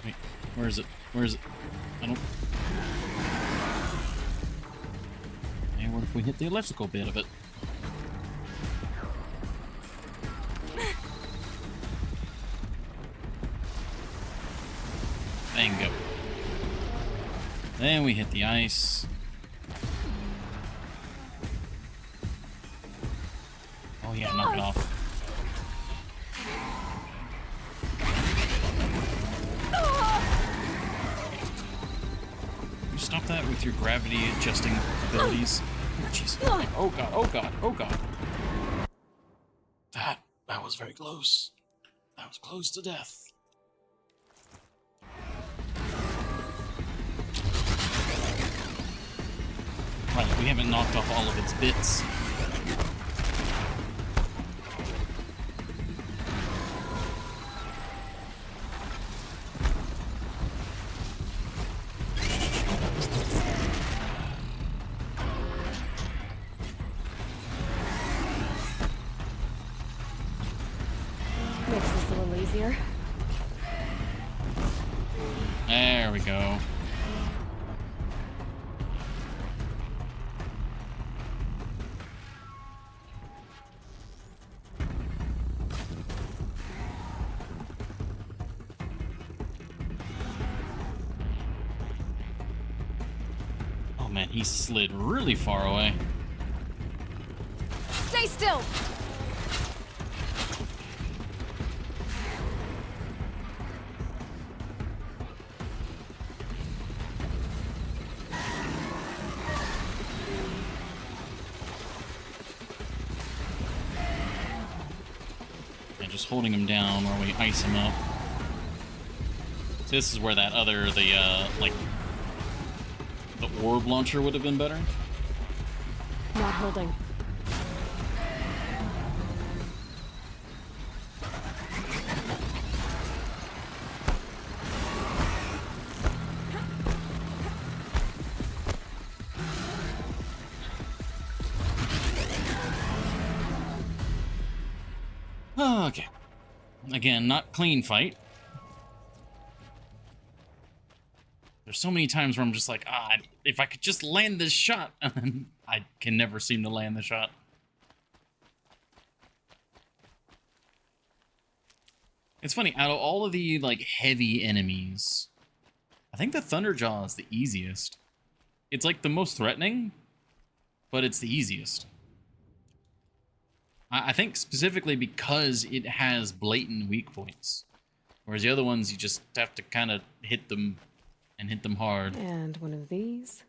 Speaker 1: Wait, where is it? Where is it? I don't... Hey, what if we hit the electrical bit of it? Bingo. Then we hit the ice. yeah, knock it off. You stop that with your gravity adjusting abilities. Oh, jeez. Oh god, oh god, oh god. That was very close. That was close to death. Right, we haven't knocked off all of its bits.
Speaker 2: Makes this a little easier.
Speaker 1: There we go. Oh man, he slid really far away.
Speaker 2: Stay still!
Speaker 1: And just holding him down while we ice him up. So this is where that other, like, the orb launcher would have been better.
Speaker 2: Not holding.
Speaker 1: Okay. Again, not clean fight. There's so many times where I'm just like, if I could just land this shot, and then I can never seem to land the shot. It's funny, out of all of the, like, heavy enemies, I think the Thunderjaw is the easiest. It's, like, the most threatening, but it's the easiest. I think specifically because it has blatant weak points. Whereas the other ones, you just have to kind of hit them, and hit them hard.
Speaker 2: And one of these.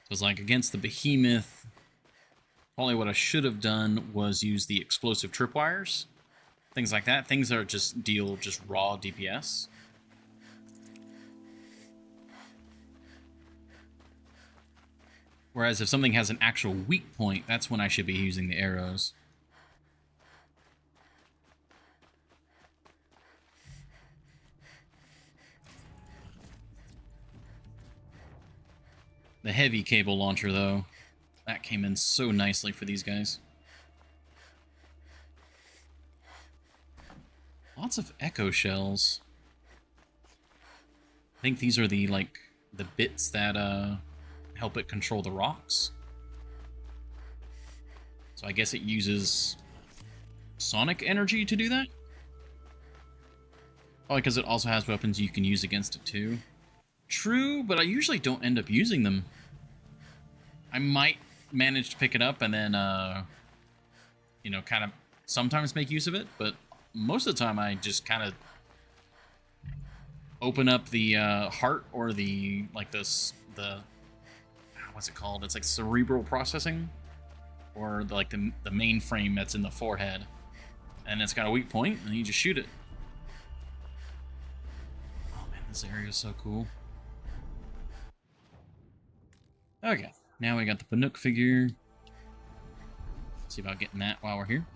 Speaker 1: So it's like against the behemoth, probably what I should have done was use the explosive tripwires. Things like that. Things that are just deal just raw DPS. Whereas if something has an actual weak point, that's when I should be using the arrows. The heavy cable launcher, though, that came in so nicely for these guys. Lots of echo shells. I think these are the, like, the bits that, help it control the rocks. So I guess it uses sonic energy to do that? Probably because it also has weapons you can use against it, too. True, but I usually don't end up using them. I might manage to pick it up and then, you know, kind of sometimes make use of it, but most of the time I just kind of open up the heart or the, like this, the, what's it called? It's like cerebral processing, or the, like the mainframe that's in the forehead, and it's got a weak point, and you just shoot it. Oh man, this area is so cool. Okay, now we got the Banuk figure. Let's see about getting that while we're here.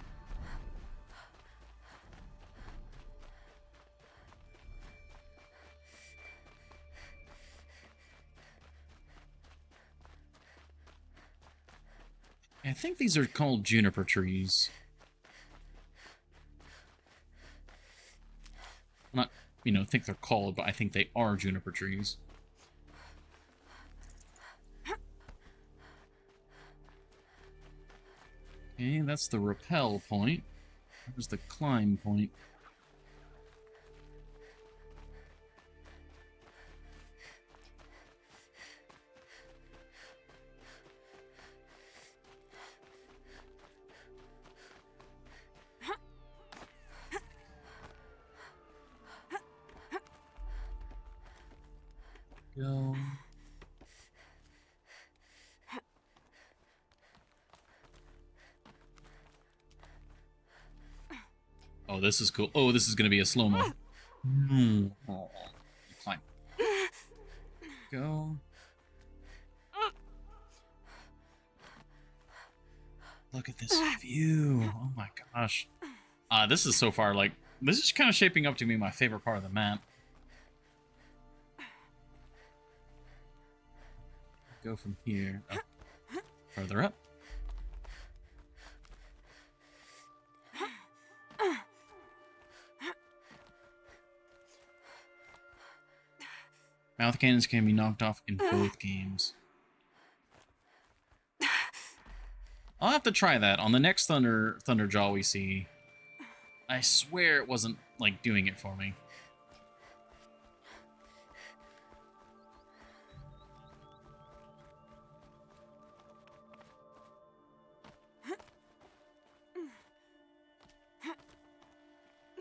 Speaker 1: I think these are called juniper trees. I'm not, you know, think they're called, but I think they are juniper trees. Okay, that's the rappel point. Where's the climb point? Go. Oh, this is cool. Oh, this is gonna be a slow-mo. Oh, climb. Go. Look at this view. Oh my gosh. This is so far like this is kind of shaping up to be my favorite part of the map. Go from here up. Further up. Mouth cannons can be knocked off in both games. I'll have to try that on the next Thunderjaw we see. I swear it wasn't like doing it for me.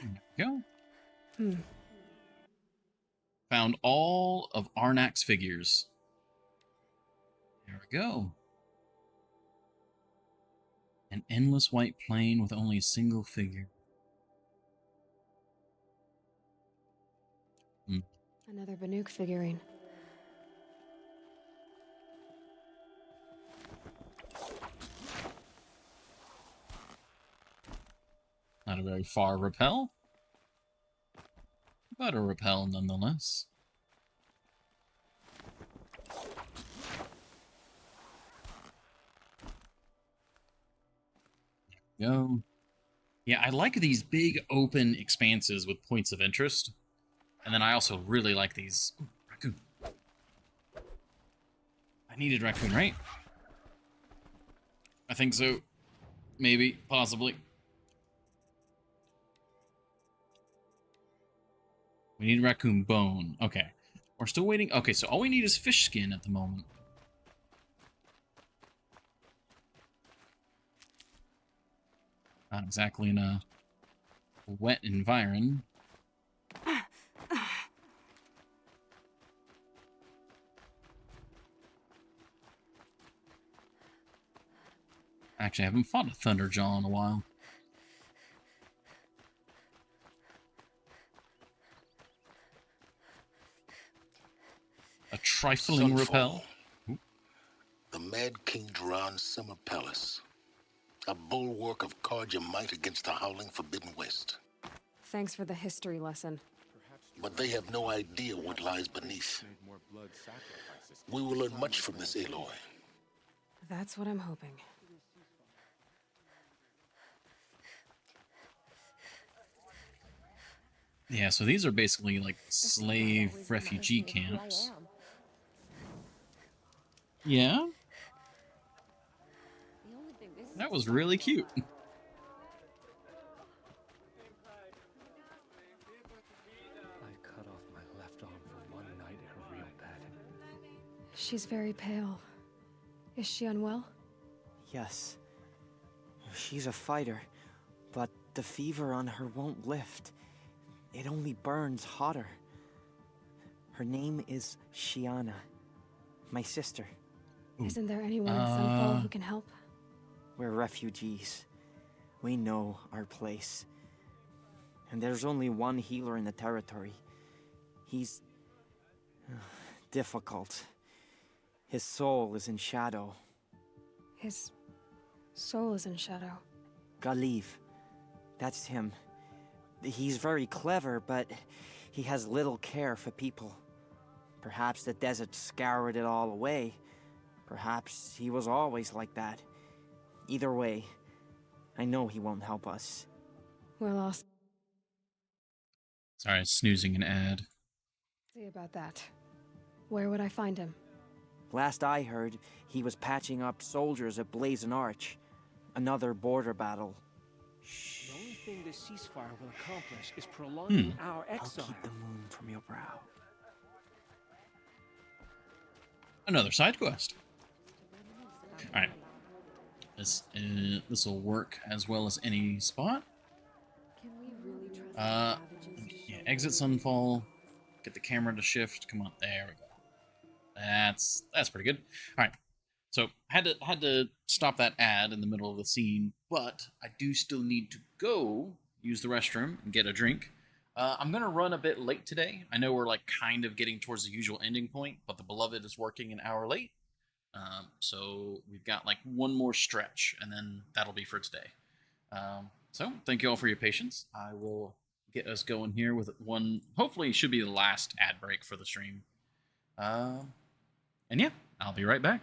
Speaker 1: There we go. Found all of Arnak's figures. There we go. An endless white plain with only a single figure.
Speaker 2: Another Banuk figurine.
Speaker 1: Not a very far rappel, but a rappel nonetheless. Go. Yeah, I like these big open expanses with points of interest. And then I also really like these. Ooh, raccoon. I needed raccoon, right? I think so. Maybe, possibly. We need raccoon bone. Okay. We're still waiting. Okay, so all we need is fish skin at the moment. Not exactly in a wet environment. Actually, I haven't fought a Thunderjaw in a while. A trifling
Speaker 8: Sunfall.
Speaker 1: rappel.
Speaker 8: The Mad King Jiran's summer palace. A bulwark of Karja might against the howling Forbidden West.
Speaker 2: Thanks for the history lesson.
Speaker 8: But they have no idea what lies beneath. We will learn much from this Aloy.
Speaker 2: That's what I'm hoping.
Speaker 1: Yeah, so these are basically like slave refugee camps. Yeah? That was really cute.
Speaker 5: I cut off my left arm for one night in a real bed.
Speaker 2: She's very pale. Is she unwell?
Speaker 15: Yes. She's a fighter, but the fever on her won't lift. It only burns hotter. Her name is Shiana, my sister.
Speaker 2: Isn't there anyone in Sunfall who can help?
Speaker 15: We're refugees. We know our place. And there's only one healer in the territory. He's difficult. His soul is in shadow.
Speaker 2: His soul is in shadow.
Speaker 15: Galiv. That's him. He's very clever, but he has little care for people. Perhaps the desert scoured it all away. Perhaps he was always like that. Either way, I know he won't help us.
Speaker 2: We're lost.
Speaker 1: Sorry, snoozing an ad.
Speaker 2: See about that. Where would I find him?
Speaker 15: Last I heard, he was patching up soldiers at Blazon Arch. Another border battle. Shh.
Speaker 5: thing this ceasefire will accomplish is prolonging our exile.
Speaker 15: I'll keep the moon from your brow.
Speaker 1: Another side quest. All right. This will work as well as any spot. Yeah, exit Sunfall. Get the camera to shift. Come on, there we go. That's pretty good. All right. So had to stop that ad in the middle of the scene, but I do still need to go use the restroom and get a drink. I'm gonna run a bit late today. I know we're like kind of getting towards the usual ending point, but the Beloved is working an hour late. So we've got like one more stretch, and then that'll be for today. So thank you all for your patience. I will get us going here with one. Hopefully, it should be the last ad break for the stream. And yeah, I'll be right back.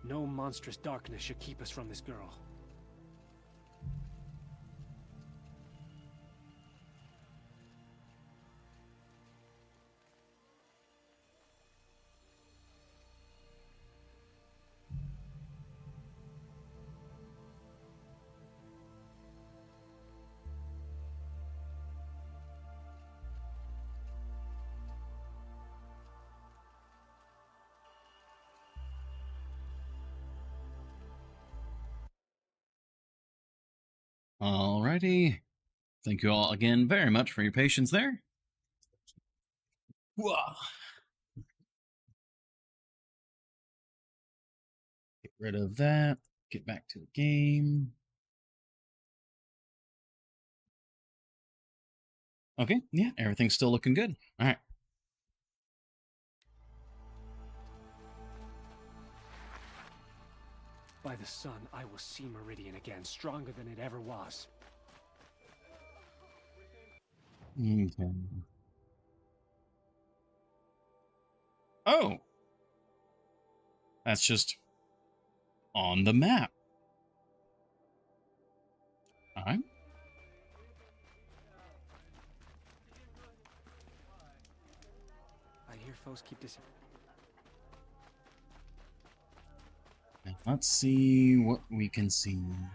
Speaker 5: No monstrous darkness should keep us from this girl.
Speaker 1: Alrighty. Thank you all again very much for your patience there. Whoa. Get rid of that. Get back to the game. Okay, yeah, everything's still looking good. All right.
Speaker 5: By the sun, I will see Meridian again, stronger than it ever was.
Speaker 1: Okay. Oh. That's just on the map. All right.
Speaker 5: I hear foes keep disappearing.
Speaker 1: Let's see what we can see.
Speaker 19: When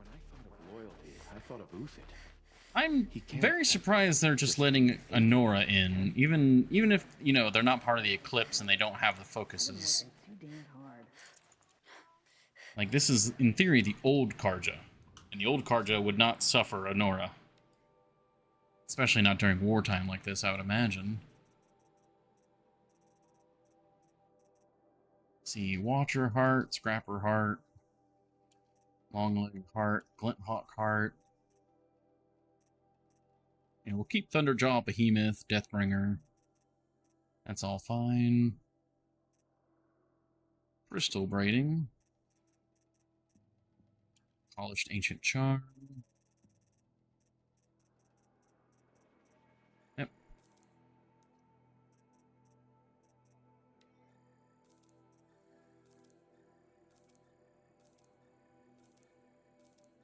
Speaker 19: I thought of loyalty, I thought of Uthid.
Speaker 1: I'm very surprised they're just letting Anora in, even if, you know, they're not part of the Eclipse and they don't have the focuses. Like, this is, in theory, the old Karja. And the old Karja would not suffer Anora. Especially not during wartime like this, I would imagine. Let's see, Watcher Heart, Scrapper Heart, Longleg Heart, Glinthawk Heart. And we'll keep Thunderjaw, Behemoth, Deathbringer. That's all fine. Crystal Braiding. Polished Ancient Charm. Yep.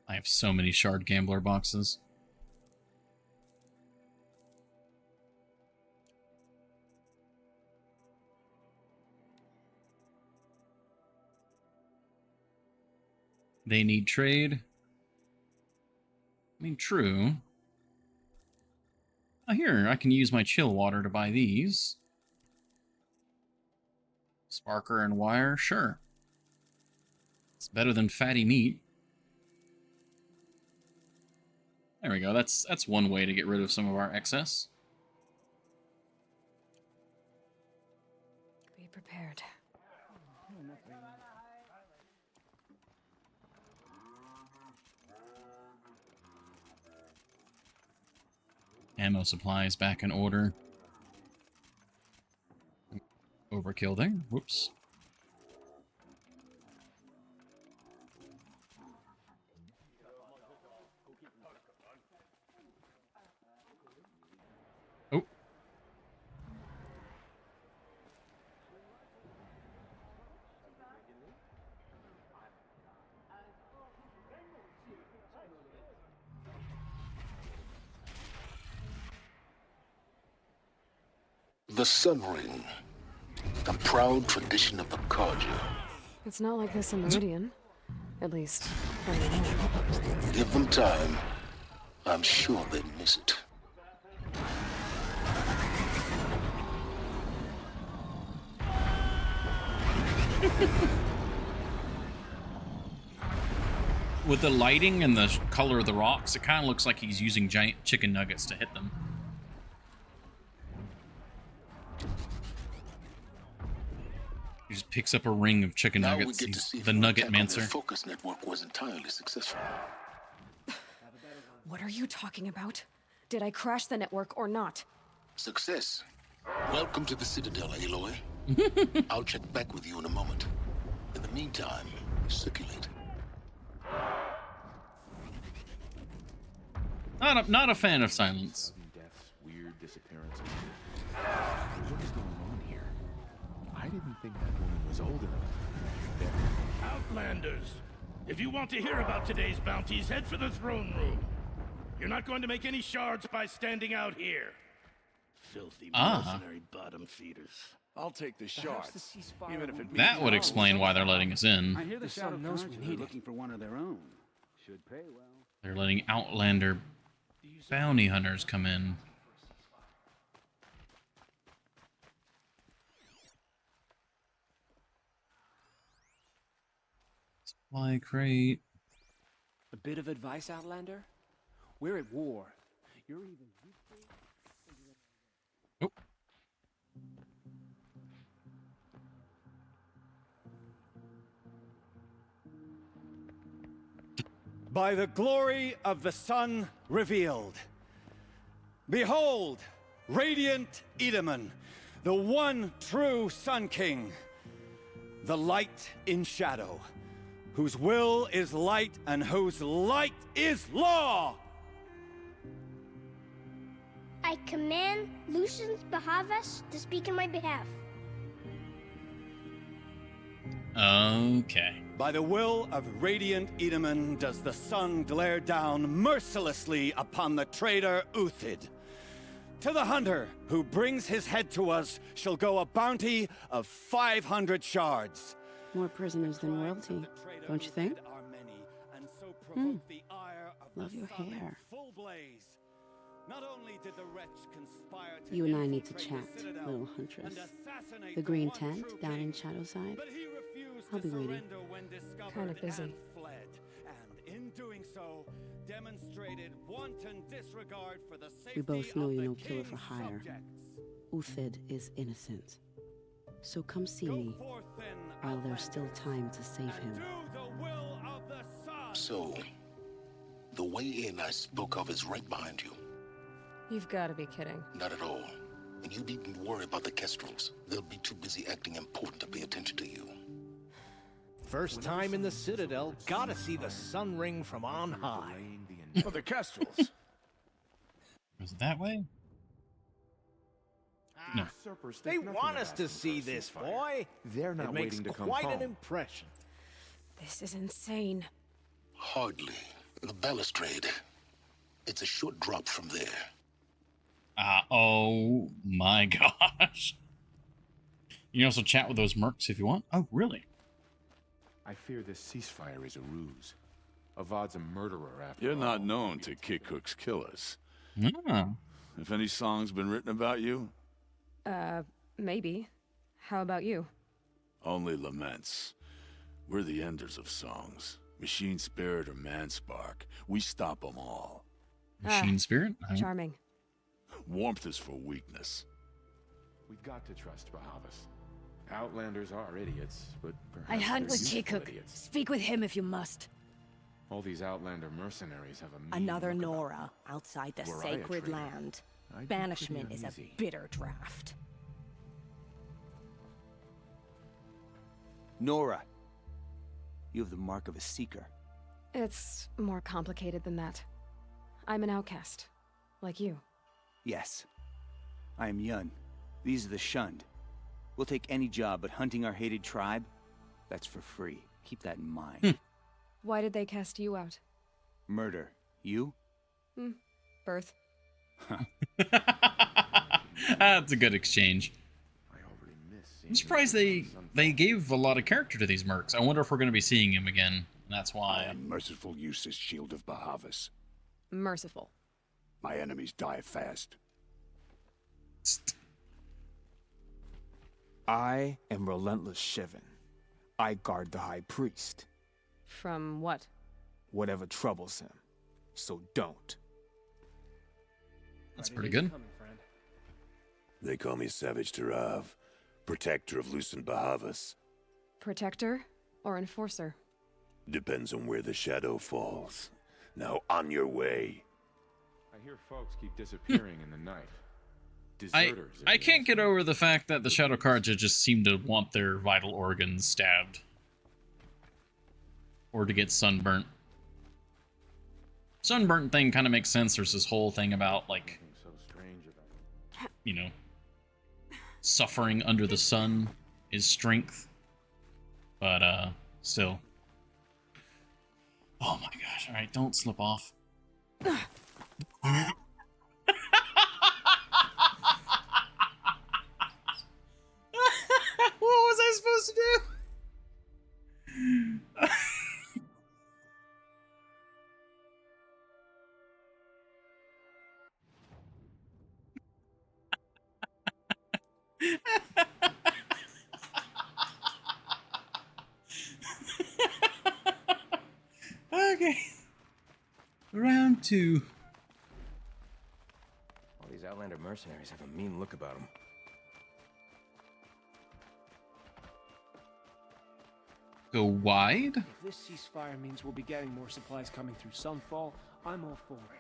Speaker 1: I have so many Shard Gambler boxes. They need trade. I mean, true. Oh, here, I can use my chill water to buy these. Sparker and wire, sure. It's better than fatty meat. There we go. That's one way to get rid of some of our excess.
Speaker 2: Be prepared.
Speaker 1: Ammo supplies back in order. Overkill there. Whoops. Oh.
Speaker 8: The Sun Ring, a proud tradition of the Carja.
Speaker 2: It's not like this in Meridian. At least, for now.
Speaker 8: Give them time. I'm sure they'd miss it.
Speaker 1: With the lighting and the color of the rocks, it kind of looks like he's using giant chicken nuggets to hit them. He just picks up a ring of chicken
Speaker 8: Now we
Speaker 1: nuggets.
Speaker 8: get to
Speaker 1: He's
Speaker 8: see if
Speaker 1: the
Speaker 8: your
Speaker 1: nugget
Speaker 8: attack on their
Speaker 1: mancer.
Speaker 8: focus network was entirely successful.
Speaker 2: What are you talking about? Did I crash the network or not?
Speaker 8: Success. Welcome to the Citadel, Aloy. I'll check back with you in a moment. In the meantime, circulate.
Speaker 1: Not a fan of silence.
Speaker 14: Deaths, weird disappearances. What is going on here? I didn't think that woman was old enough.
Speaker 9: Outlanders, if you want to hear about today's bounties, head for the throne room. You're not going to make any shards by standing out here. Filthy mercenary bottom feeders.
Speaker 18: I'll take the shards, even if it means
Speaker 1: That would explain why they're letting us in.
Speaker 18: I hear the Shadow knows we need
Speaker 23: looking for one of their own. Should pay well.
Speaker 1: They're letting Outlander bounty hunters come in. Supply crate.
Speaker 5: A bit of advice, Outlander? We're at war. You're even...
Speaker 1: Oh.
Speaker 24: By the glory of the sun revealed. Behold, radiant Edaman, the one true Sun King. The light in shadow, whose will is light and whose light is law!
Speaker 25: I command Lucius Bahavas to speak in my behalf.
Speaker 1: Okay.
Speaker 24: By the will of radiant Edaman does the sun glare down mercilessly upon the traitor Uthid. To the hunter who brings his head to us shall go a bounty of 500 shards.
Speaker 26: More prisoners than royalty, don't you think? Love your hair.
Speaker 24: Not only did the wretch conspire to
Speaker 26: You and I need to chat, little huntress. The green tent down in Shadowside. I'll be waiting.
Speaker 2: Kind of busy.
Speaker 24: And in doing so, demonstrated wanton disregard for the safety
Speaker 26: We both know
Speaker 24: of
Speaker 26: you're
Speaker 24: the
Speaker 26: no killer for
Speaker 24: king's
Speaker 26: hire.
Speaker 24: subjects.
Speaker 26: Uthid is innocent. So come see me while there's still time to save him.
Speaker 8: So, the way in I spoke of is right behind you.
Speaker 2: You've got to be kidding.
Speaker 8: Not at all. And you needn't worry about the Kestrels. They'll be too busy acting important to pay attention to you.
Speaker 21: First time in the Citadel, gotta see the Sun Ring from on high.
Speaker 14: For the Kestrels.
Speaker 1: Was it that way? No.
Speaker 21: They want us to see this, boy.
Speaker 14: They're not
Speaker 21: It makes
Speaker 14: waiting to come
Speaker 21: quite an
Speaker 14: home.
Speaker 21: impression.
Speaker 2: This is insane.
Speaker 8: Hardly. The balustrade. It's a short drop from there.
Speaker 1: Oh my gosh. You can also chat with those mercs if you want. Oh, really?
Speaker 14: I fear this ceasefire is a ruse. Avad's a murderer after
Speaker 18: You're
Speaker 14: all.
Speaker 18: not known to kick Cook's killers.
Speaker 1: Ah.
Speaker 18: If any song's been written about you,
Speaker 2: Maybe. How about you?
Speaker 18: only laments. We're the enders of songs. Machine spirit or man spark. We stop them all.
Speaker 1: Machine spirit?
Speaker 2: Charming.
Speaker 18: Warmth is for weakness.
Speaker 14: We've got to trust Bahavas. Outlanders are idiots, but perhaps
Speaker 6: I hunt
Speaker 14: they're
Speaker 6: with
Speaker 14: useful
Speaker 6: Chikuk.
Speaker 14: idiots.
Speaker 6: Speak with him if you must.
Speaker 14: All these Outlander mercenaries have a mean
Speaker 6: Another
Speaker 14: look about
Speaker 6: Nora outside the
Speaker 14: Were I a
Speaker 6: sacred
Speaker 14: traitor,
Speaker 6: land.
Speaker 14: I'd be
Speaker 6: Banishment
Speaker 14: pretty
Speaker 6: is a
Speaker 14: uneasy.
Speaker 6: bitter draft.
Speaker 12: Nora, you have the mark of a seeker.
Speaker 2: It's more complicated than that. I'm an outcast. Like you.
Speaker 12: Yes. I am Yun. These are the shunned. We'll take any job, but hunting our hated tribe, that's for free. Keep that in mind.
Speaker 2: Why did they cast you out?
Speaker 12: Murder. You?
Speaker 2: Birth.
Speaker 1: That's a good exchange. I'm surprised they gave a lot of character to these mercs. I wonder if we're going to be seeing him again. That's why.
Speaker 18: Merciful use is shield of Bahavas.
Speaker 2: Merciful.
Speaker 18: My enemies die fast.
Speaker 16: I am Relentless Shivan. I guard the High Priest.
Speaker 2: From what?
Speaker 16: Whatever troubles him. So don't.
Speaker 1: That's pretty good.
Speaker 11: They call me Savage Tarav, protector of loosened Bahavas.
Speaker 2: Protector or enforcer?
Speaker 11: Depends on where the shadow falls. Now on your way.
Speaker 14: I hear folks keep disappearing in the night.
Speaker 1: I
Speaker 14: Deserters.
Speaker 1: I can't get over the fact that the Shadow Carja just seem to want their vital organs stabbed. Or to get sunburnt. Sunburnt thing kind of makes sense. There's this whole thing about, like,
Speaker 14: So strange about
Speaker 1: you know, suffering under the sun is strength. But, still. Oh my gosh, alright, don't slip off. What was I supposed to do? Okay. Round 2.
Speaker 7: All these Outlander mercenaries have a mean look about them.
Speaker 1: Go wide?
Speaker 19: If this ceasefire means we'll be getting more supplies coming through Sunfall, I'm all for it.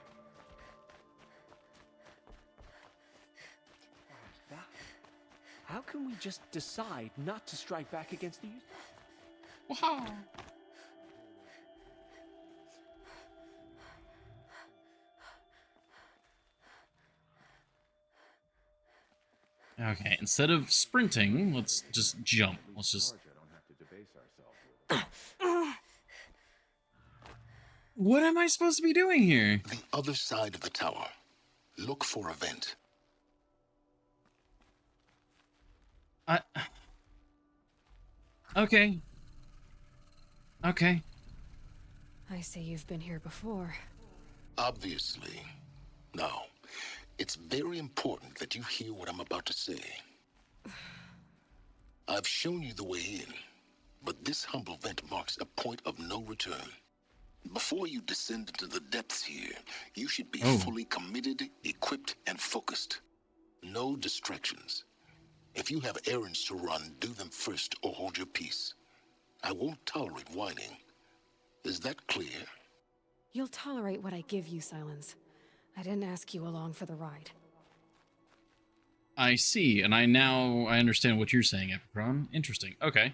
Speaker 19: How can we just decide not to strike back against these?
Speaker 1: Wow. Okay, instead of sprinting, let's just jump. Let's just... What am I supposed to be doing here?
Speaker 8: The other side of the tower. Look for a vent.
Speaker 1: Okay. Okay.
Speaker 2: I see you've been here before.
Speaker 8: Obviously. Now, it's very important that you hear what I'm about to say. I've shown you the way in, but this humble vent marks a point of no return. Before you descend into the depths here, you should be fully committed, equipped, and focused. No distractions. If you have errands to run, do them first or hold your peace. I won't tolerate whining. Is that clear?
Speaker 2: You'll tolerate what I give you, Silence. I didn't ask you along for the ride.
Speaker 1: I see, and I understand what you're saying, Epicron. Interesting. Okay.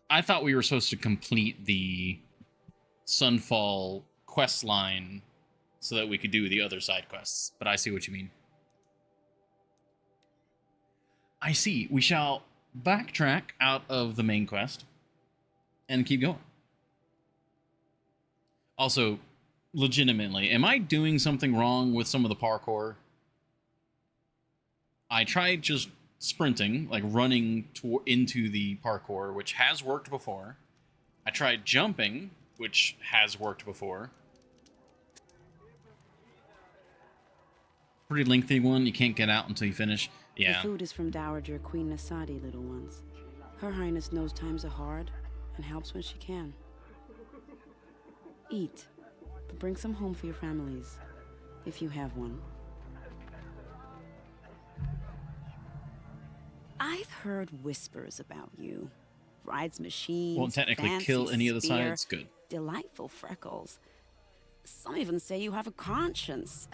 Speaker 1: I thought we were supposed to complete the Sunfall quest line so that we could do the other side quests, but I see what you mean. I see. We shall backtrack out of the main quest and keep going. Also, legitimately, am I doing something wrong with some of the parkour? I tried just sprinting, like running into the parkour, which has worked before. I tried jumping, which has worked before. Pretty lengthy one. You can't get out until you finish. Yeah.
Speaker 26: The food is from Dowager Queen Nasadi, little ones. Her Highness knows times are hard and helps when she can. Eat, but bring some home for your families, if you have one. I've heard whispers about you. Rides machines,
Speaker 1: Won't technically
Speaker 26: fancy
Speaker 1: kill any of the
Speaker 26: spear,
Speaker 1: sides. Good.
Speaker 26: delightful freckles. Some even say you have a conscience.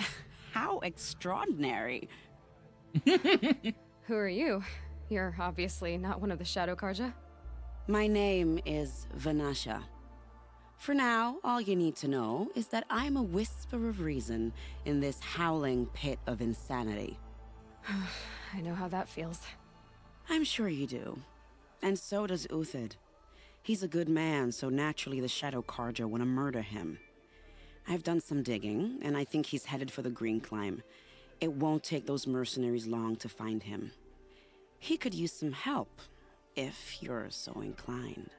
Speaker 26: How extraordinary.
Speaker 2: Who are you? You're obviously not one of the Shadow Karja.
Speaker 26: My name is Vanasha. For now, all you need to know is that I'm a whisper of reason in this howling pit of insanity.
Speaker 2: I know how that feels.
Speaker 26: I'm sure you do. And so does Uthid. He's a good man, so naturally the Shadow Karja want to murder him. I've done some digging, and I think he's headed for the Green Climb. It won't take those mercenaries long to find him. He could use some help, if you're so inclined.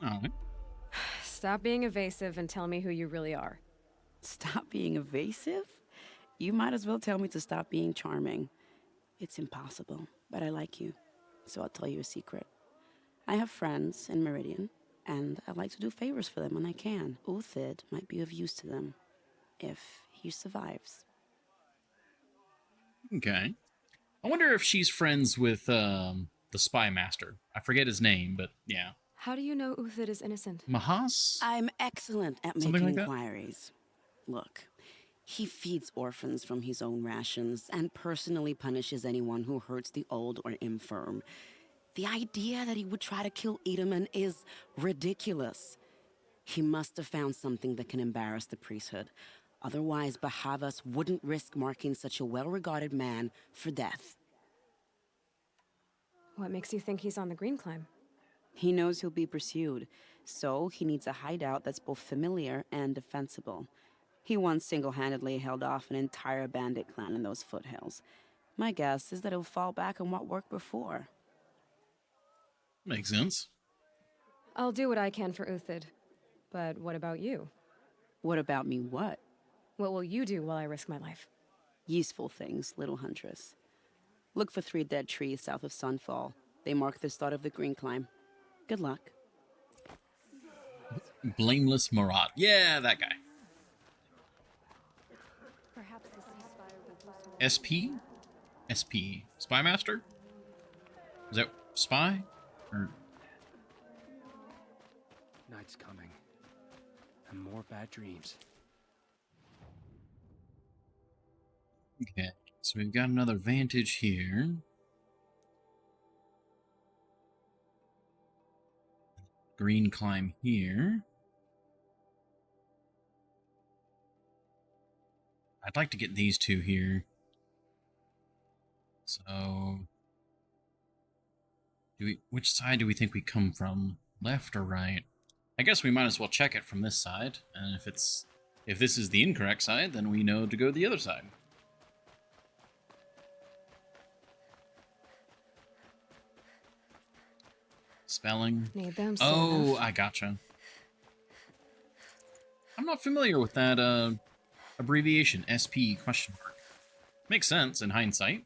Speaker 1: Alright.
Speaker 2: Stop being evasive and tell me who you really are.
Speaker 26: Stop being evasive? You might as well tell me to stop being charming. It's impossible, but I like you, so I'll tell you a secret. I have friends in Meridian, and I like to do favors for them when I can. Uthid might be of use to them, if he survives.
Speaker 1: Okay. I wonder if she's friends with the Spy Master. I forget his name, but yeah.
Speaker 2: How do you know Uthid is innocent?
Speaker 1: Mahas?
Speaker 26: I'm excellent at
Speaker 1: Something
Speaker 26: making
Speaker 1: like that?
Speaker 26: inquiries. Look, he feeds orphans from his own rations and personally punishes anyone who hurts the old or infirm. The idea that he would try to kill Edelman is ridiculous. He must have found something that can embarrass the priesthood. Otherwise, Bahavas wouldn't risk marking such a well-regarded man for death.
Speaker 2: What makes you think he's on the Green Climb?
Speaker 26: He knows he'll be pursued, so he needs a hideout that's both familiar and defensible. He once single-handedly held off an entire bandit clan in those foothills. My guess is that he'll fall back on what worked before.
Speaker 1: Makes sense.
Speaker 2: I'll do what I can for Uthid. But what about you?
Speaker 26: What about me what?
Speaker 2: What will you do while I risk my life?
Speaker 26: Useful things, little huntress. Look for 3 dead trees south of Sunfall. They mark the start of the Green Climb. Good luck.
Speaker 1: Blameless Marat. Yeah, that guy.
Speaker 2: Perhaps the ceasefire will
Speaker 1: SP? SP. Spy Master? Is that Spy? Or...
Speaker 24: Night's coming. And more bad dreams.
Speaker 1: Okay, so we've got another vantage here. Green Climb here. I'd like to get these two here. So, which side do we think we come from? Left or right? I guess we might as well check it from this side, and if this is the incorrect side, then we know to go the other side. Spelling.
Speaker 2: Need them.
Speaker 1: Oh, I gotcha. I'm not familiar with that abbreviation, SP question mark. Makes sense in hindsight.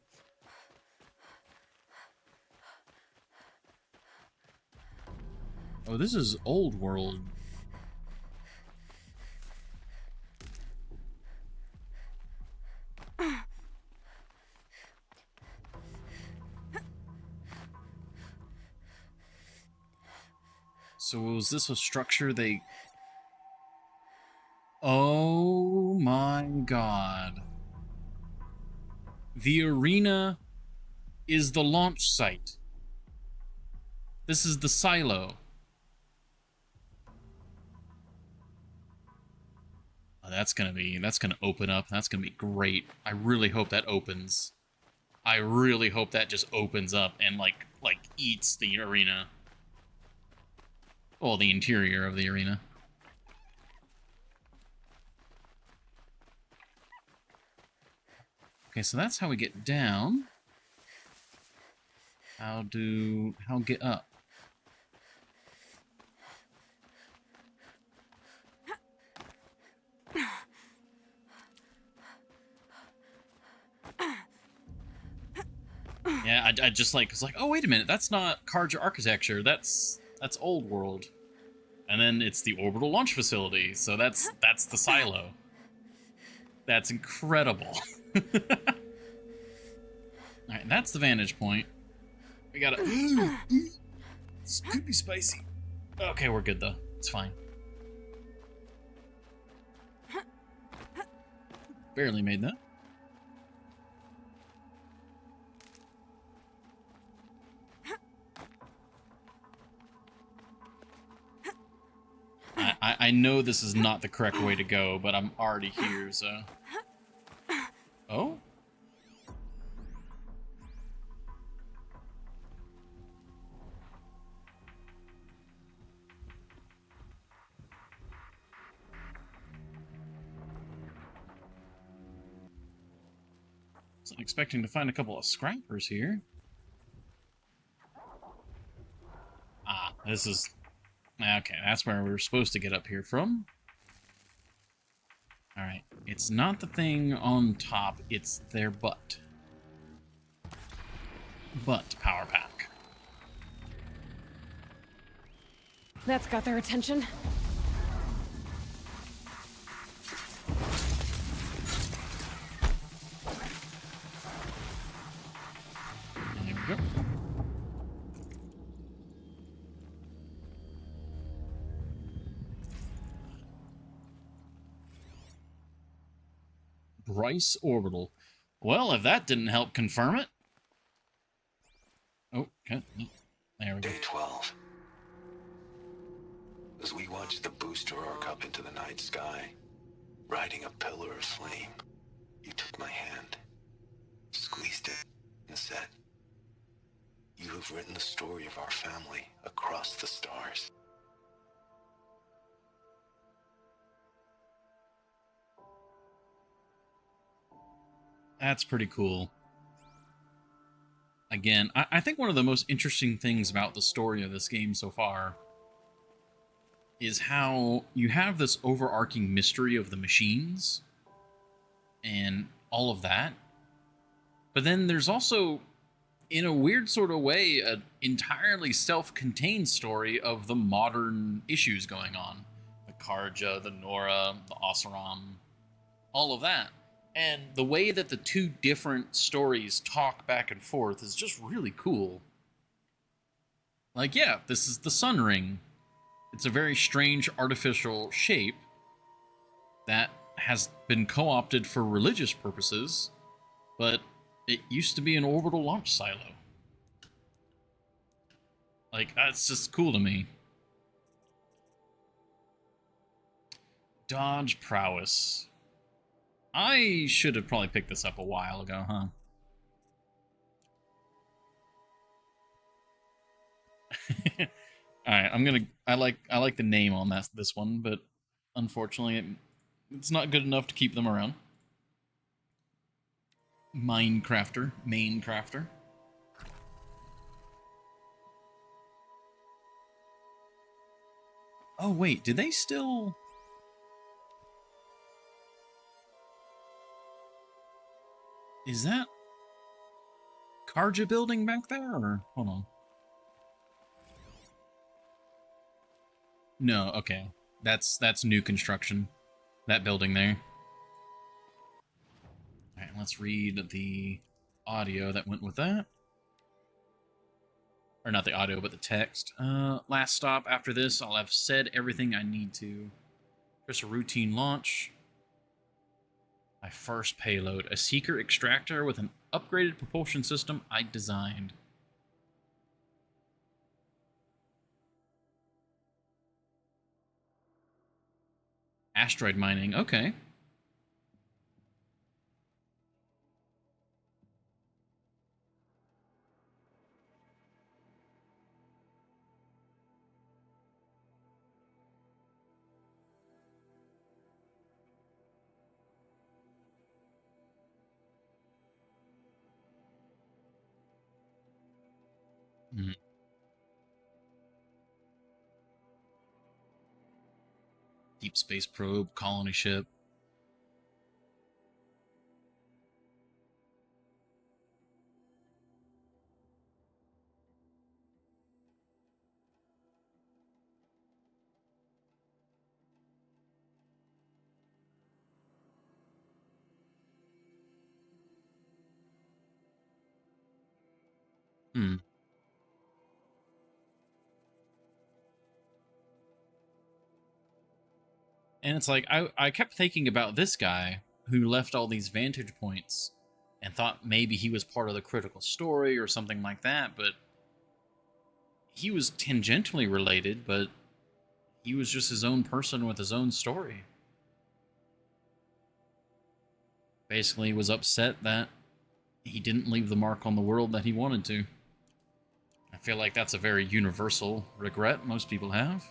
Speaker 1: Oh, this is old world. So was this a structure they... Oh my god. The arena is the launch site. This is the silo. Oh, that's gonna open up. That's gonna be great. I really hope that opens. I really hope that just opens up and like eats the arena. Well, the interior of the arena. Okay, so that's how we get down. How get up? Yeah, I just like was like, oh wait a minute, that's not Carja architecture. That's old world. And then it's the orbital launch facility, so that's the silo. That's incredible. Alright, that's the vantage point. We gotta This could be spicy. Okay, we're good though. It's fine. Barely made that. I know this is not the correct way to go, but I'm already here, so... Oh? So I'm expecting to find a couple of scrappers here. Ah, this is... Okay, that's where we were supposed to get up here from. Alright, it's not the thing on top, it's their butt. Butt power pack.
Speaker 2: That's got their attention.
Speaker 1: There we go. Bryce Orbital. Well, if that didn't help confirm it. Oh, okay. There we go.
Speaker 4: Day 12. As we watched the booster arc up into the night sky, riding a pillar of flame, you took my hand, squeezed it, and said, "You have written the story of our family across the stars."
Speaker 1: That's pretty cool. Again, I think one of the most interesting things about the story of this game so far is how you have this overarching mystery of the machines and all of that. But then there's also, in a weird sort of way, an entirely self-contained story of the modern issues going on. The Carja, the Nora, the Oseram, all of that. And the way that the two different stories talk back and forth is just really cool. Like, yeah, this is the Sun Ring. It's a very strange artificial shape that has been co-opted for religious purposes, but it used to be an orbital launch silo. Like, that's just cool to me. Dodge prowess. I should have probably picked this up a while ago, huh? Alright, I like the name on this one, but unfortunately it's not good enough to keep them around. Minecrafter, main crafter. Oh wait, did they still... Is that Carja building back there, or hold on? No, okay. That's new construction. That building there. Alright, let's read the audio that went with that. Or not the audio, but the text. Last stop after this, I'll have said everything I need to. Just a routine launch. My first payload, a seeker extractor with an upgraded propulsion system I designed. Asteroid mining, okay. Deep space probe, colony ship. Hmm. And it's like, I kept thinking about this guy who left all these vantage points and thought maybe he was part of the critical story or something like that, but he was tangentially related, but he was just his own person with his own story. Basically was upset that he didn't leave the mark on the world that he wanted to. I feel like that's a very universal regret most people have.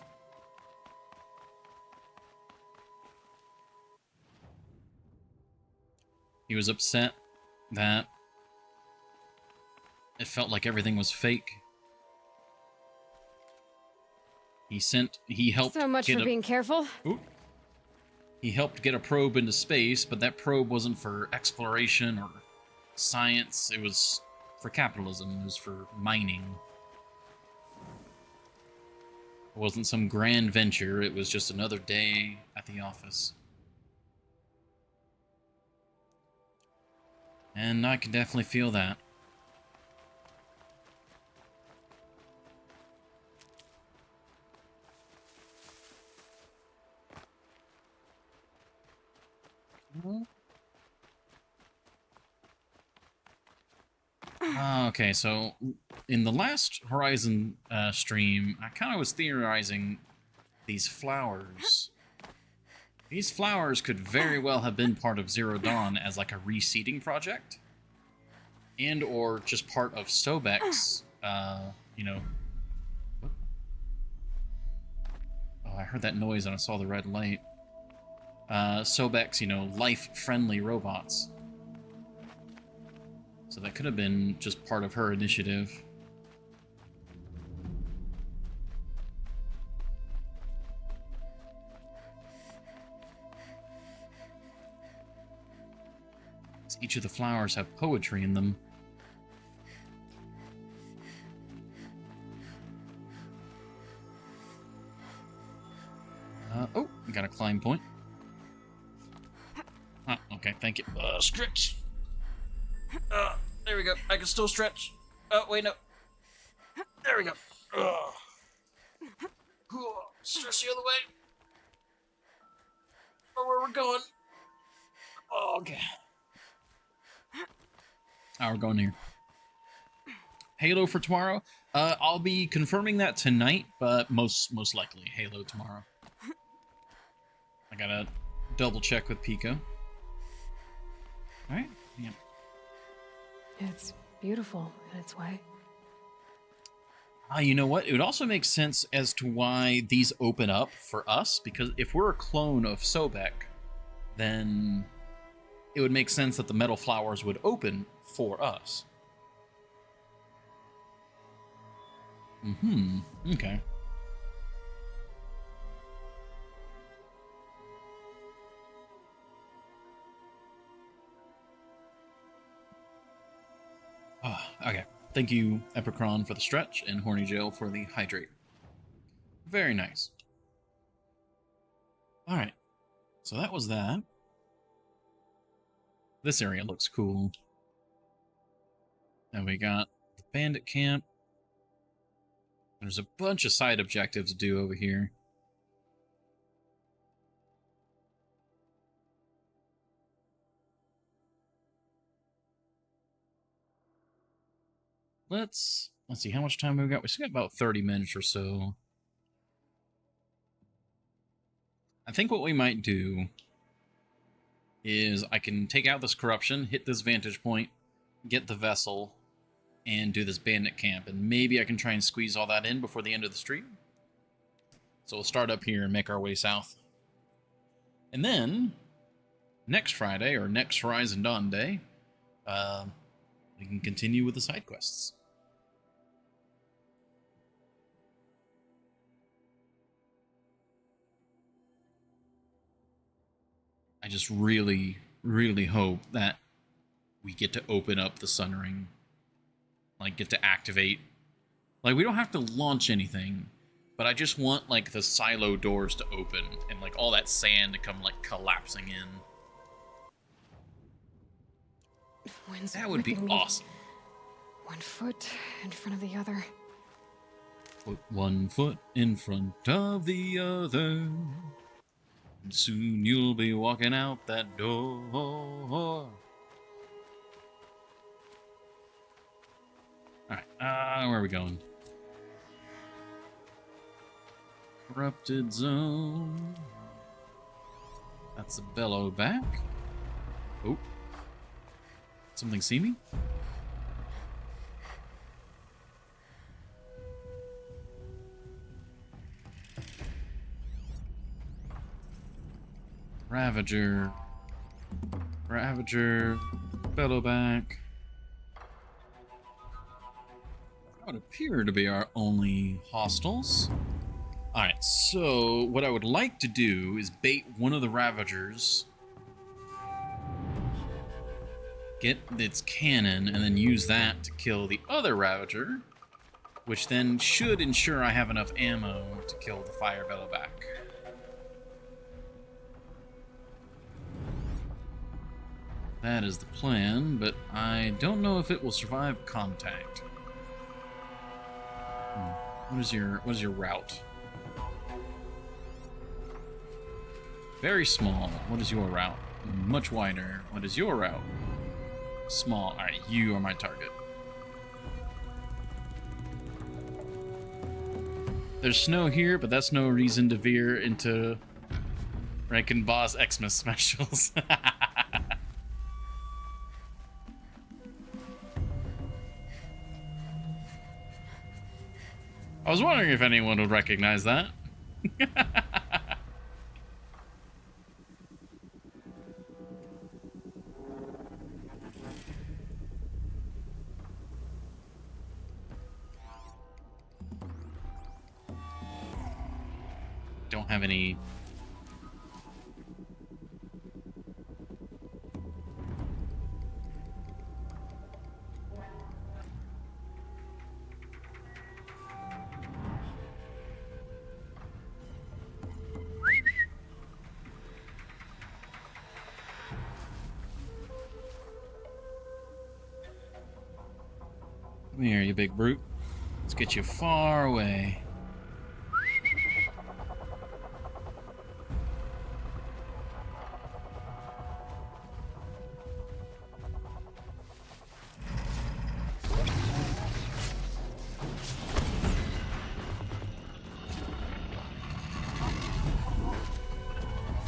Speaker 1: He was upset that it felt like everything was fake. He helped
Speaker 2: So much for being careful.
Speaker 1: He helped get a probe into space, but that probe wasn't for exploration or science. It was for capitalism. It was for mining. It wasn't some grand venture. It was just another day at the office. And I can definitely feel that. Okay, so in the last Horizon stream, I kind of was theorizing these flowers. These flowers could very well have been part of Zero Dawn as like a reseeding project, and or just part of Sobek's, you know. Oh, I heard that noise and I saw the red light. Sobek's, you know, life-friendly robots. So that could have been just part of her initiative. Each of the flowers have poetry in them. Oh, we got a climb point. Okay, thank you. Stretch. There we go. I can still stretch. Oh, wait, no. There we go. Stretch the other way. Or where we're going. Oh, okay. We're going here. Halo for tomorrow. I'll be confirming that tonight, but most likely Halo tomorrow. I gotta double check with Pico. All right. Yeah.
Speaker 2: It's beautiful in its way.
Speaker 1: You know what? It would also make sense as to why these open up for us, because if we're a clone of Sobek, then it would make sense that the metal flowers would open for us. Okay. Okay. Thank you, Epicron, for the stretch, and Horny Joe for the hydrate. Very nice. Alright. So that was that. This area looks cool. And we got the bandit camp. There's a bunch of side objectives to do over here. Let's see, how much time have we got? We still got about 30 minutes or so. I think what we might do is I can take out this corruption, hit this vantage point, get the vessel, and do this bandit camp. And maybe I can try and squeeze all that in before the end of the stream. So we'll start up here and make our way south. And then, next Friday, or next Horizon Dawn Day, we can continue with the side quests. I just really, really hope that we get to open up the Sun Ring. Like, get to activate. Like, we don't have to launch anything, but I just want, like, the silo doors to open and, like, all that sand to come, like, collapsing in. That would be awesome.
Speaker 2: 1 foot in front of the other.
Speaker 1: Put 1 foot in front of the other. And soon you'll be walking out that door. Alright, where are we going? Corrupted zone. That's a bellow back. Oh. Something see me? Ravager. Ravager. Bellowback. That would appear to be our only hostiles. Alright, so what I would like to do is bait one of the Ravagers, get its cannon, and then use that to kill the other Ravager, which then should ensure I have enough ammo to kill the Fire Bellowback. That is the plan, but I don't know if it will survive contact. What is your route? Very small. What is your route? Much wider. What is your route? Small. Alright, you are my target. There's snow here, but that's no reason to veer into Rankin Boss Xmas specials. I was wondering if anyone would recognize that. Don't have any. Come here, you big brute. Let's get you far away.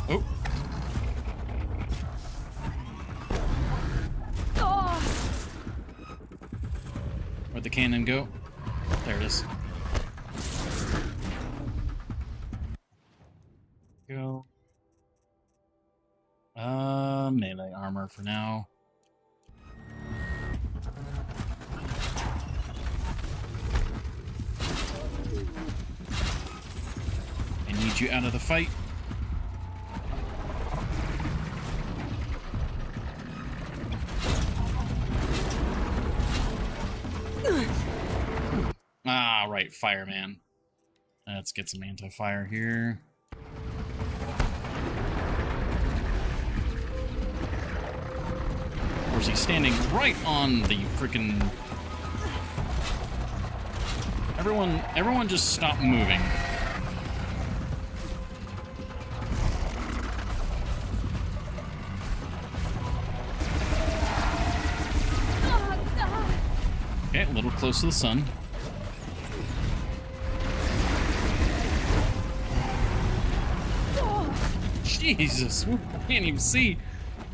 Speaker 1: Oh. Where'd the cannon go? There it is. Go. Melee armor for now. I need you out of the fight. Ah, right, fireman. Let's get some anti-fire here. Of course, he's standing right on the freaking. Everyone, just stop moving. Okay, a little close to the sun. Jesus, I can't even see.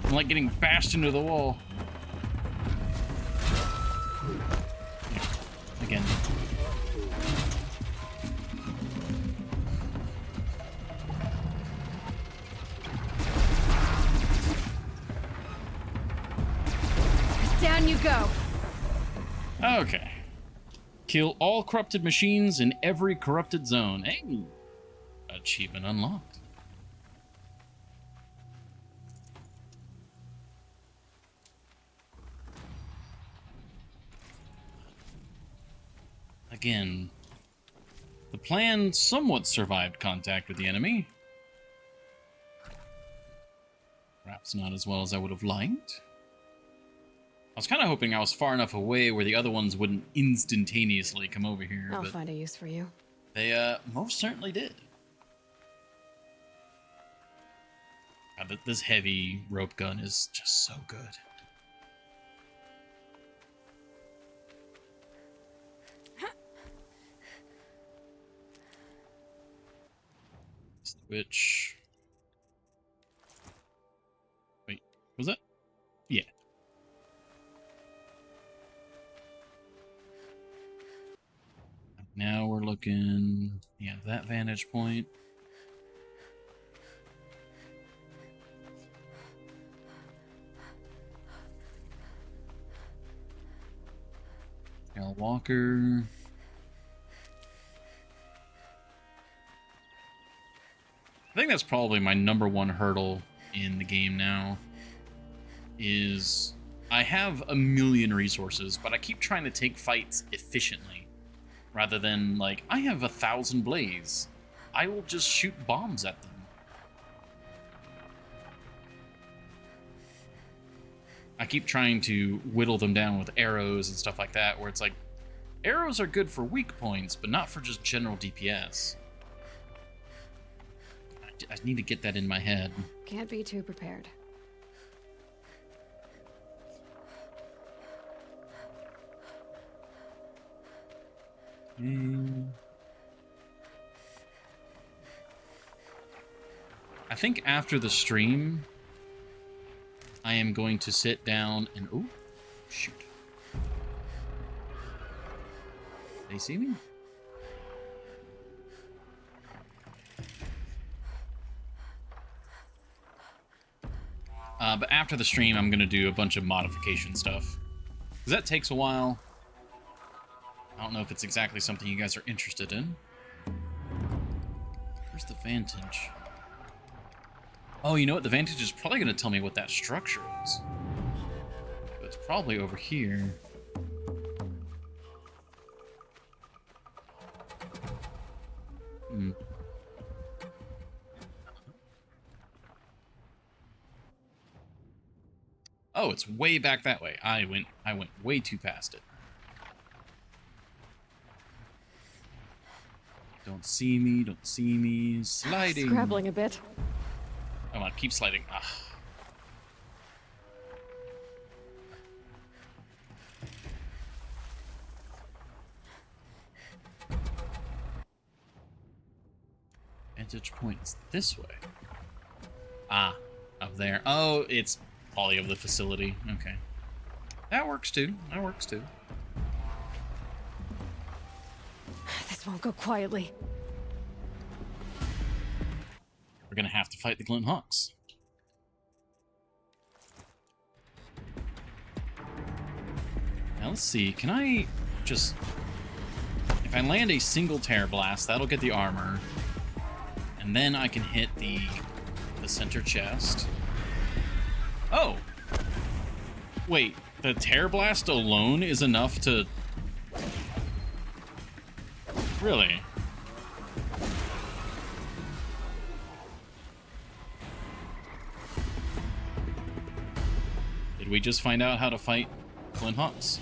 Speaker 1: I'm like getting bashed into the wall. Again.
Speaker 2: Down you go.
Speaker 1: Okay. Kill all corrupted machines in every corrupted zone. Hey! Achievement unlocked. Again, the plan somewhat survived contact with the enemy. Perhaps not as well as I would have liked. I was kind of hoping I was far enough away where the other ones wouldn't instantaneously come over here.
Speaker 2: I'll
Speaker 1: but
Speaker 2: find a use for you.
Speaker 1: they most certainly did. God, this heavy rope gun is just so good. Switch. Wait, was that? Yeah. Now we're looking, yeah, that vantage point. Al Walker. I think that's probably my #1 hurdle in the game now, is I have a million resources, but I keep trying to take fights efficiently, rather than, like, I have 1,000 blaze. I will just shoot bombs at them. I keep trying to whittle them down with arrows and stuff like that, where it's like, arrows are good for weak points, but not for just general DPS. I need to get that in my head.
Speaker 2: Can't be too prepared.
Speaker 1: I think after the stream, I am going to sit down and... Oh, shoot. They see me? But after the stream, I'm going to do a bunch of modification stuff. Because that takes a while. I don't know if it's exactly something you guys are interested in. Where's the Vantage? Oh, you know what? The Vantage is probably going to tell me what that structure is. But it's probably over here. Hmm. Oh, it's way back that way. I went way too past it. Don't see me, don't see me. Sliding.
Speaker 2: Scrabbling a bit.
Speaker 1: Come on, keep sliding. Ah. Vantage point is this way. Ah, up there. Oh, it's probably of the facility. Okay. That works too. That works too.
Speaker 2: This won't go quietly.
Speaker 1: We're gonna have to fight the Glint Hawks. Now let's see, can I just... If I land a single Terror Blast, that'll get the armor. And then I can hit the center chest. Oh! Wait, the Terror Blast alone is enough to... Really? Did we just find out how to fight Glint Hawks?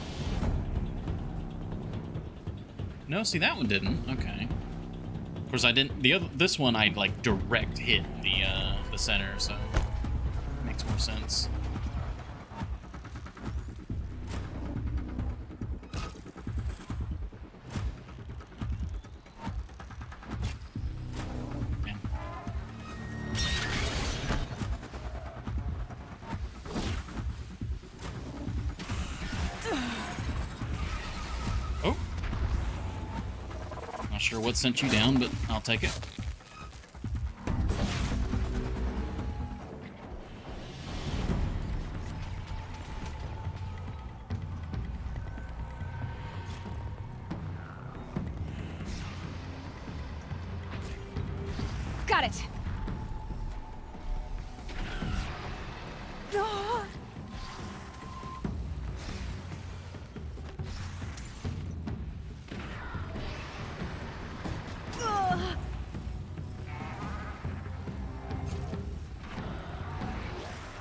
Speaker 1: No, see, that one didn't. Okay. Of course, I didn't. This one, I'd like direct hit the center, so makes more sense. Man. Oh. Not sure what sent you down, but I'll take it.
Speaker 2: Got it. Ah!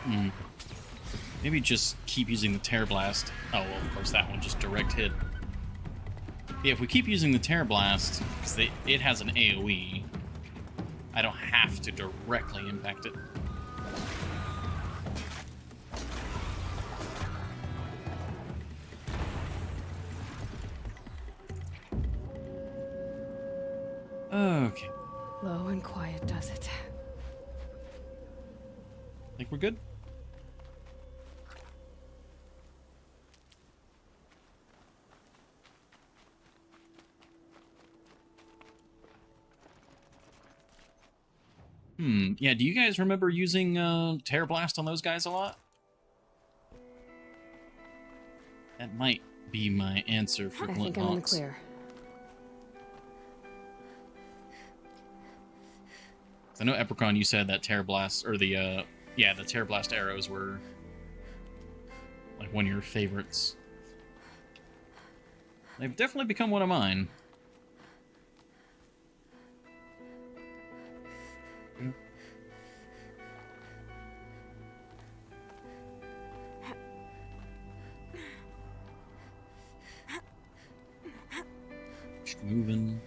Speaker 1: Hmm. Maybe just keep using the Tear Blast. Oh, well, of course, that one just direct hit. Yeah, if we keep using the Tear Blast, because it has an AoE, I don't have to directly impact it. Okay.
Speaker 2: Low and quiet does it.
Speaker 1: Think we're good? Yeah, do you guys remember using Tear Blast on those guys a lot? That might be my answer for
Speaker 2: I
Speaker 1: Glint
Speaker 2: think I'm in the
Speaker 1: Hawks.
Speaker 2: clear.
Speaker 1: I know, Epicron, you said that Tear Blast, or the Tear Blast arrows were like one of your favorites. They've definitely become one of mine. Just moving.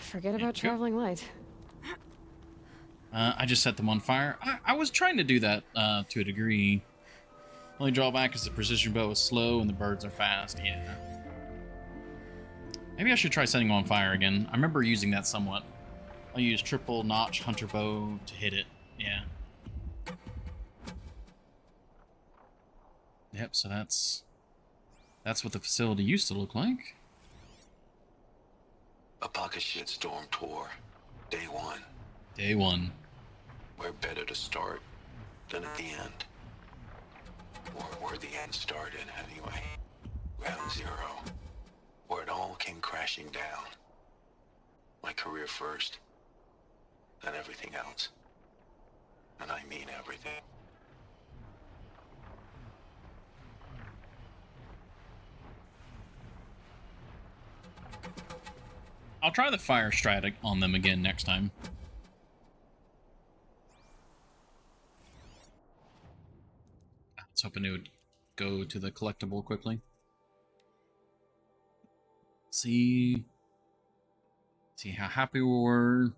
Speaker 2: Forget about traveling light.
Speaker 1: I just set them on fire. I was trying to do that to a degree. Only drawback is the precision bow is slow and the birds are fast. Yeah. Maybe I should try setting them on fire again. I remember using that somewhat. I'll use triple notch hunter bow to hit it. Yeah. Yep, so that's what the facility used to look like.
Speaker 4: A pocket shitstorm tour. Day one.
Speaker 1: Day one.
Speaker 4: Where better to start than at the end. Or where the end started, anyway. Ground zero. Where it all came crashing down. My career first. Then everything else. And I mean everything.
Speaker 1: I'll try the fire strat on them again next time. I was hoping it would go to the collectible quickly. See how happy we were.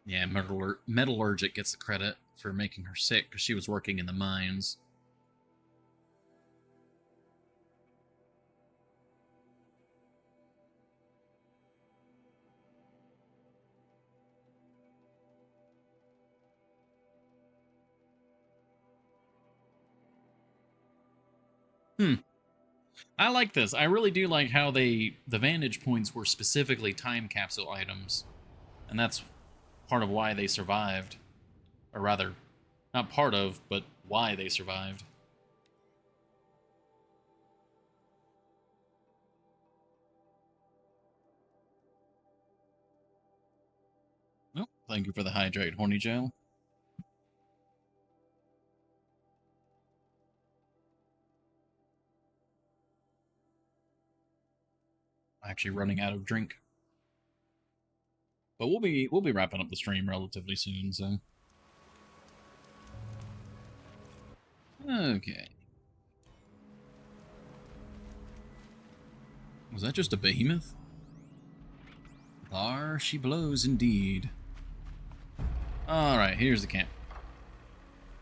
Speaker 1: Yeah, Metallurgic gets the credit for making her sick because she was working in the mines. I like this. I really do like how the vantage points were specifically time capsule items. And that's part of why they survived. Or rather, not part of, but why they survived. Oh, thank you for the hydrate, Horny Jail. Actually running out of drink. But we'll be wrapping up the stream relatively soon, so. Okay. Was that just a behemoth? There she blows indeed. Alright, here's the camp.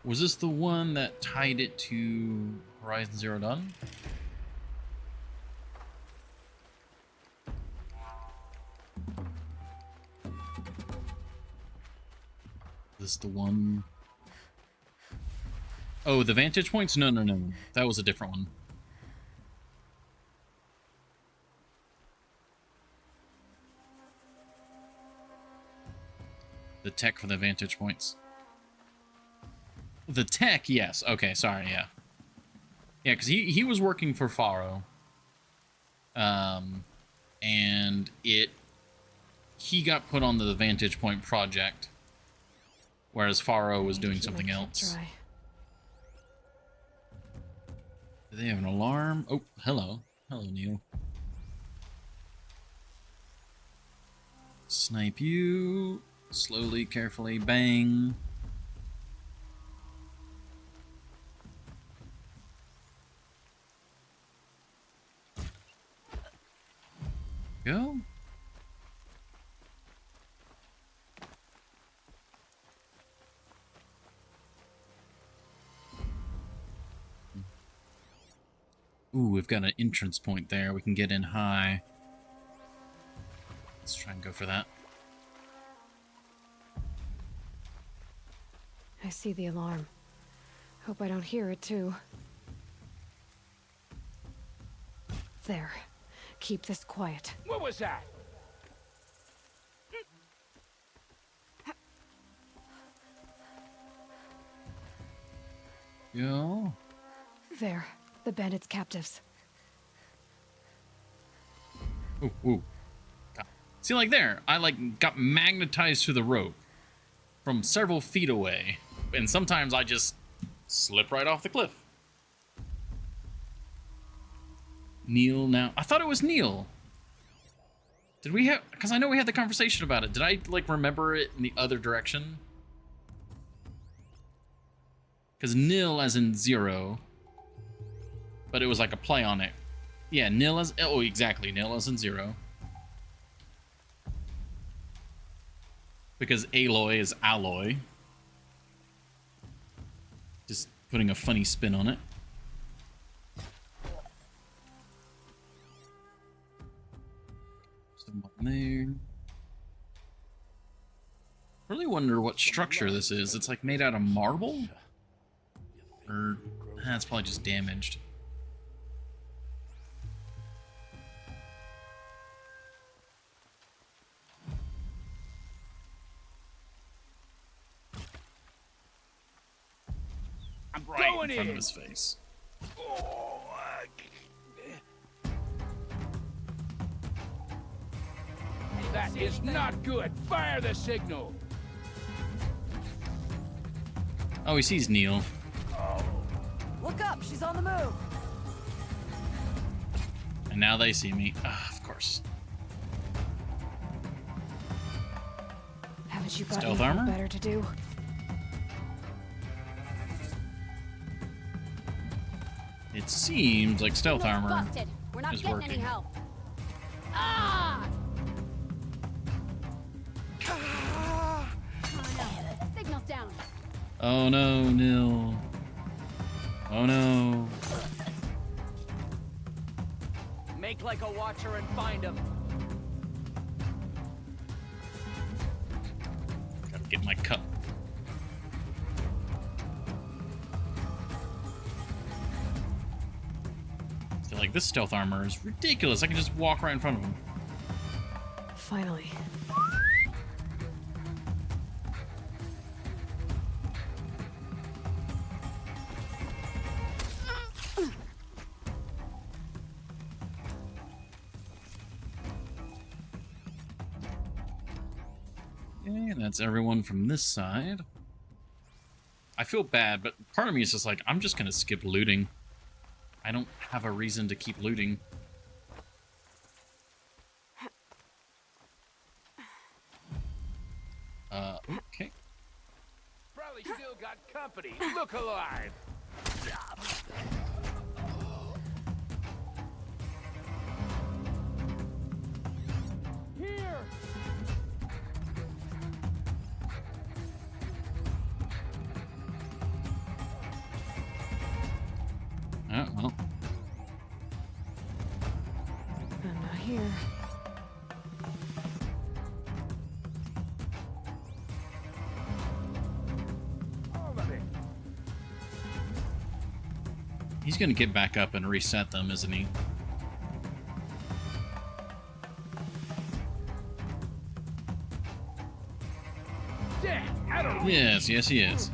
Speaker 1: Was this the one that tied it to Horizon Zero Dawn? This the one? Oh, the vantage points? No. That was a different one. The tech for the vantage points. The tech, yes. Okay, sorry, yeah. Yeah, because he was working for Faro. And he got put on the Vantage Point project, whereas Faro was doing something else. Do they have an alarm? Oh, hello. Hello, Neil. Snipe you. Slowly, carefully, bang. Go. Ooh, we've got an entrance point there. We can get in high. Let's try and go for that.
Speaker 2: I see the alarm. Hope I don't hear it, too. There. Keep this quiet.
Speaker 24: What was that?
Speaker 1: Go.
Speaker 2: There. The bandits' captives.
Speaker 1: Ooh, ooh. See, like there, I like got magnetized to the rope from several feet away, and sometimes I just slip right off the cliff. Neil now. I thought it was Neil. Did we have, because I know we had the conversation about it. Did I like remember it in the other direction? Because nil as in 0, but it was like a play on it. Yeah, nil as, oh, exactly, nil as in 0. Because Aloy is alloy. Just putting a funny spin on it. Someone there. Really wonder what structure this is. It's like made out of marble? Or, it's probably just damaged.
Speaker 24: I'm
Speaker 1: right
Speaker 24: going
Speaker 1: in front
Speaker 24: in.
Speaker 1: of his face.
Speaker 24: That is not good. Fire the signal.
Speaker 1: Oh, he sees Neil.
Speaker 6: Look up, she's on the move.
Speaker 1: And now they see me. Ah, of course.
Speaker 2: Haven't you got
Speaker 1: Stealth
Speaker 2: anything
Speaker 1: armor?
Speaker 2: better to do?
Speaker 1: It seems like stealth armor
Speaker 3: Busted. We're not
Speaker 1: is
Speaker 3: getting
Speaker 1: working.
Speaker 3: any help. Ah! Oh no. Signal's down.
Speaker 1: Oh no, Neil. Oh no.
Speaker 24: Make like a watcher and find him.
Speaker 1: Gotta get my cup. I feel like this stealth armor is ridiculous. I can just walk right in front of him.
Speaker 2: Finally.
Speaker 1: Okay, that's everyone from this side. I feel bad, but part of me is just like, I'm just gonna skip looting. I don't have a reason to keep looting. Okay.
Speaker 24: Probably still got company. Look alive. Here.
Speaker 1: Oh, well.
Speaker 2: I'm not here.
Speaker 1: He's gonna get back up and reset them, isn't he?
Speaker 24: Yeah, I don't
Speaker 1: Yes, yes he is.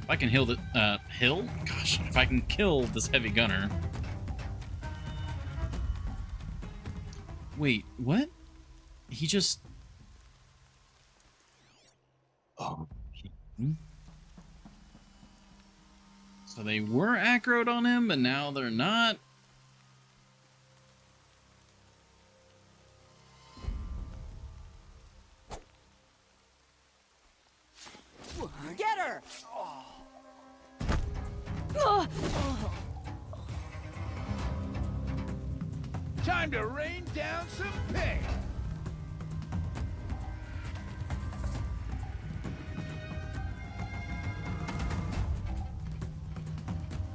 Speaker 1: If I can heal the Gosh, if I can kill this heavy gunner. Wait, what? He just. Oh. So they were aggroed on him, but now they're not.
Speaker 6: Get her!
Speaker 14: Time to rain down some pay.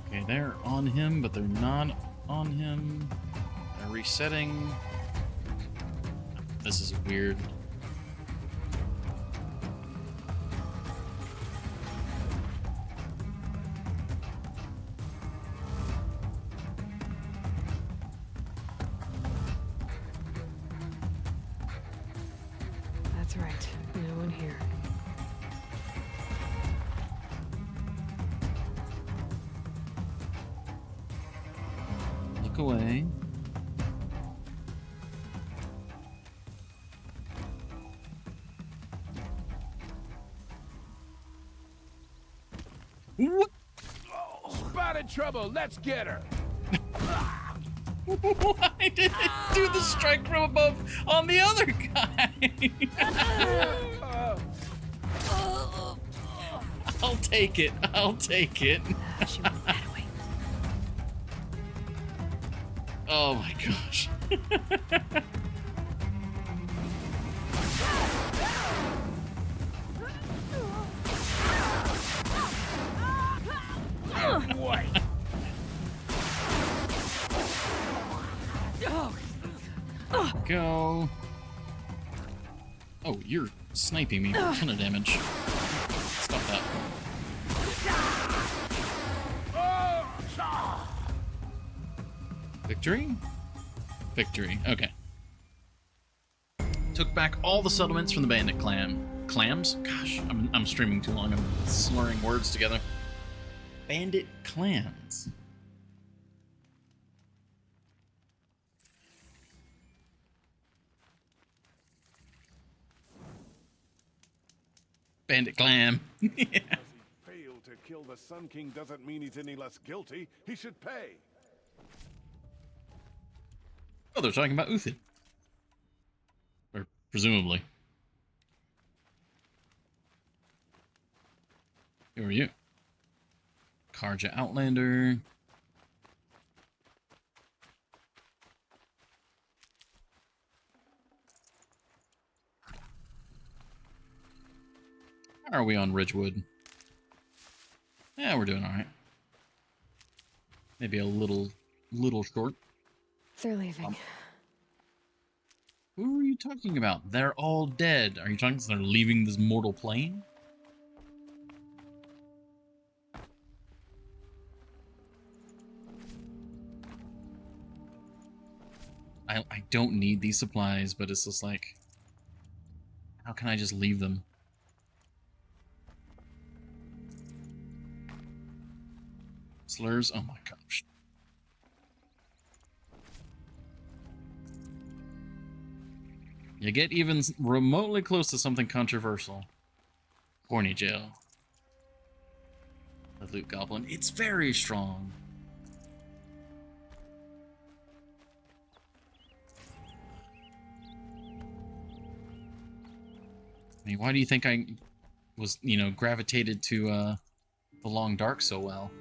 Speaker 1: Okay, they're on him, but they're not on him. They're resetting. This is weird.
Speaker 2: That's right. No one here.
Speaker 1: Look away. What?
Speaker 14: Spotted trouble. Let's get her.
Speaker 1: Why did it do the strike from above on the other guy? I'll take it. I'll take it. Oh my gosh.
Speaker 14: What?
Speaker 1: Go. Oh, you're sniping me for a ton of damage. Stop that. Victory? Victory. Okay. Took back all the settlements from the bandit clams? Gosh, I'm streaming too long. I'm slurring words together. Bandit clans. Bandit clam.
Speaker 14: Yeah. Failed to kill the Sun King doesn't mean he's any less guilty. He should pay.
Speaker 1: Oh, they're talking about Uthid. Or presumably. Who are you? Karja Outlander. How are we on Ridgewood? Yeah, we're doing alright. Maybe a little short.
Speaker 2: They're leaving.
Speaker 1: Who are you talking about? They're all dead. Are you talking they're leaving this mortal plane? I don't need these supplies, but it's just like, how can I just leave them? Slurs? Oh my gosh. You get even remotely close to something controversial. Horny Jail. The Loot Goblin. It's very strong. I mean, why do you think I was, gravitated to the Long Dark so well?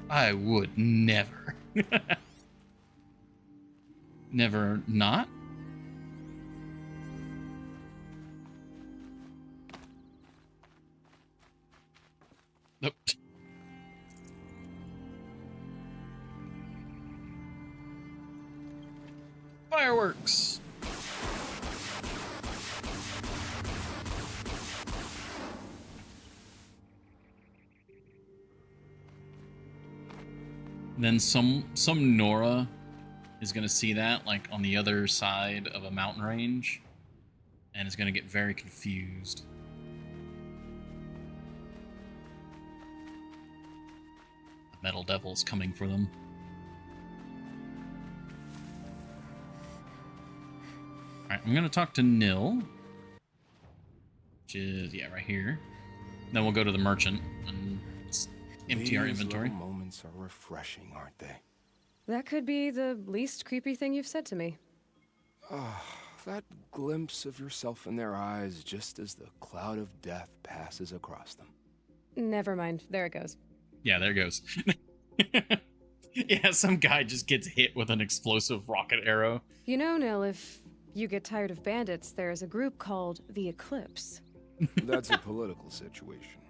Speaker 1: I would never. Never not? Nope. Fireworks! Then some Nora is going to see that, like, on the other side of a mountain range, and is going to get very confused. Metal Devil's coming for them. Alright, I'm gonna talk to Nil. Which is, yeah, right here. Then we'll go to the merchant and empty our inventory.
Speaker 10: These little moments are refreshing, aren't they?
Speaker 2: That could be the least creepy thing you've said to me.
Speaker 10: Ah, that glimpse of yourself in their eyes just as the cloud of death passes across them.
Speaker 2: Never mind. There it goes.
Speaker 1: Yeah, there it goes. Yeah, some guy just gets hit with an explosive rocket arrow.
Speaker 2: You know, Nil, if you get tired of bandits, there is a group called the Eclipse.
Speaker 10: That's a political situation.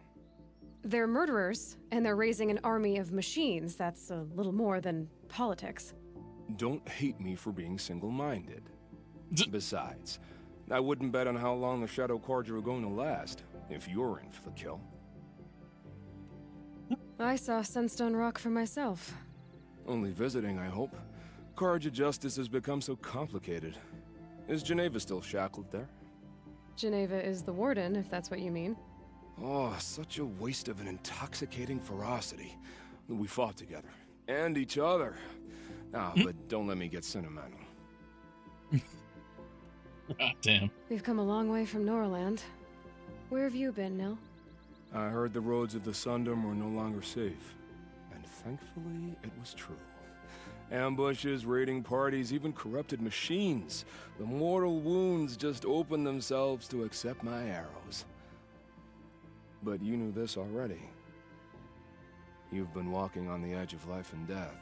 Speaker 2: They're murderers, and they're raising an army of machines. That's a little more than politics.
Speaker 10: Don't hate me for being single-minded. Besides, I wouldn't bet on how long the Shadow Carja are going to last, if you're in for the kill.
Speaker 2: I saw Sunstone Rock for myself.
Speaker 10: Only visiting, I hope. Carja justice has become so complicated. Is Geneva still shackled there?
Speaker 2: Geneva is the warden, if that's what you mean.
Speaker 10: Oh, such a waste of an intoxicating ferocity. We fought together. And each other. Ah, but don't let me get sentimental.
Speaker 1: God damn.
Speaker 2: We've come a long way from Norland. Where have you been, Nil?
Speaker 10: I heard the roads of the Sundom were no longer safe. And thankfully, it was true. Ambushes, raiding parties, even corrupted machines. The mortal wounds just opened themselves to accept my arrows. But you knew this already. You've been walking on the edge of life and death.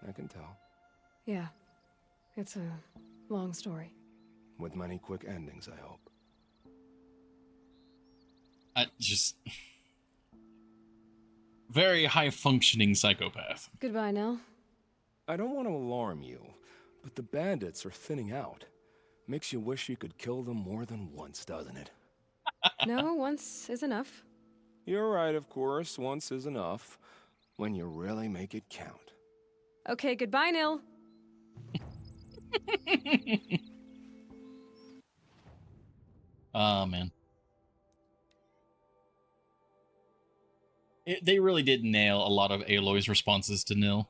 Speaker 10: I can tell.
Speaker 2: Yeah. It's a long story.
Speaker 10: With many quick endings, I hope.
Speaker 1: Just... very high-functioning psychopath.
Speaker 2: Goodbye, Nil.
Speaker 10: I don't want to alarm you, but the bandits are thinning out. Makes you wish you could kill them more than once, doesn't it?
Speaker 2: No, once is enough.
Speaker 10: You're right, of course. Once is enough. When you really make it count.
Speaker 2: Okay, goodbye, Nil.
Speaker 1: Oh, man. They really did nail a lot of Aloy's responses to Nil.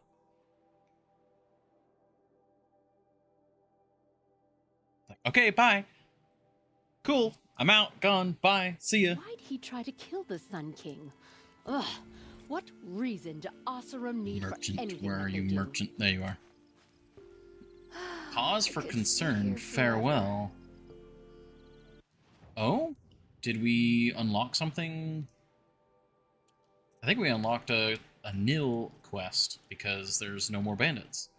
Speaker 1: Like, okay, bye. Cool. I'm out. Gone. Bye. See ya.
Speaker 3: Why'd he try to kill the Sun King? Ugh. What reason do Oseram need
Speaker 1: Merchant,
Speaker 3: for anything?
Speaker 1: where are
Speaker 3: that
Speaker 1: you,
Speaker 3: they do?
Speaker 1: merchant? There you are. Pause for concern. Farewell. Oh? Did we unlock something? I think we unlocked a Nil quest because there's no more bandits.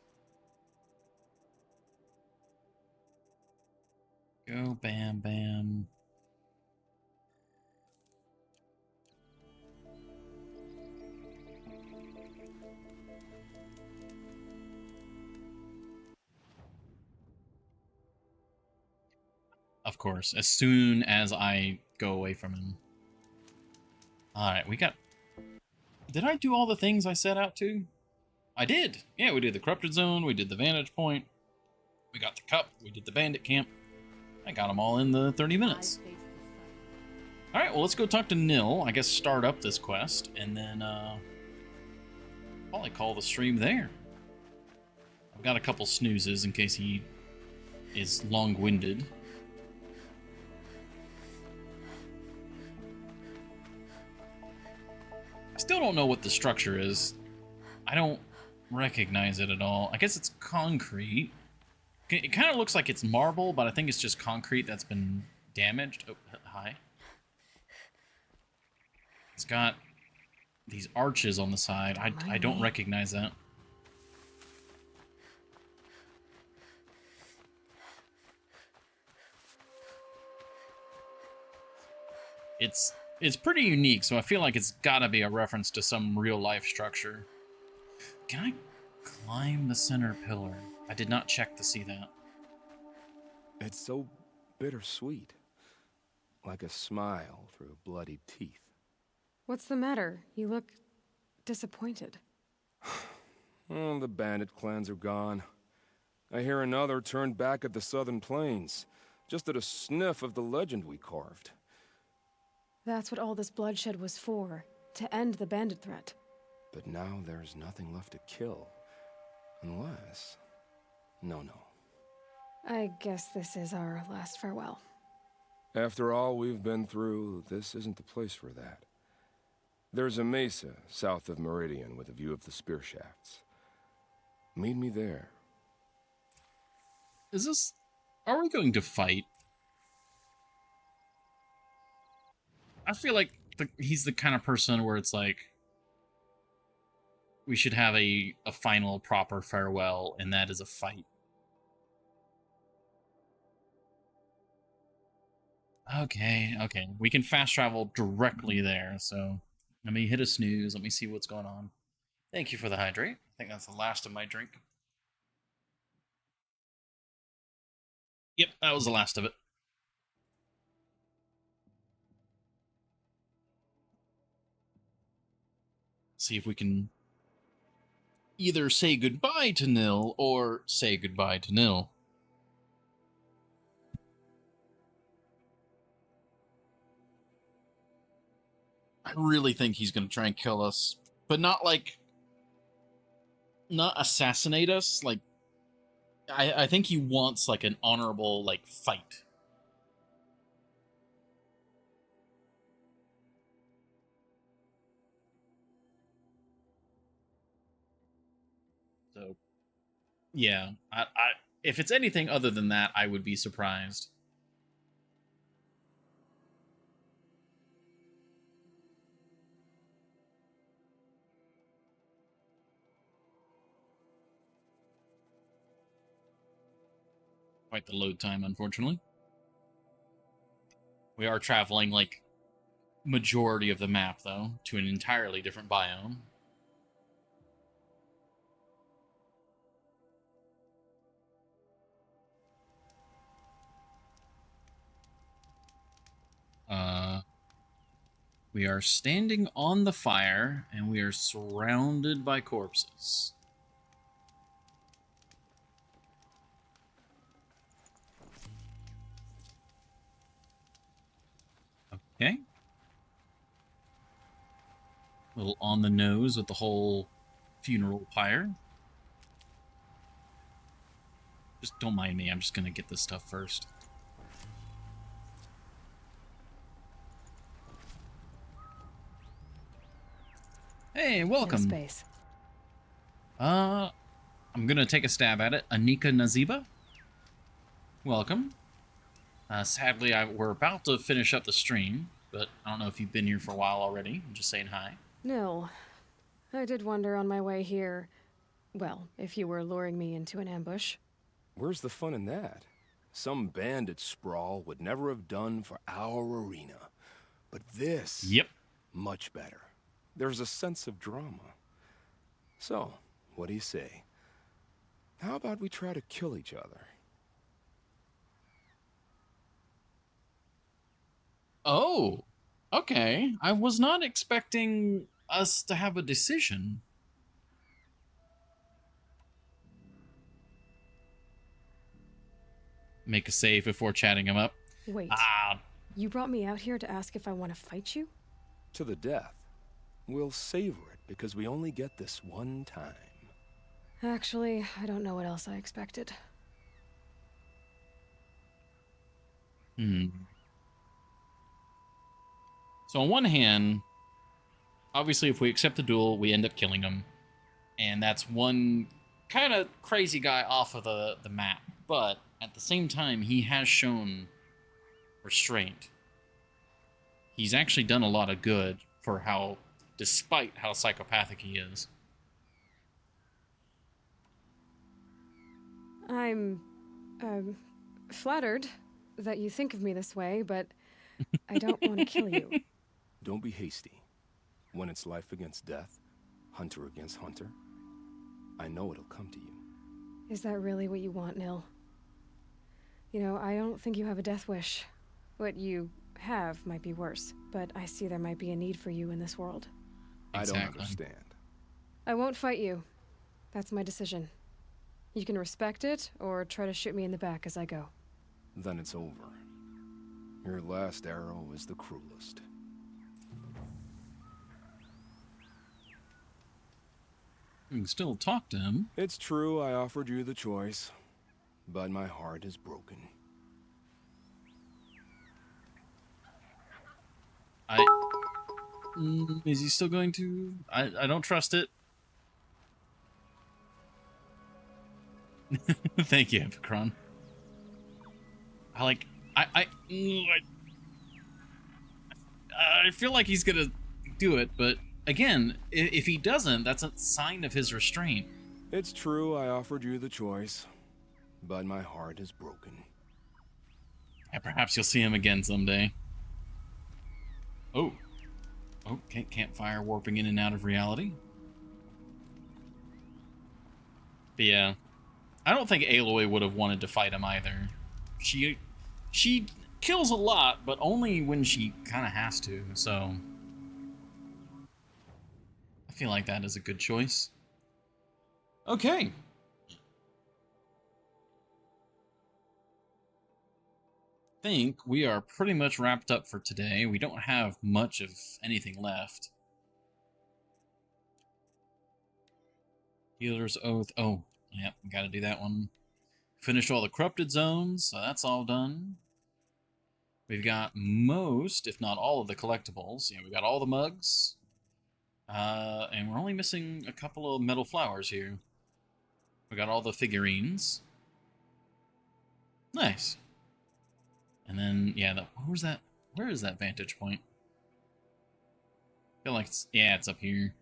Speaker 1: Go bam bam. Of course, as soon as I go away from him. Alright, we got... Did I do all the things I set out to? I did! Yeah, we did the Corrupted Zone, we did the Vantage Point, we got the Cup, we did the Bandit Camp. I got them all in the 30 minutes. Alright, well, let's go talk to Nil. I guess start up this quest, and then, probably call the stream there. I've got a couple snoozes in case he is long-winded. Still don't know what the structure is. I don't recognize it at all. I guess it's concrete. It kind of looks like it's marble, but I think it's just concrete that's been damaged. Oh, hi. It's got these arches on the side. I don't recognize that. It's pretty unique, so I feel like it's gotta be a reference to some real-life structure. Can I climb the center pillar? I did not check to see that.
Speaker 10: It's so bittersweet. Like a smile through bloody teeth.
Speaker 2: What's the matter? You look disappointed.
Speaker 10: Oh, the bandit clans are gone. I hear another turned back at the southern plains, just at a sniff of the legend we carved.
Speaker 2: That's what all this bloodshed was for, to end the bandit threat.
Speaker 10: But now there's nothing left to kill. Unless... No.
Speaker 2: I guess this is our last farewell.
Speaker 10: After all we've been through, this isn't the place for that. There's a mesa south of Meridian with a view of the spear shafts. Meet me there.
Speaker 1: Is this... Are we going to fight? I feel like he's the kind of person where it's like... We should have a final proper farewell, and that is a fight. Okay. We can fast travel directly there, so let me hit a snooze. Let me see what's going on. Thank you for the hydrate. I think that's the last of my drink. Yep, that was the last of it. See if we can either say goodbye to Nil or say goodbye to Nil. I really think he's going to try and kill us, but not assassinate us. Like, I think he wants like an honorable fight. So, yeah, I if it's anything other than that, I would be surprised. Quite the load time, unfortunately. We are traveling majority of the map, though, to an entirely different biome. We are standing on the fire, and we are surrounded by corpses. Okay. A little on the nose with the whole funeral pyre. Just don't mind me, I'm just gonna get this stuff first. Hey, welcome.
Speaker 2: Space.
Speaker 1: I'm gonna take a stab at it. Anika Naziba, welcome. Sadly, we're about to finish up the stream, but I don't know if you've been here for a while already. I'm just saying hi.
Speaker 2: No. I did wonder on my way here, well, if you were luring me into an ambush.
Speaker 10: Where's the fun in that? Some bandit sprawl would never have done for our arena. But this...
Speaker 1: Yep.
Speaker 10: Much better. There's a sense of drama. So, what do you say? How about we try to kill each other?
Speaker 1: Oh, okay. I was not expecting us to have a decision. Make a save before chatting him up.
Speaker 2: Wait. You brought me out here to ask if I want to fight you?
Speaker 10: To the death. We'll savor it because we only get this one time.
Speaker 2: Actually, I don't know what else I expected.
Speaker 1: So on one hand, obviously if we accept the duel, we end up killing him. And that's one kind of crazy guy off of the map. But at the same time, he has shown restraint. He's actually done a lot of good for how, despite how psychopathic he is.
Speaker 2: I'm flattered that you think of me this way, but I don't want to kill you.
Speaker 10: Don't be hasty. When it's life against death, hunter against hunter, I know it'll come to you.
Speaker 2: Is that really what you want, Nil? You know, I don't think you have a death wish. What you have might be worse, but I see there might be a need for you in this world.
Speaker 10: Exactly. I don't understand.
Speaker 2: I won't fight you. That's my decision. You can respect it, or try to shoot me in the back as I go.
Speaker 10: Then it's over. Your last arrow is the cruelest.
Speaker 1: You can still talk to him.
Speaker 10: It's true I offered you the choice, but my heart is broken.
Speaker 1: Is he still going to? I don't trust it. Thank you, Epicron. I feel like he's gonna do it, but again, if he doesn't, that's a sign of his restraint.
Speaker 10: It's true I offered you the choice, but my heart is broken.
Speaker 1: Yeah, perhaps you'll see him again someday. Oh, campfire warping in and out of reality. But yeah, I don't think Aloy would have wanted to fight him either. She kills a lot, but only when she kind of has to, so I feel like that is a good choice. Okay. I think we are pretty much wrapped up for today. We don't have much of anything left. Healer's Oath. Oh, yep, we gotta do that one. Finished all the corrupted zones, so that's all done. We've got most, if not all, of the collectibles. Yeah, we got all the mugs. And we're only missing a couple of metal flowers here. We got all the figurines. Nice. And then, yeah, where's that? Where is that vantage point? I feel like it's up here.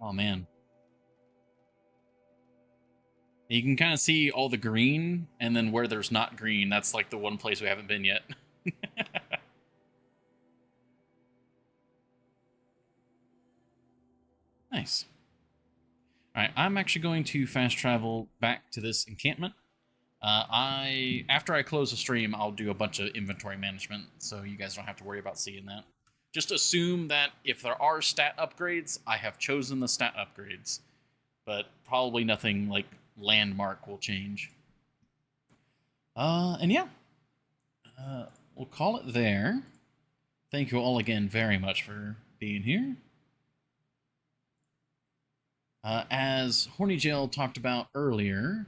Speaker 1: Oh, man. You can kind of see all the green, and then where there's not green, that's like the one place we haven't been yet. Nice. Alright, I'm actually going to fast travel back to this encampment. After I close the stream, I'll do a bunch of inventory management, so you guys don't have to worry about seeing that. Just assume that if there are stat upgrades, I have chosen the stat upgrades. But probably nothing like landmark will change. And yeah. We'll call it there. Thank you all again very much for being here. As Horny Jail talked about earlier,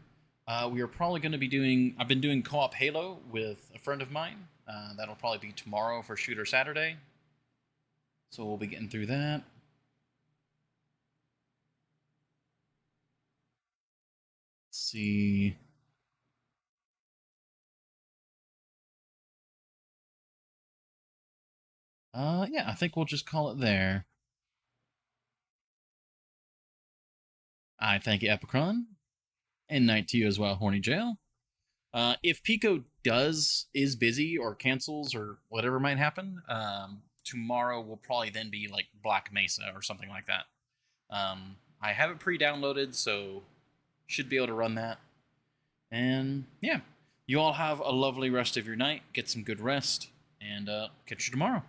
Speaker 1: we are probably going to be doing... I've been doing co-op Halo with a friend of mine. That'll probably be tomorrow for Shooter Saturday. So we'll be getting through that. Let's see... yeah, I think we'll just call it there. I thank you, Epicron. And night to you as well, Horny Jail. If Pico is busy or cancels or whatever might happen, tomorrow will probably then be like Black Mesa or something like that. I have it pre-downloaded, so should be able to run that. And yeah, you all have a lovely rest of your night. Get some good rest, and catch you tomorrow.